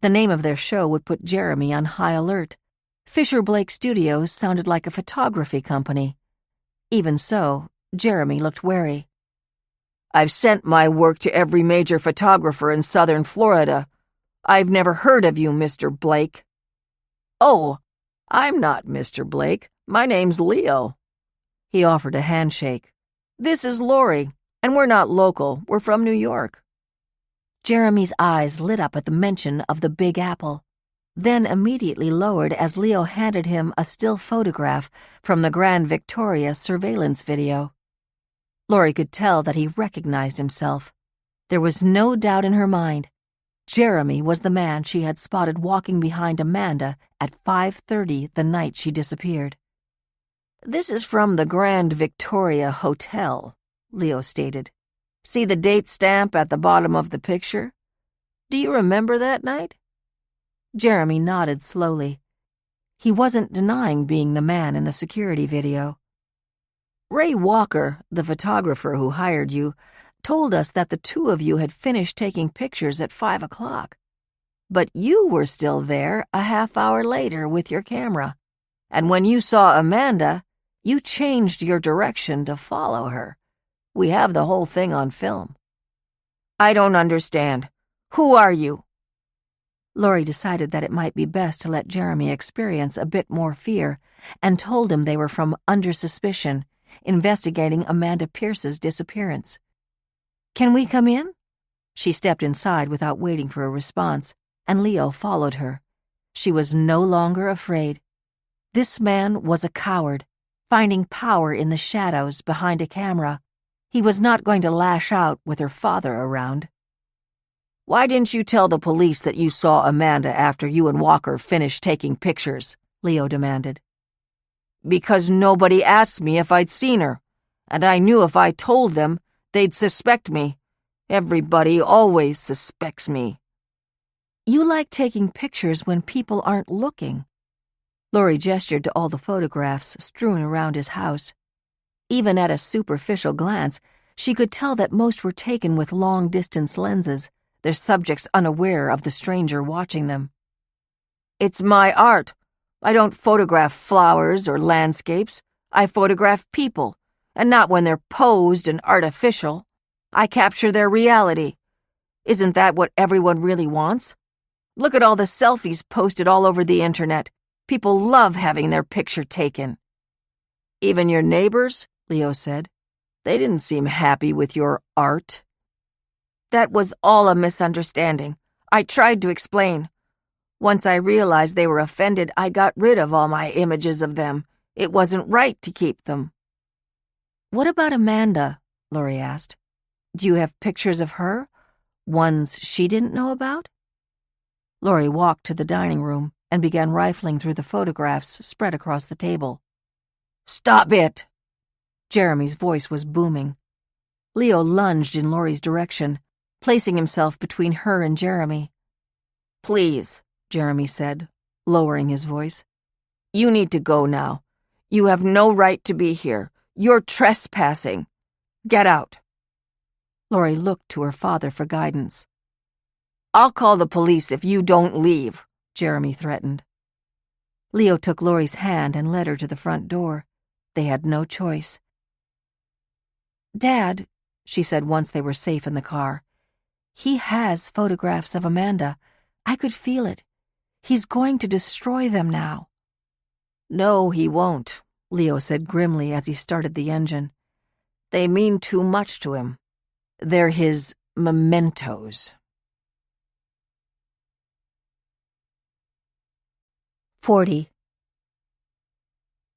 The name of their show would put Jeremy on high alert. Fisher Blake Studios sounded like a photography company. Even so, Jeremy looked wary. "I've sent my work to every major photographer in southern Florida. I've never heard of you, Mr. Blake." "Oh, I'm not Mr. Blake. My name's Leo." He offered a handshake. "This is Laurie, and we're not local. We're from New York." Jeremy's eyes lit up at the mention of the Big Apple, then immediately lowered as Leo handed him a still photograph from the Grand Victoria surveillance video. Laurie could tell that he recognized himself. There was no doubt in her mind. Jeremy was the man she had spotted walking behind Amanda at 5:30 the night she disappeared. "This is from the Grand Victoria Hotel," Leo stated. "See the date stamp at the bottom of the picture? Do you remember that night?" Jeremy nodded slowly. He wasn't denying being the man in the security video. "Ray Walker, the photographer who hired you, told us that the 2 of you had finished taking pictures at 5 o'clock. But you were still there a half hour later with your camera. And when you saw Amanda, you changed your direction to follow her. We have the whole thing on film." "I don't understand. Who are you?" Laurie decided that it might be best to let Jeremy experience a bit more fear and told him they were from Under Suspicion, investigating Amanda Pierce's disappearance. "Can we come in?" She stepped inside without waiting for a response, and Leo followed her. She was no longer afraid. This man was a coward, finding power in the shadows behind a camera. He was not going to lash out with her father around. "Why didn't you tell the police that you saw Amanda after you and Walker finished taking pictures?" Leo demanded. "Because nobody asked me if I'd seen her, and I knew if I told them, they'd suspect me. Everybody always suspects me." "You like taking pictures when people aren't looking." Laurie gestured to all the photographs strewn around his house. Even at a superficial glance, she could tell that most were taken with long-distance lenses, their subjects unaware of the stranger watching them. "It's my art. I don't photograph flowers or landscapes. I photograph people, and not when they're posed and artificial. I capture their reality. Isn't that what everyone really wants? Look at all the selfies posted all over the internet. People love having their picture taken." "Even your neighbors?" Leo said. "They didn't seem happy with your art." "That was all a misunderstanding. I tried to explain. Once I realized they were offended, I got rid of all my images of them. It wasn't right to keep them." "What about Amanda?" Laurie asked. "Do you have pictures of her? Ones she didn't know about?" Laurie walked to the dining room and began rifling through the photographs spread across the table. "Stop it!" Jeremy's voice was booming. Leo lunged in Laurie's direction, placing himself between her and Jeremy. "Please," Jeremy said, lowering his voice. "You need to go now. You have no right to be here. You're trespassing. Get out." Laurie looked to her father for guidance. "I'll call the police if you don't leave," Jeremy threatened. Leo took Laurie's hand and led her to the front door. They had no choice. "Dad," she said once they were safe in the car, "he has photographs of Amanda. I could feel it. He's going to destroy them now." "No, he won't," Leo said grimly as he started the engine. "They mean too much to him. They're his mementos." 40.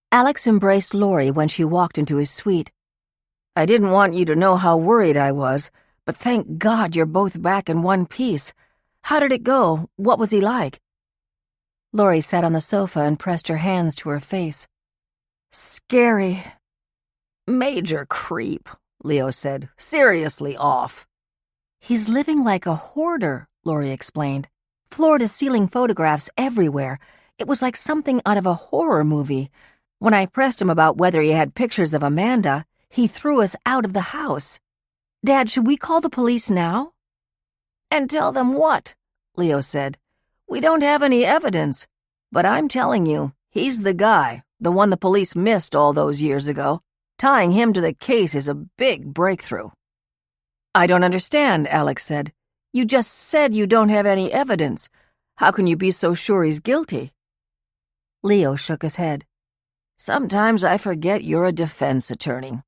Alex embraced Laurie when she walked into his suite. "I didn't want you to know how worried I was, but thank God you're both back in one piece. How did it go? What was he like?" Laurie sat on the sofa and pressed her hands to her face. "Scary." "Major creep," Leo said. "Seriously off." "He's living like a hoarder," Laurie explained. "Floor-to-ceiling photographs everywhere. It was like something out of a horror movie. When I pressed him about whether he had pictures of Amanda, he threw us out of the house. Dad, should we call the police now?" "And tell them what?" Leo said. "We don't have any evidence. But I'm telling you, he's the guy, the one the police missed all those years ago. Tying him to the case is a big breakthrough." "I don't understand," Alex said. "You just said you don't have any evidence. How can you be so sure he's guilty?" Leo shook his head. "Sometimes I forget you're a defense attorney.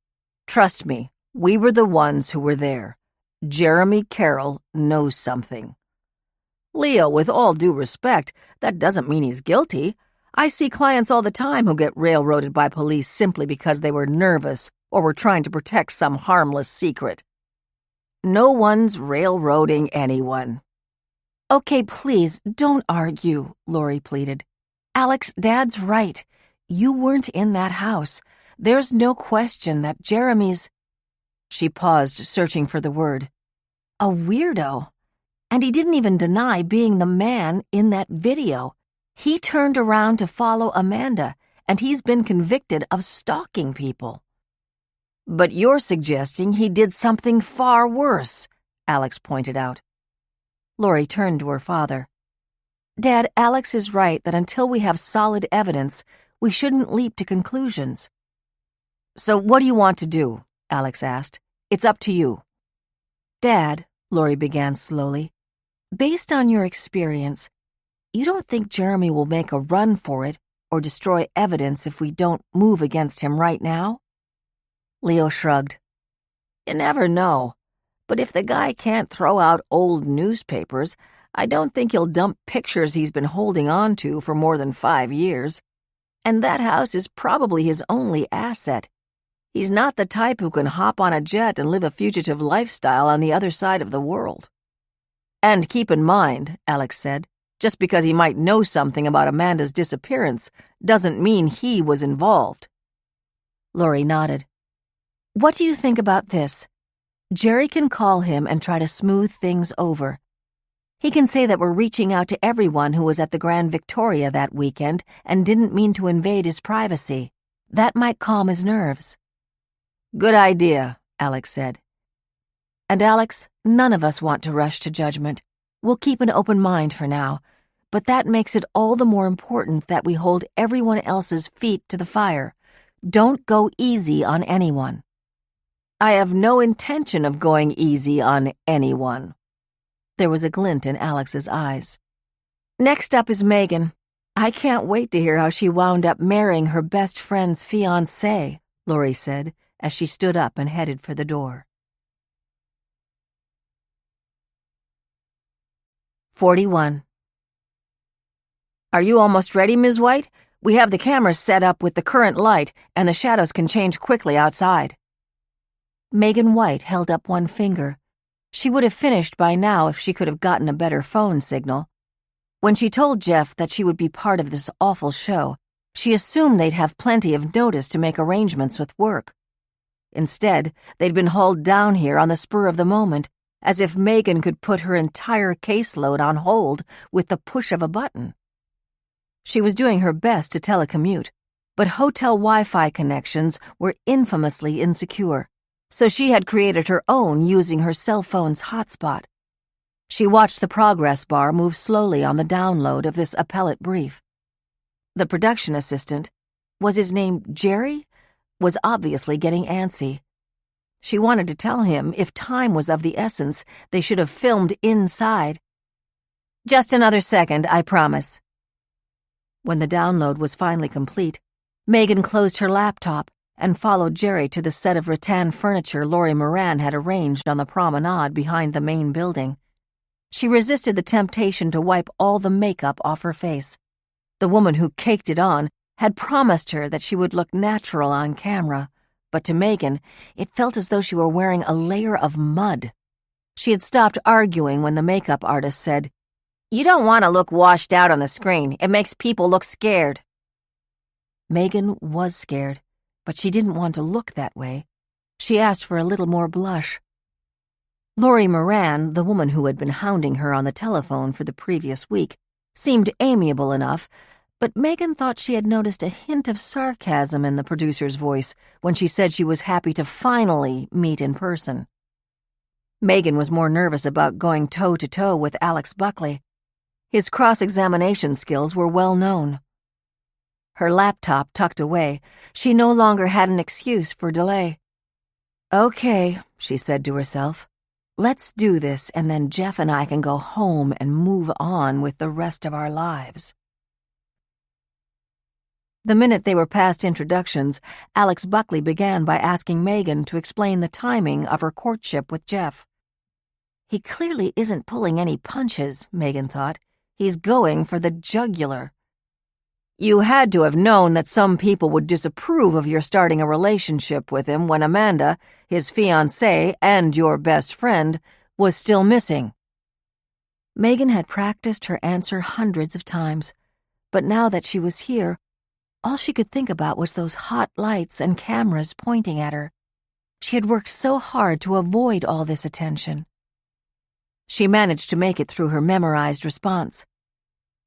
Trust me, we were the ones who were there. Jeremy Carroll knows something." "Leo, with all due respect, that doesn't mean he's guilty. I see clients all the time who get railroaded by police simply because they were nervous or were trying to protect some harmless secret." "No one's railroading anyone." "Okay, please, don't argue," Laurie pleaded. "Alex, Dad's right. You weren't in that house. There's no question that Jeremy's—" She paused, searching for the word. "A weirdo. And he didn't even deny being the man in that video. He turned around to follow Amanda, and he's been convicted of stalking people." "But you're suggesting he did something far worse," Alex pointed out. Laurie turned to her father. "Dad, Alex is right that until we have solid evidence, we shouldn't leap to conclusions." "So what do you want to do?" Alex asked. "It's up to you." "Dad," Laurie began slowly, "based on your experience, you don't think Jeremy will make a run for it or destroy evidence if we don't move against him right now?" Leo shrugged. "You never know. But if the guy can't throw out old newspapers, I don't think he'll dump pictures he's been holding on to for more than 5 years. And that house is probably his only asset. He's not the type who can hop on a jet and live a fugitive lifestyle on the other side of the world." "And keep in mind," Alex said, "just because he might know something about Amanda's disappearance doesn't mean he was involved." Laurie nodded. "What do you think about this? Jerry can call him and try to smooth things over. He can say that we're reaching out to everyone who was at the Grand Victoria that weekend and didn't mean to invade his privacy. That might calm his nerves." "Good idea," Alex said. "And Alex, none of us want to rush to judgment. We'll keep an open mind for now. but that makes it all the more important that we hold everyone else's feet to the fire. Don't go easy on anyone." "I have no intention of going easy on anyone." There was a glint in Alex's eyes. "Next up is Megan. I can't wait to hear how she wound up marrying her best friend's fiancé," Lori said as she stood up and headed for the door. 41. "Are you almost ready, Ms. White? We have the cameras set up with the current light, and the shadows can change quickly outside." Megan White held up one finger. She would have finished by now if she could have gotten a better phone signal. When she told Jeff that she would be part of this awful show, she assumed they'd have plenty of notice to make arrangements with work. Instead, they'd been hauled down here on the spur of the moment, as if Megan could put her entire caseload on hold with the push of a button. She was doing her best to telecommute, but hotel Wi-Fi connections were infamously insecure, so she had created her own using her cell phone's hotspot. She watched the progress bar move slowly on the download of this appellate brief. The production assistant, was his name Jerry, was obviously getting antsy. She wanted to tell him if time was of the essence, they should have filmed inside. "Just another second, I promise." When the download was finally complete, Megan closed her laptop and followed Jerry to the set of rattan furniture Lori Moran had arranged on the promenade behind the main building. She resisted the temptation to wipe all the makeup off her face. The woman who caked it on had promised her that she would look natural on camera, but to Megan, it felt as though she were wearing a layer of mud. She had stopped arguing when the makeup artist said, "You don't want to look washed out on the screen. It makes people look scared." Megan was scared, but she didn't want to look that way. She asked for a little more blush. Lori Moran, the woman who had been hounding her on the telephone for the previous week, seemed amiable enough, but Megan thought she had noticed a hint of sarcasm in the producer's voice when she said she was happy to finally meet in person. Megan was more nervous about going toe-to-toe with Alex Buckley. His cross-examination skills were well known. Her laptop tucked away, she no longer had an excuse for delay. "Okay," she said to herself. "Let's do this, and then Jeff and I can go home and move on with the rest of our lives." The minute they were past introductions, Alex Buckley began by asking Megan to explain the timing of her courtship with Jeff. He clearly isn't pulling any punches, Megan thought. He's going for the jugular. "You had to have known that some people would disapprove of your starting a relationship with him when Amanda, his fiancée and your best friend, was still missing." Megan had practiced her answer hundreds of times, but now that she was here, all she could think about was those hot lights and cameras pointing at her. She had worked so hard to avoid all this attention. She managed to make it through her memorized response.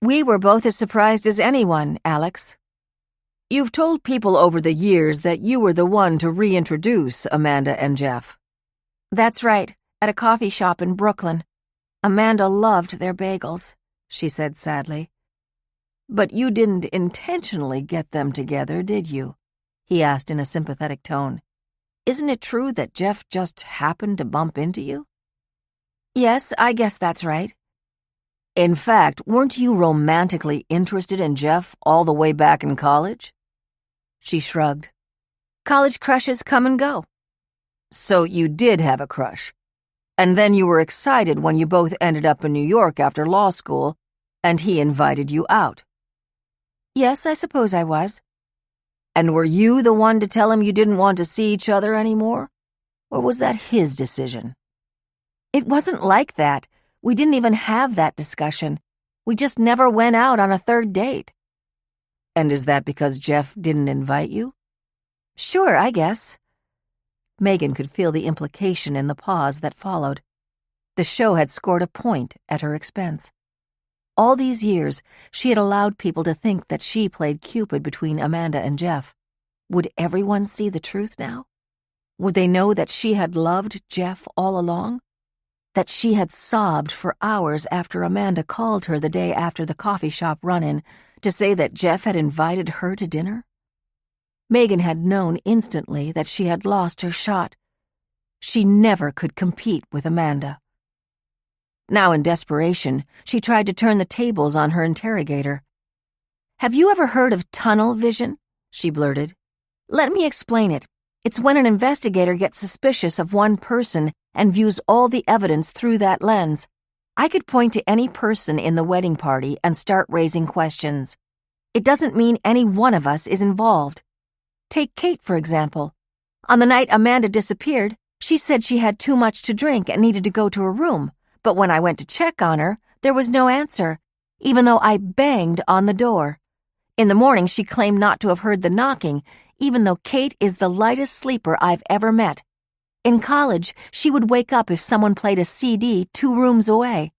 "We were both as surprised as anyone, Alex. You've told people over the years that you were the one to reintroduce Amanda and Jeff." "That's right, at a coffee shop in Brooklyn. Amanda loved their bagels," she said sadly. "But you didn't intentionally get them together, did you?" he asked in a sympathetic tone. "Isn't it true that Jeff just happened to bump into you?" "Yes, I guess that's right." "In fact, weren't you romantically interested in Jeff all the way back in college?" She shrugged. "College crushes come and go." "So you did have a crush. And then you were excited when you both ended up in New York after law school, and he invited you out." "Yes, I suppose I was." "And were you the one to tell him you didn't want to see each other anymore? Or was that his decision?" "It wasn't like that. We didn't even have that discussion. We just never went out on a third date." "And is that because Jeff didn't invite you?" "Sure, I guess." Megan could feel the implication in the pause that followed. The show had scored a point at her expense. All these years, she had allowed people to think that she played Cupid between Amanda and Jeff. Would everyone see the truth now? Would they know that she had loved Jeff all along? that she had sobbed for hours after Amanda called her the day after the coffee shop run-in to say that Jeff had invited her to dinner? Megan had known instantly that she had lost her shot. She never could compete with Amanda. Now in desperation, she tried to turn the tables on her interrogator. "Have you ever heard of tunnel vision?" she blurted. "Let me explain it. It's when an investigator gets suspicious of one person and views all the evidence through that lens. I could point to any person in the wedding party and start raising questions. It doesn't mean any one of us is involved. Take Kate, for example. On the night Amanda disappeared, she said she had too much to drink and needed to go to her room, but when I went to check on her, there was no answer, even though I banged on the door. In the morning, she claimed not to have heard the knocking, even though Kate is the lightest sleeper I've ever met. In college, she would wake up if someone played a CD 2 rooms away.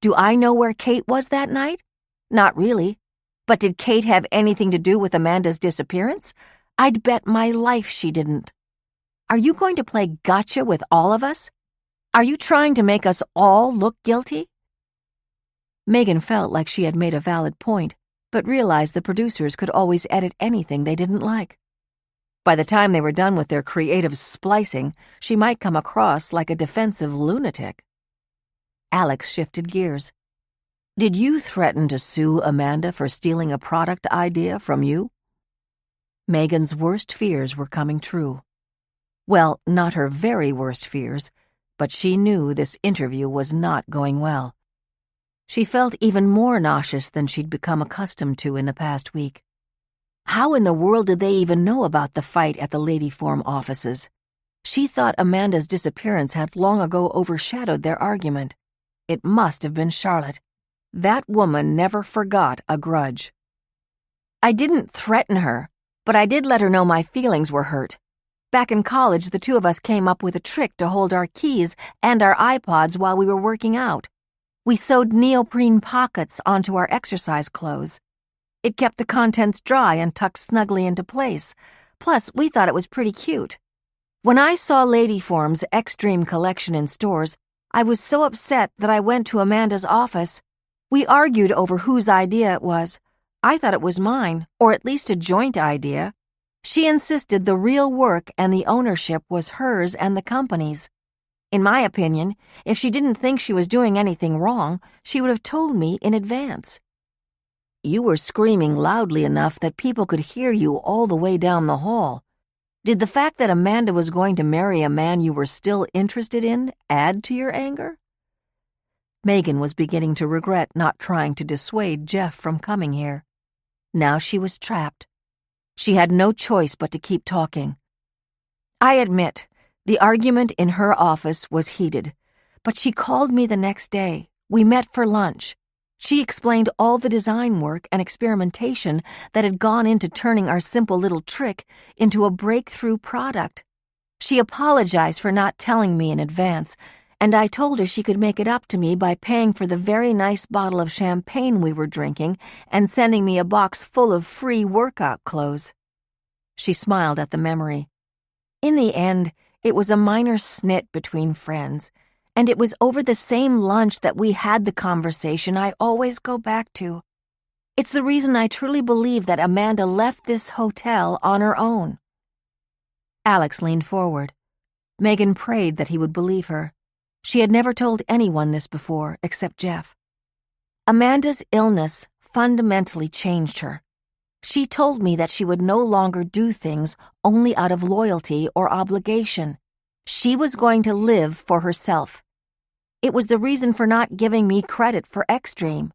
Do I know where Kate was that night? Not really. But did Kate have anything to do with Amanda's disappearance? I'd bet my life she didn't. Are you going to play gotcha with all of us? Are you trying to make us all look guilty?" Megan felt like she had made a valid point, but realized the producers could always edit anything they didn't like. By the time they were done with their creative splicing, she might come across like a defensive lunatic. Alex shifted gears. "Did you threaten to sue Amanda for stealing a product idea from you?" Megan's worst fears were coming true. Well, not her very worst fears, but she knew this interview was not going well. She felt even more nauseous than she'd become accustomed to in the past week. How in the world did they even know about the fight at the Lady Form offices? She thought Amanda's disappearance had long ago overshadowed their argument. It must have been Charlotte. That woman never forgot a grudge. "I didn't threaten her, but I did let her know my feelings were hurt. Back in college, the two of us came up with a trick to hold our keys and our iPods while we were working out. We sewed neoprene pockets onto our exercise clothes. It kept the contents dry and tucked snugly into place. Plus, we thought it was pretty cute. When I saw Lady Form's Extreme collection in stores, I was so upset that I went to Amanda's office. We argued over whose idea it was. I thought it was mine, or at least a joint idea. She insisted the real work and the ownership was hers and the company's. In my opinion, if she didn't think she was doing anything wrong, she would have told me in advance." "You were screaming loudly enough that people could hear you all the way down the hall. Did the fact that Amanda was going to marry a man you were still interested in add to your anger?" Megan was beginning to regret not trying to dissuade Jeff from coming here. Now she was trapped. She had no choice but to keep talking. "I admit, the argument in her office was heated, but she called me the next day. We met for lunch. She explained all the design work and experimentation that had gone into turning our simple little trick into a breakthrough product. She apologized for not telling me in advance, and I told her she could make it up to me by paying for the very nice bottle of champagne we were drinking and sending me a box full of free workout clothes." She smiled at the memory. "In the end, it was a minor snit between friends, and it was over the same lunch that we had the conversation I always go back to. It's the reason I truly believe that Amanda left this hotel on her own." Alex leaned forward. Megan prayed that he would believe her. She had never told anyone this before, except Jeff. "Amanda's illness fundamentally changed her. She told me that she would no longer do things only out of loyalty or obligation. She was going to live for herself. It was the reason for not giving me credit for Extreme.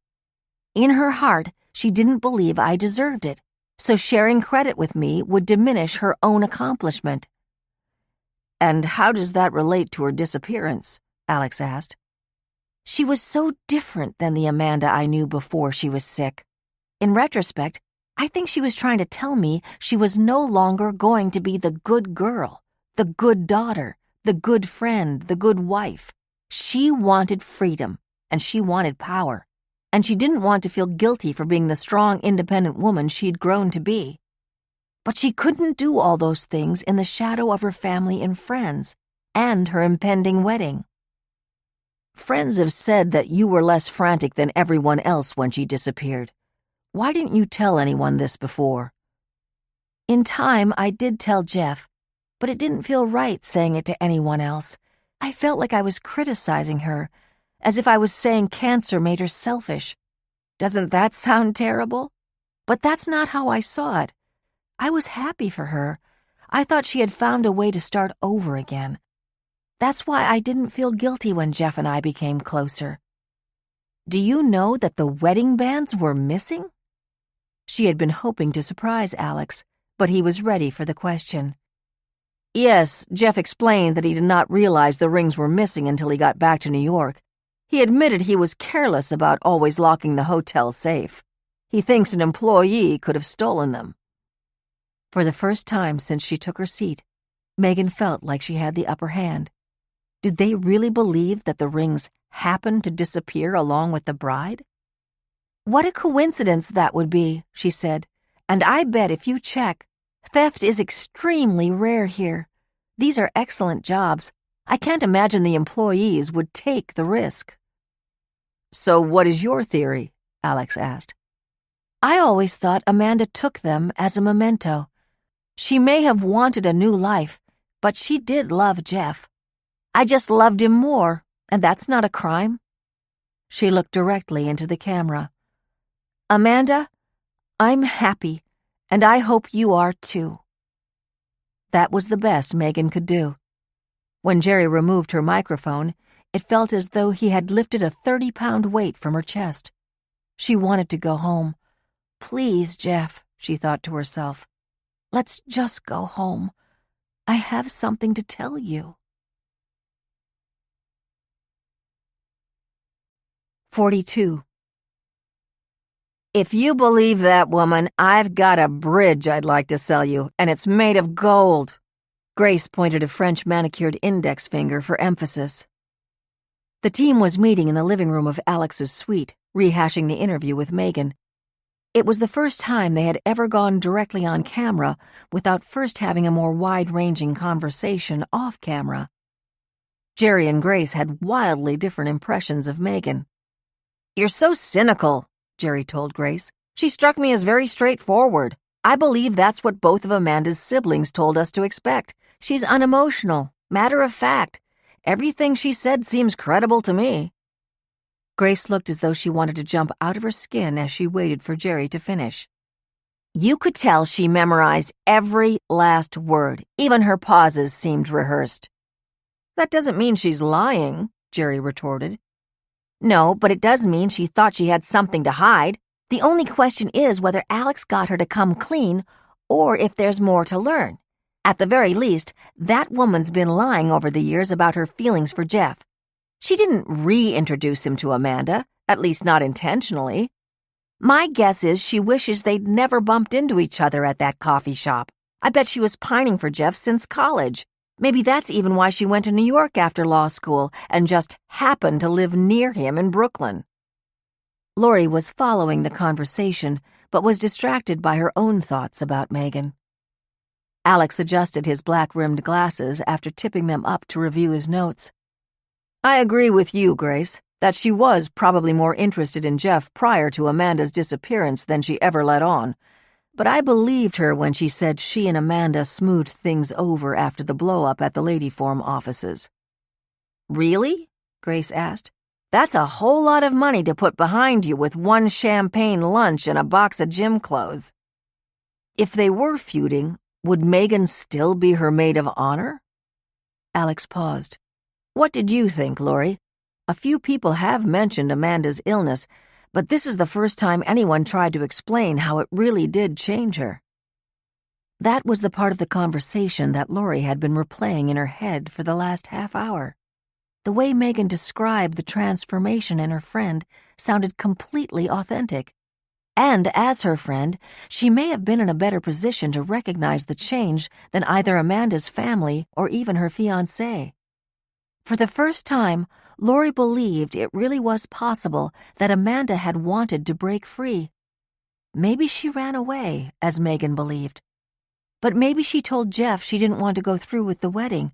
In her heart, she didn't believe I deserved it, so sharing credit with me would diminish her own accomplishment." "And how does that relate to her disappearance?" Alex asked. "She was so different than the Amanda I knew before she was sick. In retrospect, I think she was trying to tell me she was no longer going to be the good girl, the good daughter, the good friend, the good wife. She wanted freedom, and she wanted power, and she didn't want to feel guilty for being the strong, independent woman she'd grown to be. But she couldn't do all those things in the shadow of her family and friends, and her impending wedding." Friends have said that you were less frantic than everyone else when she disappeared. Why didn't you tell anyone this before?" In time, I did tell Jeff, but it didn't feel right saying it to anyone else. I felt like I was criticizing her, as if I was saying cancer made her selfish. Doesn't that sound terrible? But that's not how I saw it. I was happy for her. I thought she had found a way to start over again. That's why I didn't feel guilty when Jeff and I became closer. Do you know that the wedding bands were missing? She had been hoping to surprise Alex, but he was ready for the question. Yes, Jeff explained that he did not realize the rings were missing until he got back to New York. He admitted he was careless about always locking the hotel safe. He thinks an employee could have stolen them. For the first time since she took her seat, Megan felt like she had the upper hand. Did they really believe that the rings happened to disappear along with the bride? "What a coincidence that would be," she said. "And I bet if you check, theft is extremely rare here. These are excellent jobs. I can't imagine the employees would take the risk." "So what is your theory?" Alex asked. "I always thought Amanda took them as a memento. She may have wanted a new life, but she did love Jeff. I just loved him more, and that's not a crime." She looked directly into the camera. "Amanda, I'm happy, and I hope you are too." That was the best Megan could do. When Jerry removed her microphone, it felt as though he had lifted a 30-pound weight from her chest. She wanted to go home. "Please, Jeff," she thought to herself. "Let's just go home. I have something to tell you." 42. "If you believe that woman, I've got a bridge I'd like to sell you, and it's made of gold." Grace pointed a French manicured index finger for emphasis. The team was meeting in the living room of Alex's suite, rehashing the interview with Megan. It was the first time they had ever gone directly on camera without first having a more wide-ranging conversation off camera. Jerry and Grace had wildly different impressions of Megan. "You're so cynical," Jerry told Grace. "She struck me as very straightforward. I believe that's what both of Amanda's siblings told us to expect. She's unemotional, matter of fact. Everything she said seems credible to me." Grace looked as though she wanted to jump out of her skin as she waited for Jerry to finish. "You could tell she memorized every last word. Even her pauses seemed rehearsed." "That doesn't mean she's lying," Jerry retorted. "No, but it does mean she thought she had something to hide. The only question is whether Alex got her to come clean or if there's more to learn. At the very least, that woman's been lying over the years about her feelings for Jeff. She didn't reintroduce him to Amanda, at least not intentionally. My guess is she wishes they'd never bumped into each other at that coffee shop. I bet she was pining for Jeff since college. Maybe that's even why she went to New York after law school and just happened to live near him in Brooklyn." Lori was following the conversation, but was distracted by her own thoughts about Megan. Alex adjusted his black-rimmed glasses after tipping them up to review his notes. "I agree with you, Grace, that she was probably more interested in Jeff prior to Amanda's disappearance than she ever let on. But I believed her when she said she and Amanda smoothed things over after the blow-up at the Ladyform offices." "Really?" Grace asked. "That's a whole lot of money to put behind you with one champagne lunch and a box of gym clothes." "If they were feuding, would Megan still be her maid of honor?" Alex paused. "What did you think, Lori? A few people have mentioned Amanda's illness, but this is the first time anyone tried to explain how it really did change her." That was the part of the conversation that Lori had been replaying in her head for the last half hour. The way Megan described the transformation in her friend sounded completely authentic. And as her friend, she may have been in a better position to recognize the change than either Amanda's family or even her fiancé. For the first time, Lori believed it really was possible that Amanda had wanted to break free. Maybe she ran away, as Megan believed. But maybe she told Jeff she didn't want to go through with the wedding,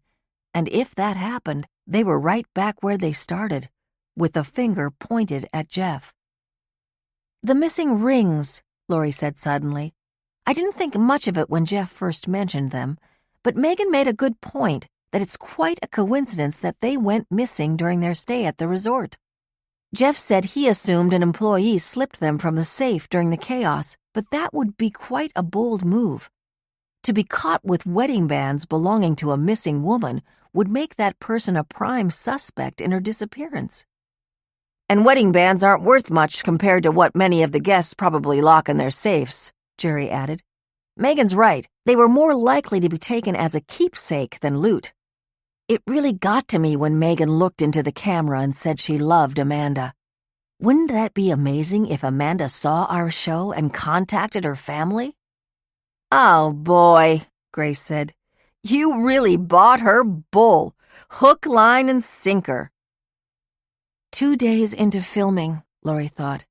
and if that happened, they were right back where they started, with a finger pointed at Jeff. "The missing rings," Lori said suddenly. "I didn't think much of it when Jeff first mentioned them, but Megan made a good point that it's quite a coincidence that they went missing during their stay at the resort. Jeff said he assumed an employee slipped them from the safe during the chaos, but that would be quite a bold move. To be caught with wedding bands belonging to a missing woman would make that person a prime suspect in her disappearance." "And wedding bands aren't worth much compared to what many of the guests probably lock in their safes," Jerry added. "Megan's right. They were more likely to be taken as a keepsake than loot." It really got to me when Megan looked into the camera and said she loved Amanda. Wouldn't that be amazing if Amanda saw our show and contacted her family? "Oh, boy," Grace said. "You really bought her bull. Hook, line, and sinker." 2 days into filming, Lori thought,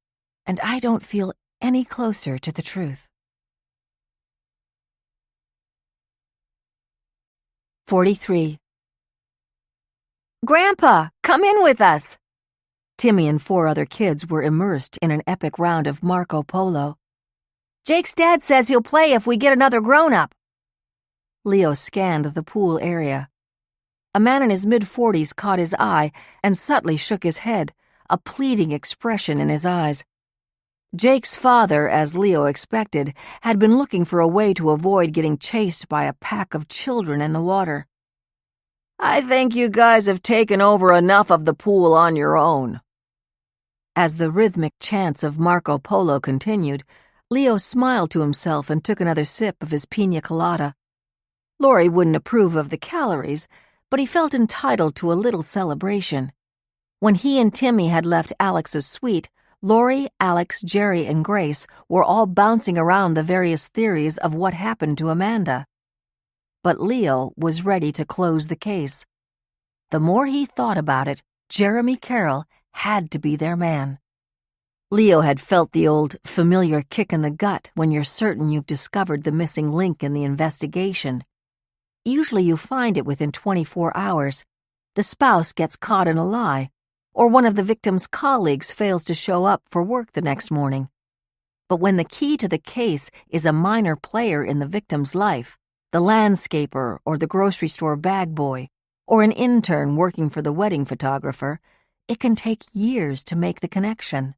and I don't feel any closer to the truth. 43. "Grandpa, come in with us." Timmy and 4 other kids were immersed in an epic round of Marco Polo. "Jake's dad says he'll play if we get another grown-up." Leo scanned the pool area. A man in his mid-40s caught his eye and subtly shook his head, a pleading expression in his eyes. Jake's father, as Leo expected, had been looking for a way to avoid getting chased by a pack of children in the water. "I think you guys have taken over enough of the pool on your own." As the rhythmic chants of Marco Polo continued, Leo smiled to himself and took another sip of his pina colada. Lori wouldn't approve of the calories, but he felt entitled to a little celebration. When he and Timmy had left Alex's suite, Lori, Alex, Jerry, and Grace were all bouncing around the various theories of what happened to Amanda. But Leo was ready to close the case. The more he thought about it, Jeremy Carroll had to be their man. Leo had felt the old familiar kick in the gut when you're certain you've discovered the missing link in the investigation. Usually you find it within 24 hours. The spouse gets caught in a lie, or one of the victim's colleagues fails to show up for work the next morning. But when the key to the case is a minor player in the victim's life, the landscaper or the grocery store bag boy, or an intern working for the wedding photographer, it can take years to make the connection.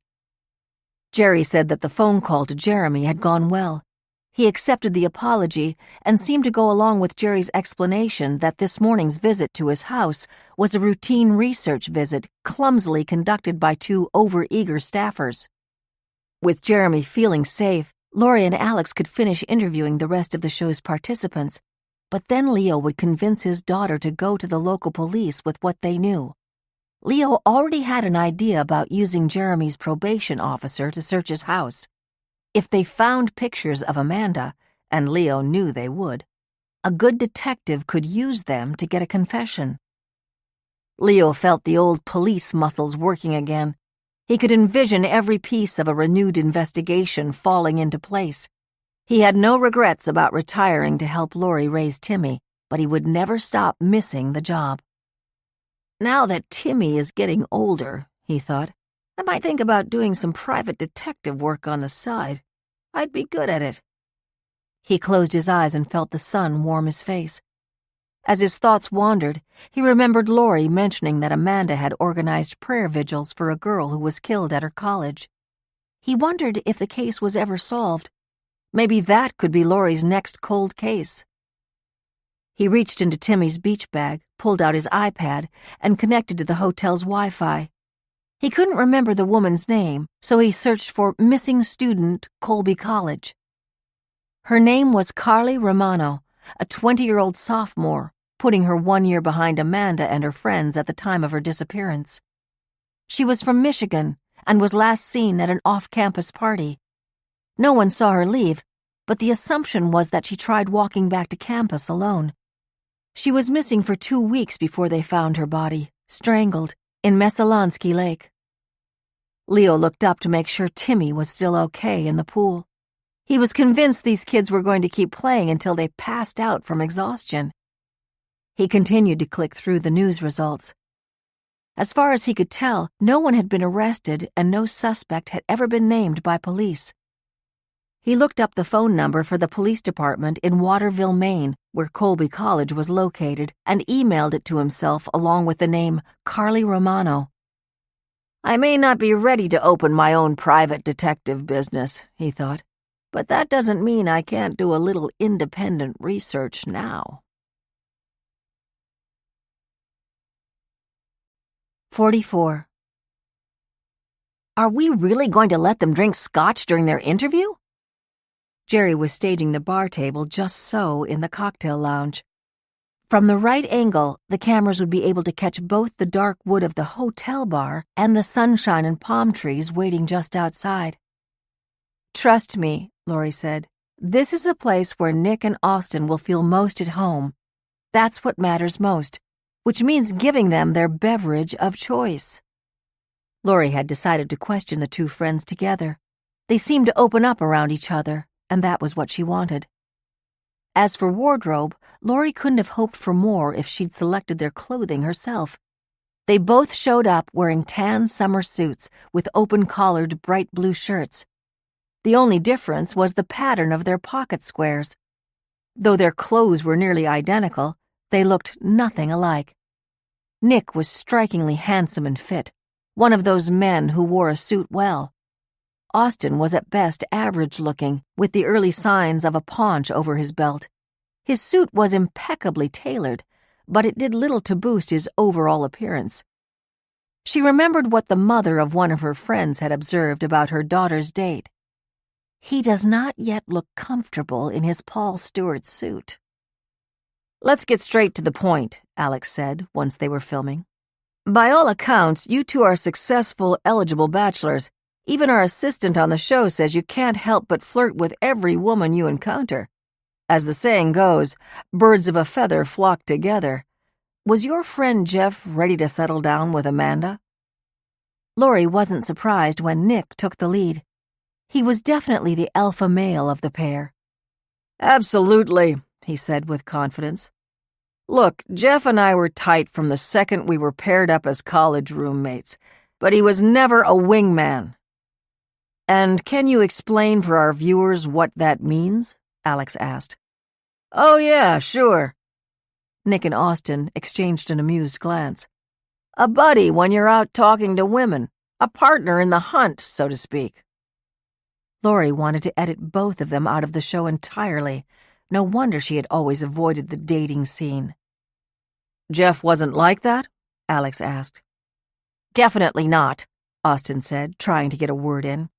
Jerry said that the phone call to Jeremy had gone well. He accepted the apology and seemed to go along with Jerry's explanation that this morning's visit to his house was a routine research visit clumsily conducted by 2 overeager staffers. With Jeremy feeling safe, Lori and Alex could finish interviewing the rest of the show's participants, but then Leo would convince his daughter to go to the local police with what they knew. Leo already had an idea about using Jeremy's probation officer to search his house. If they found pictures of Amanda, and Leo knew they would, a good detective could use them to get a confession. Leo felt the old police muscles working again. He could envision every piece of a renewed investigation falling into place. He had no regrets about retiring to help Lori raise Timmy, but he would never stop missing the job. Now that Timmy is getting older, he thought, I might think about doing some private detective work on the side. I'd be good at it. He closed his eyes and felt the sun warm his face. As his thoughts wandered, he remembered Lori mentioning that Amanda had organized prayer vigils for a girl who was killed at her college. He wondered if the case was ever solved. Maybe that could be Lori's next cold case. He reached into Timmy's beach bag, pulled out his iPad, and connected to the hotel's Wi-Fi. He couldn't remember the woman's name, so he searched for missing student, Colby College. Her name was Carly Romano, a 20-year-old sophomore, putting her 1 year behind Amanda and her friends at the time of her disappearance. She was from Michigan and was last seen at an off-campus party. No one saw her leave, but the assumption was that she tried walking back to campus alone. She was missing for 2 weeks before they found her body, strangled, in Mesalansky Lake. Leo looked up to make sure Timmy was still okay in the pool. He was convinced these kids were going to keep playing until they passed out from exhaustion. He continued to click through the news results. As far as he could tell, no one had been arrested and no suspect had ever been named by police. He looked up the phone number for the police department in Waterville, Maine, where Colby College was located, and emailed it to himself along with the name Carly Romano. I may not be ready to open my own private detective business, he thought, but that doesn't mean I can't do a little independent research now. 44. Are we really going to let them drink scotch during their interview? Jerry was staging the bar table just so in the cocktail lounge. From the right angle, the cameras would be able to catch both the dark wood of the hotel bar and the sunshine and palm trees waiting just outside. "Trust me," Laurie said. "This is a place where Nick and Austin will feel most at home. That's what matters most, which means giving them their beverage of choice." Laurie had decided to question the two friends together. They seemed to open up around each other, and that was what she wanted. As for wardrobe, Laurie couldn't have hoped for more if she'd selected their clothing herself. They both showed up wearing tan summer suits with open-collared bright blue shirts. The only difference was the pattern of their pocket squares. Though their clothes were nearly identical, they looked nothing alike. Nick was strikingly handsome and fit, one of those men who wore a suit well. Austin was at best average-looking, with the early signs of a paunch over his belt. His suit was impeccably tailored, but it did little to boost his overall appearance. She remembered what the mother of one of her friends had observed about her daughter's date. "He does not yet look comfortable in his Paul Stewart suit." "Let's get straight to the point," Alex said once they were filming. "By all accounts, you two are successful, eligible bachelors. Even our assistant on the show says you can't help but flirt with every woman you encounter. As the saying goes, birds of a feather flock together. Was your friend Jeff ready to settle down with Amanda?" Laurie wasn't surprised when Nick took the lead. He was definitely the alpha male of the pair. "Absolutely," he said with confidence. "Look, Jeff and I were tight from the second we were paired up as college roommates, but he was never a wingman." "And can you explain for our viewers what that means?" Alex asked. "Oh yeah, sure." Nick and Austin exchanged an amused glance. "A buddy when you're out talking to women. A partner in the hunt, so to speak." Laurie wanted to edit both of them out of the show entirely. No wonder she had always avoided the dating scene. "Jeff wasn't like that?" Alex asked. "Definitely not," Austin said, trying to get a word in.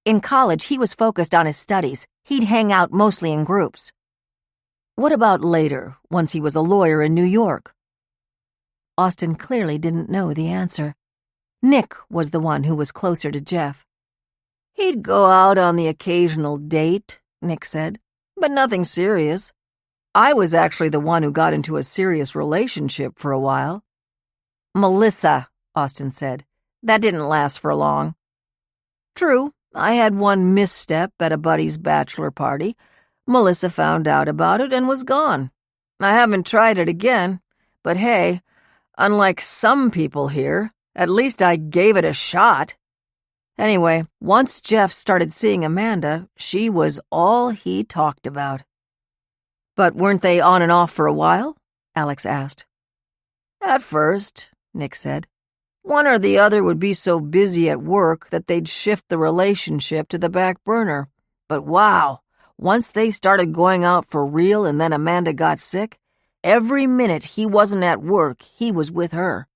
"In college, he was focused on his studies. He'd hang out mostly in groups." "What about later, once he was a lawyer in New York?" Austin clearly didn't know the answer. Nick was the one who was closer to Jeff. "He'd go out on the occasional date," Nick said, "but nothing serious. I was actually the one who got into a serious relationship for a while." "Melissa," Austin said. "That didn't last for long." "True. I had one misstep at a buddy's bachelor party. Melissa found out about it and was gone. I haven't tried it again, but hey, unlike some people here, at least I gave it a shot. Anyway, once Jeff started seeing Amanda, she was all he talked about." "But weren't they on and off for a while?" Alex asked. "At first," Nick said. "One or the other would be so busy at work that they'd shift the relationship to the back burner. But wow, once they started going out for real and then Amanda got sick, every minute he wasn't at work, he was with her.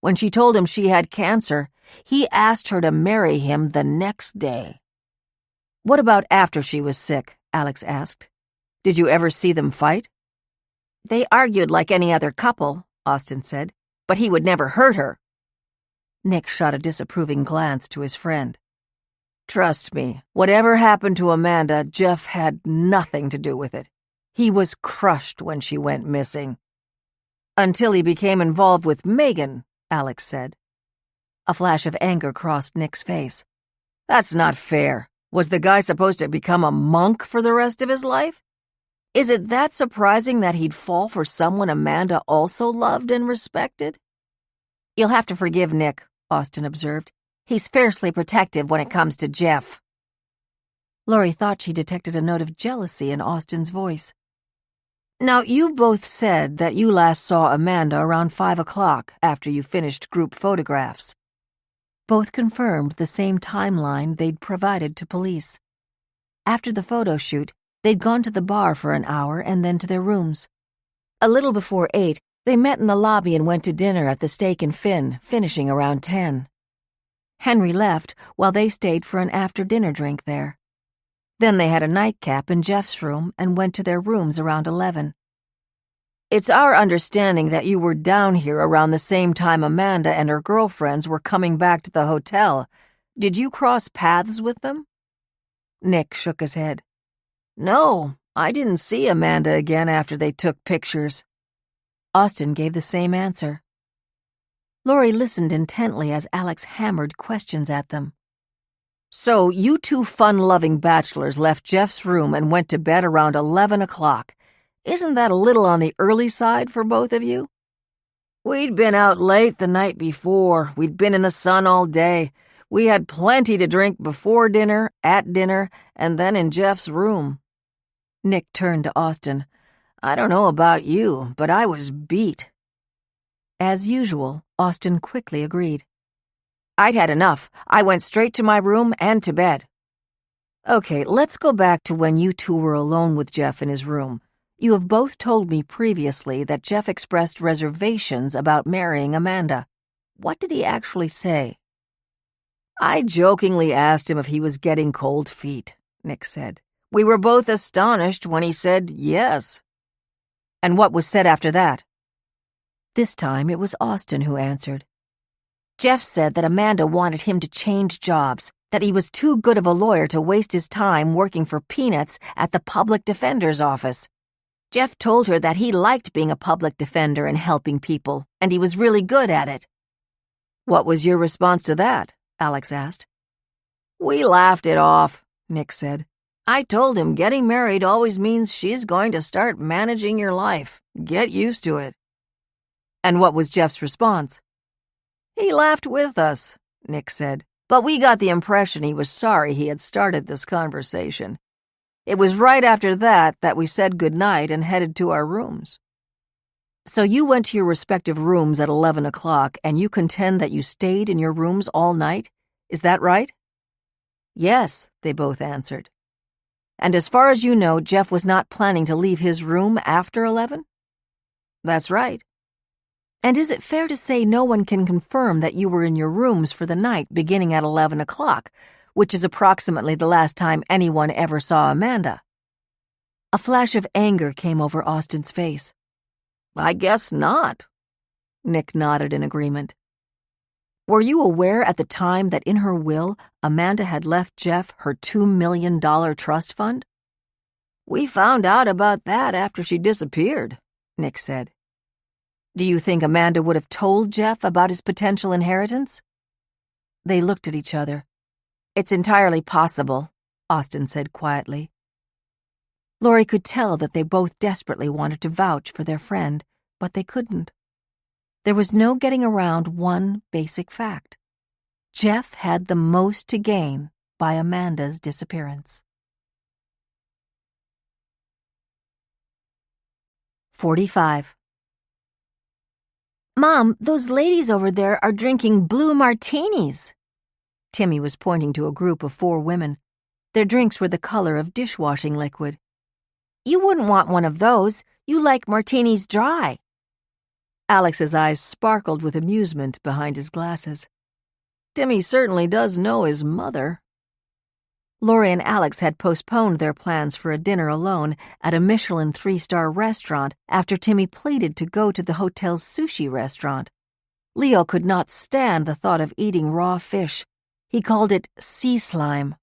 When she told him she had cancer, he asked her to marry him the next day." "What about after she was sick?" Alex asked. "Did you ever see them fight?" "They argued like any other couple," Austin said, "but he would never hurt her." Nick shot a disapproving glance to his friend. "Trust me, whatever happened to Amanda, Jeff had nothing to do with it. He was crushed when she went missing." "Until he became involved with Megan," Alex said. A flash of anger crossed Nick's face. "That's not fair. Was the guy supposed to become a monk for the rest of his life? Is it that surprising that he'd fall for someone Amanda also loved and respected?" You'll have to forgive Nick, Austen observed. He's fiercely protective when it comes to Jeff. Laurie thought she detected a note of jealousy in Austen's voice. Now, you both said that you last saw Amanda around 5 o'clock after you finished group photographs. Both confirmed the same timeline they'd provided to police. After the photo shoot, they'd gone to the bar for an hour and then to their rooms. A little before 8, they met in the lobby and went to dinner at the Steak and Fin, finishing around 10. Henry left while they stayed for an after-dinner drink there. Then they had a nightcap in Jeff's room and went to their rooms around 11. It's our understanding that you were down here around the same time Amanda and her girlfriends were coming back to the hotel. Did you cross paths with them? Nick shook his head. No, I didn't see Amanda again after they took pictures. Austen gave the same answer. Laurie listened intently as Alex hammered questions at them. So you two fun-loving bachelors left Jeff's room and went to bed around 11 o'clock. Isn't that a little on the early side for both of you? We'd been out late the night before. We'd been in the sun all day. We had plenty to drink before dinner, at dinner, and then in Jeff's room. Nick turned to Austen. I don't know about you, but I was beat. As usual, Austen quickly agreed. I'd had enough. I went straight to my room and to bed. Okay, let's go back to when you two were alone with Jeff in his room. You have both told me previously that Jeff expressed reservations about marrying Amanda. What did he actually say? I jokingly asked him if he was getting cold feet, Nick said. We were both astonished when he said yes. And what was said after that? This time it was Austen who answered. Jeff said that Amanda wanted him to change jobs, that he was too good of a lawyer to waste his time working for peanuts at the public defender's office. Jeff told her that he liked being a public defender and helping people, and he was really good at it. What was your response to that? Alex asked. We laughed it off, Nick said. I told him getting married always means she's going to start managing your life. Get used to it. And what was Jeff's response? He laughed with us, Nick said, but we got the impression he was sorry he had started this conversation. It was right after that we said goodnight and headed to our rooms. So you went to your respective rooms at 11 o'clock and you contend that you stayed in your rooms all night? Is that right? Yes, they both answered. And as far as you know, Jeff was not planning to leave his room after 11? That's right. And is it fair to say no one can confirm that you were in your rooms for the night beginning at 11 o'clock, which is approximately the last time anyone ever saw Amanda? A flash of anger came over Austen's face. I guess not. Nick nodded in agreement. Were you aware at the time that in her will, Amanda had left Jeff her $2 million trust fund? We found out about that after she disappeared, Nick said. Do you think Amanda would have told Jeff about his potential inheritance? They looked at each other. It's entirely possible, Austen said quietly. Laurie could tell that they both desperately wanted to vouch for their friend, but they couldn't. There was no getting around one basic fact. Jeff had the most to gain by Amanda's disappearance. 45. Mom, those ladies over there are drinking blue martinis. Timmy was pointing to a group of 4 women. Their drinks were the color of dishwashing liquid. You wouldn't want one of those. You like martinis dry. Alex's eyes sparkled with amusement behind his glasses. Timmy certainly does know his mother. Laurie and Alex had postponed their plans for a dinner alone at a Michelin 3-star restaurant after Timmy pleaded to go to the hotel's sushi restaurant. Leo could not stand the thought of eating raw fish. He called it sea slime.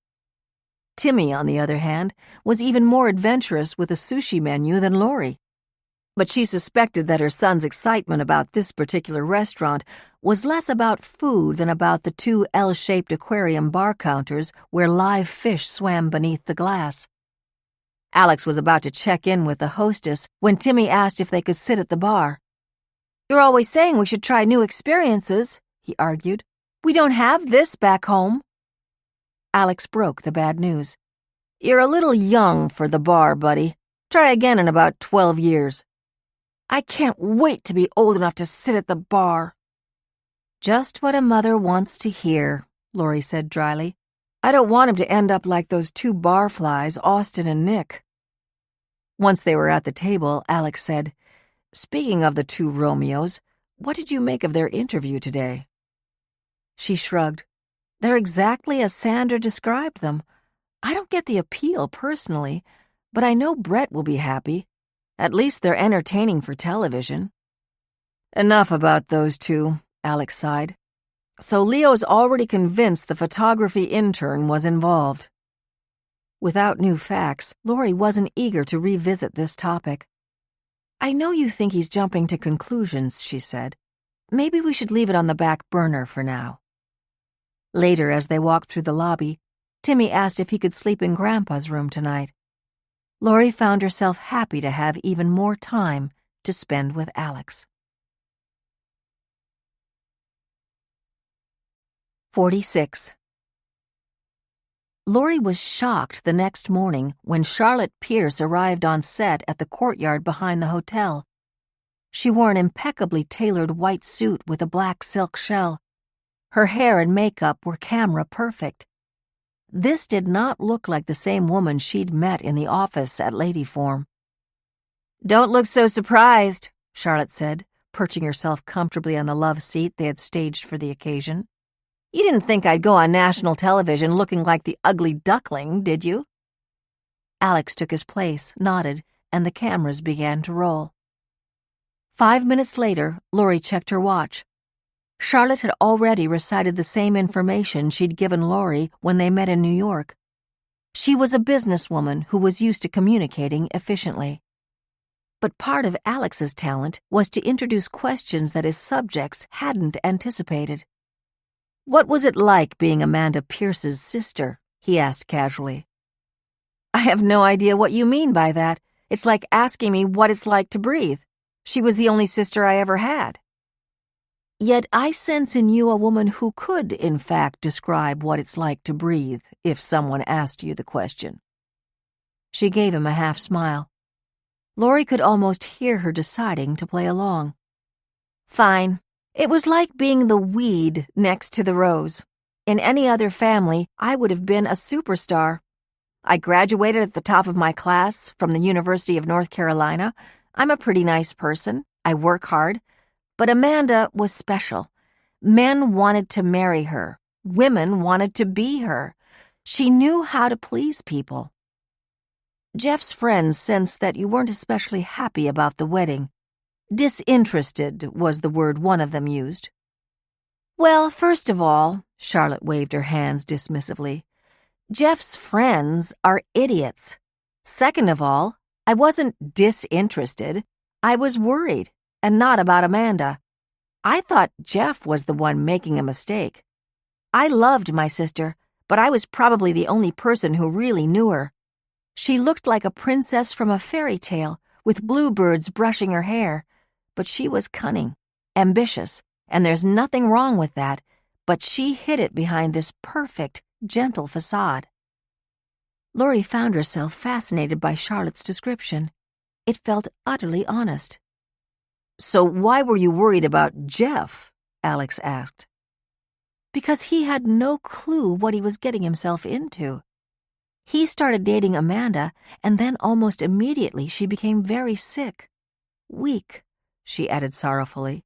Timmy, on the other hand, was even more adventurous with a sushi menu than Laurie. But she suspected that her son's excitement about this particular restaurant was less about food than about the 2 L-shaped aquarium bar counters where live fish swam beneath the glass. Alex was about to check in with the hostess when Timmy asked if they could sit at the bar. You're always saying we should try new experiences, he argued. We don't have this back home. Alex broke the bad news. You're a little young for the bar, buddy. Try again in about 12 years. I can't wait to be old enough to sit at the bar. Just what a mother wants to hear, Lori said dryly. I don't want him to end up like those two barflies, Austin and Nick. Once they were at the table, Alex said, Speaking of the two Romeos, what did you make of their interview today? She shrugged. They're exactly as Sandra described them. I don't get the appeal personally, but I know Brett will be happy. At least they're entertaining for television. Enough about those two, Alex sighed. So Leo's already convinced the photography intern was involved. Without new facts, Lori wasn't eager to revisit this topic. I know you think he's jumping to conclusions, she said. Maybe we should leave it on the back burner for now. Later, as they walked through the lobby, Timmy asked if he could sleep in Grandpa's room tonight. Lori found herself happy to have even more time to spend with Alex. 46. Lori was shocked the next morning when Charlotte Pierce arrived on set at the courtyard behind the hotel. She wore an impeccably tailored white suit with a black silk shell. Her hair and makeup were camera perfect. This did not look like the same woman she'd met in the office at Ladyform. Don't look so surprised, Charlotte said, perching herself comfortably on the love seat they had staged for the occasion. You didn't think I'd go on national television looking like the ugly duckling, did you? Alex took his place, nodded, and the cameras began to roll. 5 minutes later, Lori checked her watch. Charlotte had already recited the same information she'd given Lori when they met in New York. She was a businesswoman who was used to communicating efficiently. But part of Alex's talent was to introduce questions that his subjects hadn't anticipated. What was it like being Amanda Pierce's sister? He asked casually. I have no idea what you mean by that. It's like asking me what it's like to breathe. She was the only sister I ever had. Yet I sense in you a woman who could, in fact, describe what it's like to breathe if someone asked you the question. She gave him a half smile. Lori could almost hear her deciding to play along. Fine. It was like being the weed next to the rose. In any other family, I would have been a superstar. I graduated at the top of my class from the University of North Carolina. I'm a pretty nice person. I work hard. But Amanda was special. Men wanted to marry her. Women wanted to be her. She knew how to please people. Jeff's friends sensed that you weren't especially happy about the wedding. Disinterested was the word one of them used. Well, first of all, Charlotte waved her hands dismissively, Jeff's friends are idiots. Second of all, I wasn't disinterested. I was worried, and not about Amanda. I thought Jeff was the one making a mistake. I loved my sister, but I was probably the only person who really knew her. She looked like a princess from a fairy tale, with bluebirds brushing her hair. But she was cunning, ambitious, and there's nothing wrong with that, but she hid it behind this perfect, gentle facade. Lori found herself fascinated by Charlotte's description. It felt utterly honest. So why were you worried about Jeff? Alex asked. Because he had no clue what he was getting himself into. He started dating Amanda, and then almost immediately she became very sick. Weak, she added sorrowfully.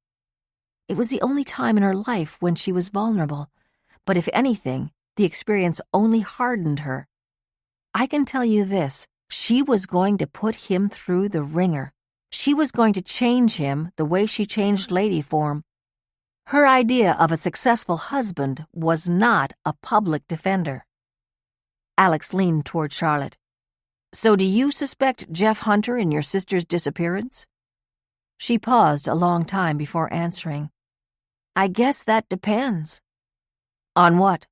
It was the only time in her life when she was vulnerable, but if anything, the experience only hardened her. I can tell you this, she was going to put him through the ringer. She was going to change him the way she changed Ladyform. Her idea of a successful husband was not a public defender. Alex leaned toward Charlotte. So do you suspect Jeff Hunter in your sister's disappearance? She paused a long time before answering. I guess that depends. On what?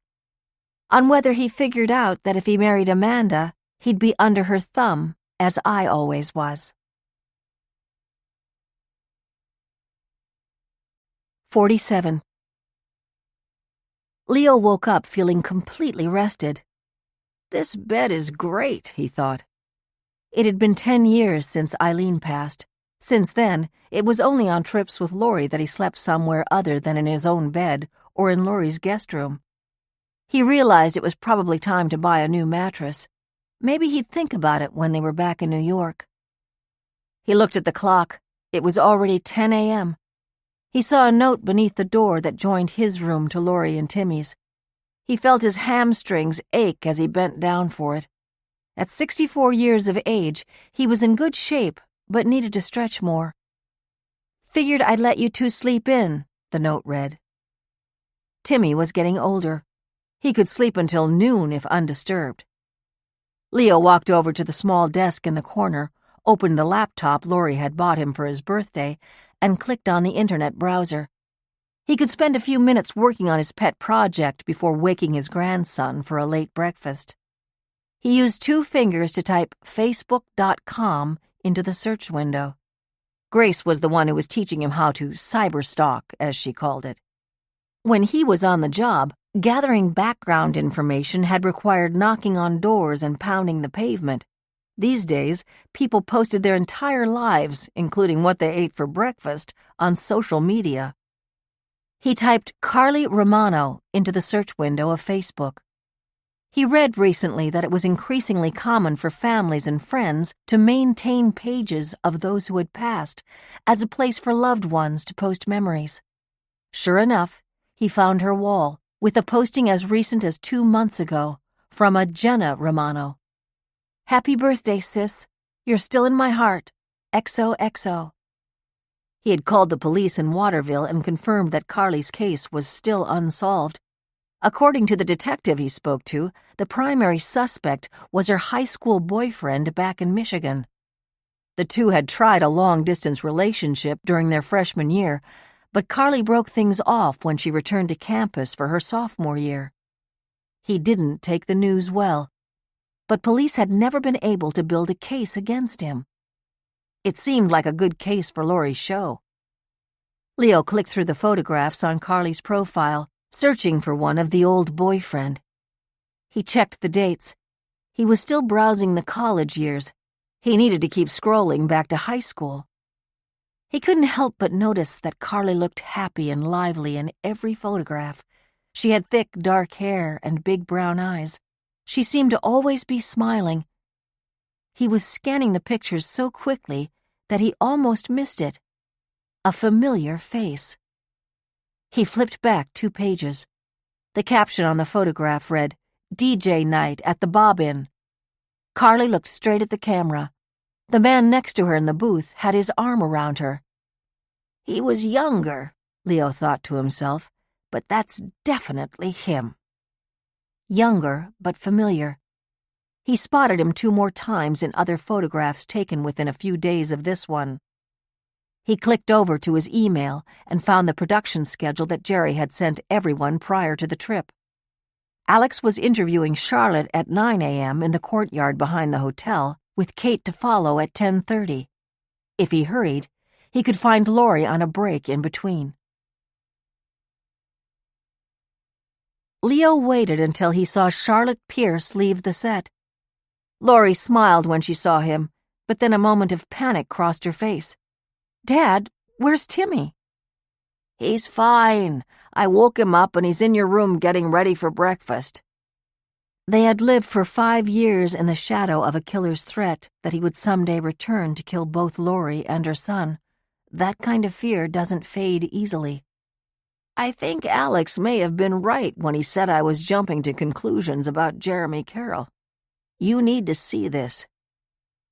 On whether he figured out that if he married Amanda, he'd be under her thumb, as I always was. 47. Leo woke up feeling completely rested. This bed is great, he thought. It had been 10 years since Eileen passed. Since then, it was only on trips with Laurie that he slept somewhere other than in his own bed or in Laurie's guest room. He realized it was probably time to buy a new mattress. Maybe he'd think about it when they were back in New York. He looked at the clock. It was already 10 a.m. He saw a note beneath the door that joined his room to Laurie and Timmy's. He felt his hamstrings ache as he bent down for it. At 64 years of age, he was in good shape, but needed to stretch more. Figured I'd let you two sleep in, the note read. Timmy was getting older. He could sleep until noon if undisturbed. Leo walked over to the small desk in the corner, opened the laptop Laurie had bought him for his birthday, and clicked on the internet browser. He could spend a few minutes working on his pet project before waking his grandson for a late breakfast. He used 2 fingers to type facebook.com into the search window. Grace was the one who was teaching him how to cyberstalk, as she called it. When he was on the job, gathering background information had required knocking on doors and pounding the pavement. These days, people posted their entire lives, including what they ate for breakfast, on social media. He typed Carly Romano into the search window of Facebook. He read recently that it was increasingly common for families and friends to maintain pages of those who had passed as a place for loved ones to post memories. Sure enough, he found her wall, with a posting as recent as 2 months ago from a Jenna Romano. Happy birthday, sis. You're still in my heart. XOXO. He had called the police in Waterville and confirmed that Carly's case was still unsolved. According to the detective he spoke to, the primary suspect was her high school boyfriend back in Michigan. The two had tried a long-distance relationship during their freshman year, but Carly broke things off when she returned to campus for her sophomore year. He didn't take the news well, but police had never been able to build a case against him. It seemed like a good case for Laurie's show. Leo clicked through the photographs on Carly's profile, searching for one of the old boyfriend. He checked the dates. He was still browsing the college years. He needed to keep scrolling back to high school. He couldn't help but notice that Carly looked happy and lively in every photograph. She had thick, dark hair and big brown eyes. She seemed to always be smiling. He was scanning the pictures so quickly that he almost missed it. A familiar face. He flipped back 2 pages. The caption on the photograph read, DJ night at the Bob-In. Carly looked straight at the camera. The man next to her in the booth had his arm around her. He was younger, Leo thought to himself, but that's definitely him. Younger, but familiar. He spotted him 2 more times in other photographs taken within a few days of this one. He clicked over to his email and found the production schedule that Jerry had sent everyone prior to the trip. Alex was interviewing Charlotte at 9 a.m. in the courtyard behind the hotel, with Kate to follow at 10:30. If he hurried, he could find Laurie on a break in between. Leo waited until he saw Charlotte Pierce leave the set. Laurie smiled when she saw him, but then a moment of panic crossed her face. Dad, where's Timmy? He's fine. I woke him up and he's in your room getting ready for breakfast. They had lived for 5 years in the shadow of a killer's threat that he would someday return to kill both Laurie and her son. That kind of fear doesn't fade easily. I think Alex may have been right when he said I was jumping to conclusions about Jeremy Carroll. You need to see this.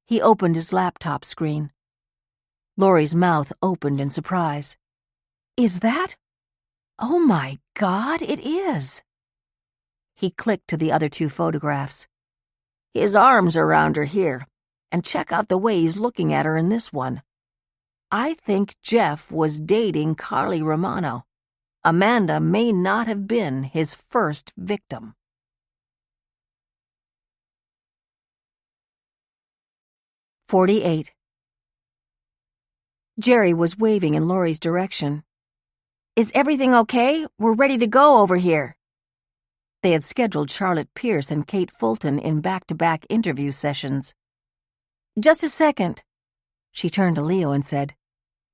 He opened his laptop screen. Laurie's mouth opened in surprise. Is that? Oh my God, it is. He clicked to the other 2 photographs. His arms are around her here, and check out the way he's looking at her in this one. I think Jeff was dating Carly Romano. Amanda may not have been his first victim. "48. Jerry was waving in Laurie's direction. Is everything okay? We're ready to go over here." They had scheduled Charlotte Pierce and Kate Fulton in back-to-back interview sessions. "Just a second." She turned to Leo and said,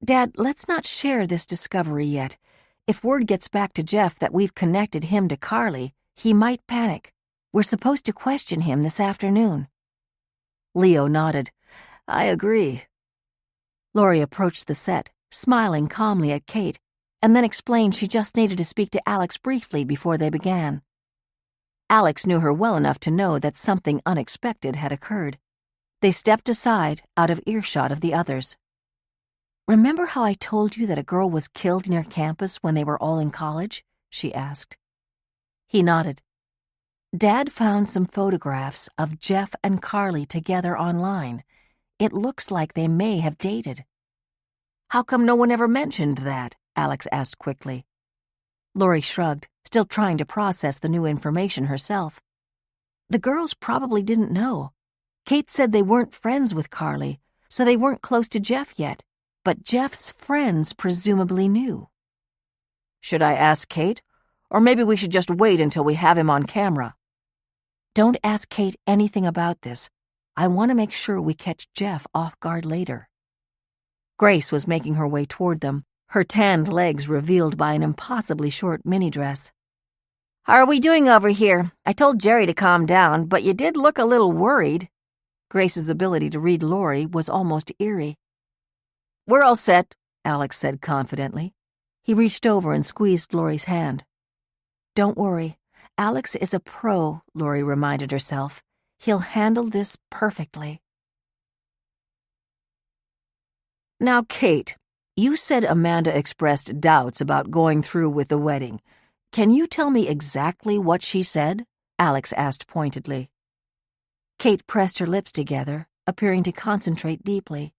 "Dad, let's not share this discovery yet. If word gets back to Jeff that we've connected him to Carly, he might panic. We're supposed to question him this afternoon." Leo nodded. "I agree." Laurie approached the set, smiling calmly at Kate, and then explained she just needed to speak to Alex briefly before they began. Alex knew her well enough to know that something unexpected had occurred. They stepped aside, out of earshot of the others. "Remember how I told you that a girl was killed near campus when they were all in college?" she asked. He nodded. "Dad found some photographs of Jeff and Carly together online. It looks like they may have dated." "How come no one ever mentioned that?" Alex asked quickly. Laurie shrugged, still trying to process the new information herself. The girls probably didn't know. Kate said they weren't friends with Carly, so they weren't close to Jeff yet, but Jeff's friends presumably knew. "Should I ask Kate? Or maybe we should just wait until we have him on camera." "Don't ask Kate anything about this. I want to make sure we catch Jeff off guard later." Grace was making her way toward them, her tanned legs revealed by an impossibly short mini-dress. "How are we doing over here? I told Jerry to calm down, but you did look a little worried." Grace's ability to read Laurie was almost eerie. "We're all set," Alex said confidently. He reached over and squeezed Laurie's hand. "Don't worry. Alex is a pro," Laurie reminded herself. "He'll handle this perfectly." "Now, Kate, you said Amanda expressed doubts about going through with the wedding. Can you tell me exactly what she said?" Alex asked pointedly. Kate pressed her lips together, appearing to concentrate deeply.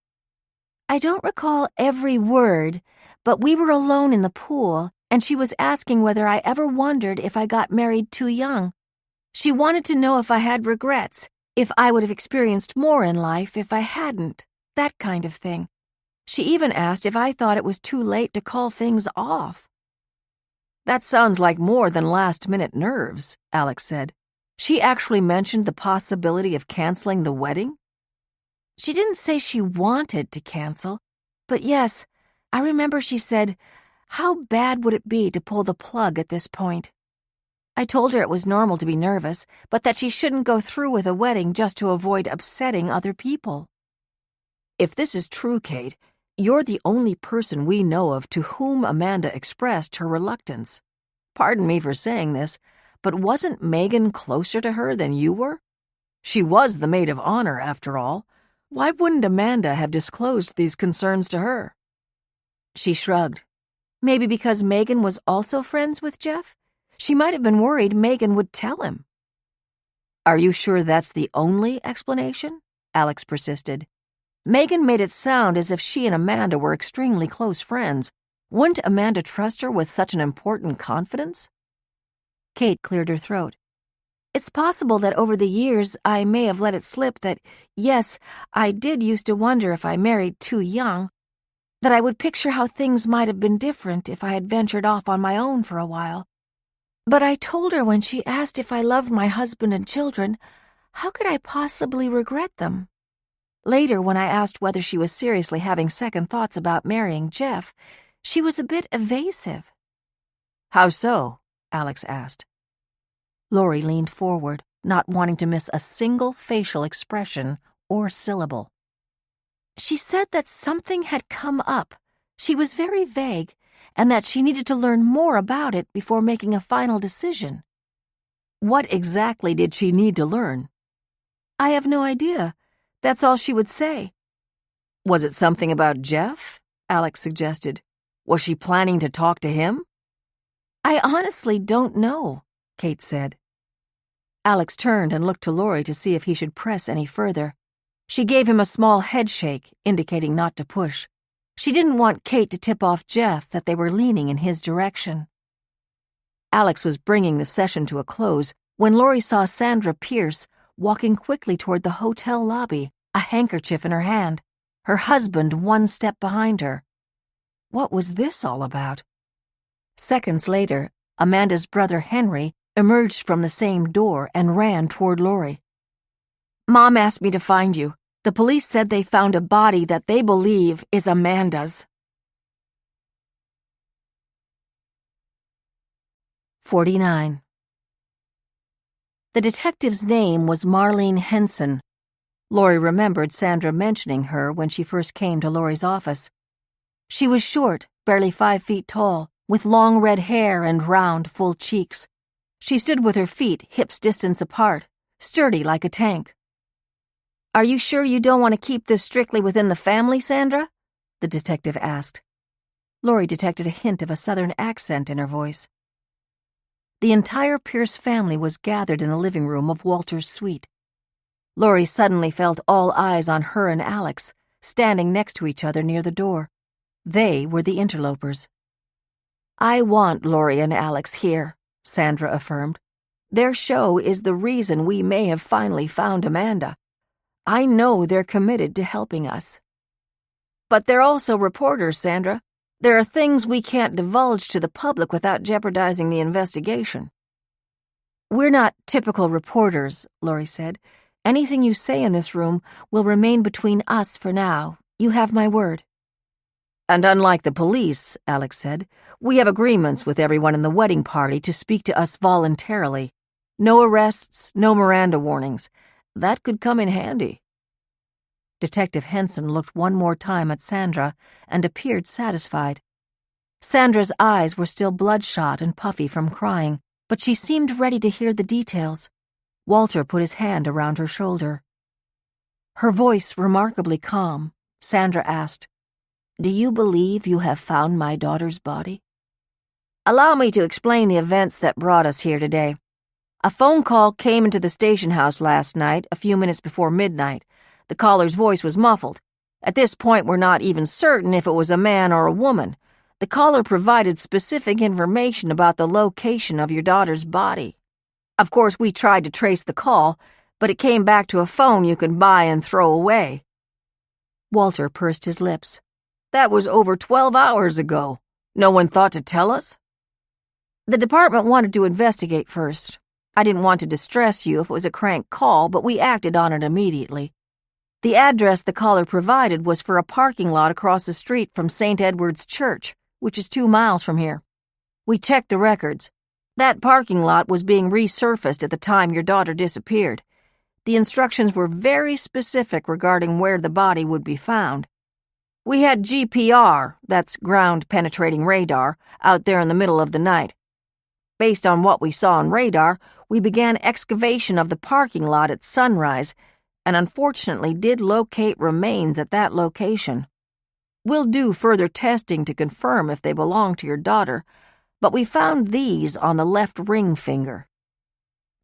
"I don't recall every word, but we were alone in the pool, and she was asking whether I ever wondered if I got married too young. She wanted to know if I had regrets, if I would have experienced more in life if I hadn't, that kind of thing. She even asked if I thought it was too late to call things off." "That sounds like more than last-minute nerves," Alex said. "She actually mentioned the possibility of canceling the wedding?" "She didn't say she wanted to cancel, but yes, I remember she said, 'How bad would it be to pull the plug at this point?' I told her it was normal to be nervous, but that she shouldn't go through with a wedding just to avoid upsetting other people." "If this is true, Kate, you're the only person we know of to whom Amanda expressed her reluctance. Pardon me for saying this, but wasn't Megan closer to her than you were? She was the maid of honor, after all. Why wouldn't Amanda have disclosed these concerns to her?" She shrugged. "Maybe because Megan was also friends with Jeff? She might have been worried Megan would tell him." "Are you sure that's the only explanation?" Alex persisted. "Megan made it sound as if she and Amanda were extremely close friends. Wouldn't Amanda trust her with such an important confidence?" Kate cleared her throat. "It's possible that over the years I may have let it slip that, yes, I did used to wonder if I married too young, that I would picture how things might have been different if I had ventured off on my own for a while. But I told her when she asked if I loved my husband and children, how could I possibly regret them? Later, when I asked whether she was seriously having second thoughts about marrying Jeff, she was a bit evasive." "How so?" Alex asked. Laurie leaned forward, not wanting to miss a single facial expression or syllable. "She said that something had come up. She was very vague, and that she needed to learn more about it before making a final decision." "What exactly did she need to learn?" "I have no idea. That's all she would say." "Was it something about Jeff?" Alex suggested. "Was she planning to talk to him?" "I honestly don't know," Kate said. Alex turned and looked to Laurie to see if he should press any further. She gave him a small head shake, indicating not to push. She didn't want Kate to tip off Jeff that they were leaning in his direction. Alex was bringing the session to a close when Laurie saw Sandra Pierce walking quickly toward the hotel lobby, a handkerchief in her hand, her husband one step behind her. What was this all about? Seconds later, Amanda's brother Henry emerged from the same door and ran toward Lori. Mom asked me to find you. The police said they found a body that they believe is Amanda's. 49. The detective's name was Marlene Henson. Lori remembered Sandra mentioning her when she first came to Lori's office. She was short, barely 5 feet tall, with long red hair and round, full cheeks. She stood with her feet hips distance apart, sturdy like a tank. Are you sure you don't want to keep this strictly within the family, Sandra? The detective asked. Lori detected a hint of a southern accent in her voice. The entire Pierce family was gathered in the living room of Walter's suite. Lori suddenly felt all eyes on her and Alex, standing next to each other near the door. They were the interlopers. I want Lori and Alex here, Sandra affirmed. Their show is the reason we may have finally found Amanda. I know they're committed to helping us. But they're also reporters, Sandra. There are things we can't divulge to the public without jeopardizing the investigation. We're not typical reporters, Lori said. Anything you say in this room will remain between us for now. You have my word. And unlike the police, Alex said, we have agreements with everyone in the wedding party to speak to us voluntarily. No arrests, no Miranda warnings. That could come in handy. Detective Henson looked one more time at Sandra and appeared satisfied. Sandra's eyes were still bloodshot and puffy from crying, but she seemed ready to hear the details. Walter put his hand around her shoulder. Her voice remarkably calm, Sandra asked, Do you believe you have found my daughter's body? Allow me to explain the events that brought us here today. A phone call came into the station house last night, a few minutes before midnight. The caller's voice was muffled. At this point, we're not even certain if it was a man or a woman. The caller provided specific information about the location of your daughter's body. Of course, we tried to trace the call, but it came back to a phone you could buy and throw away. Walter pursed his lips. That was over 12 hours ago. No one thought to tell us? The department wanted to investigate first. I didn't want to distress you if it was a crank call, but we acted on it immediately. The address the caller provided was for a parking lot across the street from St. Edward's Church, which is 2 miles from here. We checked the records. That parking lot was being resurfaced at the time your daughter disappeared. The instructions were very specific regarding where the body would be found. We had GPR, that's ground-penetrating radar, out there in the middle of the night. Based on what we saw on radar, we began excavation of the parking lot at sunrise and unfortunately did locate remains at that location. We'll do further testing to confirm if they belong to your daughter, but we found these on the left ring finger.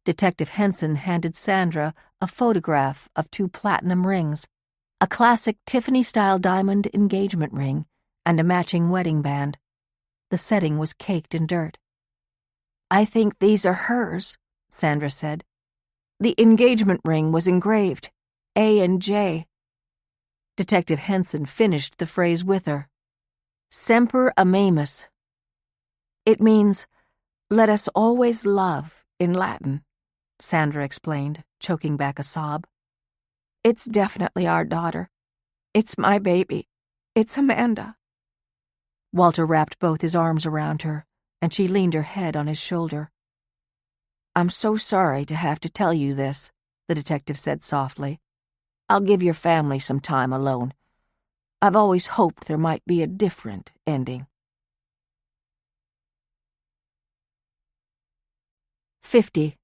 Detective Henson handed Sandra a photograph of 2 platinum rings, a classic Tiffany-style diamond engagement ring, and a matching wedding band. The setting was caked in dirt. I think these are hers, Sandra said. The engagement ring was engraved, A and J. Detective Henson finished the phrase with her. Semper Amamus. It means, let us always love, in Latin, Sandra explained, choking back a sob. It's definitely our daughter. It's my baby. It's Amanda. Walter wrapped both his arms around her, and she leaned her head on his shoulder. I'm so sorry to have to tell you this, the detective said softly. I'll give your family some time alone. I've always hoped there might be a different ending. 50.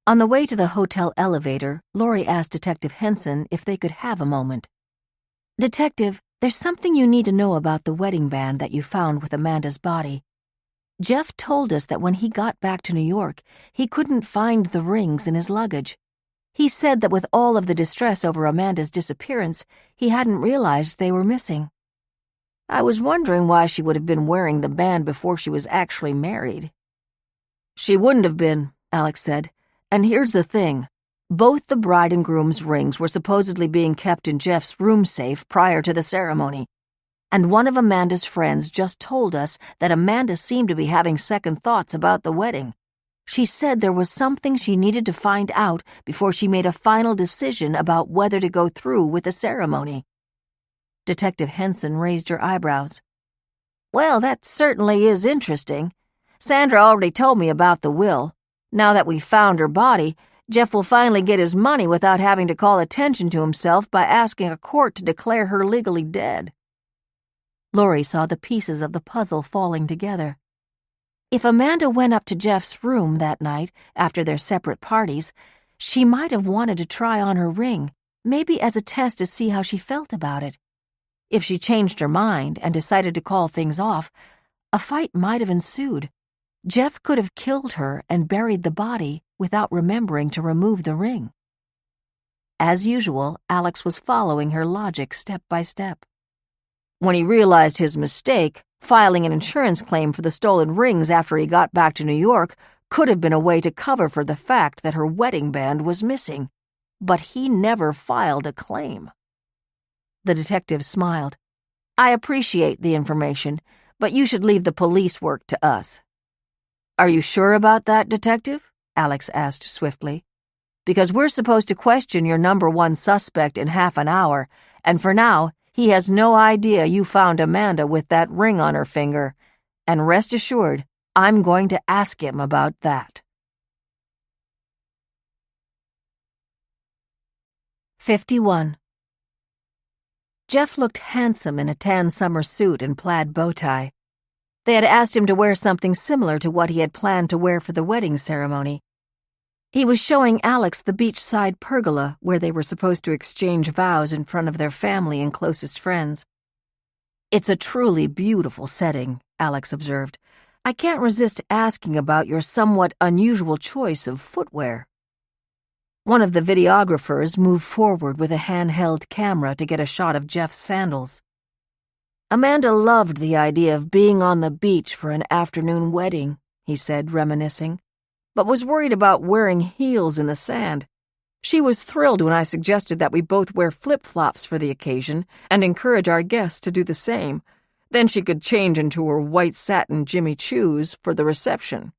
On the way to the hotel elevator, Lori asked Detective Henson if they could have a moment. Detective, there's something you need to know about the wedding band that you found with Amanda's body. Jeff told us that when he got back to New York, he couldn't find the rings in his luggage. He said that with all of the distress over Amanda's disappearance, he hadn't realized they were missing. I was wondering why she would have been wearing the band before she was actually married. She wouldn't have been, Alex said. And here's the thing. Both the bride and groom's rings were supposedly being kept in Jeff's room safe prior to the ceremony. and one of Amanda's friends just told us that Amanda seemed to be having second thoughts about the wedding. She said there was something she needed to find out before she made a final decision about whether to go through with the ceremony." Detective Henson raised her eyebrows. "Well, that certainly is interesting. Sandra already told me about the will. Now that we've found her body, Jeff will finally get his money without having to call attention to himself by asking a court to declare her legally dead." Lori saw the pieces of the puzzle falling together. If Amanda went up to Jeff's room that night after their separate parties, she might have wanted to try on her ring, maybe as a test to see how she felt about it. If she changed her mind and decided to call things off, a fight might have ensued. Jeff could have killed her and buried the body without remembering to remove the ring. As usual, Alex was following her logic step by step. When he realized his mistake, filing an insurance claim for the stolen rings after he got back to New York could have been a way to cover for the fact that her wedding band was missing. But he never filed a claim. The detective smiled. "I appreciate the information, but you should leave the police work to us." "Are you sure about that, Detective?" Alex asked swiftly. "Because we're supposed to question your number one suspect in half an hour, and for now, he has no idea you found Amanda with that ring on her finger. And rest assured, I'm going to ask him about that." 51. Jeff looked handsome in a tan summer suit and plaid bow tie. They had asked him to wear something similar to what he had planned to wear for the wedding ceremony. He was showing Alex the beachside pergola where they were supposed to exchange vows in front of their family and closest friends. "It's a truly beautiful setting," Alex observed. "I can't resist asking about your somewhat unusual choice of footwear." One of the videographers moved forward with a handheld camera to get a shot of Jeff's sandals. "Amanda loved the idea of being on the beach for an afternoon wedding," he said, reminiscing, "but was worried about wearing heels in the sand. She was thrilled when I suggested that we both wear flip-flops for the occasion and encourage our guests to do the same. Then she could change into her white satin Jimmy Choos for the reception."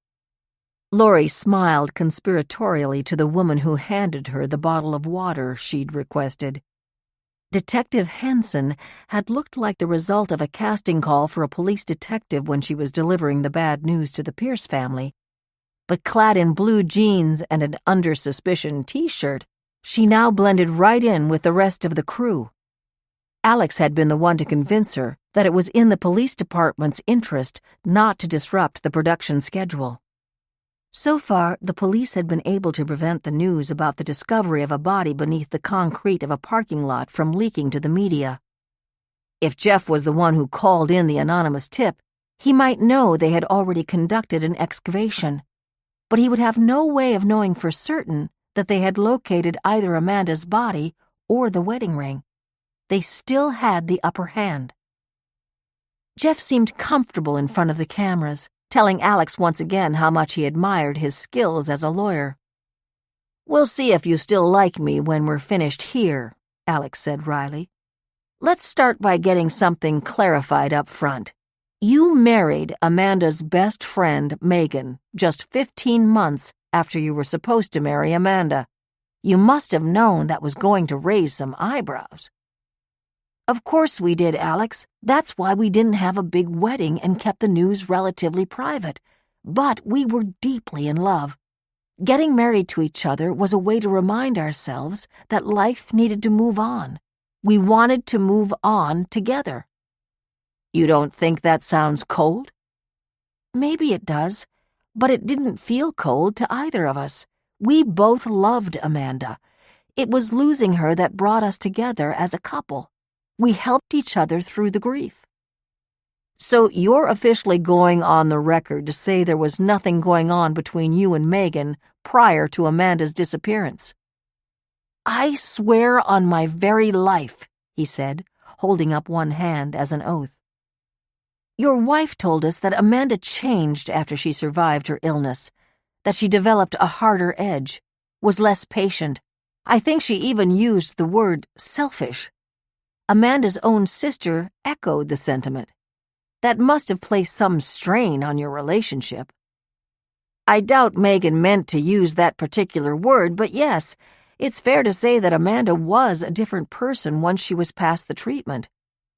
Lori smiled conspiratorially to the woman who handed her the bottle of water she'd requested. Detective Henson had looked like the result of a casting call for a police detective when she was delivering the bad news to the Pierce family. But clad in blue jeans and an under-suspicion T-shirt, she now blended right in with the rest of the crew. Alex had been the one to convince her that it was in the police department's interest not to disrupt the production schedule. So far, the police had been able to prevent the news about the discovery of a body beneath the concrete of a parking lot from leaking to the media. If Jeff was the one who called in the anonymous tip, he might know they had already conducted an excavation, but he would have no way of knowing for certain that they had located either Amanda's body or the wedding ring. They still had the upper hand. Jeff seemed comfortable in front of the cameras, telling Alex once again how much he admired his skills as a lawyer. "We'll see if you still like me when we're finished here," Alex said wryly. "Let's start by getting something clarified up front. You married Amanda's best friend, Megan, just 15 months after you were supposed to marry Amanda. You must have known that was going to raise some eyebrows." "Of course we did, Alex. That's why we didn't have a big wedding and kept the news relatively private. But we were deeply in love. Getting married to each other was a way to remind ourselves that life needed to move on. We wanted to move on together." "You don't think that sounds cold?" "Maybe it does, but it didn't feel cold to either of us. We both loved Amanda. It was losing her that brought us together as a couple. We helped each other through the grief." "So you're officially going on the record to say there was nothing going on between you and Megan prior to Amanda's disappearance?" "I swear on my very life," he said, holding up one hand as an oath. "Your wife told us that Amanda changed after she survived her illness, that she developed a harder edge, was less patient. I think she even used the word selfish. Amanda's own sister echoed the sentiment. That must have placed some strain on your relationship. I doubt Megan meant to use that particular word, but yes, it's fair to say that Amanda was a different person once she was past the treatment.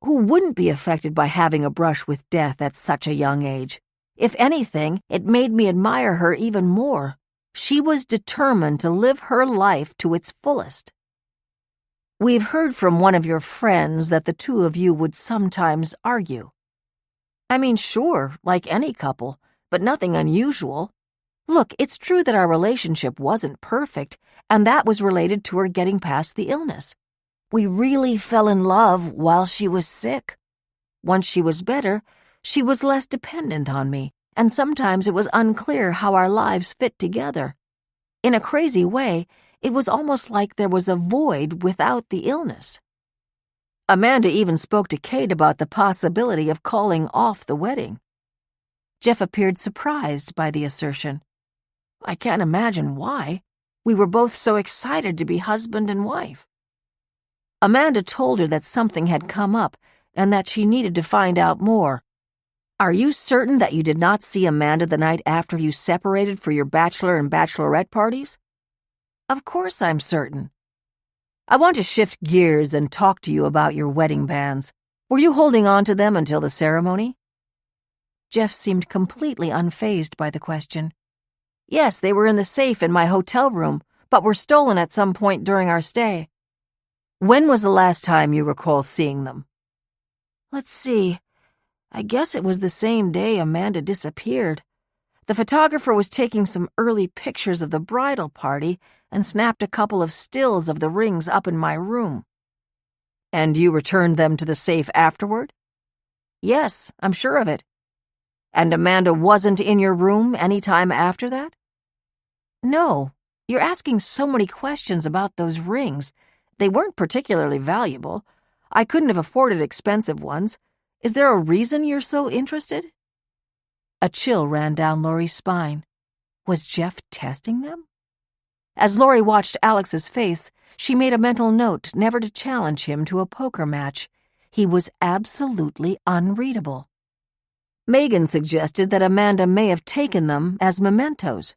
Who wouldn't be affected by having a brush with death at such a young age? If anything, it made me admire her even more. She was determined to live her life to its fullest. We've heard from one of your friends that the two of you would sometimes argue. I mean, sure, like any couple, but nothing unusual. Look, it's true that our relationship wasn't perfect, and that was related to her getting past the illness. We really fell in love while she was sick. Once she was better, she was less dependent on me, and sometimes it was unclear how our lives fit together. In a crazy way, it was almost like there was a void without the illness. Amanda even spoke to Kate about the possibility of calling off the wedding. Jeff appeared surprised by the assertion. I can't imagine why. We were both so excited to be husband and wife. Amanda told her that something had come up and that she needed to find out more. Are you certain that you did not see Amanda the night after you separated for your bachelor and bachelorette parties? Of course I'm certain. I want to shift gears and talk to you about your wedding bands. Were you holding on to them until the ceremony? Jeff seemed completely unfazed by the question. Yes, they were in the safe in my hotel room, but were stolen at some point during our stay. When was the last time you recall seeing them? Let's see. I guess it was the same day Amanda disappeared. The photographer was taking some early pictures of the bridal party and snapped a couple of stills of the rings up in my room. And you returned them to the safe afterward? Yes, I'm sure of it. And Amanda wasn't in your room any time after that? No, you're asking so many questions about those rings. They weren't particularly valuable. I couldn't have afforded expensive ones. Is there a reason you're so interested? A chill ran down Laurie's spine. Was Jeff testing them? As Laurie watched Alex's face, she made a mental note never to challenge him to a poker match. He was absolutely unreadable. Megan suggested that Amanda may have taken them as mementos.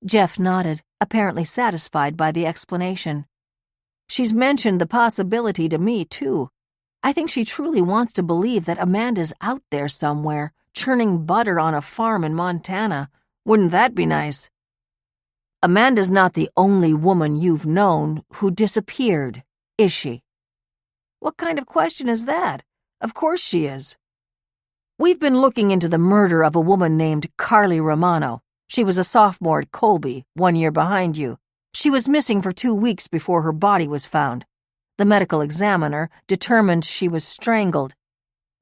Jeff nodded, apparently satisfied by the explanation. She's mentioned the possibility to me, too. I think she truly wants to believe that Amanda's out there somewhere, churning butter on a farm in Montana. Wouldn't that be nice? Amanda's not the only woman you've known who disappeared, is she? What kind of question is that? Of course she is. We've been looking into the murder of a woman named Carly Romano. She was a sophomore at Colby, 1 year behind you. She was missing for 2 weeks before her body was found. The medical examiner determined she was strangled.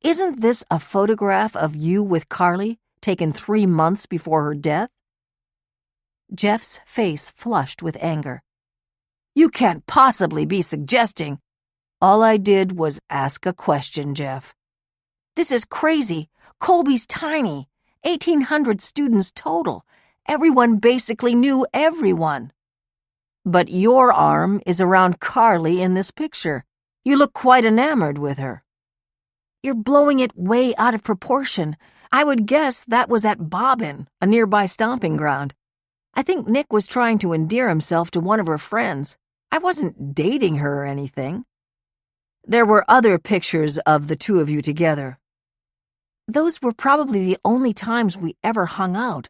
Isn't this a photograph of you with Carly, taken 3 months before her death? Jeff's face flushed with anger. You can't possibly be suggesting. All I did was ask a question, Jeff. This is crazy. Colby's tiny. 1,800 students total. Everyone basically knew everyone. But your arm is around Carly in this picture. You look quite enamored with her. You're blowing it way out of proportion. I would guess that was at Bobbin, a nearby stomping ground. I think Nick was trying to endear himself to one of her friends. I wasn't dating her or anything. There were other pictures of the two of you together. Those were probably the only times we ever hung out.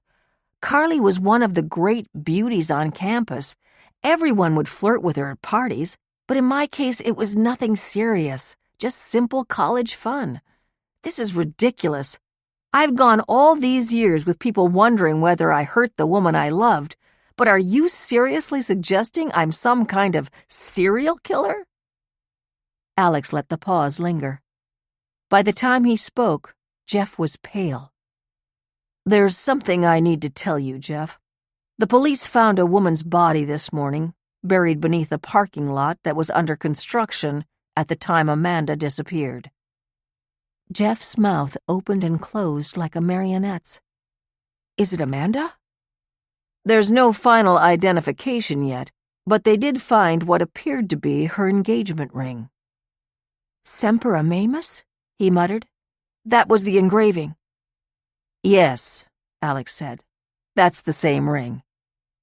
Carly was one of the great beauties on campus. Everyone would flirt with her at parties, but in my case it was nothing serious, just simple college fun. This is ridiculous. I've gone all these years with people wondering whether I hurt the woman I loved, but are you seriously suggesting I'm some kind of serial killer? Alex let the pause linger. By the time he spoke, Jeff was pale. There's something I need to tell you, Jeff. The police found a woman's body this morning, buried beneath a parking lot that was under construction at the time Amanda disappeared. Jeff's mouth opened and closed like a marionette's. Is it Amanda? There's no final identification yet, but they did find what appeared to be her engagement ring. Semper Amemus? He muttered. That was the engraving. Yes, Alex said. That's the same ring.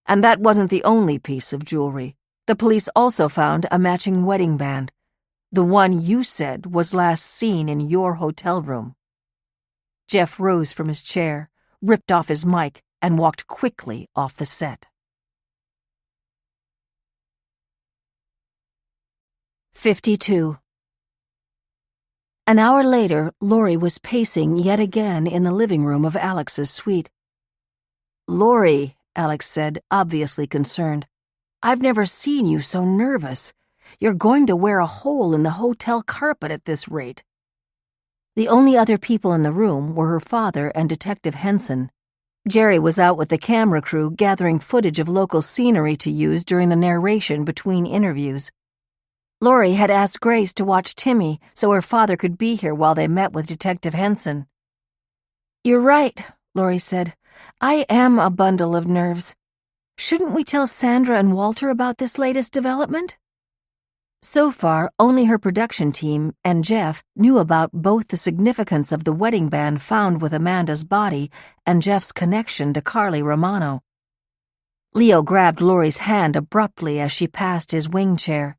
And that wasn't the only piece of jewelry. The police also found a matching wedding band, the one you said was last seen in your hotel room. Jeff rose from his chair, ripped off his mic, and walked quickly off the set. 52. An hour later, Lori was pacing yet again in the living room of Alex's suite. "Lori," Alex said, obviously concerned, "I've never seen you so nervous. You're going to wear a hole in the hotel carpet at this rate." The only other people in the room were her father and Detective Henson. Jerry was out with the camera crew gathering footage of local scenery to use during the narration between interviews. Lori had asked Grace to watch Timmy so her father could be here while they met with Detective Henson. "You're right," Lori said. "I am a bundle of nerves. Shouldn't we tell Sandra and Walter about this latest development?" So far, only her production team and Jeff knew about both the significance of the wedding band found with Amanda's body and Jeff's connection to Carly Romano. Leo grabbed Lori's hand abruptly as she passed his wing chair.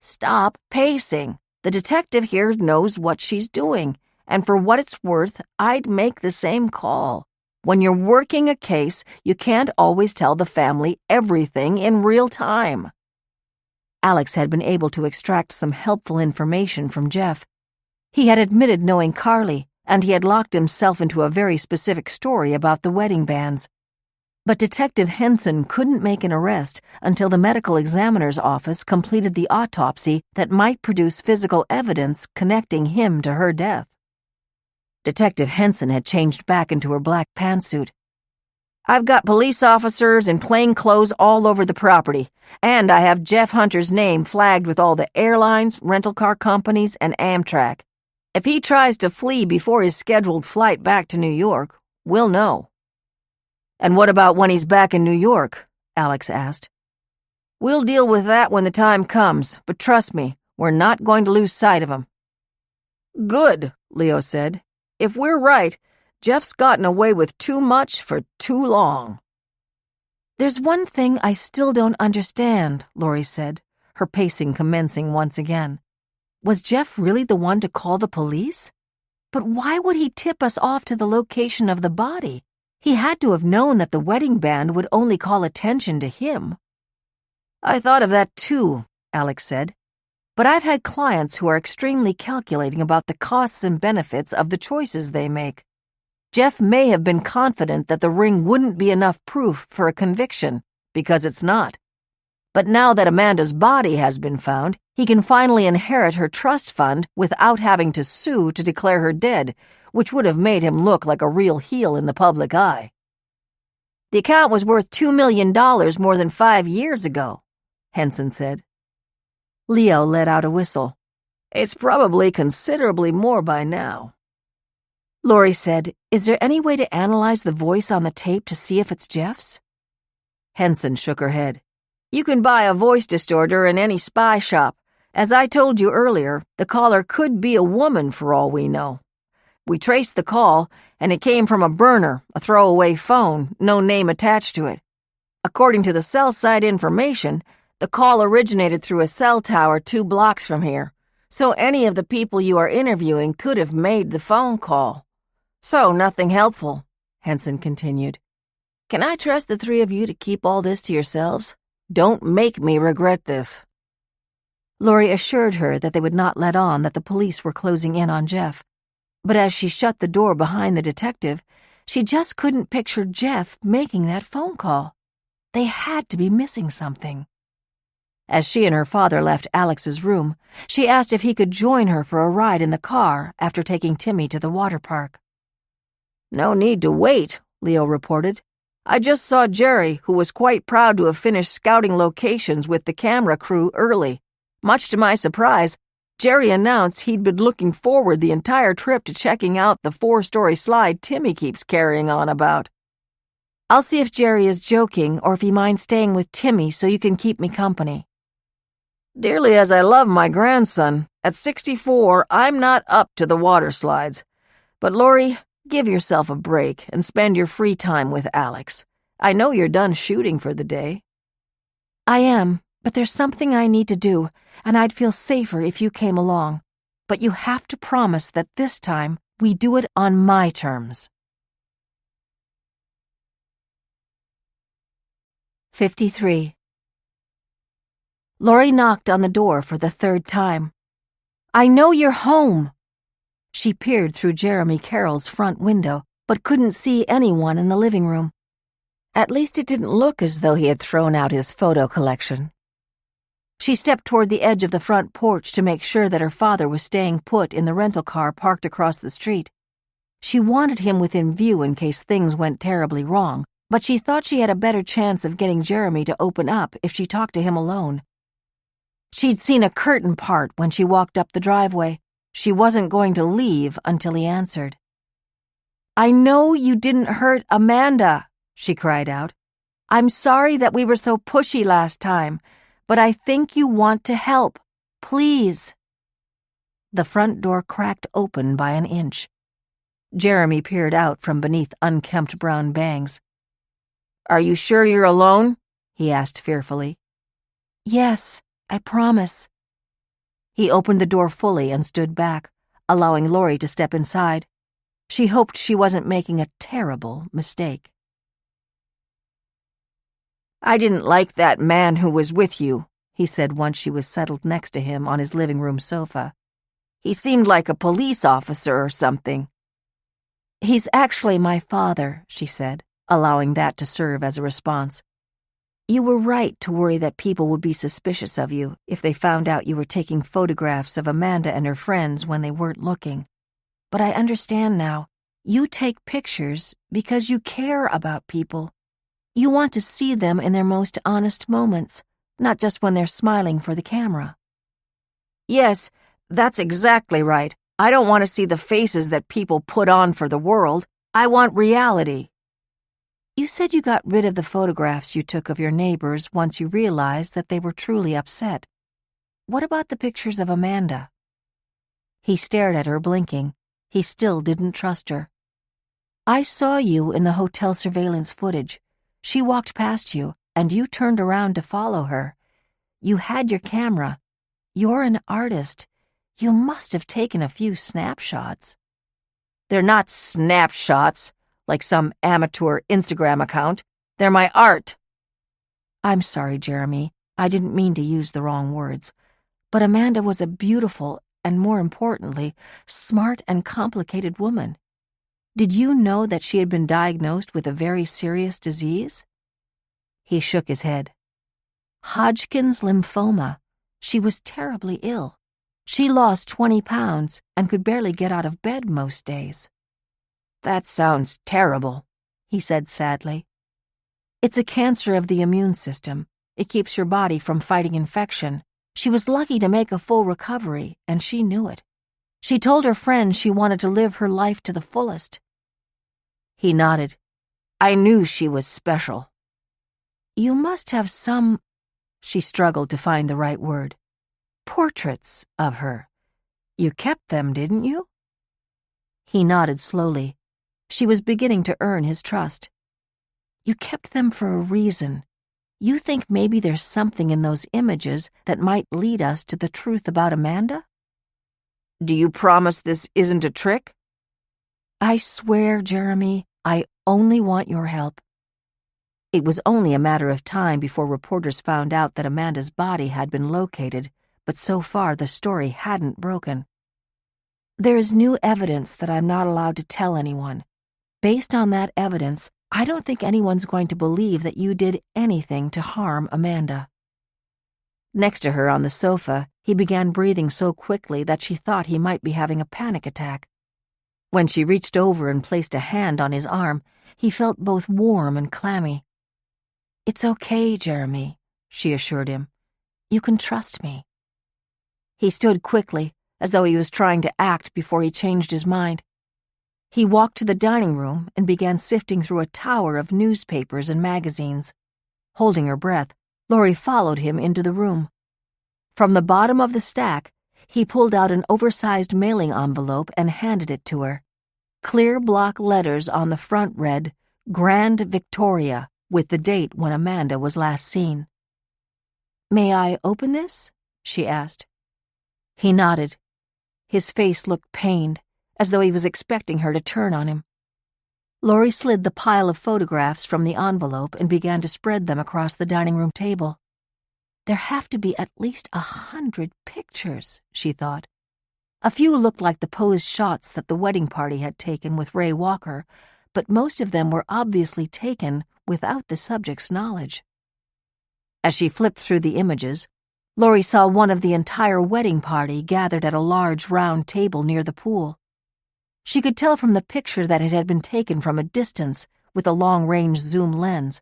"Stop pacing. The detective here knows what she's doing, and for what it's worth, I'd make the same call. When you're working a case, you can't always tell the family everything in real time." Alex had been able to extract some helpful information from Jeff. He had admitted knowing Carly, and he had locked himself into a very specific story about the wedding bands. But Detective Henson couldn't make an arrest until the medical examiner's office completed the autopsy that might produce physical evidence connecting him to her death. Detective Henson had changed back into her black pantsuit. "I've got police officers in plain clothes all over the property, and I have Jeff Hunter's name flagged with all the airlines, rental car companies, and Amtrak. If he tries to flee before his scheduled flight back to New York, we'll know." "And what about when he's back in New York?" Alex asked. "We'll deal with that when the time comes, but trust me, we're not going to lose sight of him." "Good," Leo said. "If we're right, Jeff's gotten away with too much for too long." "There's one thing I still don't understand," Lori said, her pacing commencing once again. "Was Jeff really the one to call the police? But why would he tip us off to the location of the body? He had to have known that the wedding band would only call attention to him." "I thought of that too," Alex said. "But I've had clients who are extremely calculating about the costs and benefits of the choices they make. Jeff may have been confident that the ring wouldn't be enough proof for a conviction, because it's not. But now that Amanda's body has been found, he can finally inherit her trust fund without having to sue to declare her dead, which would have made him look like a real heel in the public eye. The account was worth $2 million more than 5 years ago," Henson said. Leo let out a whistle. "It's probably considerably more by now." Lori said, "Is there any way to analyze the voice on the tape to see if it's Jeff's?" Henson shook her head. "You can buy a voice distorter in any spy shop. As I told you earlier, the caller could be a woman for all we know. We traced the call, and it came from a burner, a throwaway phone, no name attached to it. According to the cell site information, the call originated through a cell tower 2 blocks from here, so any of the people you are interviewing could have made the phone call. So nothing helpful," Henson continued. "Can I trust the 3 of you to keep all this to yourselves? Don't make me regret this." Lori assured her that they would not let on that the police were closing in on Jeff. But as she shut the door behind the detective, she just couldn't picture Jeff making that phone call. They had to be missing something. As she and her father left Alex's room, she asked if he could join her for a ride in the car after taking Timmy to the water park. "No need to wait," Leo reported. "I just saw Jerry, who was quite proud to have finished scouting locations with the camera crew early. Much to my surprise, Jerry announced he'd been looking forward the entire trip to checking out the 4-story slide Timmy keeps carrying on about." "I'll see if Jerry is joking or if he minds staying with Timmy so you can keep me company." "Dearly as I love my grandson, At 64, I'm not up to the water slides. But Lori, give yourself a break and spend your free time with Alex. I know you're done shooting for the day. I am, but there's something I need to do, and I'd feel safer if you came along. But you have to promise that this time we do it on my terms. 53. Lori knocked on the door for the third time. I know you're home. She peered through Jeremy Carroll's front window, but couldn't see anyone in the living room. At least it didn't look as though he had thrown out his photo collection. She stepped toward the edge of the front porch to make sure that her father was staying put in the rental car parked across the street. She wanted him within view in case things went terribly wrong, but she thought she had a better chance of getting Jeremy to open up if she talked to him alone. She'd seen a curtain part when she walked up the driveway. She wasn't going to leave until he answered. I know you didn't hurt Amanda, she cried out. I'm sorry that we were so pushy last time, but I think you want to help. Please. The front door cracked open by an inch. Jeremy peered out from beneath unkempt brown bangs. Are you sure you're alone? He asked fearfully. Yes, I promise. He opened the door fully and stood back, allowing Lori to step inside. She hoped she wasn't making a terrible mistake. I didn't like that man who was with you, he said once she was settled next to him on his living room sofa. He seemed like a police officer or something. He's actually my father, she said, allowing that to serve as a response. You were right to worry that people would be suspicious of you if they found out you were taking photographs of Amanda and her friends when they weren't looking. But I understand now. You take pictures because you care about people. You want to see them in their most honest moments, not just when they're smiling for the camera. Yes, that's exactly right. I don't want to see the faces that people put on for the world. I want reality. You said you got rid of the photographs you took of your neighbors once you realized that they were truly upset. What about the pictures of Amanda? He stared at her, blinking. He still didn't trust her. I saw you in the hotel surveillance footage. She walked past you, and you turned around to follow her. You had your camera. You're an artist. You must have taken a few snapshots. They're not snapshots, like some amateur Instagram account. They're my art. I'm sorry, Jeremy. I didn't mean to use the wrong words. But Amanda was a beautiful and, more importantly, smart and complicated woman. Did you know that she had been diagnosed with a very serious disease? He shook his head. Hodgkin's lymphoma. She was terribly ill. She lost 20 pounds and could barely get out of bed most days. That sounds terrible, he said sadly. It's a cancer of the immune system. It keeps your body from fighting infection. She was lucky to make a full recovery, and she knew it. She told her friends she wanted to live her life to the fullest. He nodded. I knew she was special. You must have some... She struggled to find the right word. Portraits of her. You kept them, didn't you? He nodded slowly. She was beginning to earn his trust. You kept them for a reason. You think maybe there's something in those images that might lead us to the truth about Amanda? Do you promise this isn't a trick? I swear, Jeremy, I only want your help. It was only a matter of time before reporters found out that Amanda's body had been located, but so far the story hadn't broken. There is new evidence that I'm not allowed to tell anyone. Based on that evidence, I don't think anyone's going to believe that you did anything to harm Amanda. Next to her on the sofa, he began breathing so quickly that she thought he might be having a panic attack. When she reached over and placed a hand on his arm, he felt both warm and clammy. It's okay, Jeremy, she assured him. You can trust me. He stood quickly, as though he was trying to act before he changed his mind. He walked to the dining room and began sifting through a tower of newspapers and magazines. Holding her breath, Lori followed him into the room. From the bottom of the stack, He pulled out an oversized mailing envelope and handed it to her. Clear block letters on the front read, Grand Victoria, with the date when Amanda was last seen. "May I open this?" she asked. He nodded. His face looked pained, as though he was expecting her to turn on him. Laurie slid the pile of photographs from the envelope and began to spread them across the dining room table. There have to be at least 100 pictures, she thought. A few looked like the posed shots that the wedding party had taken with Ray Walker, but most of them were obviously taken without the subject's knowledge. As she flipped through the images, Laurie saw one of the entire wedding party gathered at a large round table near the pool. She could tell from the picture that it had been taken from a distance with a long-range zoom lens.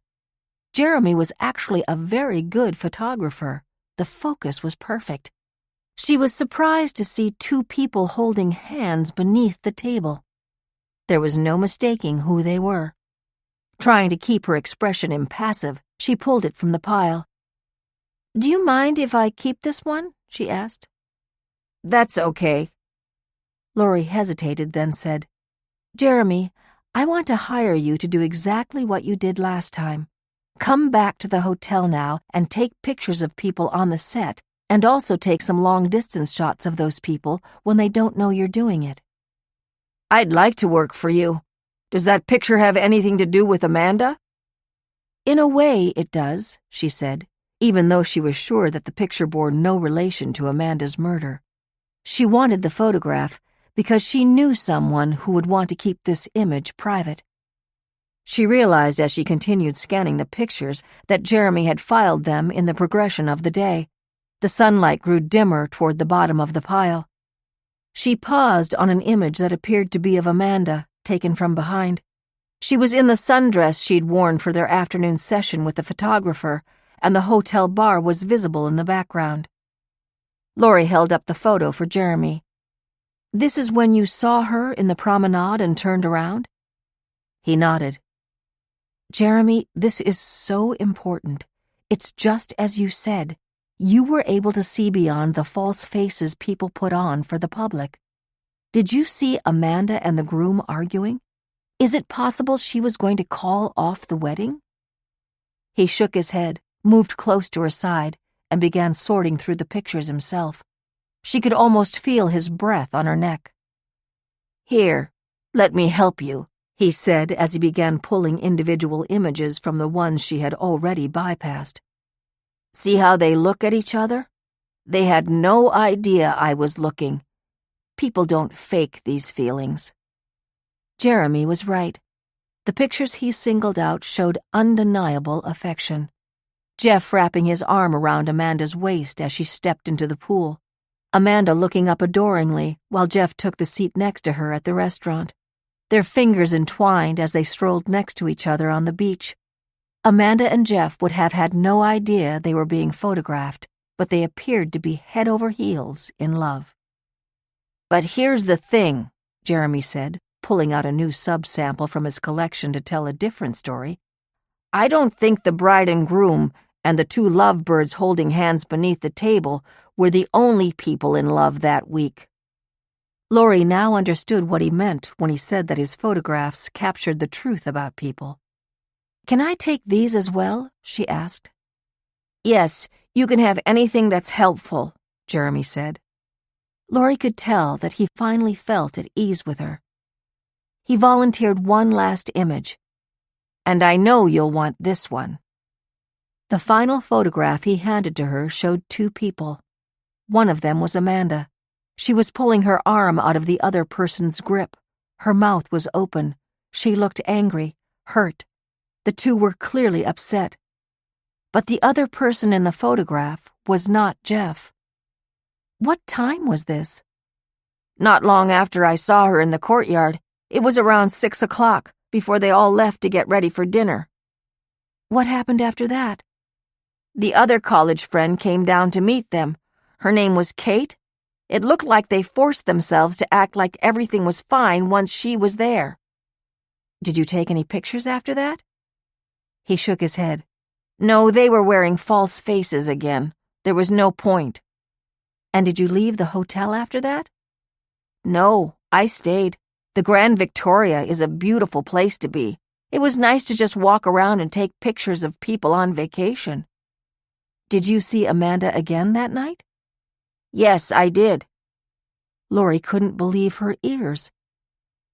Jeremy was actually a very good photographer. The focus was perfect. She was surprised to see two people holding hands beneath the table. There was no mistaking who they were. Trying to keep her expression impassive, she pulled it from the pile. "Do you mind if I keep this one?" she asked. "That's okay." Laurie hesitated, then said, "Jeremy, I want to hire you to do exactly what you did last time. Come back to the hotel now and take pictures of people on the set, and also take some long-distance shots of those people when they don't know you're doing it." "I'd like to work for you. Does that picture have anything to do with Amanda?" "In a way, it does," she said, even though she was sure that the picture bore no relation to Amanda's murder. She wanted the photograph because she knew someone who would want to keep this image private. She realized as she continued scanning the pictures that Jeremy had filed them in the progression of the day. The sunlight grew dimmer toward the bottom of the pile. She paused on an image that appeared to be of Amanda, taken from behind. She was in the sundress she'd worn for their afternoon session with the photographer, and the hotel bar was visible in the background. Laurie held up the photo for Jeremy. "This is when you saw her in the promenade and turned around?" He nodded. "Jeremy, this is so important. It's just as you said. You were able to see beyond the false faces people put on for the public. Did you see Amanda and the groom arguing? Is it possible she was going to call off the wedding?" He shook his head, moved close to her side, and began sorting through the pictures himself. She could almost feel his breath on her neck. "Here, let me help you," he said as he began pulling individual images from the ones she had already bypassed. "See how they look at each other? They had no idea I was looking. People don't fake these feelings." Jeremy was right. The pictures he singled out showed undeniable affection. Jeff wrapping his arm around Amanda's waist as she stepped into the pool. Amanda looking up adoringly while Jeff took the seat next to her at the restaurant. Their fingers entwined as they strolled next to each other on the beach. Amanda and Jeff would have had no idea they were being photographed, but they appeared to be head over heels in love. "But here's the thing," Jeremy said, pulling out a new subsample from his collection to tell a different story. "I don't think the bride and groom and the two lovebirds holding hands beneath the table were the only people in love that week." Laurie now understood what he meant when he said that his photographs captured the truth about people. "Can I take these as well?" she asked. "Yes, you can have anything that's helpful," Jeremy said. Laurie could tell that he finally felt at ease with her. He volunteered one last image. "And I know you'll want this one." The final photograph he handed to her showed two people. One of them was Amanda. She was pulling her arm out of the other person's grip. Her mouth was open. She looked angry, hurt. The two were clearly upset. But the other person in the photograph was not Jeff. What time was this? "Not long after I saw her in the courtyard. It was around 6 o'clock, before they all left to get ready for dinner." "What happened after that?" "The other college friend came down to meet them. Her name was Kate. It looked like they forced themselves to act like everything was fine once she was there." "Did you take any pictures after that?" He shook his head. "No, they were wearing false faces again. There was no point." And did you leave the hotel after that? No, I stayed. The Grand Victoria is a beautiful place to be. It was nice to just walk around and take pictures of people on vacation. Did you see Amanda again that night? Yes, I did. Lori couldn't believe her ears.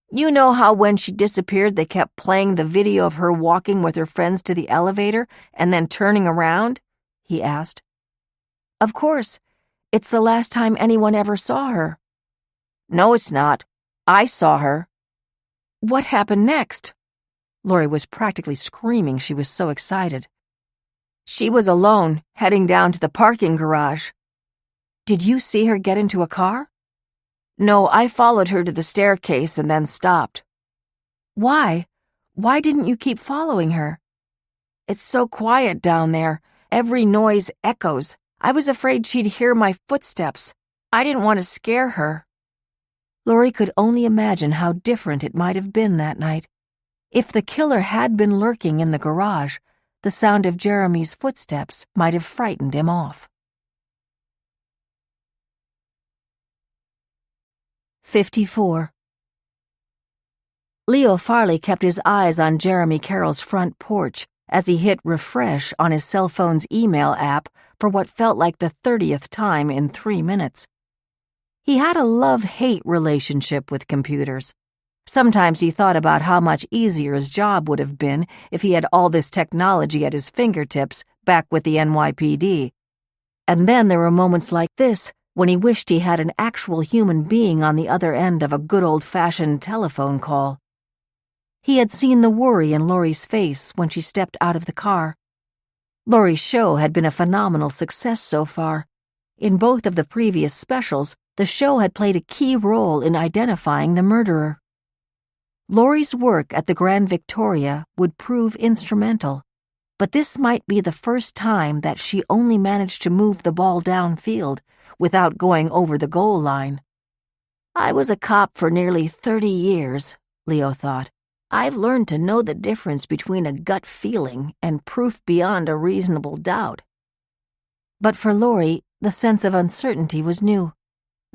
You know how when she disappeared they kept playing the video of her walking with her friends to the elevator and then turning around? He asked. Of course. It's the last time anyone ever saw her. No, it's not. I saw her. What happened next? Lori was practically screaming. She was so excited. She was alone, heading down to the parking garage. Did you see her get into a car? No, I followed her to the staircase and then stopped. Why? Why didn't you keep following her? It's so quiet down there. Every noise echoes. I was afraid she'd hear my footsteps. I didn't want to scare her. Lori could only imagine how different it might have been that night. If the killer had been lurking in the garage, the sound of Jeremy's footsteps might have frightened him off. 54. Leo Farley kept his eyes on Jeremy Carroll's front porch as he hit refresh on his cell phone's email app for what felt like the 30th time in 3 minutes. He had a love-hate relationship with computers. Sometimes he thought about how much easier his job would have been if he had all this technology at his fingertips back with the NYPD. And then there were moments like this when he wished he had an actual human being on the other end of a good old-fashioned telephone call. He had seen the worry in Lori's face when she stepped out of the car. Lori's show had been a phenomenal success so far. In both of the previous specials, the show had played a key role in identifying the murderer. Lori's work at the Grand Victoria would prove instrumental, but this might be the first time that she only managed to move the ball downfield without going over the goal line. I was a cop for nearly 30 years, Leo thought. I've learned to know the difference between a gut feeling and proof beyond a reasonable doubt. But for Lori, the sense of uncertainty was new.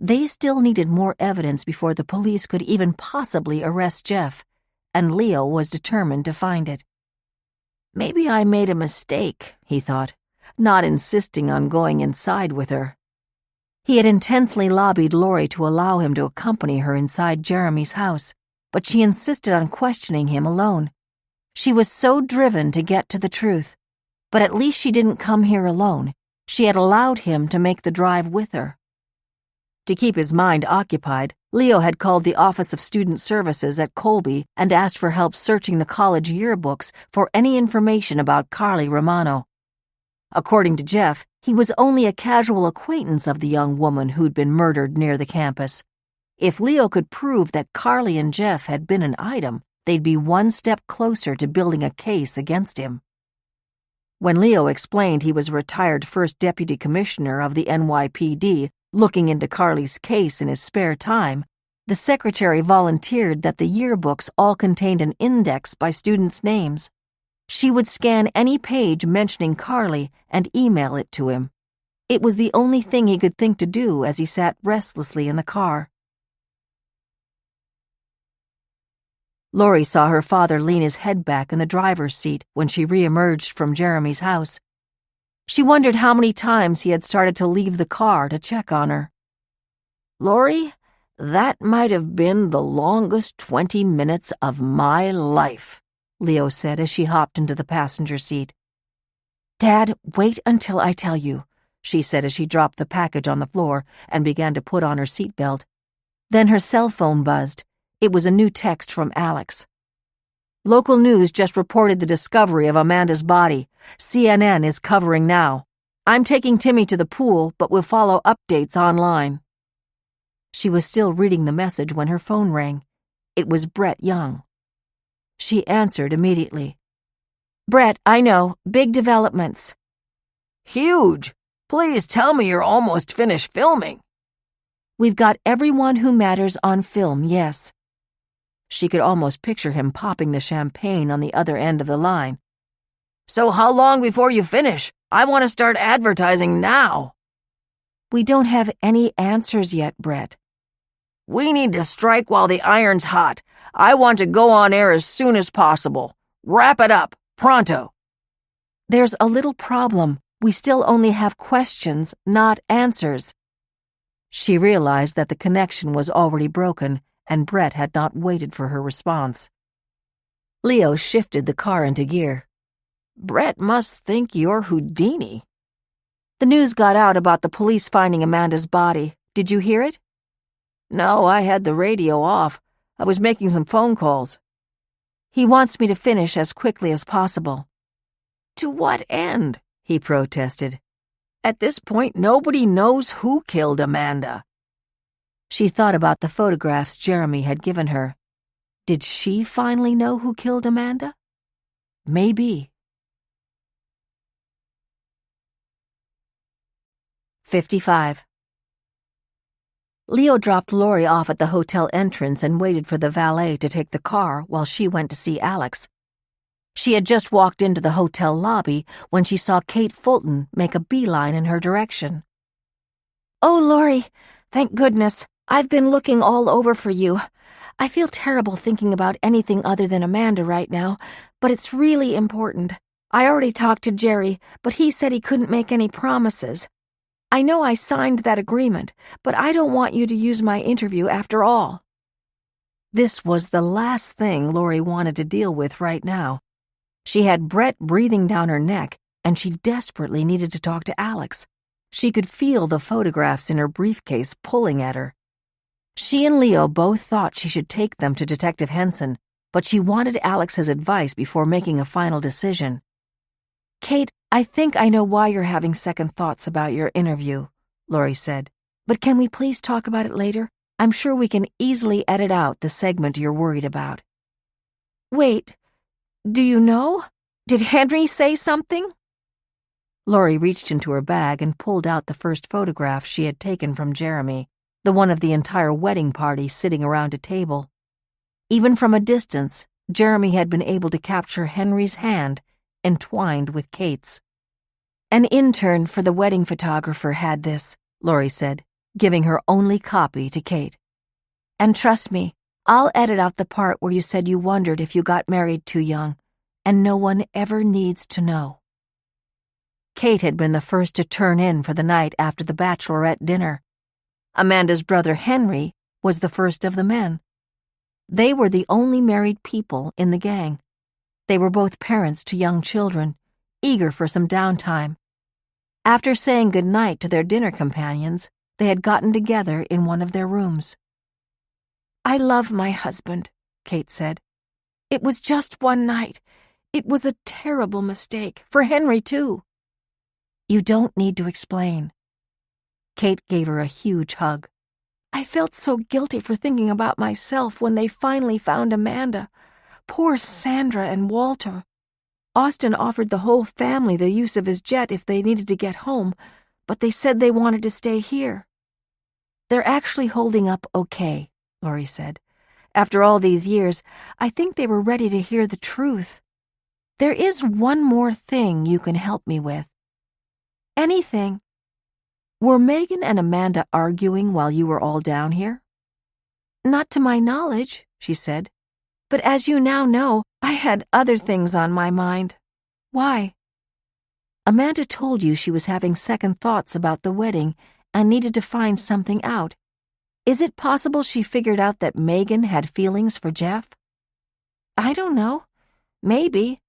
They still needed more evidence before the police could even possibly arrest Jeff, and Leo was determined to find it. Maybe I made a mistake, he thought, not insisting on going inside with her. He had intensely lobbied Lori to allow him to accompany her inside Jeremy's house, but she insisted on questioning him alone. She was so driven to get to the truth, but at least she didn't come here alone. She had allowed him to make the drive with her. To keep his mind occupied, Leo had called the Office of Student Services at Colby and asked for help searching the college yearbooks for any information about Carly Romano. According to Jeff, he was only a casual acquaintance of the young woman who'd been murdered near the campus. If Leo could prove that Carly and Jeff had been an item, they'd be one step closer to building a case against him. When Leo explained he was retired first deputy commissioner of the NYPD, looking into Carly's case in his spare time, the secretary volunteered that the yearbooks all contained an index by students' names. She would scan any page mentioning Carly and email it to him. It was the only thing he could think to do as he sat restlessly in the car. Lori saw her father lean his head back in the driver's seat when she re-emerged from Jeremy's house. She wondered how many times he had started to leave the car to check on her. Lori, that might have been the longest 20 minutes of my life, Leo said as she hopped into the passenger seat. Dad, wait until I tell you, she said as she dropped the package on the floor and began to put on her seatbelt. Then her cell phone buzzed. It was a new text from Alex. Local news just reported the discovery of Amanda's body. CNN is covering now. I'm taking Timmy to the pool, but will follow updates online. She was still reading the message when her phone rang. It was Brett Young. She answered immediately. Brett, I know. Big developments. Huge. Please tell me you're almost finished filming. We've got everyone who matters on film, yes. She could almost picture him popping the champagne on the other end of the line. So how long before you finish? I want to start advertising now. We don't have any answers yet, Brett. We need to strike while the iron's hot. I want to go on air as soon as possible. Wrap it up, pronto. There's a little problem. We still only have questions, not answers. She realized that the connection was already broken, and Brett had not waited for her response. Leo shifted the car into gear. Brett must think you're Houdini. The news got out about the police finding Amanda's body. Did you hear it? No, I had the radio off. I was making some phone calls. He wants me to finish as quickly as possible. To what end? He protested. At this point, nobody knows who killed Amanda. She thought about the photographs Jeremy had given her. Did she finally know who killed Amanda? Maybe. 55. Leo dropped Lori off at the hotel entrance and waited for the valet to take the car while she went to see Alex. She had just walked into the hotel lobby when she saw Kate Fulton make a beeline in her direction. Oh, Lori, thank goodness. I've been looking all over for you. I feel terrible thinking about anything other than Amanda right now, but it's really important. I already talked to Jerry, but he said he couldn't make any promises. I know I signed that agreement, but I don't want you to use my interview after all. This was the last thing Lori wanted to deal with right now. She had Brett breathing down her neck, and she desperately needed to talk to Alex. She could feel the photographs in her briefcase pulling at her. She and Leo both thought she should take them to Detective Henson, but she wanted Alex's advice before making a final decision. Kate, I think I know why you're having second thoughts about your interview, Lori said. But can we please talk about it later? I'm sure we can easily edit out the segment you're worried about. Wait, do you know? Did Henry say something? Lori reached into her bag and pulled out the first photograph she had taken from Jeremy, the one of the entire wedding party sitting around a table. Even from a distance, Jeremy had been able to capture Henry's hand entwined with Kate's. An intern for the wedding photographer had this, Lori said, giving her only copy to Kate. And trust me, I'll edit out the part where you said you wondered if you got married too young, and no one ever needs to know. Kate had been the first to turn in for the night after the bachelorette dinner. Amanda's brother Henry was the first of the men. They were the only married people in the gang. They were both parents to young children, eager for some downtime. After saying goodnight to their dinner companions, they had gotten together in one of their rooms. I love my husband, Kate said. It was just one night. It was a terrible mistake, for Henry too. You don't need to explain. Kate gave her a huge hug. I felt so guilty for thinking about myself when they finally found Amanda. Poor Sandra and Walter. Austin offered the whole family the use of his jet if they needed to get home, but they said they wanted to stay here. They're actually holding up okay, Lori said. After all these years, I think they were ready to hear the truth. There is one more thing you can help me with. Anything. Were Megan and Amanda arguing while you were all down here? Not to my knowledge, she said. But as you now know, I had other things on my mind. Why? Amanda told you she was having second thoughts about the wedding and needed to find something out. Is it possible she figured out that Megan had feelings for Jeff? I don't know. Maybe.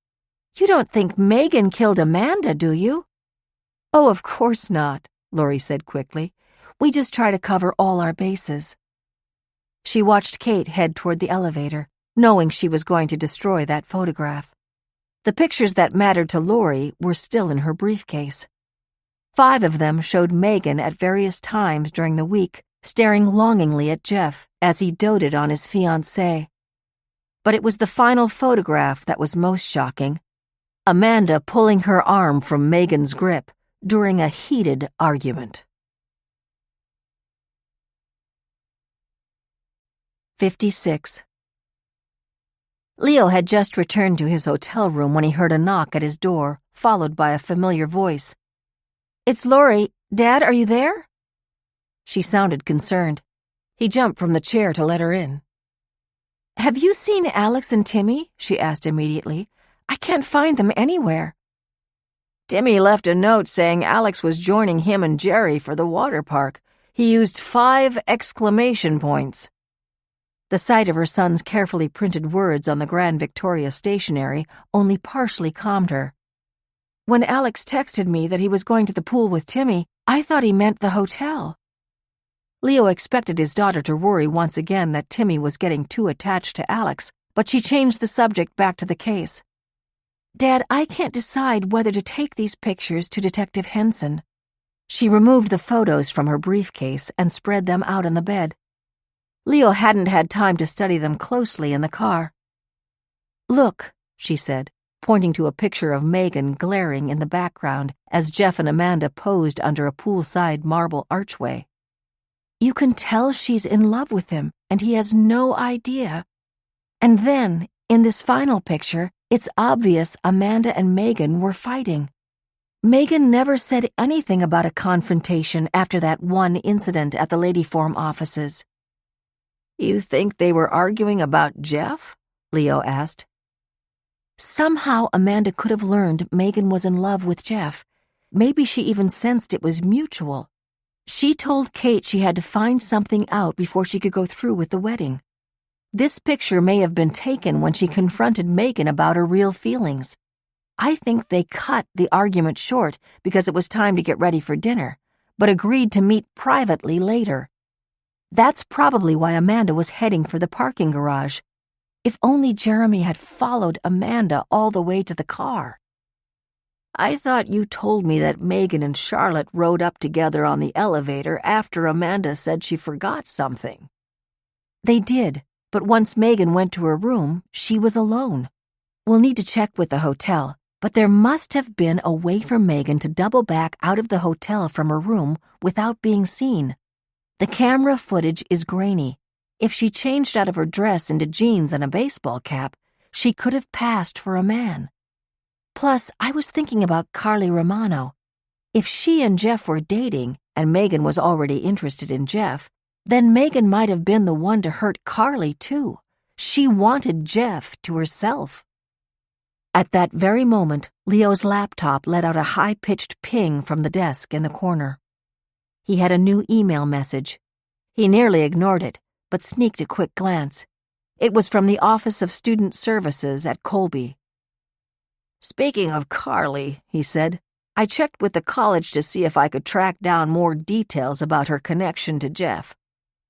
You don't think Megan killed Amanda, do you? Oh, of course not, Lori said quickly. We just try to cover all our bases. She watched Kate head toward the elevator, knowing she was going to destroy that photograph. The pictures that mattered to Lori were still in her briefcase. 5 of them showed Megan at various times during the week, staring longingly at Jeff as he doted on his fiancée. But it was the final photograph that was most shocking. Amanda pulling her arm from Megan's grip during a heated argument. 56. Leo had just returned to his hotel room when he heard a knock at his door, followed by a familiar voice. It's Lori. Dad, are you there? She sounded concerned. He jumped from the chair to let her in. "Have you seen Alex and Timmy?" she asked immediately. "I can't find them anywhere." Timmy left a note saying Alex was joining him and Jerry for the water park. He used 5 exclamation points. The sight of her son's carefully printed words on the Grand Victoria stationery only partially calmed her. "When Alex texted me that he was going to the pool with Timmy, I thought he meant the hotel." Leo expected his daughter to worry once again that Timmy was getting too attached to Alex, but she changed the subject back to the case. "Dad, I can't decide whether to take these pictures to Detective Henson." She removed the photos from her briefcase and spread them out on the bed. Leo hadn't had time to study them closely in the car. "Look," she said, pointing to a picture of Megan glaring in the background as Jeff and Amanda posed under a poolside marble archway. "You can tell she's in love with him, and he has no idea. And then, in this final picture, it's obvious Amanda and Megan were fighting. Megan never said anything about a confrontation after that one incident at the Ladyform offices." "You think they were arguing about Jeff?" Leo asked. Somehow Amanda could have learned Megan was in love with Jeff. Maybe she even sensed it was mutual. She told Kate she had to find something out before she could go through with the wedding. This picture may have been taken when she confronted Megan about her real feelings. I think they cut the argument short because it was time to get ready for dinner, but agreed to meet privately later. That's probably why Amanda was heading for the parking garage. If only Jeremy had followed Amanda all the way to the car. "I thought you told me that Megan and Charlotte rode up together on the elevator after Amanda said she forgot something." They did, but once Megan went to her room, she was alone. We'll need to check with the hotel, but there must have been a way for Megan to double back out of the hotel from her room without being seen. The camera footage is grainy. If she changed out of her dress into jeans and a baseball cap, she could have passed for a man. Plus, I was thinking about Carly Romano. If she and Jeff were dating, and Megan was already interested in Jeff, then Megan might have been the one to hurt Carly, too. She wanted Jeff to herself. At that very moment, Leo's laptop let out a high-pitched ping from the desk in the corner. He had a new email message. He nearly ignored it, but sneaked a quick glance. It was from the Office of Student Services at Colby. "Speaking of Carly," he said, "I checked with the college to see if I could track down more details about her connection to Jeff.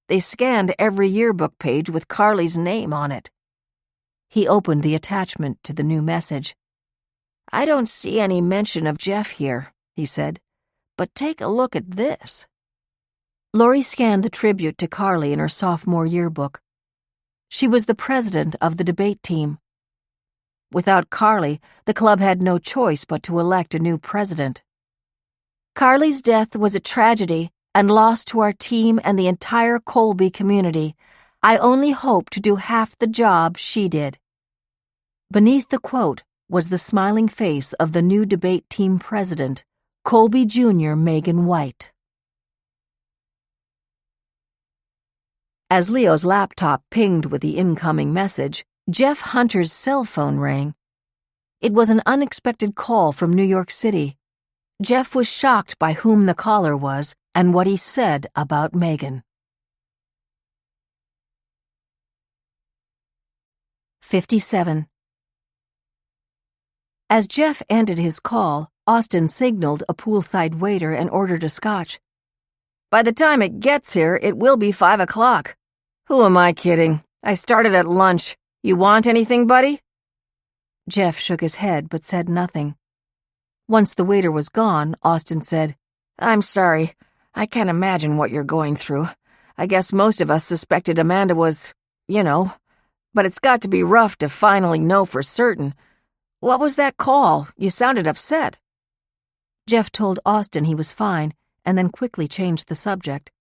They scanned every yearbook page with Carly's name on it." He opened the attachment to the new message. "I don't see any mention of Jeff here," he said, "but take a look at this." Lori scanned the tribute to Carly in her sophomore yearbook. She was the president of the debate team. Without Carly, the club had no choice but to elect a new president. "Carly's death was a tragedy and loss to our team and the entire Colby community. I only hope to do half the job she did." Beneath the quote was the smiling face of the new debate team president, Colby Jr. Megan White. As Leo's laptop pinged with the incoming message, Jeff Hunter's cell phone rang. It was an unexpected call from New York City. Jeff was shocked by whom the caller was and what he said about Megan. 57. As Jeff ended his call, Austin signaled a poolside waiter and ordered a scotch. "By the time it gets here, it will be 5 o'clock. Who am I kidding? I started at lunch. You want anything, buddy?" Jeff shook his head but said nothing. Once the waiter was gone, Austin said, "I'm sorry. I can't imagine what you're going through. I guess most of us suspected Amanda was, but it's got to be rough to finally know for certain. What was that call? You sounded upset." Jeff told Austin he was fine and then quickly changed the subject.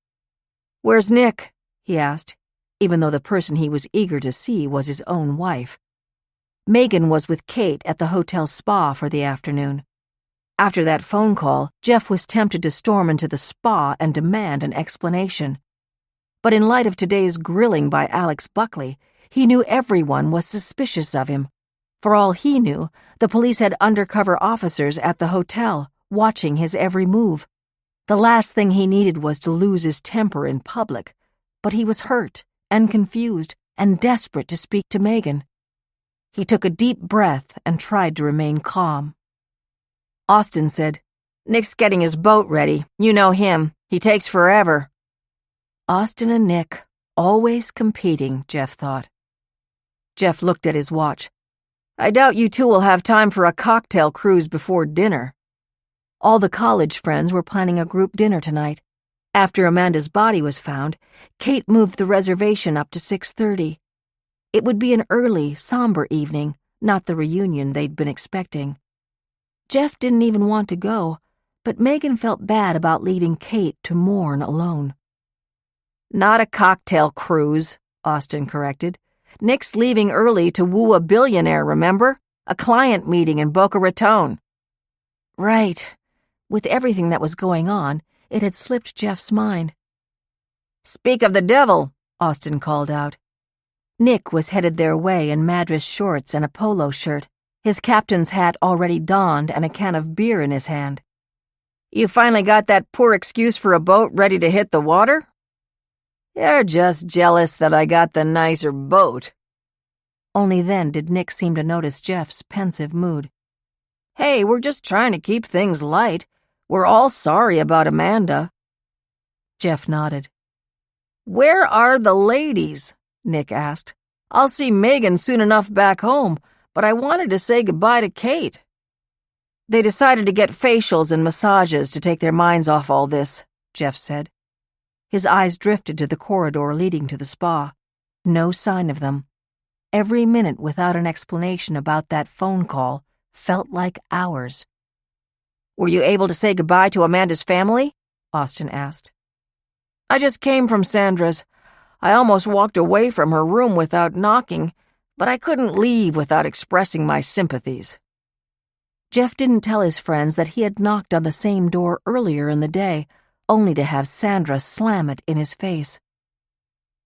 "Where's Nick?" he asked, even though the person he was eager to see was his own wife. Megan was with Kate at the hotel spa for the afternoon. After that phone call, Jeff was tempted to storm into the spa and demand an explanation. But in light of today's grilling by Alex Buckley, he knew everyone was suspicious of him. For all he knew, the police had undercover officers at the hotel, watching his every move. The last thing he needed was to lose his temper in public, but he was hurt and confused and desperate to speak to Megan. He took a deep breath and tried to remain calm. Austin said, "Nick's getting his boat ready. You know him. He takes forever." Austin and Nick, always competing, Jeff thought. Jeff looked at his watch. "I doubt you two will have time for a cocktail cruise before dinner." All the college friends were planning a group dinner tonight. After Amanda's body was found, Kate moved the reservation up to 6:30. It would be an early, somber evening, not the reunion they'd been expecting. Jeff didn't even want to go, but Megan felt bad about leaving Kate to mourn alone. "Not a cocktail cruise," Austin corrected. "Nick's leaving early to woo a billionaire, remember? A client meeting in Boca Raton." Right. With everything that was going on, it had slipped Jeff's mind. "Speak of the devil," Austin called out. Nick was headed their way in Madras shorts and a polo shirt, his captain's hat already donned and a can of beer in his hand. "You finally got that poor excuse for a boat ready to hit the water?" "You're just jealous that I got the nicer boat." Only then did Nick seem to notice Jeff's pensive mood. "Hey, we're just trying to keep things light. We're all sorry about Amanda." Jeff nodded. "Where are the ladies?" Nick asked. "I'll see Megan soon enough back home, but I wanted to say goodbye to Kate." "They decided to get facials and massages to take their minds off all this," Jeff said. His eyes drifted to the corridor leading to the spa. No sign of them. Every minute without an explanation about that phone call felt like hours. "Were you able to say goodbye to Amanda's family?" Austin asked. "I just came from Sandra's. I almost walked away from her room without knocking, but I couldn't leave without expressing my sympathies." Jeff didn't tell his friends that he had knocked on the same door earlier in the day, only to have Sandra slam it in his face.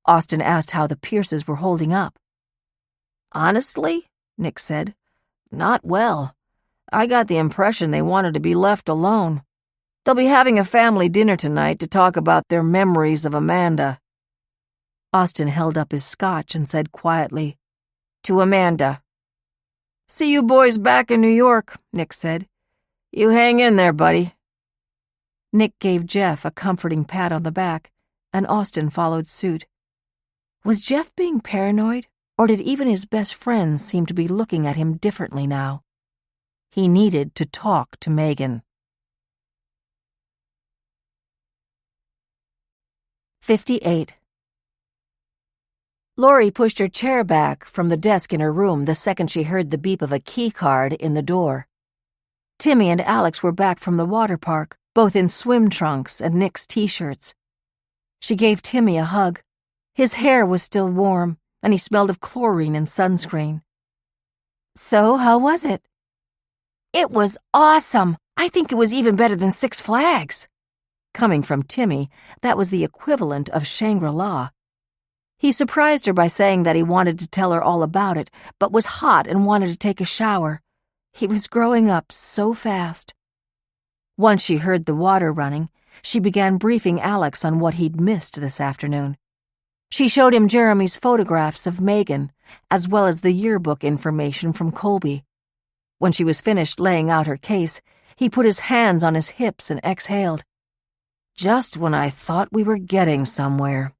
Austin asked how the Pierces were holding up. "Honestly," Nick said, "not well. I got the impression they wanted to be left alone. They'll be having a family dinner tonight to talk about their memories of Amanda." Austin held up his scotch and said quietly, "To Amanda." "See you boys back in New York," Nick said. "You hang in there, buddy." Nick gave Jeff a comforting pat on the back, and Austin followed suit. Was Jeff being paranoid, or did even his best friends seem to be looking at him differently now? He needed to talk to Megan. 58. Lori pushed her chair back from the desk in her room the second she heard the beep of a key card in the door. Timmy and Alex were back from the water park, both in swim trunks and Nick's t-shirts. She gave Timmy a hug. His hair was still warm, and he smelled of chlorine and sunscreen. "So, how was it?" "It was awesome. I think it was even better than Six Flags." Coming from Timmy, that was the equivalent of Shangri-La. He surprised her by saying that he wanted to tell her all about it, but was hot and wanted to take a shower. He was growing up so fast. Once she heard the water running, she began briefing Alex on what he'd missed this afternoon. She showed him Jeremy's photographs of Megan, as well as the yearbook information from Colby. When she was finished laying out her case, he put his hands on his hips and exhaled. "Just when I thought we were getting somewhere."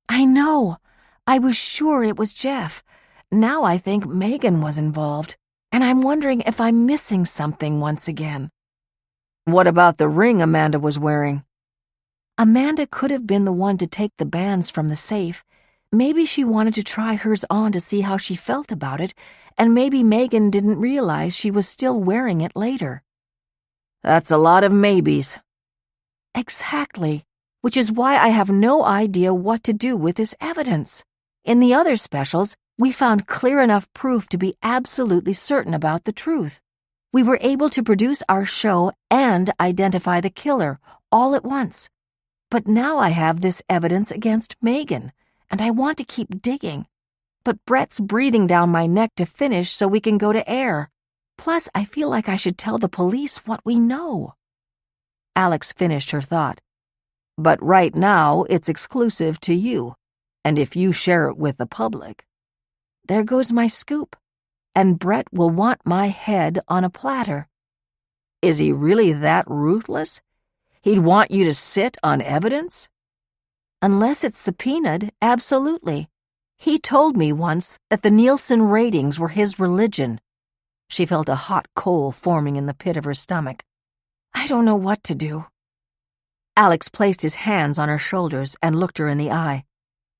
"I know. I was sure it was Jeff. Now I think Megan was involved, and I'm wondering if I'm missing something once again." "What about the ring Amanda was wearing?" Amanda could have been the one to take the bands from the safe. Maybe she wanted to try hers on to see how she felt about it, and maybe Megan didn't realize she was still wearing it later. "That's a lot of maybes." "Exactly, which is why I have no idea what to do with this evidence. In the other specials, we found clear enough proof to be absolutely certain about the truth. We were able to produce our show and identify the killer all at once. But now I have this evidence against Megan, and I want to keep digging. But Brett's breathing down my neck to finish so we can go to air. Plus, I feel like I should tell the police what we know." Alex finished her thought. "But right now, it's exclusive to you, and if you share it with the public..." "There goes my scoop. And Brett will want my head on a platter." "Is he really that ruthless? He'd want you to sit on evidence?" "Unless it's subpoenaed, absolutely. He told me once that the Nielsen ratings were his religion." She felt a hot coal forming in the pit of her stomach. "I don't know what to do." Alex placed his hands on her shoulders and looked her in the eye.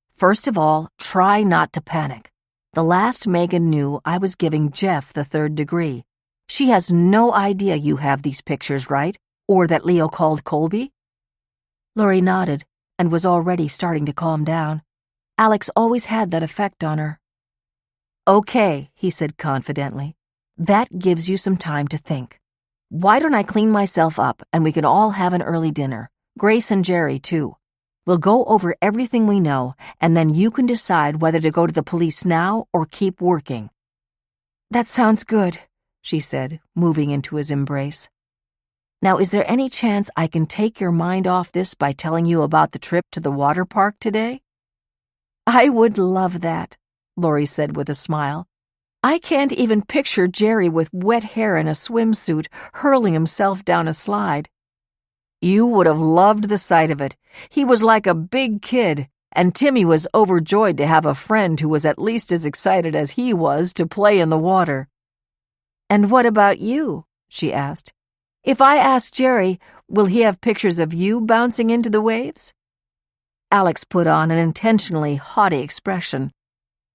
"First of all, try not to panic. The last Megan knew I was giving Jeff the 3rd degree. She has no idea you have these pictures, right? Or that Leo called Colby?" Lori nodded and was already starting to calm down. Alex always had that effect on her. "Okay," he said confidently. "That gives you some time to think. Why don't I clean myself up and we can all have an early dinner? Grace and Jerry, too. We'll go over everything we know, and then you can decide whether to go to the police now or keep working." "That sounds good," she said, moving into his embrace. "Now, is there any chance I can take your mind off this by telling you about the trip to the water park today?" "I would love that," Lori said with a smile. "I can't even picture Jerry with wet hair and a swimsuit hurling himself down a slide." "You would have loved the sight of it. He was like a big kid, and Timmy was overjoyed to have a friend who was at least as excited as he was to play in the water." "And what about you?" she asked. "If I ask Jerry, will he have pictures of you bouncing into the waves?" Alex put on an intentionally haughty expression.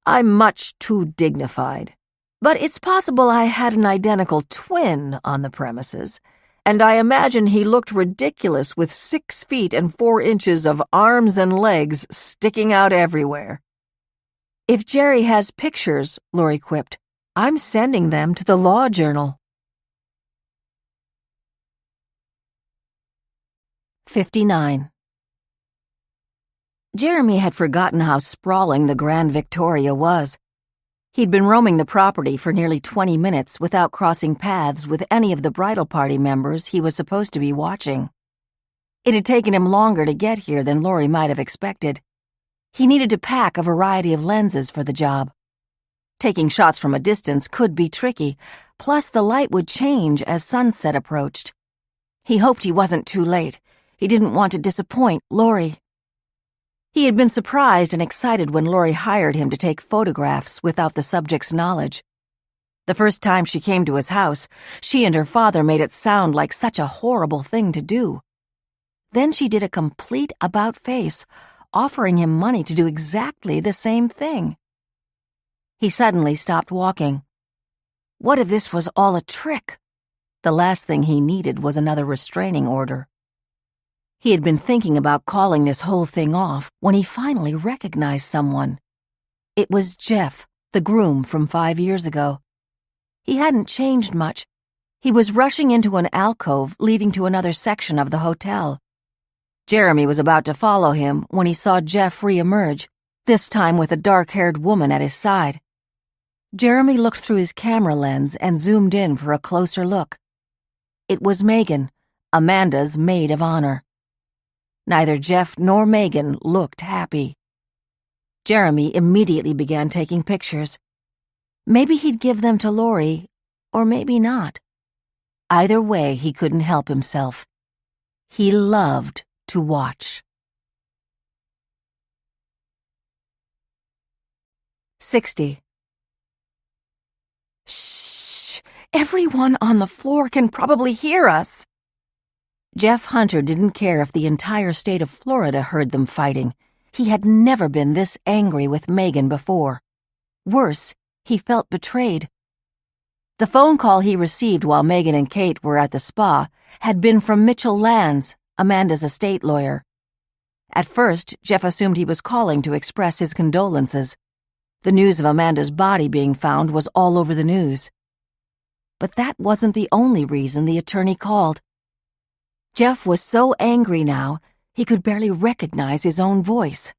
"I'm much too dignified. But it's possible I had an identical twin on the premises. And I imagine he looked ridiculous with 6 feet and 4 inches of arms and legs sticking out everywhere." "If Jerry has pictures," Lori quipped, "I'm sending them to the Law Journal." 59. Jeremy had forgotten how sprawling the Grand Victoria was. He'd been roaming the property for nearly 20 minutes without crossing paths with any of the bridal party members he was supposed to be watching. It had taken him longer to get here than Lori might have expected. He needed to pack a variety of lenses for the job. Taking shots from a distance could be tricky, plus the light would change as sunset approached. He hoped he wasn't too late. He didn't want to disappoint Lori. He had been surprised and excited when Lori hired him to take photographs without the subject's knowledge. The first time she came to his house, she and her father made it sound like such a horrible thing to do. Then she did a complete about-face, offering him money to do exactly the same thing. He suddenly stopped walking. What if this was all a trick? The last thing he needed was another restraining order. He had been thinking about calling this whole thing off when he finally recognized someone. It was Jeff, the groom from 5 years ago. He hadn't changed much. He was rushing into an alcove leading to another section of the hotel. Jeremy was about to follow him when he saw Jeff re-emerge, this time with a dark-haired woman at his side. Jeremy looked through his camera lens and zoomed in for a closer look. It was Megan, Amanda's maid of honor. Neither Jeff nor Megan looked happy. Jeremy immediately began taking pictures. Maybe he'd give them to Lori, or maybe not. Either way, he couldn't help himself. He loved to watch. 60. Shh! Everyone on the floor can probably hear us. Jeff Hunter didn't care if the entire state of Florida heard them fighting. He had never been this angry with Megan before. Worse, he felt betrayed. The phone call he received while Megan and Kate were at the spa had been from Mitchell Lands, Amanda's estate lawyer. At first, Jeff assumed he was calling to express his condolences. The news of Amanda's body being found was all over the news. but that wasn't the only reason the attorney called. Jeff was so angry now, he could barely recognize his own voice.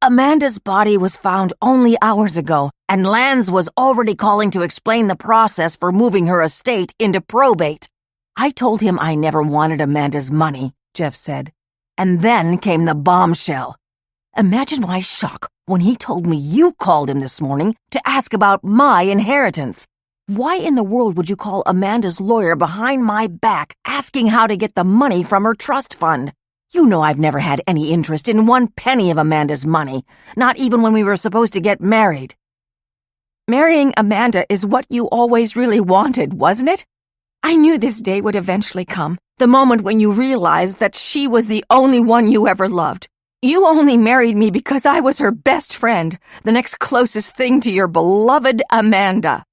Amanda's body was found only hours ago, and Lance was already calling to explain the process for moving her estate into probate. I told him I never wanted Amanda's money, Jeff said. And then came the bombshell. Imagine my shock when he told me you called him this morning to ask about my inheritance. Why in the world would you call Amanda's lawyer behind my back asking how to get the money from her trust fund? You know I've never had any interest in one penny of Amanda's money, not even when we were supposed to get married. Marrying Amanda is what you always really wanted, wasn't it? I knew this day would eventually come, the moment when you realized that she was the only one you ever loved. You only married me because I was her best friend, the next closest thing to your beloved Amanda.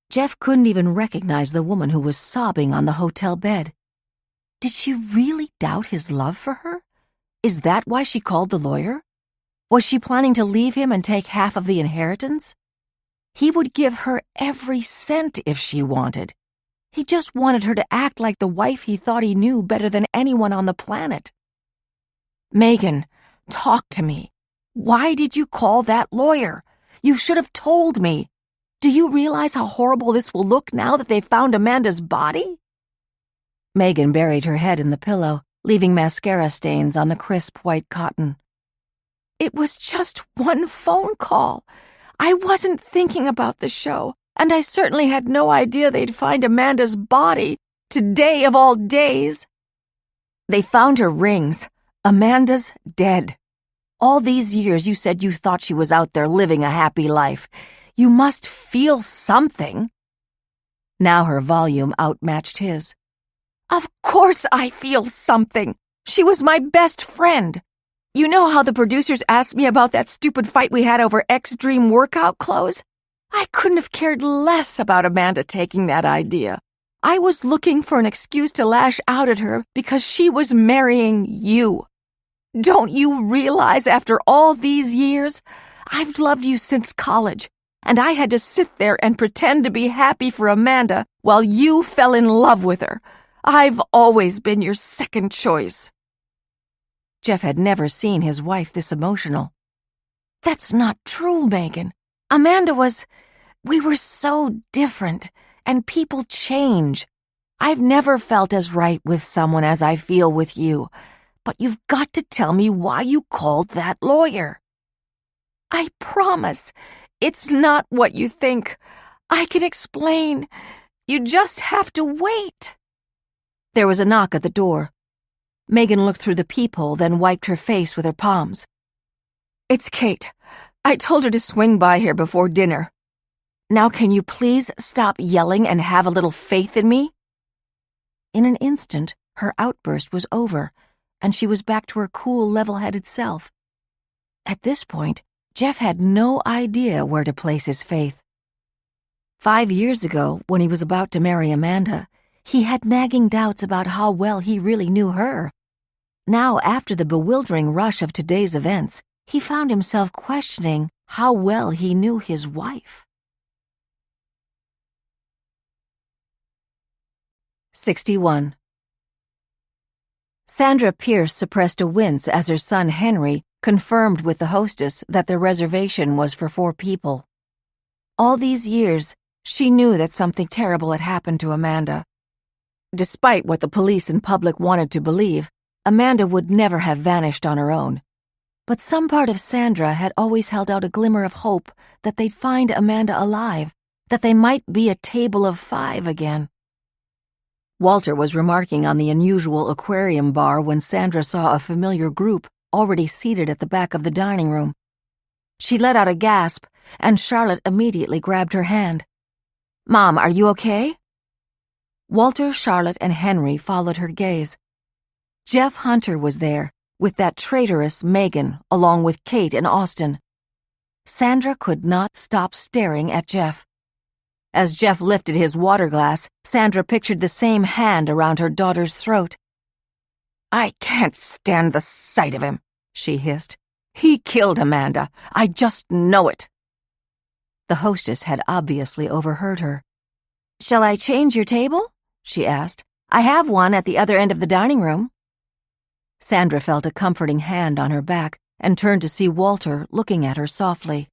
Jeff couldn't even recognize the woman who was sobbing on the hotel bed. Did she really doubt his love for her? Is that why she called the lawyer? Was she planning to leave him and take half of the inheritance? He would give her every cent if she wanted. He just wanted her to act like the wife he thought he knew better than anyone on the planet. Megan, talk to me. Why did you call that lawyer? You should have told me. Do you realize how horrible this will look now that they found Amanda's body? Megan buried her head in the pillow, leaving mascara stains on the crisp white cotton. It was just one phone call. I wasn't thinking about the show, and I certainly had no idea they'd find Amanda's body, today of all days. They found her rings. Amanda's dead. All these years you said you thought she was out there living a happy life. You must feel something. Now her volume outmatched his. Of course I feel something. She was my best friend. You know how the producers asked me about that stupid fight we had over X-Dream workout clothes? I couldn't have cared less about Amanda taking that idea. I was looking for an excuse to lash out at her because she was marrying you. Don't you realize after all these years, I've loved you since college, and I had to sit there and pretend to be happy for Amanda while you fell in love with her. I've always been your second choice. Jeff had never seen his wife this emotional. That's not true, Megan. We were so different, and people change. I've never felt as right with someone as I feel with you, but you've got to tell me why you called that lawyer. I promise, it's not what you think. I can explain. You just have to wait. There was a knock at the door. Megan looked through the peephole, then wiped her face with her palms. It's Kate. I told her to swing by here before dinner. Now can you please stop yelling and have a little faith in me? In an instant, her outburst was over, and she was back to her cool, level-headed self. At this point, Jeff had no idea where to place his faith. 5 years ago, when he was about to marry Amanda, he had nagging doubts about how well he really knew her. Now, after the bewildering rush of today's events, he found himself questioning how well he knew his wife. 61. Sandra Pierce suppressed a wince as her son Henry confirmed with the hostess that the reservation was for 4 people. All these years, she knew that something terrible had happened to Amanda. Despite what the police and public wanted to believe, Amanda would never have vanished on her own. But some part of Sandra had always held out a glimmer of hope that they'd find Amanda alive, that they might be a table of 5 again. Walter was remarking on the unusual aquarium bar when Sandra saw a familiar group already seated at the back of the dining room. She let out a gasp, and Charlotte immediately grabbed her hand. "Mom, are you okay?" Walter, Charlotte, and Henry followed her gaze. Jeff Hunter was there, with that traitorous Megan, along with Kate and Austin. Sandra could not stop staring at Jeff. As Jeff lifted his water glass, Sandra pictured the same hand around her daughter's throat. "I can't stand the sight of him," she hissed. "He killed Amanda. I just know it." The hostess had obviously overheard her. "Shall I change your table?" she asked. "I have one at the other end of the dining room." Sandra felt a comforting hand on her back and turned to see Walter looking at her softly.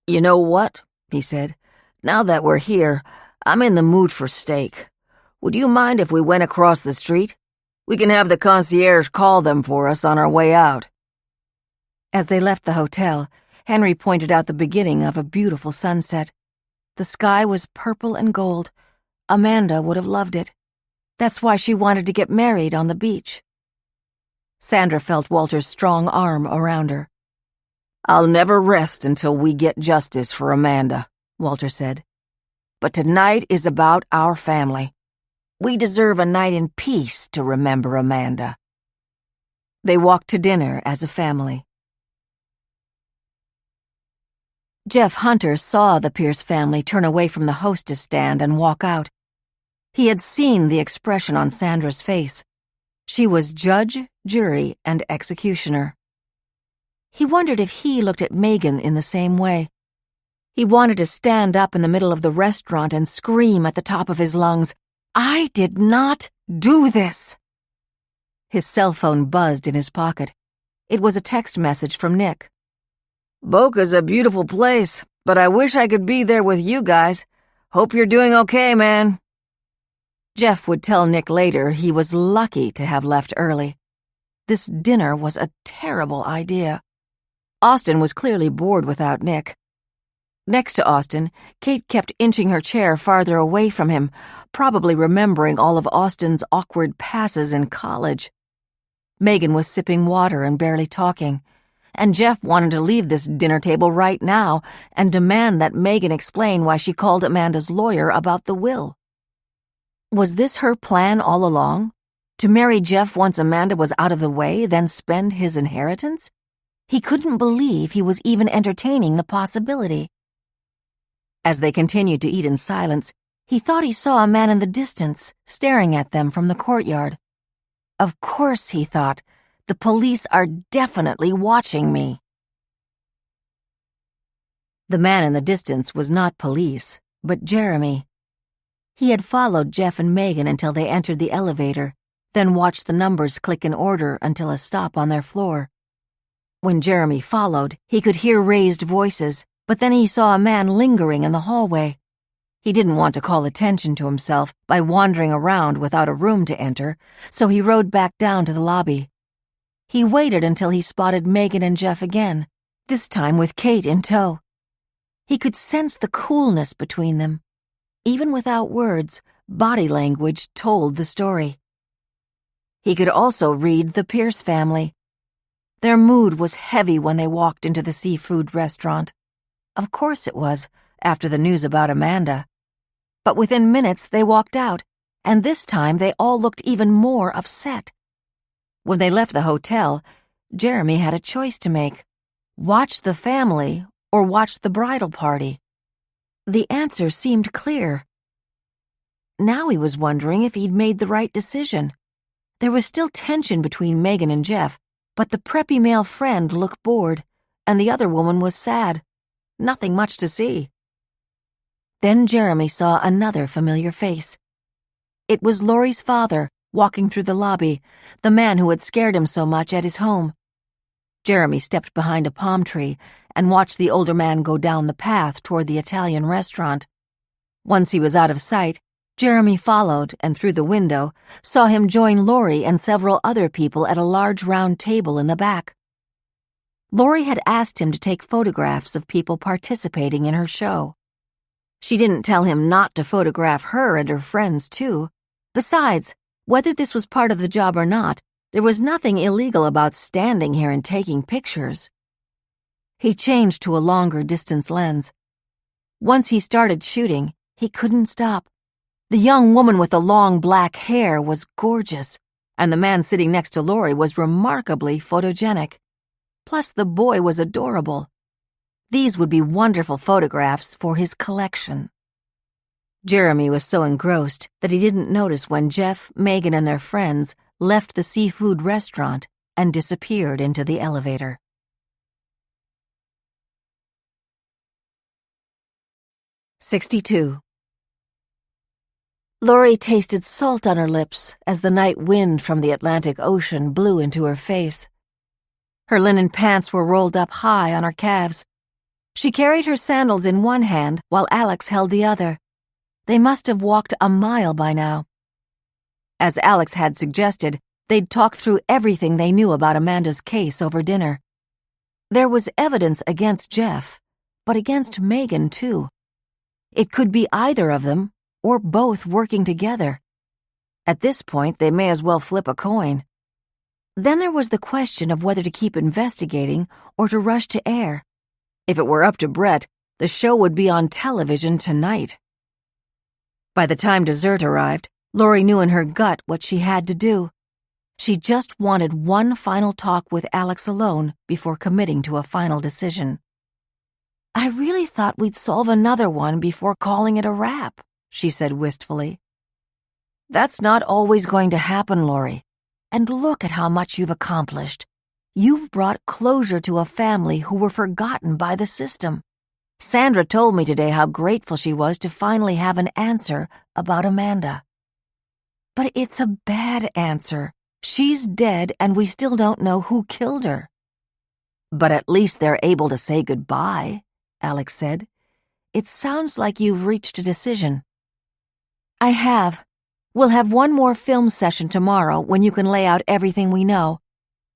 "You know what?" he said. "Now that we're here, I'm in the mood for steak. Would you mind if we went across the street? We can have the concierge call them for us on our way out." As they left the hotel, Henry pointed out the beginning of a beautiful sunset. The sky was purple and gold. Amanda would have loved it. That's why she wanted to get married on the beach. Sandra felt Walter's strong arm around her. "I'll never rest until we get justice for Amanda," Walter said. "But tonight is about our family. We deserve a night in peace to remember Amanda." They walked to dinner as a family. Jeff Hunter saw the Pierce family turn away from the hostess stand and walk out. He had seen the expression on Sandra's face. She was judge, jury, and executioner. He wondered if he looked at Megan in the same way. He wanted to stand up in the middle of the restaurant and scream at the top of his lungs, "I did not do this!" His cell phone buzzed in his pocket. It was a text message from Nick. "Boca's a beautiful place, but I wish I could be there with you guys. Hope you're doing okay, man." Jeff would tell Nick later he was lucky to have left early. This dinner was a terrible idea. Austin was clearly bored without Nick. Next to Austin, Kate kept inching her chair farther away from him, probably remembering all of Austin's awkward passes in college. Megan was sipping water and barely talking, and Jeff wanted to leave this dinner table right now and demand that Megan explain why she called Amanda's lawyer about the will. Was this her plan all along? To marry Jeff once Amanda was out of the way, then spend his inheritance? He couldn't believe he was even entertaining the possibility. As they continued to eat in silence, he thought he saw a man in the distance, staring at them from the courtyard. Of course, he thought, the police are definitely watching me. The man in the distance was not police, but Jeremy. He had followed Jeff and Megan until they entered the elevator, then watched the numbers click in order until a stop on their floor. When Jeremy followed, he could hear raised voices, but then he saw a man lingering in the hallway. He didn't want to call attention to himself by wandering around without a room to enter, so he rode back down to the lobby. He waited until he spotted Megan and Jeff again, this time with Kate in tow. He could sense the coolness between them. Even without words, body language told the story. He could also read the Pierce family. Their mood was heavy when they walked into the seafood restaurant. Of course it was, after the news about Amanda. But within minutes they walked out, and this time they all looked even more upset. When they left the hotel, Jeremy had a choice to make. Watch the family or watch the bridal party. The answer seemed clear. Now he was wondering if he'd made the right decision. There was still tension between Megan and Jeff, but the preppy male friend looked bored, and the other woman was sad. Nothing much to see. Then Jeremy saw another familiar face. It was Laurie's father, walking through the lobby, the man who had scared him so much at his home. Jeremy stepped behind a palm tree and watched the older man go down the path toward the Italian restaurant. Once he was out of sight, Jeremy followed and through the window saw him join Laurie and several other people at a large round table in the back. Laurie had asked him to take photographs of people participating in her show. She didn't tell him not to photograph her and her friends, too. Besides, whether this was part of the job or not, there was nothing illegal about standing here and taking pictures. He changed to a longer distance lens. Once he started shooting, he couldn't stop. The young woman with the long black hair was gorgeous, and the man sitting next to Laurie was remarkably photogenic. Plus, the boy was adorable. These would be wonderful photographs for his collection. Jeremy was so engrossed that he didn't notice when Jeff, Megan, and their friends left the seafood restaurant and disappeared into the elevator. '62. Lori tasted salt on her lips as the night wind from the Atlantic Ocean blew into her face. Her linen pants were rolled up high on her calves. She carried her sandals in one hand while Alex held the other. They must have walked a mile by now. As Alex had suggested, they'd talked through everything they knew about Amanda's case over dinner. There was evidence against Jeff, but against Megan, too. It could be either of them, or both working together. At this point, they may as well flip a coin. Then there was the question of whether to keep investigating or to rush to air. If it were up to Brett, the show would be on television tonight. By the time dessert arrived, Lori knew in her gut what she had to do. She just wanted one final talk with Alex alone before committing to a final decision. "I really thought we'd solve another one before calling it a wrap," she said wistfully. "That's not always going to happen, Lori. And look at how much you've accomplished. You've brought closure to a family who were forgotten by the system. Sandra told me today how grateful she was to finally have an answer about Amanda." "But it's a bad answer. She's dead and we still don't know who killed her." "But at least they're able to say goodbye," Alex said. "It sounds like you've reached a decision." "I have. We'll have one more film session tomorrow when you can lay out everything we know.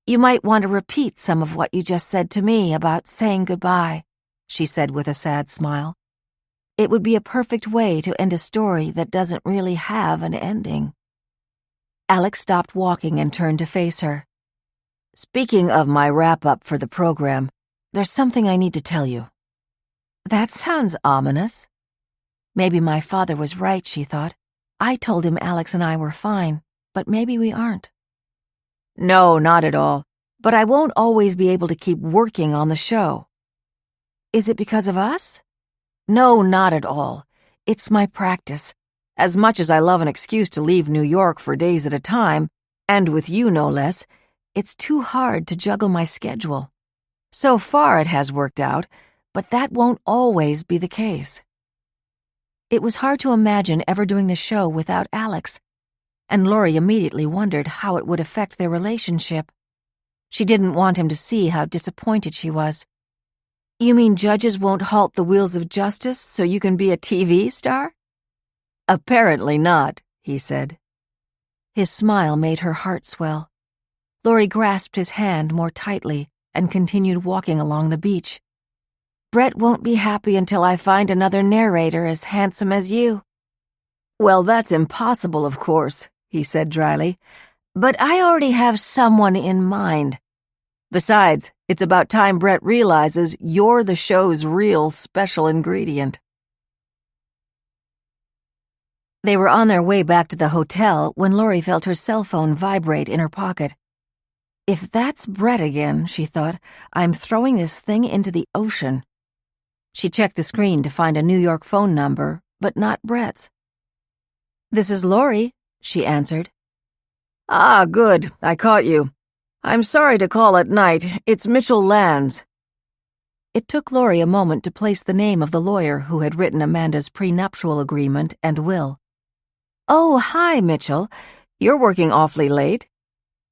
You might want to repeat some of what you just said to me about saying goodbye," she said with a sad smile. "It would be a perfect way to end a story that doesn't really have an ending." Alex stopped walking and turned to face her. "Speaking of my wrap-up for the program, there's something I need to tell you." "That sounds ominous." Maybe my father was right, she thought. I told him Alex and I were fine, but maybe we aren't. "No, not at all. But I won't always be able to keep working on the show." "Is it because of us?" "No, not at all. It's my practice. As much as I love an excuse to leave New York for days at a time, and with you no less, it's too hard to juggle my schedule. So far it has worked out, but that won't always be the case." It was hard to imagine ever doing the show without Alex, and Lori immediately wondered how it would affect their relationship. She didn't want him to see how disappointed she was. "You mean judges won't halt the wheels of justice so you can be a TV star?" "Apparently not," he said. His smile made her heart swell. Lori grasped his hand more tightly and continued walking along the beach. "Brett won't be happy until I find another narrator as handsome as you." "Well, that's impossible, of course," he said dryly. "But I already have someone in mind. Besides, it's about time Brett realizes you're the show's real special ingredient." They were on their way back to the hotel when Lori felt her cell phone vibrate in her pocket. "If that's Brett again," she thought, "I'm throwing this thing into the ocean." She checked the screen to find a New York phone number, but not Brett's. "This is Lori," she answered. "Ah, good. I caught you. I'm sorry to call at night. It's Mitchell Lands." It took Lori a moment to place the name of the lawyer who had written Amanda's prenuptial agreement and will. "Oh, hi, Mitchell. You're working awfully late."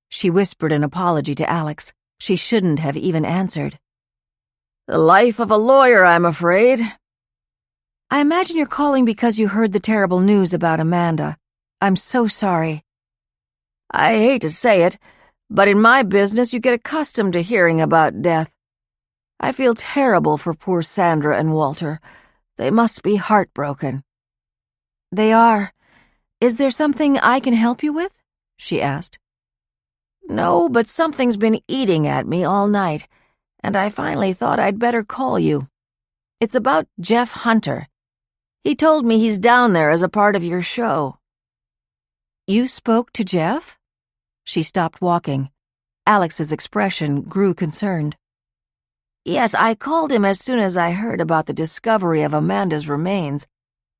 She whispered an apology to Alex. She shouldn't have even answered. "The life of a lawyer, I'm afraid." "I imagine you're calling because you heard the terrible news about Amanda. I'm so sorry." "I hate to say it, but in my business you get accustomed to hearing about death. I feel terrible for poor Sandra and Walter. They must be heartbroken." "They are. Is there something I can help you with?" she asked. "No, but something's been eating at me all night, and I finally thought I'd better call you. It's about Jeff Hunter. He told me he's down there as a part of your show." "You spoke to Jeff?" She stopped walking. Alex's expression grew concerned. "Yes, I called him as soon as I heard about the discovery of Amanda's remains.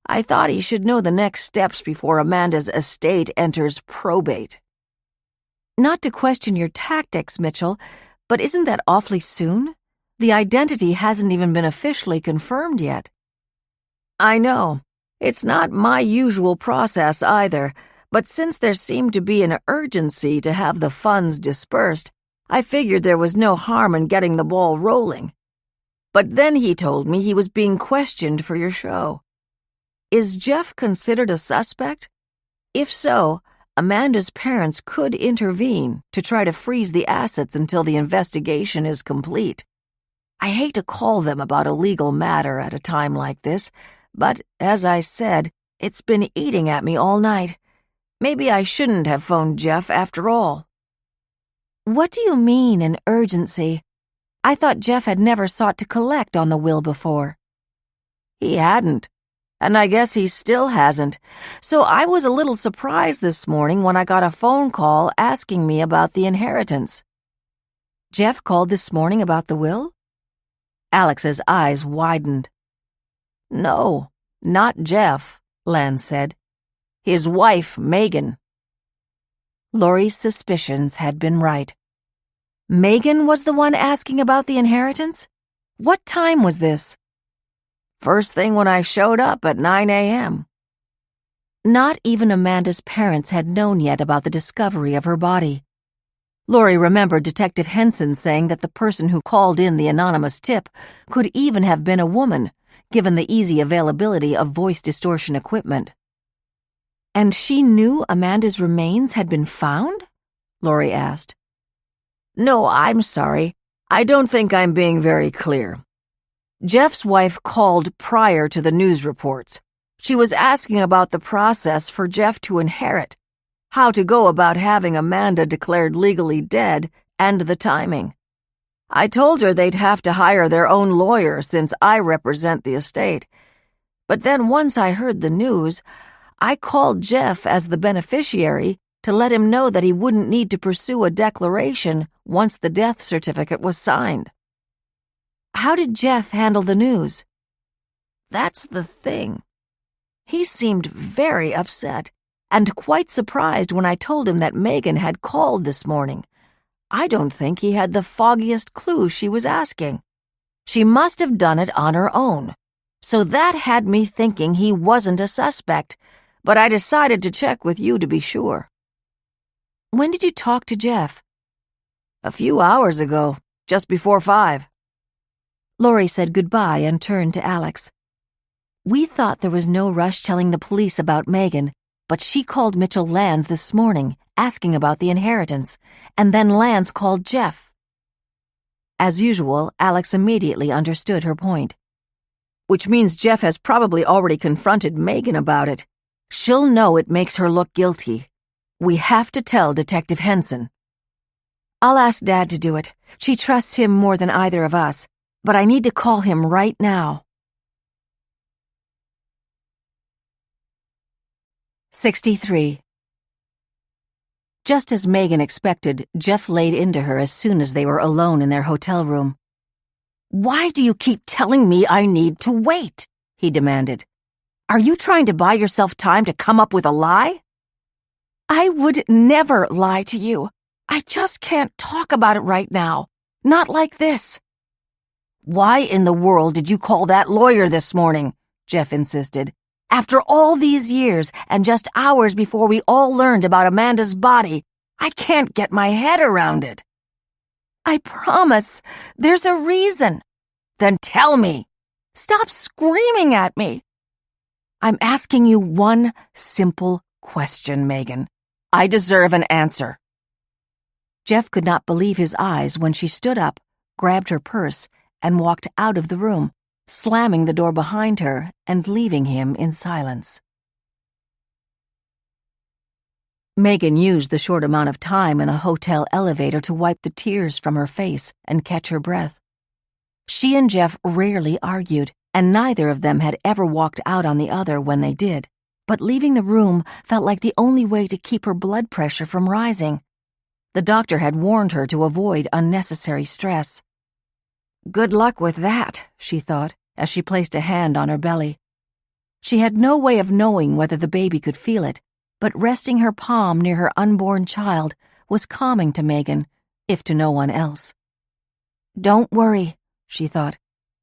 I thought he should know the next steps before Amanda's estate enters probate." "Not to question your tactics, Mitchell, but isn't that awfully soon? The identity hasn't even been officially confirmed yet." "I know. It's not my usual process either, but since there seemed to be an urgency to have the funds dispersed, I figured there was no harm in getting the ball rolling. But then he told me he was being questioned for your show. Is Jeff considered a suspect? If so, Amanda's parents could intervene to try to freeze the assets until the investigation is complete. I hate to call them about a legal matter at a time like this, but, as I said, it's been eating at me all night. Maybe I shouldn't have phoned Jeff after all. What do you mean, an urgency? I thought Jeff had never sought to collect on the will before. He hadn't, and I guess he still hasn't, so I was a little surprised this morning when I got a phone call asking me about the inheritance. Jeff called this morning about the will? Alex's eyes widened. No, not Jeff, Lance said. His wife, Megan. Laurie's suspicions had been right. Megan was the one asking about the inheritance? What time was this? First thing when I showed up at 9 a.m. Not even Amanda's parents had known yet about the discovery of her body. Laurie remembered Detective Henson saying that the person who called in the anonymous tip could even have been a woman, given the easy availability of voice distortion equipment. And she knew Amanda's remains had been found? Laurie asked. No, I'm sorry. I don't think I'm being very clear. Jeff's wife called prior to the news reports. She was asking about the process for Jeff to inherit, how to go about having Amanda declared legally dead, and the timing. I told her they'd have to hire their own lawyer since I represent the estate. But then once I heard the news, I called Jeff as the beneficiary to let him know that he wouldn't need to pursue a declaration once the death certificate was signed. How did Jeff handle the news? That's the thing. He seemed very upset and quite surprised when I told him that Megan had called this morning. I don't think he had the foggiest clue she was asking. She must have done it on her own. So that had me thinking he wasn't a suspect, but I decided to check with you to be sure. When did you talk to Jeff? A few hours ago, just before 5. Laurie said goodbye and turned to Alex. We thought there was no rush telling the police about Megan, but she called Mitchell Lance this morning, asking about the inheritance, and then Lance called Jeff. As usual, Alex immediately understood her point. Which means Jeff has probably already confronted Megan about it. She'll know it makes her look guilty. We have to tell Detective Henson. I'll ask Dad to do it. She trusts him more than either of us, but I need to call him right now. 63. Just as Megan expected, Jeff laid into her as soon as they were alone in their hotel room. Why do you keep telling me I need to wait? He demanded. Are you trying to buy yourself time to come up with a lie? I would never lie to you. I just can't talk about it right now. Not like this. Why in the world did you call that lawyer this morning? Jeff insisted. After all these years and just hours before we all learned about Amanda's body, I can't get my head around it. I promise. There's a reason. Then tell me. Stop screaming at me. I'm asking you one simple question, Megan. I deserve an answer. Jeff could not believe his eyes when she stood up, grabbed her purse, and walked out of the room, slamming the door behind her and leaving him in silence. Megan used the short amount of time in the hotel elevator to wipe the tears from her face and catch her breath. She and Jeff rarely argued, and neither of them had ever walked out on the other when they did, but leaving the room felt like the only way to keep her blood pressure from rising. The doctor had warned her to avoid unnecessary stress. Good luck with that, she thought, as she placed a hand on her belly. She had no way of knowing whether the baby could feel it, but resting her palm near her unborn child was calming to Megan, if to no one else. Don't worry, she thought.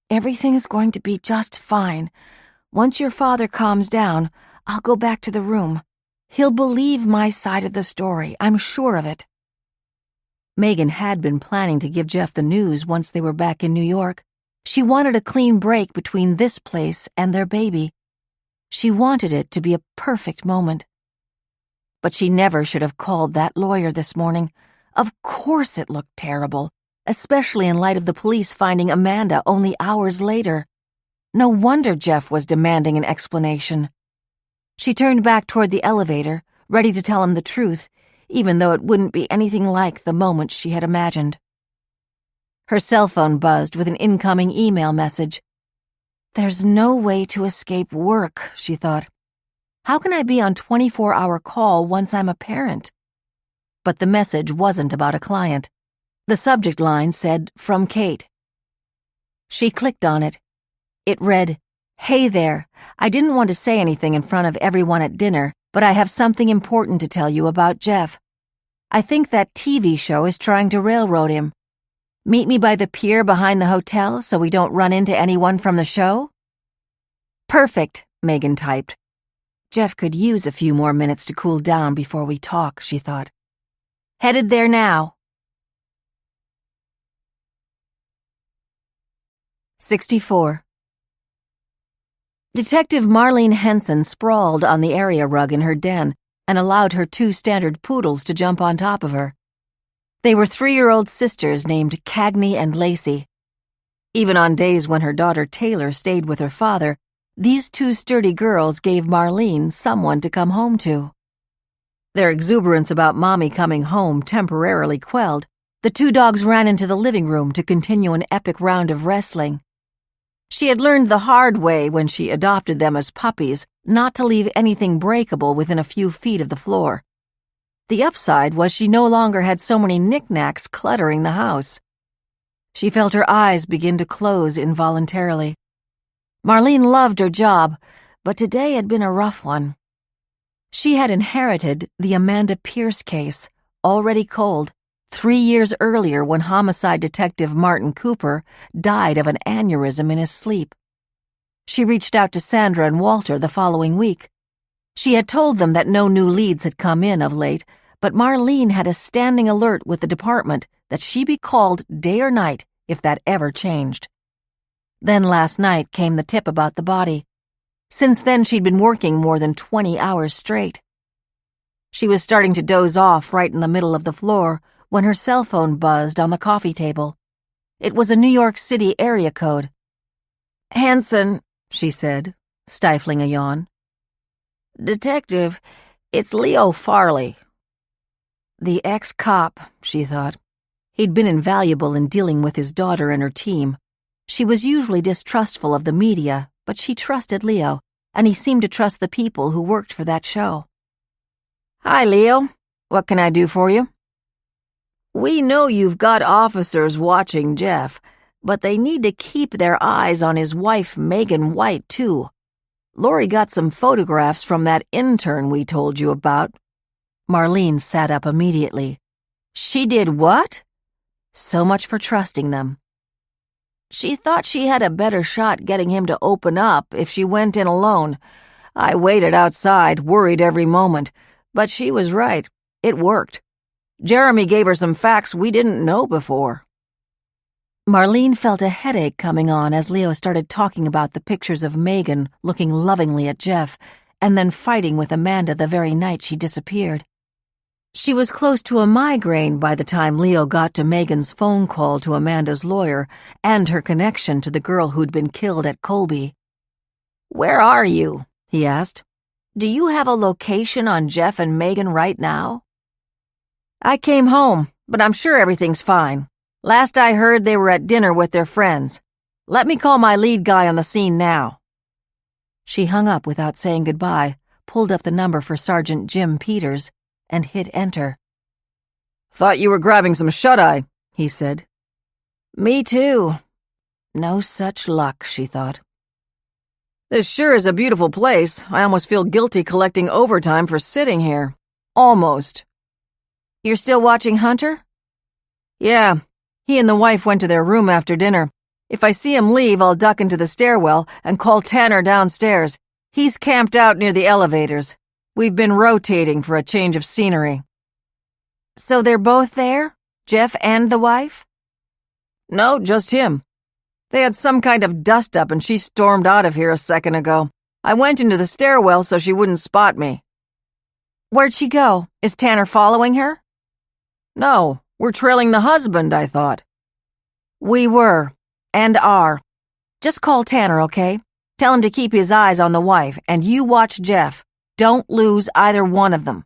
Everything is going to be just fine. Once your father calms down, I'll go back to the room. He'll believe my side of the story, I'm sure of it." Megan had been planning to give Jeff the news once they were back in New York. She wanted a clean break between this place and their baby. She wanted it to be a perfect moment. But she never should have called that lawyer this morning. Of course it looked terrible, especially in light of the police finding Amanda only hours later. No wonder Jeff was demanding an explanation. She turned back toward the elevator, ready to tell him the truth, even though it wouldn't be anything like the moment she had imagined. Her cell phone buzzed with an incoming email message. "There's no way to escape work," she thought. "How can I be on 24-hour call once I'm a parent?" But the message wasn't about a client. The subject line said, "From Kate." She clicked on it. It read, "Hey there, I didn't want to say anything in front of everyone at dinner, but I have something important to tell you about Jeff. I think that TV show is trying to railroad him. Meet me by the pier behind the hotel so we don't run into anyone from the show?" "Perfect," Megan typed. "Jeff could use a few more minutes to cool down before we talk," she thought. "Headed there now." 64. Detective Marlene Henson sprawled on the area rug in her den and allowed her 2 standard poodles to jump on top of her. They were 3-year-old sisters named Cagney and Lacey. Even on days when her daughter Taylor stayed with her father, these 2 sturdy girls gave Marlene someone to come home to. Their exuberance about Mommy coming home temporarily quelled, the 2 dogs ran into the living room to continue an epic round of wrestling. She had learned the hard way when she adopted them as puppies not to leave anything breakable within a few feet of the floor. The upside was she no longer had so many knickknacks cluttering the house. She felt her eyes begin to close involuntarily. Marlene loved her job, but today had been a rough one. She had inherited the Amanda Pierce case, already cold, 3 years earlier when homicide detective Martin Cooper died of an aneurysm in his sleep. She reached out to Sandra and Walter the following week. She had told them that no new leads had come in of late, but Marlene had a standing alert with the department that she be called day or night if that ever changed. Then last night came the tip about the body. Since then she'd been working more than 20 hours straight. She was starting to doze off right in the middle of the floor when her cell phone buzzed on the coffee table. It was a New York City area code. "Hanson," she said, stifling a yawn. "Detective, it's Leo Farley." The ex-cop, she thought. He'd been invaluable in dealing with his daughter and her team. She was usually distrustful of the media, but she trusted Leo, and he seemed to trust the people who worked for that show. "Hi, Leo. What can I do for you?" "We know you've got officers watching Jeff, but they need to keep their eyes on his wife, Megan White, too. Lori got some photographs from that intern we told you about." Marlene sat up immediately. "She did what?" So much for trusting them. "She thought she had a better shot getting him to open up if she went in alone. I waited outside, worried every moment, but she was right. It worked. Jeremy gave her some facts we didn't know before." Marlene felt a headache coming on as Leo started talking about the pictures of Megan looking lovingly at Jeff and then fighting with Amanda the very night she disappeared. She was close to a migraine by the time Leo got to Megan's phone call to Amanda's lawyer and her connection to the girl who'd been killed at Colby. "Where are you?" he asked. "Do you have a location on Jeff and Megan right now?" "I came home, but I'm sure everything's fine. Last I heard, they were at dinner with their friends. Let me call my lead guy on the scene now." She hung up without saying goodbye, pulled up the number for Sergeant Jim Peters, and hit enter. "Thought you were grabbing some shut-eye," he said. "Me too. No such luck," she thought. "This sure is a beautiful place. I almost feel guilty collecting overtime for sitting here. Almost." "You're still watching Hunter?" "Yeah. He and the wife went to their room after dinner. If I see him leave, I'll duck into the stairwell and call Tanner downstairs. He's camped out near the elevators. We've been rotating for a change of scenery." "So they're both there? Jeff and the wife?" "No, just him. They had some kind of dust-up and she stormed out of here a second ago. I went into the stairwell so she wouldn't spot me." "Where'd she go? Is Tanner following her?" "No, we're trailing the husband, I thought." "We were. And are. Just call Tanner, okay? Tell him to keep his eyes on the wife, and you watch Jeff. Don't lose either one of them."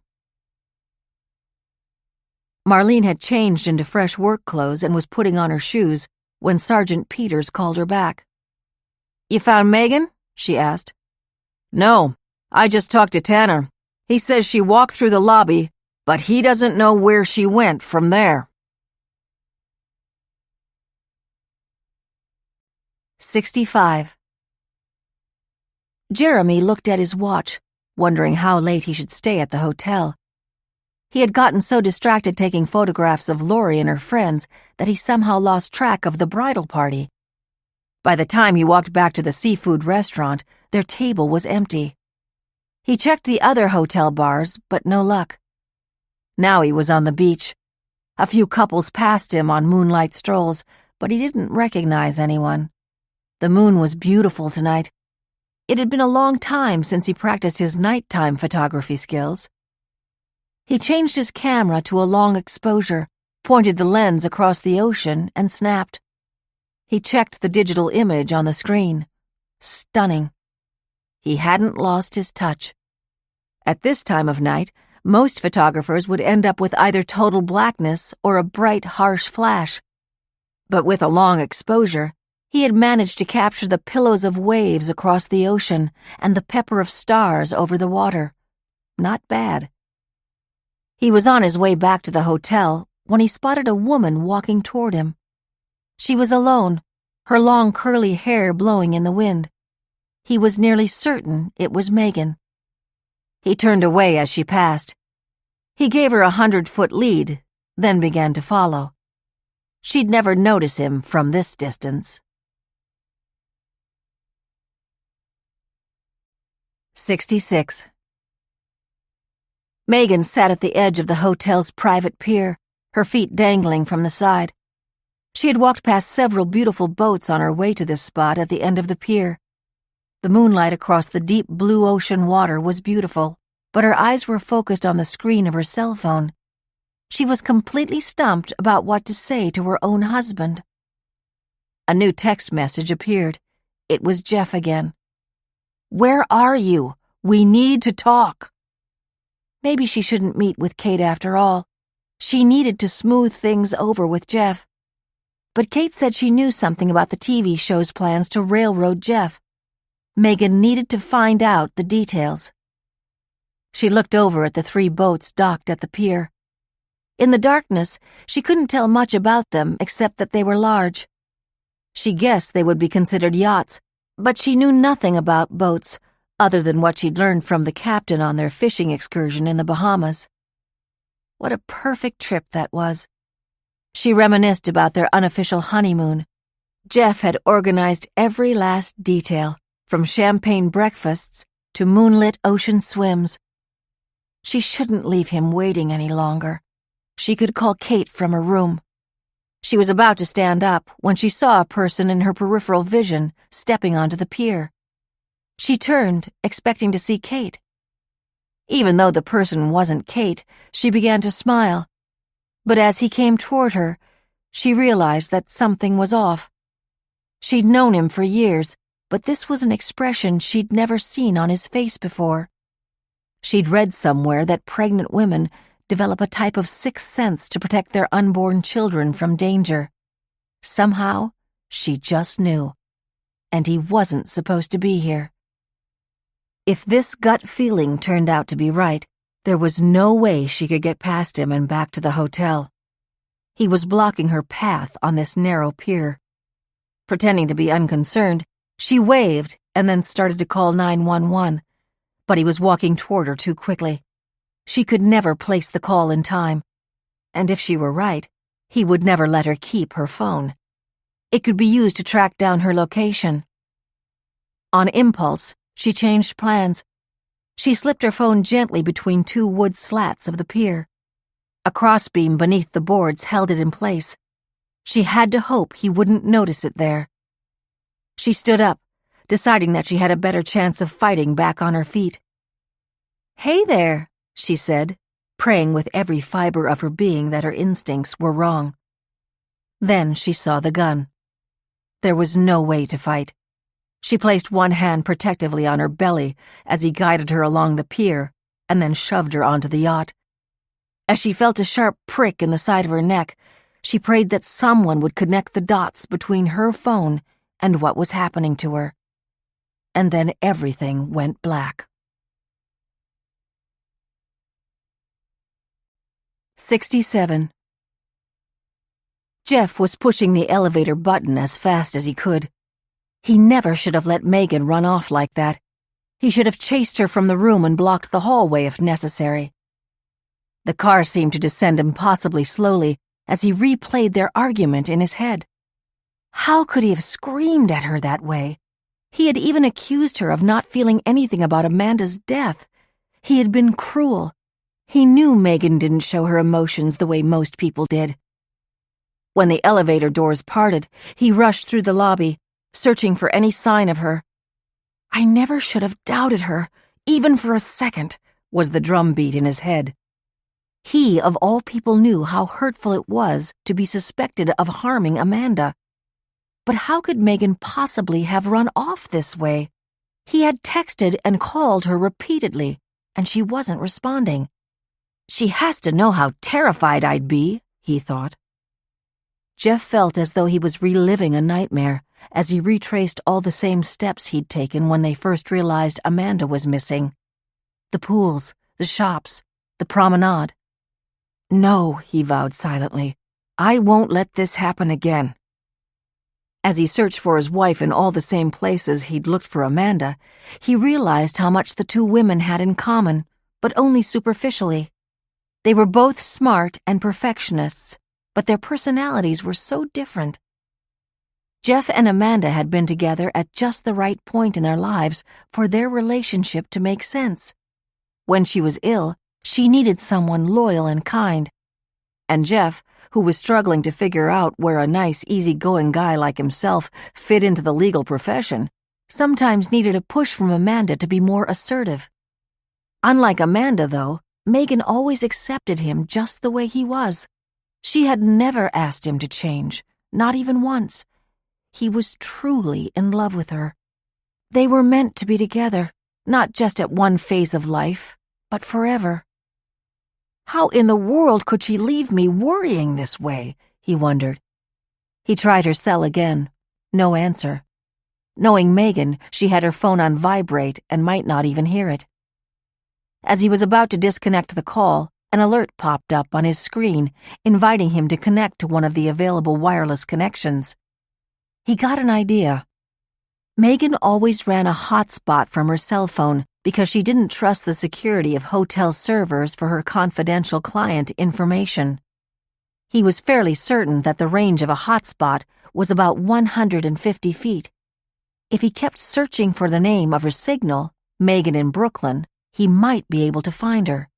Marlene had changed into fresh work clothes and was putting on her shoes when Sergeant Peters called her back. "You found Megan?" she asked. "No, I just talked to Tanner. He says she walked through the lobby, but he doesn't know where she went from there." 65. Jeremy looked at his watch, wondering how late he should stay at the hotel. He had gotten so distracted taking photographs of Lori and her friends that he somehow lost track of the bridal party. By the time he walked back to the seafood restaurant, their table was empty. He checked the other hotel bars, but no luck. Now he was on the beach. A few couples passed him on moonlight strolls, but he didn't recognize anyone. The moon was beautiful tonight. It had been a long time since he practiced his nighttime photography skills. He changed his camera to a long exposure, pointed the lens across the ocean, and snapped. He checked the digital image on the screen. Stunning. He hadn't lost his touch. At this time of night, most photographers would end up with either total blackness or a bright, harsh flash. But with a long exposure, he had managed to capture the pillows of waves across the ocean and the pepper of stars over the water. Not bad. He was on his way back to the hotel when he spotted a woman walking toward him. She was alone, her long curly hair blowing in the wind. He was nearly certain it was Megan. He turned away as she passed. He gave her a 100-foot lead, then began to follow. She'd never notice him from this distance. 66. Megan sat at the edge of the hotel's private pier, her feet dangling from the side. She had walked past several beautiful boats on her way to this spot at the end of the pier. The moonlight across the deep blue ocean water was beautiful, but her eyes were focused on the screen of her cell phone. She was completely stumped about what to say to her own husband. A new text message appeared. It was Jeff again. "Where are you? We need to talk." Maybe she shouldn't meet with Kate after all. She needed to smooth things over with Jeff. But Kate said she knew something about the TV show's plans to railroad Jeff. Megan needed to find out the details. She looked over at the 3 boats docked at the pier. In the darkness, she couldn't tell much about them except that they were large. She guessed they would be considered yachts, but she knew nothing about boats, other than what she'd learned from the captain on their fishing excursion in the Bahamas. What a perfect trip that was. She reminisced about their unofficial honeymoon. Jeff had organized every last detail, from champagne breakfasts to moonlit ocean swims. She shouldn't leave him waiting any longer. She could call Kate from her room. She was about to stand up when she saw a person in her peripheral vision stepping onto the pier. She turned, expecting to see Kate. Even though the person wasn't Kate, she began to smile. But as he came toward her, she realized that something was off. She'd known him for years, but this was an expression she'd never seen on his face before. She'd read somewhere that pregnant women develop a type of sixth sense to protect their unborn children from danger. Somehow, she just knew. And he wasn't supposed to be here. If this gut feeling turned out to be right, there was no way she could get past him and back to the hotel. He was blocking her path on this narrow pier. Pretending to be unconcerned, she waved and then started to call 911, but he was walking toward her too quickly. She could never place the call in time. And if she were right, he would never let her keep her phone. It could be used to track down her location. On impulse, she changed plans. She slipped her phone gently between two wood slats of the pier. A crossbeam beneath the boards held it in place. She had to hope he wouldn't notice it there. She stood up, deciding that she had a better chance of fighting back on her feet. "Hey there," she said, praying with every fiber of her being that her instincts were wrong. Then she saw the gun. There was no way to fight. She placed one hand protectively on her belly as he guided her along the pier and then shoved her onto the yacht. As she felt a sharp prick in the side of her neck, she prayed that someone would connect the dots between her phone and what was happening to her. And then everything went black. 67. Jeff was pushing the elevator button as fast as he could. He never should have let Megan run off like that. He should have chased her from the room and blocked the hallway if necessary. The car seemed to descend impossibly slowly as he replayed their argument in his head. How could he have screamed at her that way? He had even accused her of not feeling anything about Amanda's death. He had been cruel. He knew Megan didn't show her emotions the way most people did. When the elevator doors parted, he rushed through the lobby, searching for any sign of her. "I never should have doubted her, even for a second," was the drumbeat in his head. He, of all people, knew how hurtful it was to be suspected of harming Amanda. But how could Megan possibly have run off this way? He had texted and called her repeatedly, and she wasn't responding. "She has to know how terrified I'd be," he thought. Jeff felt as though he was reliving a nightmare as he retraced all the same steps he'd taken when they first realized Amanda was missing. The pools, the shops, the promenade. "No," he vowed silently, "I won't let this happen again." As he searched for his wife in all the same places he'd looked for Amanda, he realized how much the two women had in common, but only superficially. They were both smart and perfectionists, but their personalities were so different. Jeff and Amanda had been together at just the right point in their lives for their relationship to make sense. When she was ill, she needed someone loyal and kind. And Jeff, who was struggling to figure out where a nice, easygoing guy like himself fit into the legal profession, sometimes needed a push from Amanda to be more assertive. Unlike Amanda, though, Megan always accepted him just the way he was. She had never asked him to change, not even once. He was truly in love with her. They were meant to be together, not just at one phase of life, but forever. How in the world could she leave me worrying this way? He wondered. He tried her cell again. No answer. Knowing Megan, she had her phone on vibrate and might not even hear it. As he was about to disconnect the call, an alert popped up on his screen, inviting him to connect to one of the available wireless connections. He got an idea. Megan always ran a hotspot from her cell phone because she didn't trust the security of hotel servers for her confidential client information. He was fairly certain that the range of a hotspot was about 150 feet. If he kept searching for the name of her signal, Megan in Brooklyn, he might be able to find her.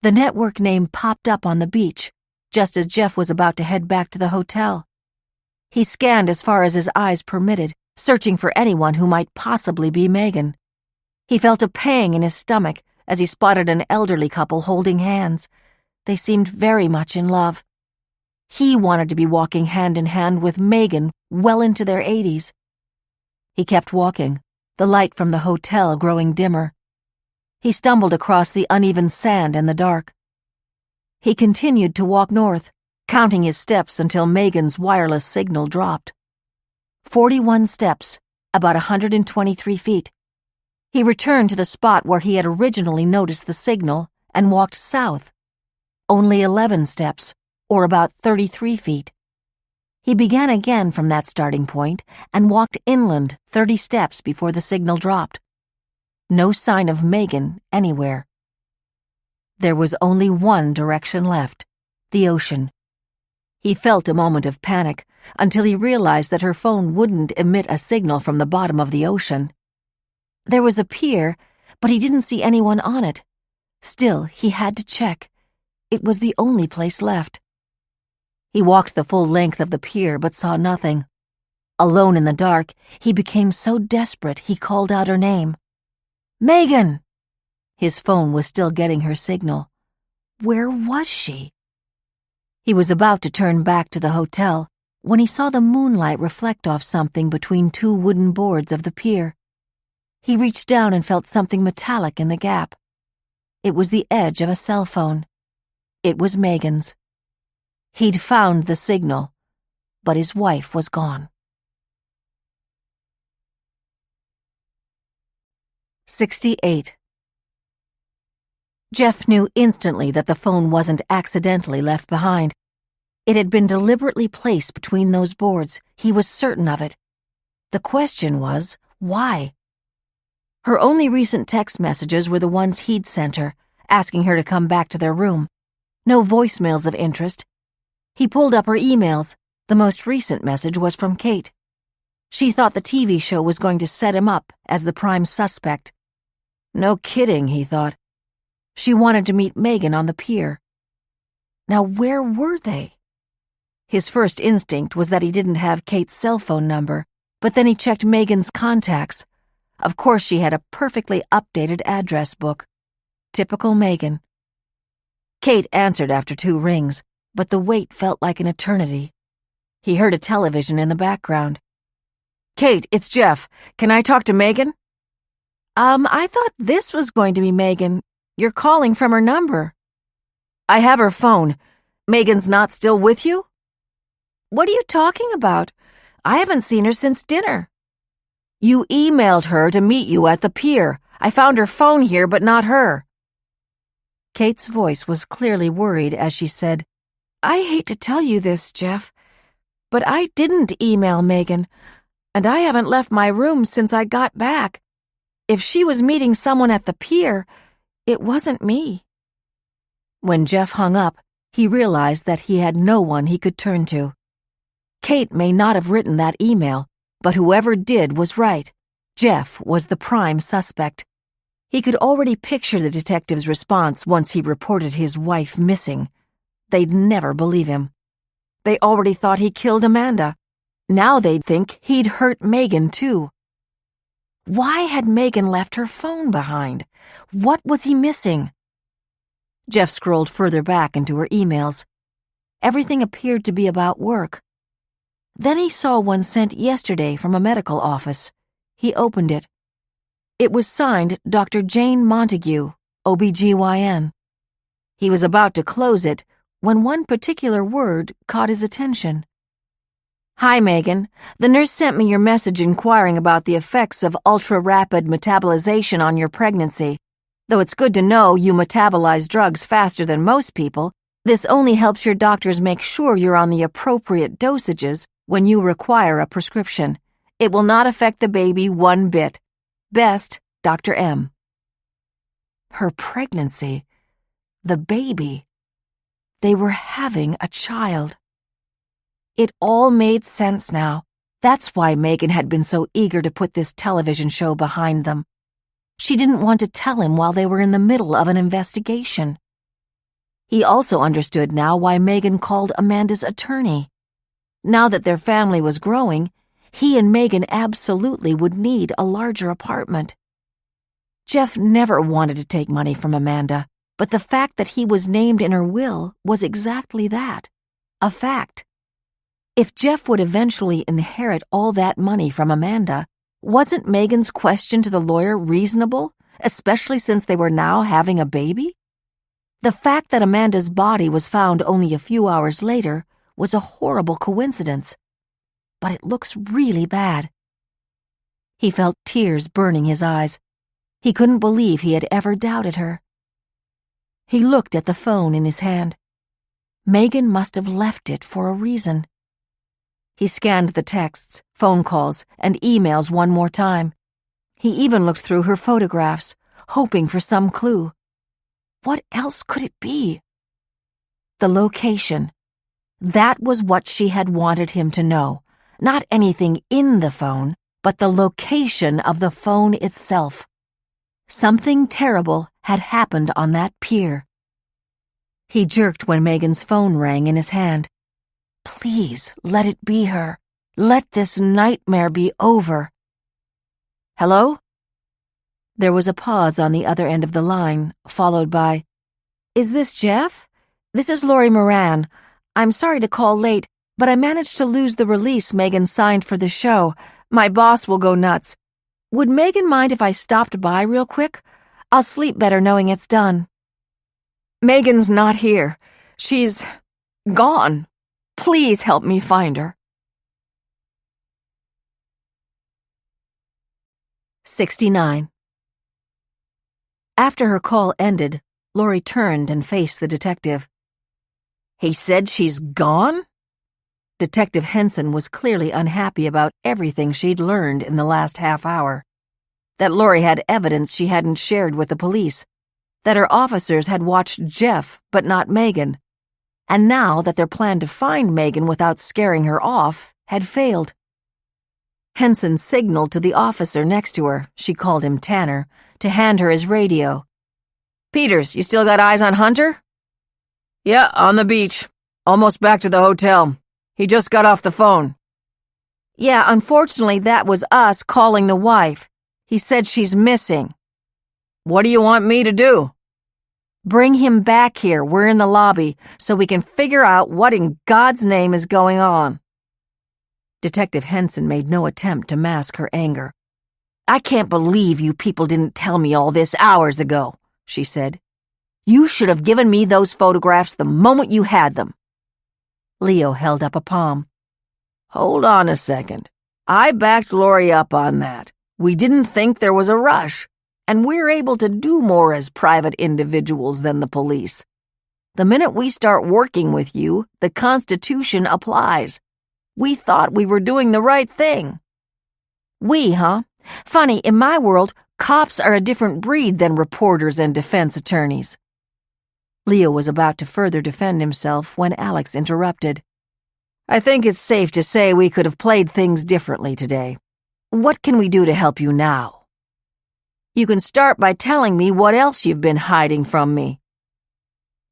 The network name popped up on the beach, just as Jeff was about to head back to the hotel. He scanned as far as his eyes permitted, searching for anyone who might possibly be Megan. He felt a pang in his stomach as he spotted an elderly couple holding hands. They seemed very much in love. He wanted to be walking hand in hand with Megan well into their 80s. He kept walking, the light from the hotel growing dimmer. He stumbled across the uneven sand in the dark. He continued to walk north, counting his steps until Megan's wireless signal dropped. 41 steps, about 123 feet. He returned to the spot where he had originally noticed the signal and walked south. Only 11 steps, or about 33 feet. He began again from that starting point and walked inland 30 steps before the signal dropped. No sign of Megan anywhere. There was only one direction left, the ocean. He felt a moment of panic, until he realized that her phone wouldn't emit a signal from the bottom of the ocean. There was a pier, but he didn't see anyone on it. Still, he had to check. It was the only place left. He walked the full length of the pier but saw nothing. Alone in the dark, he became so desperate he called out her name. "Megan!" His phone was still getting her signal. Where was she? He was about to turn back to the hotel when he saw the moonlight reflect off something between two wooden boards of the pier. He reached down and felt something metallic in the gap. It was the edge of a cell phone. It was Megan's. He'd found the signal, but his wife was gone. 68. Jeff knew instantly that the phone wasn't accidentally left behind. It had been deliberately placed between those boards. He was certain of it. The question was, why? Her only recent text messages were the ones he'd sent her, asking her to come back to their room. No voicemails of interest. He pulled up her emails. The most recent message was from Kate. She thought the TV show was going to set him up as the prime suspect. No kidding, he thought. She wanted to meet Megan on the pier. Now, where were they? His first instinct was that he didn't have Kate's cell phone number, but then he checked Megan's contacts. Of course, she had a perfectly updated address book. Typical Megan. Kate answered after 2 rings, but the wait felt like an eternity. He heard a television in the background. "Kate, it's Jeff. Can I talk to Megan?" I thought this was going to be Megan. You're calling from her number." "I have her phone. Megan's not still with you?" "What are you talking about? I haven't seen her since dinner." "You emailed her to meet you at the pier. I found her phone here, but not her." Kate's voice was clearly worried as she said, "I hate to tell you this, Jeff, but I didn't email Megan, and I haven't left my room since I got back. If she was meeting someone at the pier, it wasn't me." When Jeff hung up, he realized that he had no one he could turn to. Kate may not have written that email, but whoever did was right. Jeff was the prime suspect. He could already picture the detective's response once he reported his wife missing. They'd never believe him. They already thought he killed Amanda. Now they'd think he'd hurt Megan, too. Why had Megan left her phone behind? What was he missing? Jeff scrolled further back into her emails. Everything appeared to be about work. Then he saw one sent yesterday from a medical office. He opened it. It was signed Dr. Jane Montague, OBGYN. He was about to close it when one particular word caught his attention. "Hi, Megan. The nurse sent me your message inquiring about the effects of ultra-rapid metabolization on your pregnancy. Though it's good to know you metabolize drugs faster than most people, this only helps your doctors make sure you're on the appropriate dosages when you require a prescription. It will not affect the baby one bit. Best, Dr. M." Her pregnancy. The baby. They were having a child. It all made sense now. That's why Megan had been so eager to put this television show behind them. She didn't want to tell him while they were in the middle of an investigation. He also understood now why Megan called Amanda's attorney. Now that their family was growing, he and Megan absolutely would need a larger apartment. Jeff never wanted to take money from Amanda, but the fact that he was named in her will was exactly that, a fact. If Jeff would eventually inherit all that money from Amanda, wasn't Megan's question to the lawyer reasonable, especially since they were now having a baby? The fact that Amanda's body was found only a few hours later was a horrible coincidence, but it looks really bad. He felt tears burning his eyes. He couldn't believe he had ever doubted her. He looked at the phone in his hand. Megan must have left it for a reason. He scanned the texts, phone calls, and emails one more time. He even looked through her photographs, hoping for some clue. What else could it be? The location. That was what she had wanted him to know. Not anything in the phone, but the location of the phone itself. Something terrible had happened on that pier. He jerked when Megan's phone rang in his hand. Please, let it be her. Let this nightmare be over. Hello? There was a pause on the other end of the line, followed by, Is this Jeff? This is Lori Moran. I'm sorry to call late, but I managed to lose the release Megan signed for the show. My boss will go nuts. Would Megan mind if I stopped by real quick? I'll sleep better knowing it's done. Megan's not here. She's gone. Please help me find her. 69. After her call ended, Lori turned and faced the detective. He said she's gone? Detective Henson was clearly unhappy about everything she'd learned in the last half hour. That Lori had evidence she hadn't shared with the police. That her officers had watched Jeff but not Megan. And now that their plan to find Megan without scaring her off had failed. Henson signaled to the officer next to her, she called him Tanner, to hand her his radio. Peters, you still got eyes on Hunter? Yeah, on the beach. Almost back to the hotel. He just got off the phone. Yeah, unfortunately that was us calling the wife. He said she's missing. What do you want me to do? Bring him back here, we're in the lobby, so we can figure out what in God's name is going on. Detective Henson made no attempt to mask her anger. I can't believe you people didn't tell me all this hours ago, she said. You should have given me those photographs the moment you had them. Leo held up a palm. Hold on a second. I backed Lori up on that. We didn't think there was a rush, and we're able to do more as private individuals than the police. The minute we start working with you, the Constitution applies. We thought we were doing the right thing. We, huh? Funny, in my world, cops are a different breed than reporters and defense attorneys. Leo was about to further defend himself when Alex interrupted. I think it's safe to say we could have played things differently today. What can we do to help you now? You can start by telling me what else you've been hiding from me.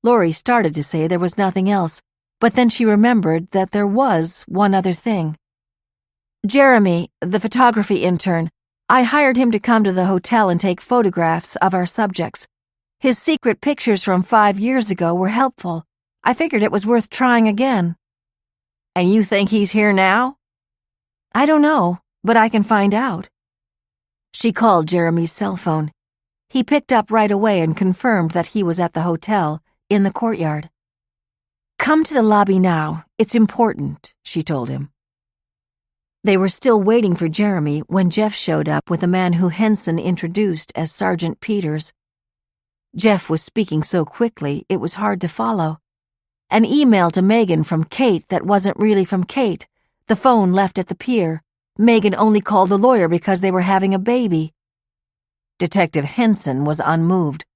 Lori started to say there was nothing else, but then she remembered that there was one other thing. Jeremy, the photography intern, I hired him to come to the hotel and take photographs of our subjects. His secret pictures from 5 years ago were helpful. I figured it was worth trying again. And you think he's here now? I don't know, but I can find out. She called Jeremy's cell phone. He picked up right away and confirmed that he was at the hotel, in the courtyard. Come to the lobby now. It's important, she told him. They were still waiting for Jeremy when Jeff showed up with a man who Henson introduced as Sergeant Peters. Jeff was speaking so quickly it was hard to follow. An email to Megan from Kate that wasn't really from Kate. The phone left at the pier. Megan only called the lawyer because they were having a baby. Detective Henson was unmoved.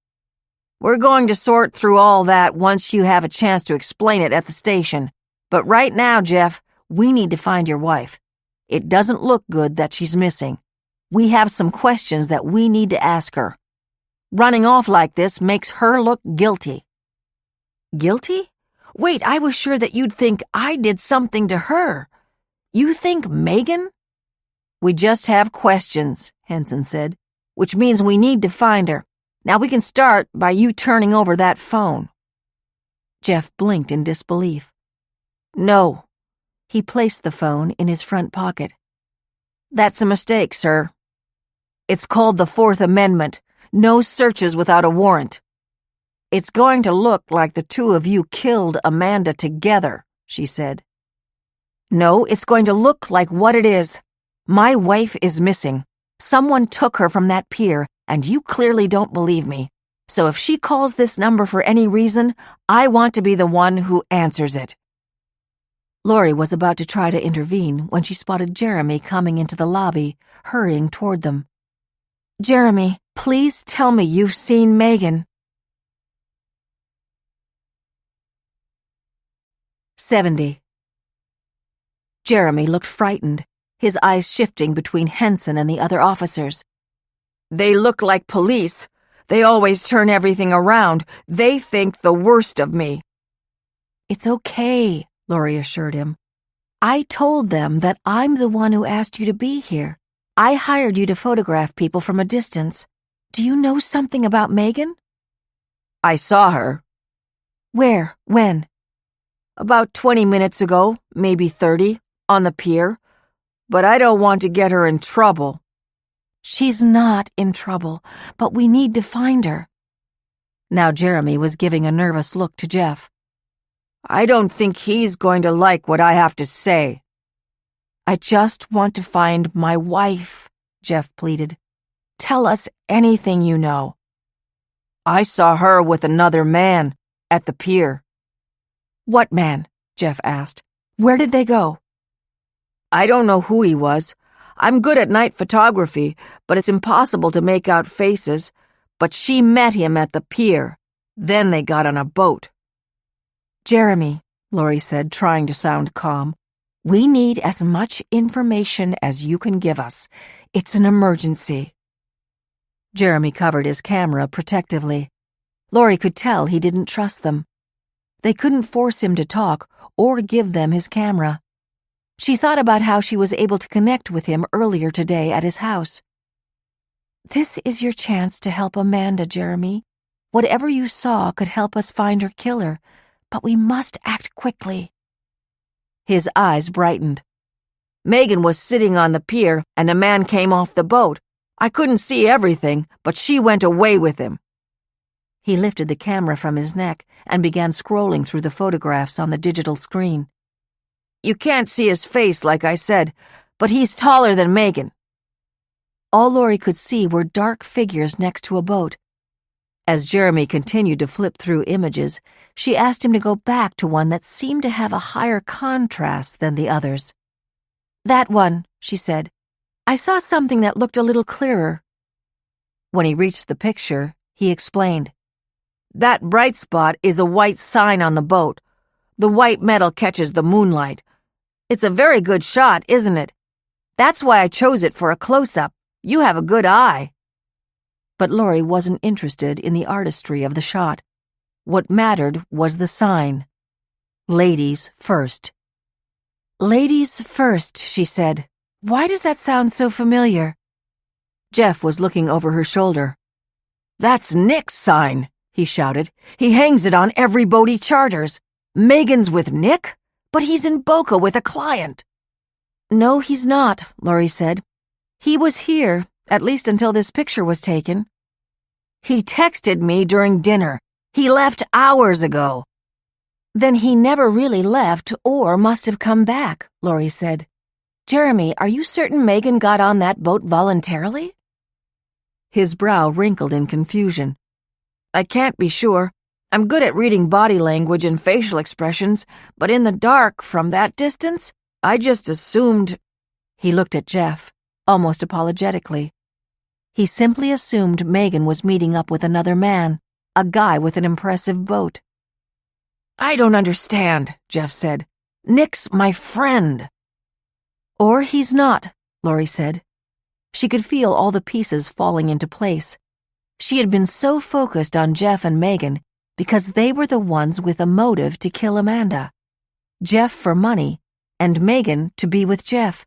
We're going to sort through all that once you have a chance to explain it at the station. But right now, Jeff, we need to find your wife. It doesn't look good that she's missing. We have some questions that we need to ask her. Running off like this makes her look guilty. Guilty? Wait, I was sure that you'd think I did something to her. You think Megan? We just have questions, Henson said, which means we need to find her. Now we can start by you turning over that phone. Jeff blinked in disbelief. No. He placed the phone in his front pocket. That's a mistake, sir. It's called the Fourth Amendment. No searches without a warrant. It's going to look like the two of you killed Amanda together, she said. No, it's going to look like what it is. My wife is missing. Someone took her from that pier, and you clearly don't believe me. So if she calls this number for any reason, I want to be the one who answers it. Lori was about to try to intervene when she spotted Jeremy coming into the lobby, hurrying toward them. Jeremy, please tell me you've seen Megan. 70. Jeremy looked frightened, his eyes shifting between Henson and the other officers. They look like police. They always turn everything around. They think the worst of me. It's okay, Laurie assured him. I told them that I'm the one who asked you to be here. I hired you to photograph people from a distance. Do you know something about Megan? I saw her. Where? When? About 20 minutes ago, maybe 30, on the pier. But I don't want to get her in trouble. She's not in trouble, but we need to find her. Now Jeremy was giving a nervous look to Jeff. I don't think he's going to like what I have to say. I just want to find my wife, Jeff pleaded. Tell us anything you know. I saw her with another man at the pier. What man? Jeff asked. Where did they go? I don't know who he was. I'm good at night photography, but it's impossible to make out faces. But she met him at the pier. Then they got on a boat. Jeremy, Laurie said, trying to sound calm, we need as much information as you can give us. It's an emergency. Jeremy covered his camera protectively. Laurie could tell he didn't trust them. They couldn't force him to talk or give them his camera. She thought about how she was able to connect with him earlier today at his house. This is your chance to help Amanda, Jeremy. Whatever you saw could help us find her killer, but we must act quickly. His eyes brightened. Megan was sitting on the pier and a man came off the boat. I couldn't see everything, but she went away with him. He lifted the camera from his neck and began scrolling through the photographs on the digital screen. You can't see his face, like I said, but he's taller than Megan. All Laurie could see were dark figures next to a boat. As Jeremy continued to flip through images, she asked him to go back to one that seemed to have a higher contrast than the others. That one, she said. I saw something that looked a little clearer. When he reached the picture, he explained. That bright spot is a white sign on the boat. The white metal catches the moonlight. It's a very good shot, isn't it? That's why I chose it for a close-up. You have a good eye. But Laurie wasn't interested in the artistry of the shot. What mattered was the sign. Ladies first. Ladies first, she said. Why does that sound so familiar? Jeff was looking over her shoulder. That's Nick's sign, he shouted. He hangs it on every boat he charters. Megan's with Nick? But he's in Boca with a client. No, he's not, Laurie said. He was here, at least until this picture was taken. He texted me during dinner. He left hours ago. Then he never really left or must have come back, Laurie said. Jeremy, are you certain Megan got on that boat voluntarily? His brow wrinkled in confusion. I can't be sure. I'm good at reading body language and facial expressions, but in the dark, from that distance, I just assumed... He looked at Jeff, almost apologetically. He simply assumed Megan was meeting up with another man, a guy with an impressive boat. I don't understand, Jeff said. Nick's my friend. Or he's not, Laurie said. She could feel all the pieces falling into place. She had been so focused on Jeff and Megan because they were the ones with a motive to kill Amanda. Jeff for money, and Megan to be with Jeff.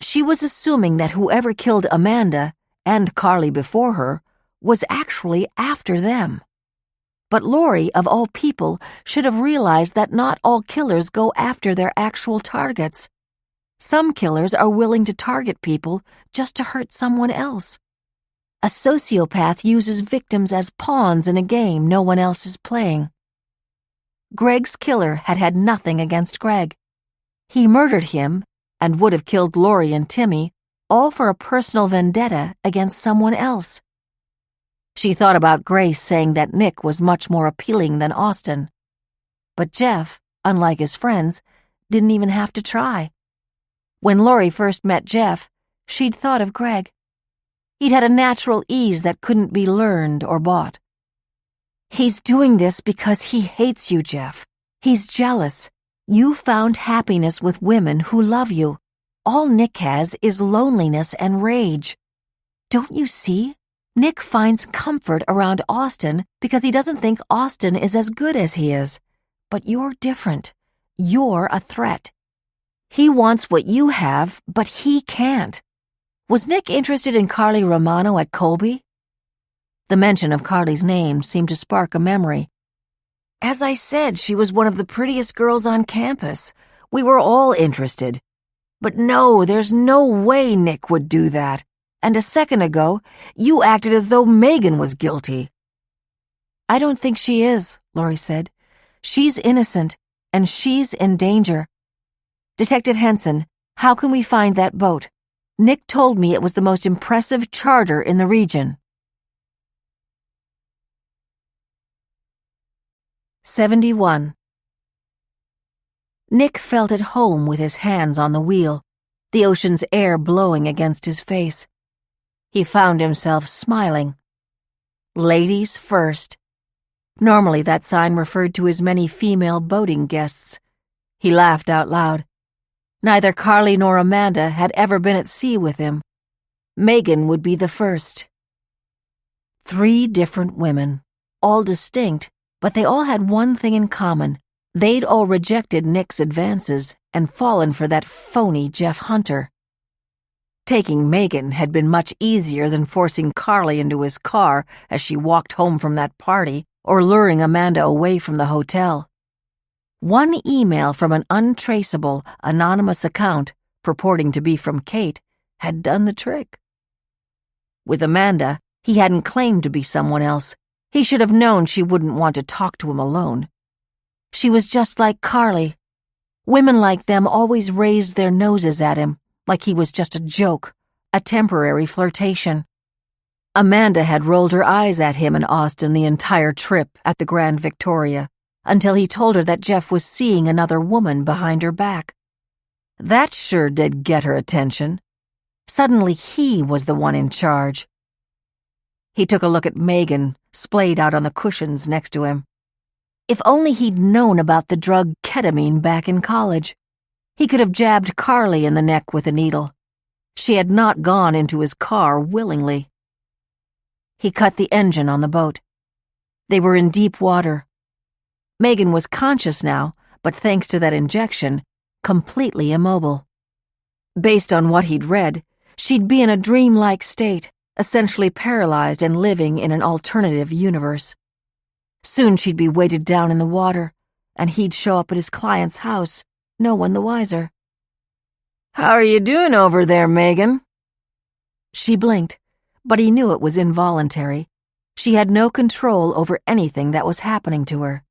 She was assuming that whoever killed Amanda, and Carly before her, was actually after them. But Laurie, of all people, should have realized that not all killers go after their actual targets. Some killers are willing to target people just to hurt someone else. A sociopath uses victims as pawns in a game no one else is playing. Greg's killer had had nothing against Greg. He murdered him and would have killed Laurie and Timmy, all for a personal vendetta against someone else. She thought about Grace saying that Nick was much more appealing than Austin. But Jeff, unlike his friends, didn't even have to try. When Laurie first met Jeff, she'd thought of Greg. He'd had a natural ease that couldn't be learned or bought. He's doing this because he hates you, Jeff. He's jealous. You found happiness with women who love you. All Nick has is loneliness and rage. Don't you see? Nick finds comfort around Austin because he doesn't think Austin is as good as he is. But you're different. You're a threat. He wants what you have, but he can't. Was Nick interested in Carly Romano at Colby? The mention of Carly's name seemed to spark a memory. As I said, she was one of the prettiest girls on campus. We were all interested. But no, there's no way Nick would do that. And a second ago, you acted as though Megan was guilty. I don't think she is, Laurie said. She's innocent, and she's in danger. Detective Henson, how can we find that boat? Nick told me it was the most impressive charter in the region. 71. Nick felt at home with his hands on the wheel, the ocean's air blowing against his face. He found himself smiling. Ladies first. Normally that sign referred to his many female boating guests. He laughed out loud. Neither Carly nor Amanda had ever been at sea with him. Megan would be the first. 3 different women, all distinct, but they all had one thing in common. They'd all rejected Nick's advances and fallen for that phony Jeff Hunter. Taking Megan had been much easier than forcing Carly into his car as she walked home from that party or luring Amanda away from the hotel. One email from an untraceable, anonymous account, purporting to be from Kate, had done the trick. With Amanda, he hadn't claimed to be someone else. He should have known she wouldn't want to talk to him alone. She was just like Carly. Women like them always raised their noses at him, like he was just a joke, a temporary flirtation. Amanda had rolled her eyes at him in Austin the entire trip at the Grand Victoria, until he told her that Jeff was seeing another woman behind her back. That sure did get her attention. Suddenly he was the one in charge. He took a look at Megan, splayed out on the cushions next to him. If only he'd known about the drug ketamine back in college. He could have jabbed Carly in the neck with a needle. She had not gone into his car willingly. He cut the engine on the boat. They were in deep water. Megan was conscious now, but thanks to that injection, completely immobile. Based on what he'd read, she'd be in a dreamlike state, essentially paralyzed and living in an alternative universe. Soon she'd be weighted down in the water, and he'd show up at his client's house, no one the wiser. "How are you doing over there, Megan?" She blinked, but he knew it was involuntary. She had no control over anything that was happening to her.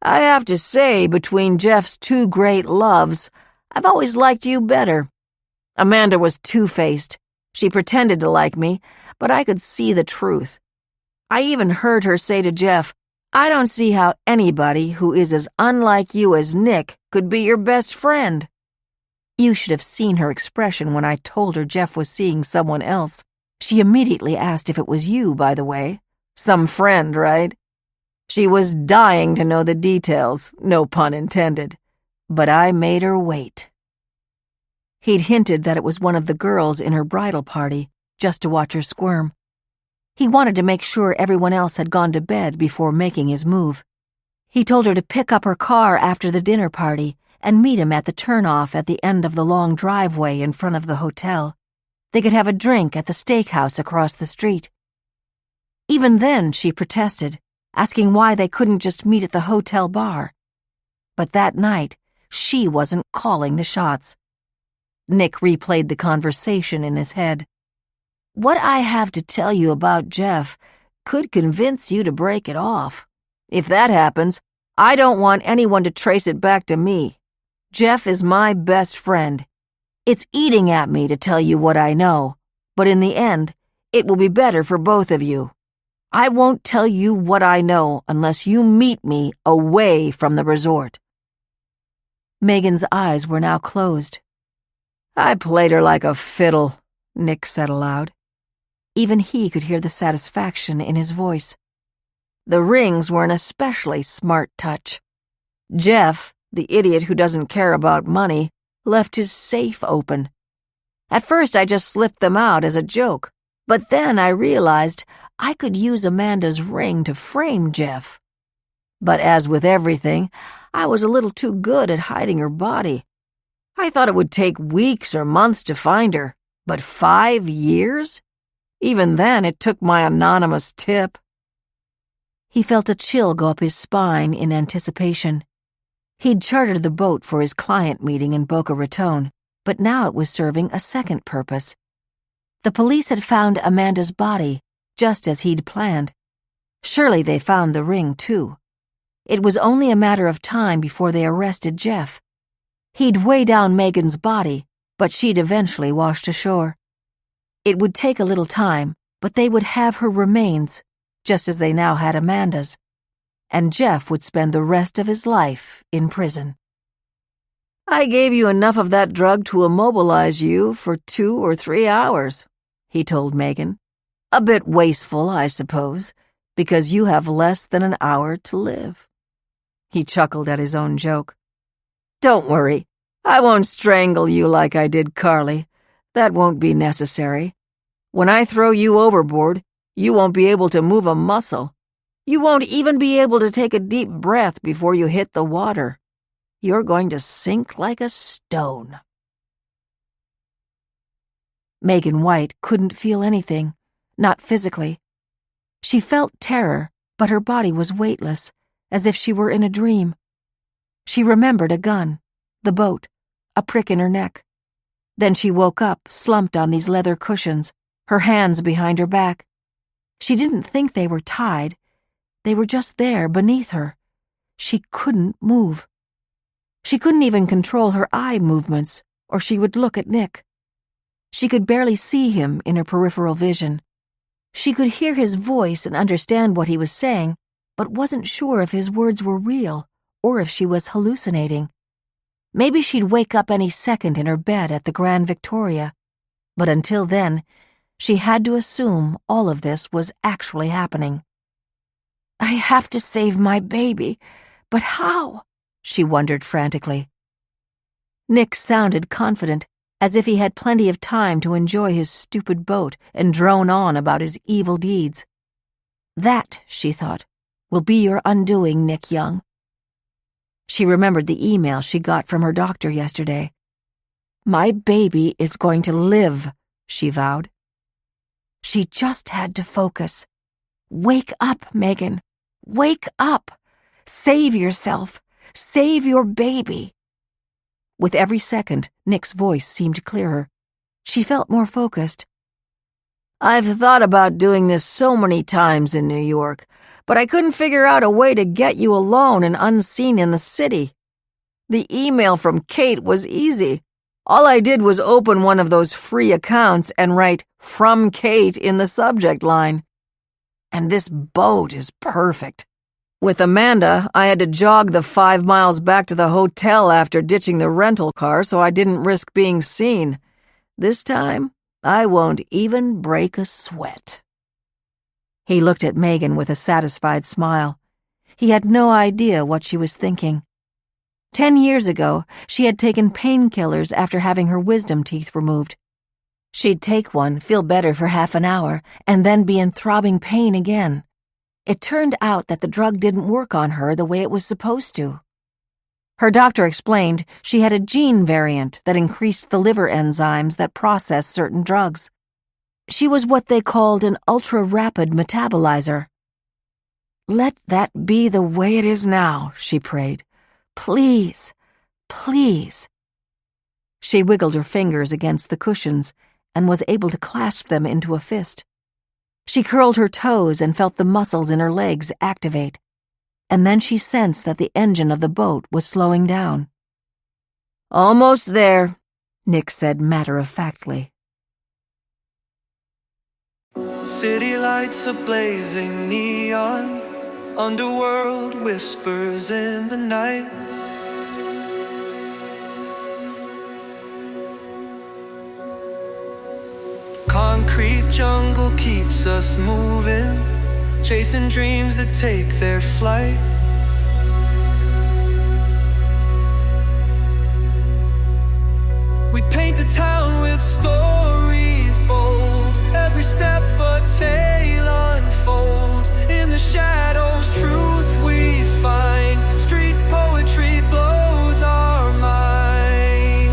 "I have to say, between Jeff's 2 great loves, I've always liked you better. Amanda was two-faced. She pretended to like me, but I could see the truth. I even heard her say to Jeff, 'I don't see how anybody who is as unlike you as Nick could be your best friend.' You should have seen her expression when I told her Jeff was seeing someone else. She immediately asked if it was you, by the way. Some friend, right? She was dying to know the details, no pun intended. But I made her wait." He'd hinted that it was one of the girls in her bridal party, just to watch her squirm. He wanted to make sure everyone else had gone to bed before making his move. He told her to pick up her car after the dinner party and meet him at the turnoff at the end of the long driveway in front of the hotel. They could have a drink at the steakhouse across the street. Even then, she protested, asking why they couldn't just meet at the hotel bar. But that night, she wasn't calling the shots. Nick replayed the conversation in his head. "What I have to tell you about Jeff could convince you to break it off. If that happens, I don't want anyone to trace it back to me. Jeff is my best friend. It's eating at me to tell you what I know, but in the end, it will be better for both of you. I won't tell you what I know unless you meet me away from the resort." Megan's eyes were now closed. "I played her like a fiddle," Nick said aloud. Even he could hear the satisfaction in his voice. The rings were an especially smart touch. Jeff, The idiot who doesn't care about money left his safe open. At first I just slipped them out as a joke, but then I realized I could use Amanda's ring to frame Jeff. But as with everything, I was a little too good at hiding her body. I thought it would take weeks or months to find her, but 5 years? Even then, it took my anonymous tip." He felt a chill go up his spine in anticipation. He'd chartered the boat for his client meeting in Boca Raton, but now it was serving a second purpose. The police had found Amanda's body, just as he'd planned. Surely they found the ring, too. It was only a matter of time before they arrested Jeff. He'd weigh down Megan's body, but she'd eventually washed ashore. It would take a little time, but they would have her remains, just as they now had Amanda's, and Jeff would spend the rest of his life in prison. "I gave you enough of that drug to immobilize you for 2 or 3 hours, he told Megan. "A bit wasteful, I suppose, because you have less than an hour to live." He chuckled at his own joke. "Don't worry, I won't strangle you like I did Carly. That won't be necessary. When I throw you overboard, you won't be able to move a muscle. You won't even be able to take a deep breath before you hit the water. You're going to sink like a stone." Megan White couldn't feel anything, not physically. She felt terror, but her body was weightless, as if she were in a dream. She remembered a gun, the boat, a prick in her neck. Then she woke up, slumped on these leather cushions, her hands behind her back. She didn't think they were tied. They were just there beneath her. She couldn't move. She couldn't even control her eye movements, or she would look at Nick. She could barely see him in her peripheral vision. She could hear his voice and understand what he was saying, but wasn't sure if his words were real or if she was hallucinating. Maybe she'd wake up any second in her bed at the Grand Victoria, but until then, she had to assume all of this was actually happening. "I have to save my baby, but how?" she wondered frantically. Nick sounded confident, as if he had plenty of time to enjoy his stupid boat and drone on about his evil deeds. "That," she thought, "will be your undoing, Nick Young." She remembered the email she got from her doctor yesterday. "My baby is going to live," she vowed. She just had to focus. "Wake up, Megan. Wake up. Save yourself. Save your baby." With every second, Nick's voice seemed clearer. She felt more focused. "I've thought about doing this so many times in New York, but I couldn't figure out a way to get you alone and unseen in the city. The email from Kate was easy. All I did was open one of those free accounts and write 'From Kate' in the subject line. And this boat is perfect. With Amanda, I had to jog the 5 miles back to the hotel after ditching the rental car so I didn't risk being seen. This time, I won't even break a sweat." He looked at Megan with a satisfied smile. He had no idea what she was thinking. 10 years ago, she had taken painkillers after having her wisdom teeth removed. She'd take one, feel better for half an hour, and then be in throbbing pain again. It turned out that the drug didn't work on her the way it was supposed to. Her doctor explained she had a gene variant that increased the liver enzymes that process certain drugs. She was what they called an ultra-rapid metabolizer. "Let that be the way it is now," she prayed. "Please, please." She wiggled her fingers against the cushions and was able to clasp them into a fist. She curled her toes and felt the muscles in her legs activate. And then she sensed that the engine of the boat was slowing down. "Almost there," Nick said matter-of-factly. City lights are blazing neon, underworld whispers in the night. Concrete jungle keeps us moving, chasing dreams that take their flight. with stories bold. Every step a tale unfold. In the shadows, truth we find. Street poetry blows our mind.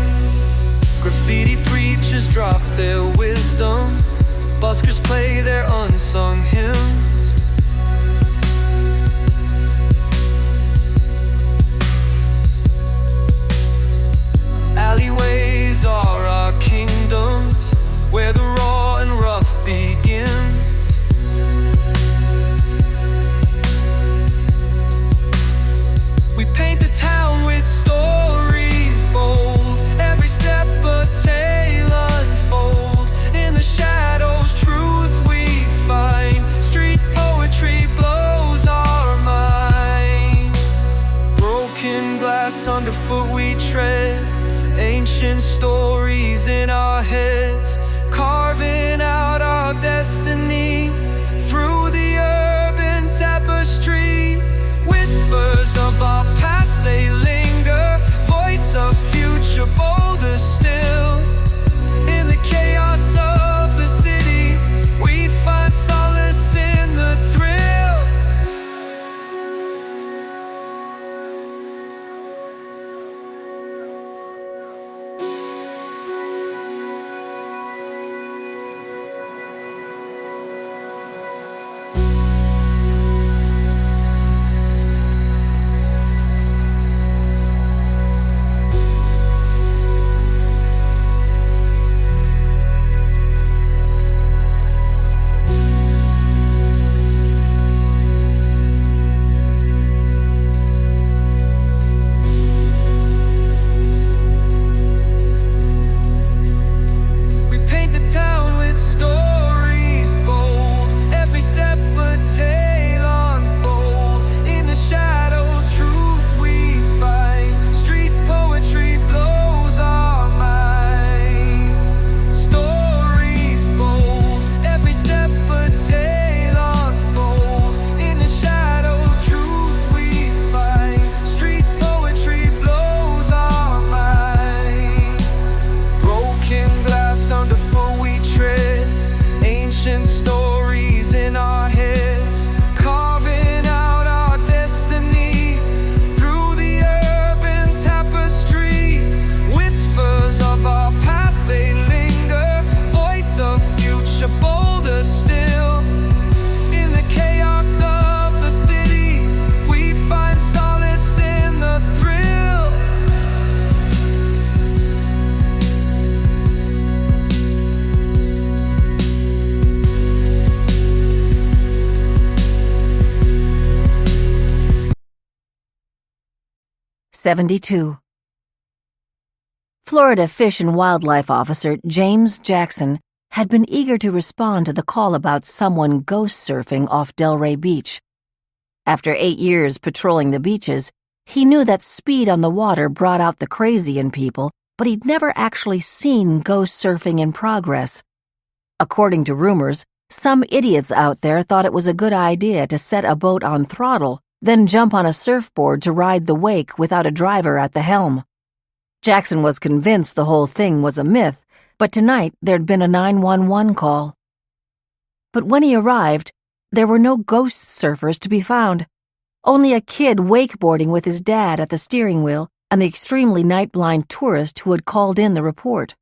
Graffiti preachers drop their wisdom. Buskers play their unsung hymns. Alleyways are our kingdoms, where the raw and rough begins. We paint the town with stories bold. Every step a tale unfold. In the shadows, truth we find. Street poetry blows our mind. Broken glass underfoot we tread. Ancient stories in our heads, carving out our destiny through the urban tapestry. Whispers of our past, they linger. Voice of future, bolder still. In the chaos of the city, we find solace in the thrill. 72. Florida Fish and Wildlife Officer James Jackson had been eager to respond to the call about someone ghost surfing off Delray Beach. After 8 years patrolling the beaches, he knew that speed on the water brought out the crazy in people, but he'd never actually seen ghost surfing in progress. According to rumors, some idiots out there thought it was a good idea to set a boat on throttle, then jump on a surfboard to ride the wake without a driver at the helm. Jackson was convinced the whole thing was a myth, but tonight there'd been a 911 call. But when he arrived, there were no ghost surfers to be found. Only a kid wakeboarding with his dad at the steering wheel and the extremely night-blind tourist who had called in the report.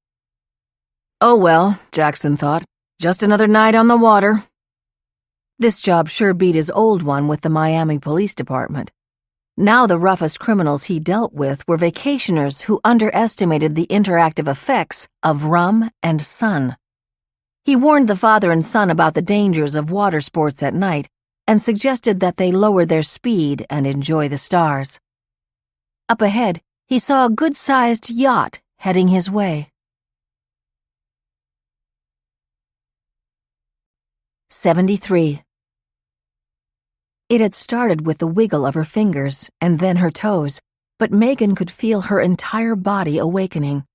Oh well, Jackson thought, just another night on the water. This job sure beat his old one with the Miami Police Department. Now the roughest criminals he dealt with were vacationers who underestimated the interactive effects of rum and sun. He warned the father and son about the dangers of water sports at night and suggested that they lower their speed and enjoy the stars. Up ahead, he saw a good-sized yacht heading his way. 73. It had started with the wiggle of her fingers and then her toes, but Megan could feel her entire body awakening.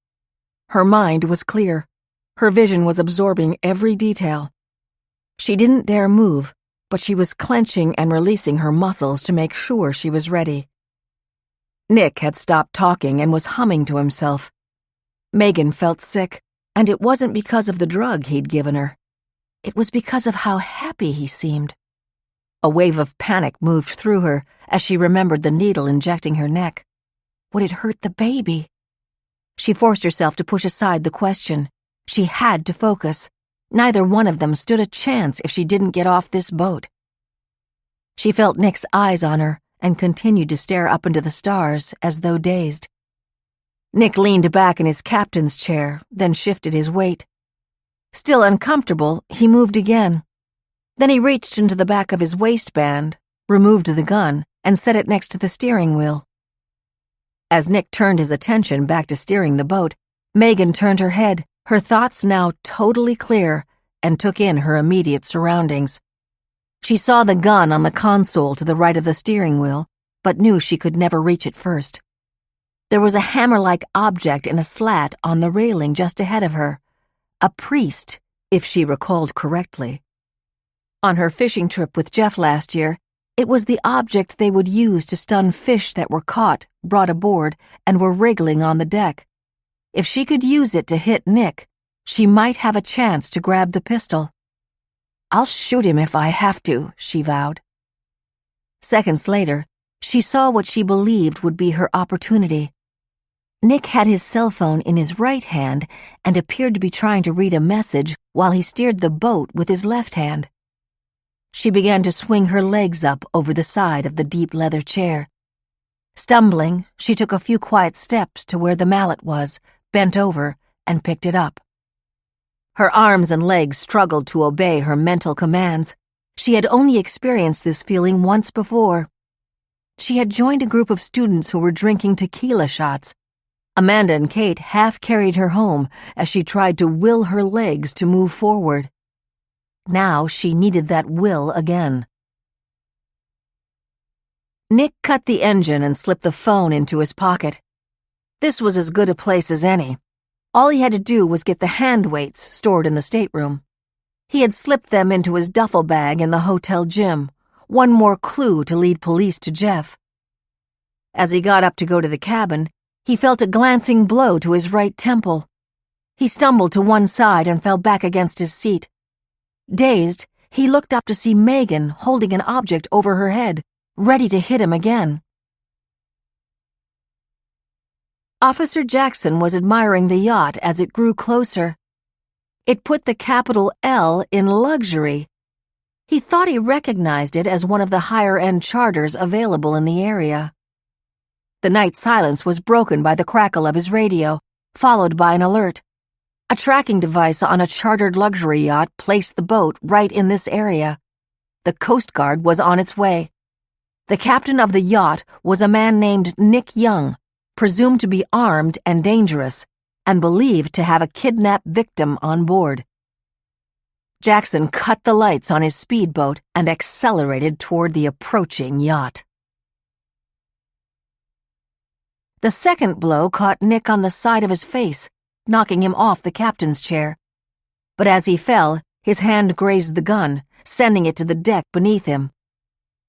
Her mind was clear. Her vision was absorbing every detail. She didn't dare move, but she was clenching and releasing her muscles to make sure she was ready. Nick had stopped talking and was humming to himself. Megan felt sick, And it wasn't because of the drug he'd given her. It was because of how happy he seemed. A wave of panic moved through her as she remembered the needle injecting her neck. Would it hurt the baby? She forced herself to push aside the question. She had to focus. Neither one of them stood a chance if she didn't get off this boat. She felt Nick's eyes on her and continued to stare up into the stars as though dazed. Nick leaned back in his captain's chair, then shifted his weight. Still uncomfortable, he moved again. Then he reached into the back of his waistband, removed the gun, and set it next to the steering wheel. As Nick turned his attention back to steering the boat, Megan turned her head, her thoughts now totally clear, and took in her immediate surroundings. She saw the gun on the console to the right of the steering wheel, but knew she could never reach it first. There was a hammer-like object in a slat on the railing just ahead of her. A priest, if she recalled correctly. On her fishing trip with Jeff last year, it was the object they would use to stun fish that were caught, brought aboard, and were wriggling on the deck. If she could use it to hit Nick, she might have a chance to grab the pistol. "I'll shoot him if I have to," she vowed. Seconds later, she saw what she believed would be her opportunity. Nick had his cell phone in his right hand and appeared to be trying to read a message while he steered the boat with his left hand. She began to swing her legs up over the side of the deep leather chair. Stumbling, she took a few quiet steps to where the mallet was, bent over, and picked it up. Her arms and legs struggled to obey her mental commands. She had only experienced this feeling once before. She had joined a group of students who were drinking tequila shots. Amanda and Kate half carried her home as she tried to will her legs to move forward. Now she needed that will again. Nick cut the engine and slipped the phone into his pocket. This was as good a place as any. All he had to do was get the hand weights stored in the stateroom. He had slipped them into his duffel bag in the hotel gym, one more clue to lead police to Jeff. As he got up to go to the cabin, he felt a glancing blow to his right temple. He stumbled to one side and fell back against his seat. Dazed, he looked up to see Megan holding an object over her head, ready to hit him again. Officer Jackson was admiring the yacht as it grew closer. It put the capital L in luxury. He thought he recognized it as one of the higher-end charters available in the area. The night silence was broken by the crackle of his radio, followed by an alert. A tracking device on a chartered luxury yacht placed the boat right in this area. The Coast Guard was on its way. The captain of the yacht was a man named Nick Young, presumed to be armed and dangerous, and believed to have a kidnapped victim on board. Jackson cut the lights on his speedboat and accelerated toward the approaching yacht. The second blow caught Nick on the side of his face, knocking him off the captain's chair. But as he fell, his hand grazed the gun, sending it to the deck beneath him.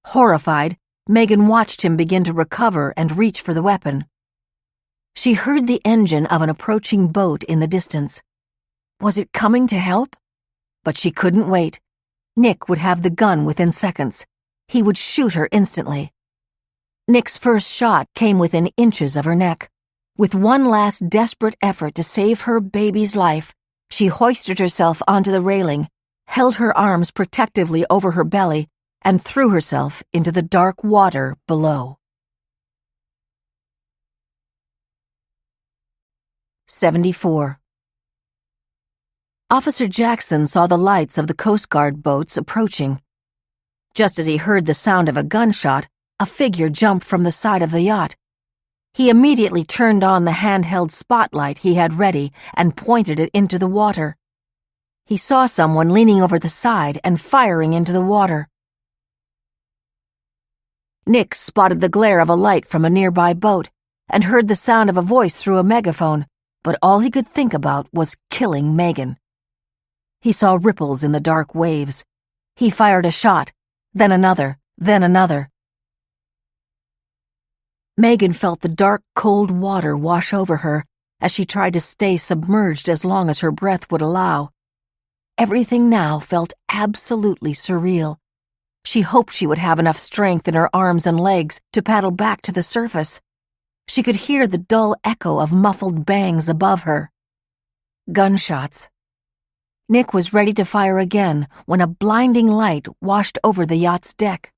Horrified, Megan watched him begin to recover and reach for the weapon. She heard the engine of an approaching boat in the distance. Was it coming to help? But she couldn't wait. Nick would have the gun within seconds. He would shoot her instantly. Nick's first shot came within inches of her neck. With one last desperate effort to save her baby's life, she hoisted herself onto the railing, held her arms protectively over her belly, and threw herself into the dark water below. 74. Officer Jackson saw the lights of the Coast Guard boats approaching. Just as he heard the sound of a gunshot, a figure jumped from the side of the yacht. He immediately turned on the handheld spotlight he had ready and pointed it into the water. He saw someone leaning over the side and firing into the water. Nick spotted the glare of a light from a nearby boat and heard the sound of a voice through a megaphone, but all he could think about was killing Megan. He saw ripples in the dark waves. He fired a shot, then another, then another. Megan felt the dark, cold water wash over her as she tried to stay submerged as long as her breath would allow. Everything now felt absolutely surreal. She hoped she would have enough strength in her arms and legs to paddle back to the surface. She could hear the dull echo of muffled bangs above her. Gunshots. Nick was ready to fire again when a blinding light washed over the yacht's deck.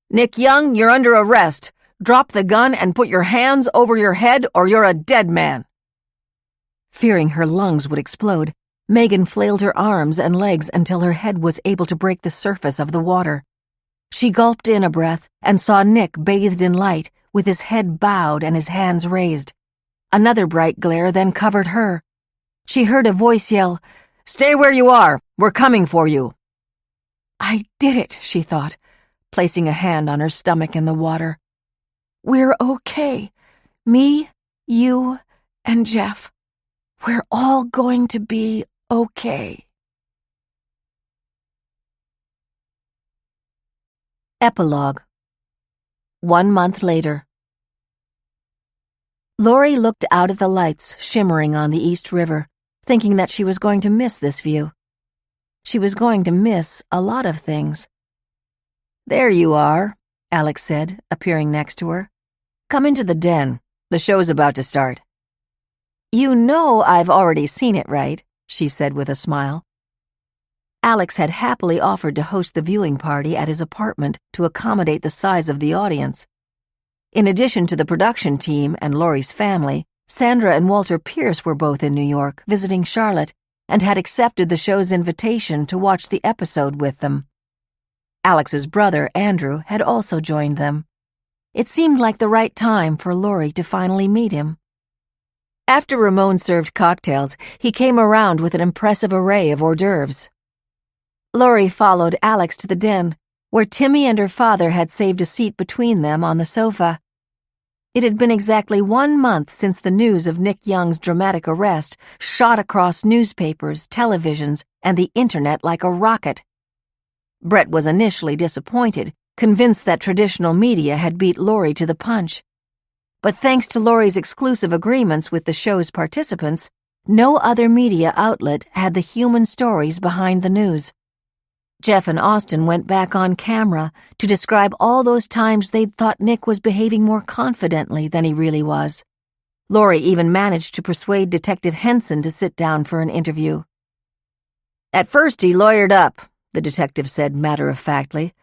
"Nick Young, you're under arrest. Drop the gun and put your hands over your head or you're a dead man." Fearing her lungs would explode, Megan flailed her arms and legs until her head was able to break the surface of the water. She gulped in a breath and saw Nick bathed in light, with his head bowed and his hands raised. Another bright glare then covered her. She heard a voice yell, "Stay where you are! We're coming for you!" "I did it," she thought, placing a hand on her stomach in the water. "We're okay. Me, you, and Jeff. We're all going to be okay." Epilogue. 1 month later. Lori looked out at the lights shimmering on the East River, thinking that she was going to miss this view. She was going to miss a lot of things. "There you are," Alex said, appearing next to her. "Come into the den. The show's about to start." "You know I've already seen it, right?" she said with a smile. Alex had happily offered to host the viewing party at his apartment to accommodate the size of the audience. In addition to the production team and Lori's family, Sandra and Walter Pierce were both in New York visiting Charlotte and had accepted the show's invitation to watch the episode with them. Alex's brother, Andrew, had also joined them. It seemed like the right time for Lori to finally meet him. After Ramon served cocktails, he came around with an impressive array of hors d'oeuvres. Lori followed Alex to the den, where Timmy and her father had saved a seat between them on the sofa. It had been exactly 1 month since the news of Nick Young's dramatic arrest shot across newspapers, televisions, and the internet like a rocket. Brett was initially disappointed, convinced that traditional media had beat Lori to the punch. But thanks to Lori's exclusive agreements with the show's participants, no other media outlet had the human stories behind the news. Jeff and Austin went back on camera to describe all those times they'd thought Nick was behaving more confidently than he really was. Lori even managed to persuade Detective Henson to sit down for an interview. "At first he lawyered up," the detective said matter-of-factly.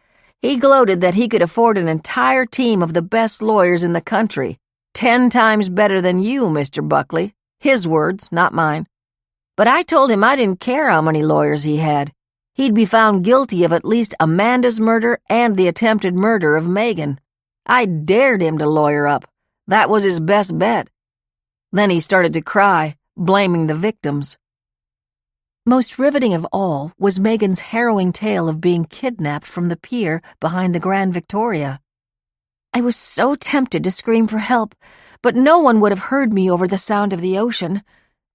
"He gloated that he could afford an entire team of the best lawyers in the country, 10 times better than you, Mr. Buckley. His words, not mine. But I told him I didn't care how many lawyers he had. He'd be found guilty of at least Amanda's murder and the attempted murder of Megan. I dared him to lawyer up. That was his best bet." Then he started to cry, blaming the victims. Most riveting of all was Megan's harrowing tale of being kidnapped from the pier behind the Grand Victoria. "I was so tempted to scream for help, but no one would have heard me over the sound of the ocean.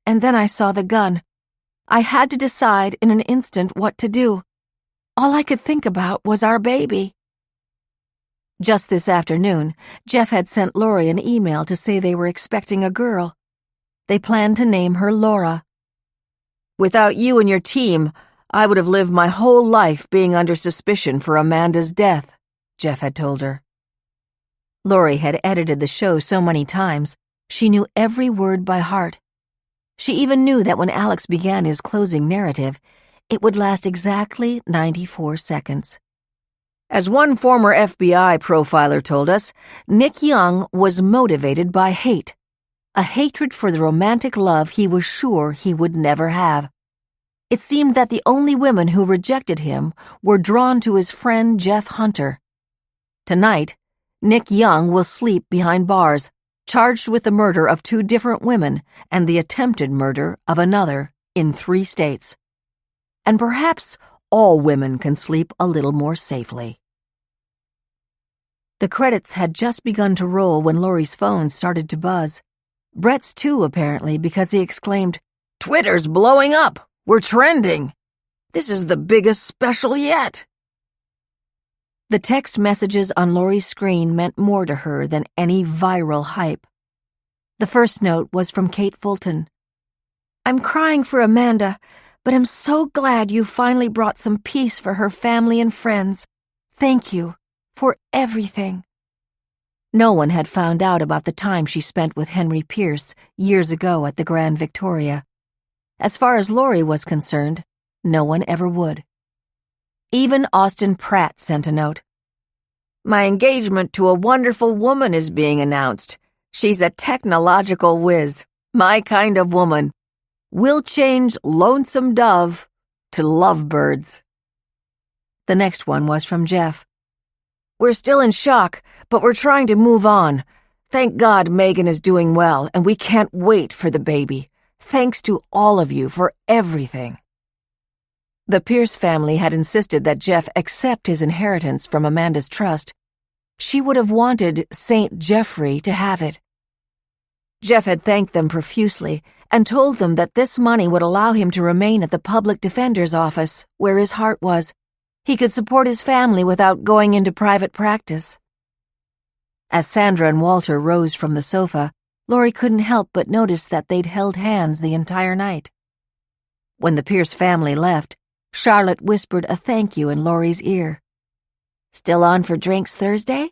And then I saw the gun. I had to decide in an instant what to do. All I could think about was our baby." Just this afternoon, Jeff had sent Lori an email to say they were expecting a girl. They planned to name her Laura. "Without you and your team, I would have lived my whole life being under suspicion for Amanda's death," Jeff had told her. Lori had edited the show so many times, she knew every word by heart. She even knew that when Alex began his closing narrative, it would last exactly 94 seconds. As one former FBI profiler told us, Nick Young was motivated by hate, a hatred for the romantic love he was sure he would never have. It seemed that the only women who rejected him were drawn to his friend Jeff Hunter. Tonight, Nick Young will sleep behind bars, charged with the murder of 2 different women and the attempted murder of another in 3 states. And perhaps all women can sleep a little more safely. The credits had just begun to roll when Lori's phone started to buzz. Brett's too, apparently, because he exclaimed, "Twitter's blowing up! We're trending! This is the biggest special yet!" The text messages on Lori's screen meant more to her than any viral hype. The first note was from Kate Fulton. I'm crying for Amanda, but I'm so glad you finally brought some peace for her family and friends. Thank you for everything. No one had found out about the time she spent with Henry Pierce years ago at the Grand Victoria. As far as Laurie was concerned, no one ever would. Even Austin Pratt sent a note. My engagement to a wonderful woman is being announced. She's a technological whiz, my kind of woman. We'll change Lonesome Dove to Lovebirds. The next one was from Jeff. We're still in shock, but we're trying to move on. Thank God Megan is doing well, and we can't wait for the baby. Thanks to all of you for everything. The Pierce family had insisted that Jeff accept his inheritance from Amanda's trust. She would have wanted St. Jeffrey to have it. Jeff had thanked them profusely and told them that this money would allow him to remain at the public defender's office, where his heart was. He could support his family without going into private practice. As Sandra and Walter rose from the sofa, Laurie couldn't help but notice that they'd held hands the entire night. When the Pierce family left, Charlotte whispered a thank you in Laurie's ear. Still on for drinks Thursday?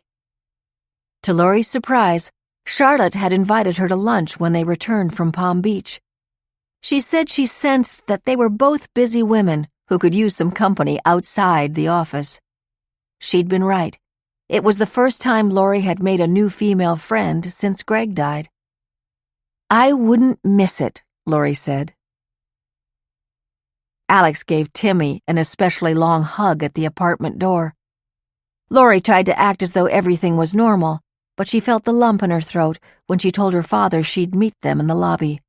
To Laurie's surprise, Charlotte had invited her to lunch when they returned from Palm Beach. She said she sensed that they were both busy women who could use some company outside the office. She'd been right. It was the first time Laurie had made a new female friend since Greg died. I wouldn't miss it, Laurie said. Alex gave Timmy an especially long hug at the apartment door. Laurie tried to act as though everything was normal, but she felt the lump in her throat when she told her father she'd meet them in the lobby.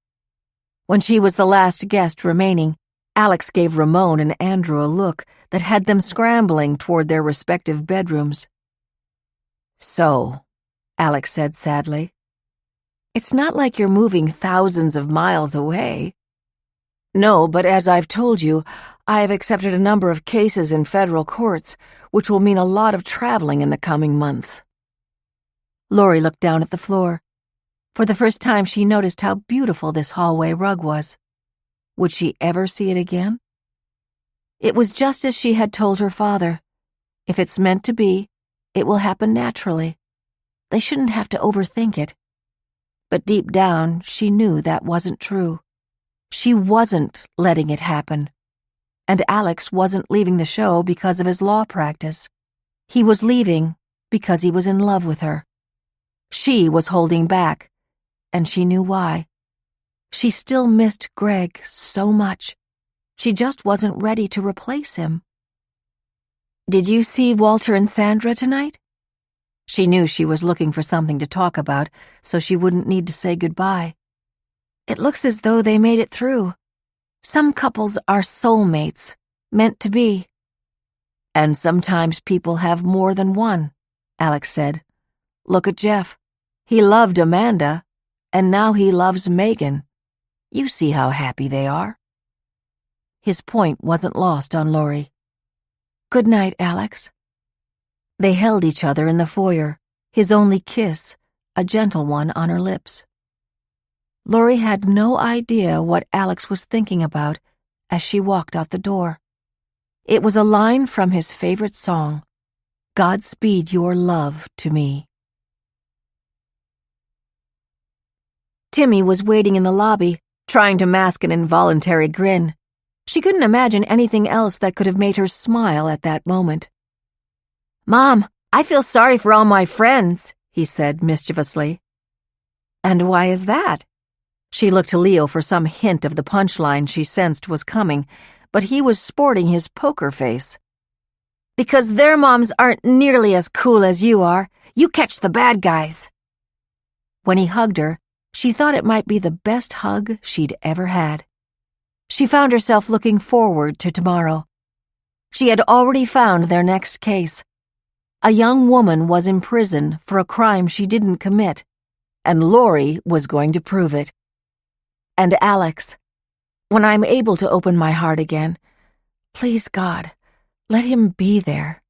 When she was the last guest remaining, Alex gave Ramon and Andrew a look that had them scrambling toward their respective bedrooms. So, Alex said sadly, it's not like you're moving thousands of miles away. No, but as I've told you, I have accepted a number of cases in federal courts, which will mean a lot of traveling in the coming months. Laurie looked down at the floor. For the first time, she noticed how beautiful this hallway rug was. Would she ever see it again? It was just as she had told her father. If it's meant to be, it will happen naturally. They shouldn't have to overthink it. But deep down, she knew that wasn't true. She wasn't letting it happen. And Alex wasn't leaving the show because of his law practice. He was leaving because he was in love with her. She was holding back, and she knew why. She still missed Greg so much. She just wasn't ready to replace him. Did you see Walter and Sandra tonight? She knew she was looking for something to talk about, so she wouldn't need to say goodbye. It looks as though they made it through. Some couples are soulmates, meant to be. And sometimes people have more than one, Alex said. Look at Jeff. He loved Amanda, and now he loves Megan. You see how happy they are. His point wasn't lost on Laurie. Good night, Alex. They held each other in the foyer, his only kiss, a gentle one on her lips. Laurie had no idea what Alex was thinking about as she walked out the door. It was a line from his favorite song, Godspeed Your Love to Me. Timmy was waiting in the lobby, trying to mask an involuntary grin. She couldn't imagine anything else that could have made her smile at that moment. Mom, I feel sorry for all my friends, he said mischievously. And why is that? She looked to Leo for some hint of the punchline she sensed was coming, but he was sporting his poker face. Because their moms aren't nearly as cool as you are. You catch the bad guys. When he hugged her, she thought it might be the best hug she'd ever had. She found herself looking forward to tomorrow. She had already found their next case. A young woman was in prison for a crime she didn't commit, and Laurie was going to prove it. And Alex, when I'm able to open my heart again, please God, let him be there.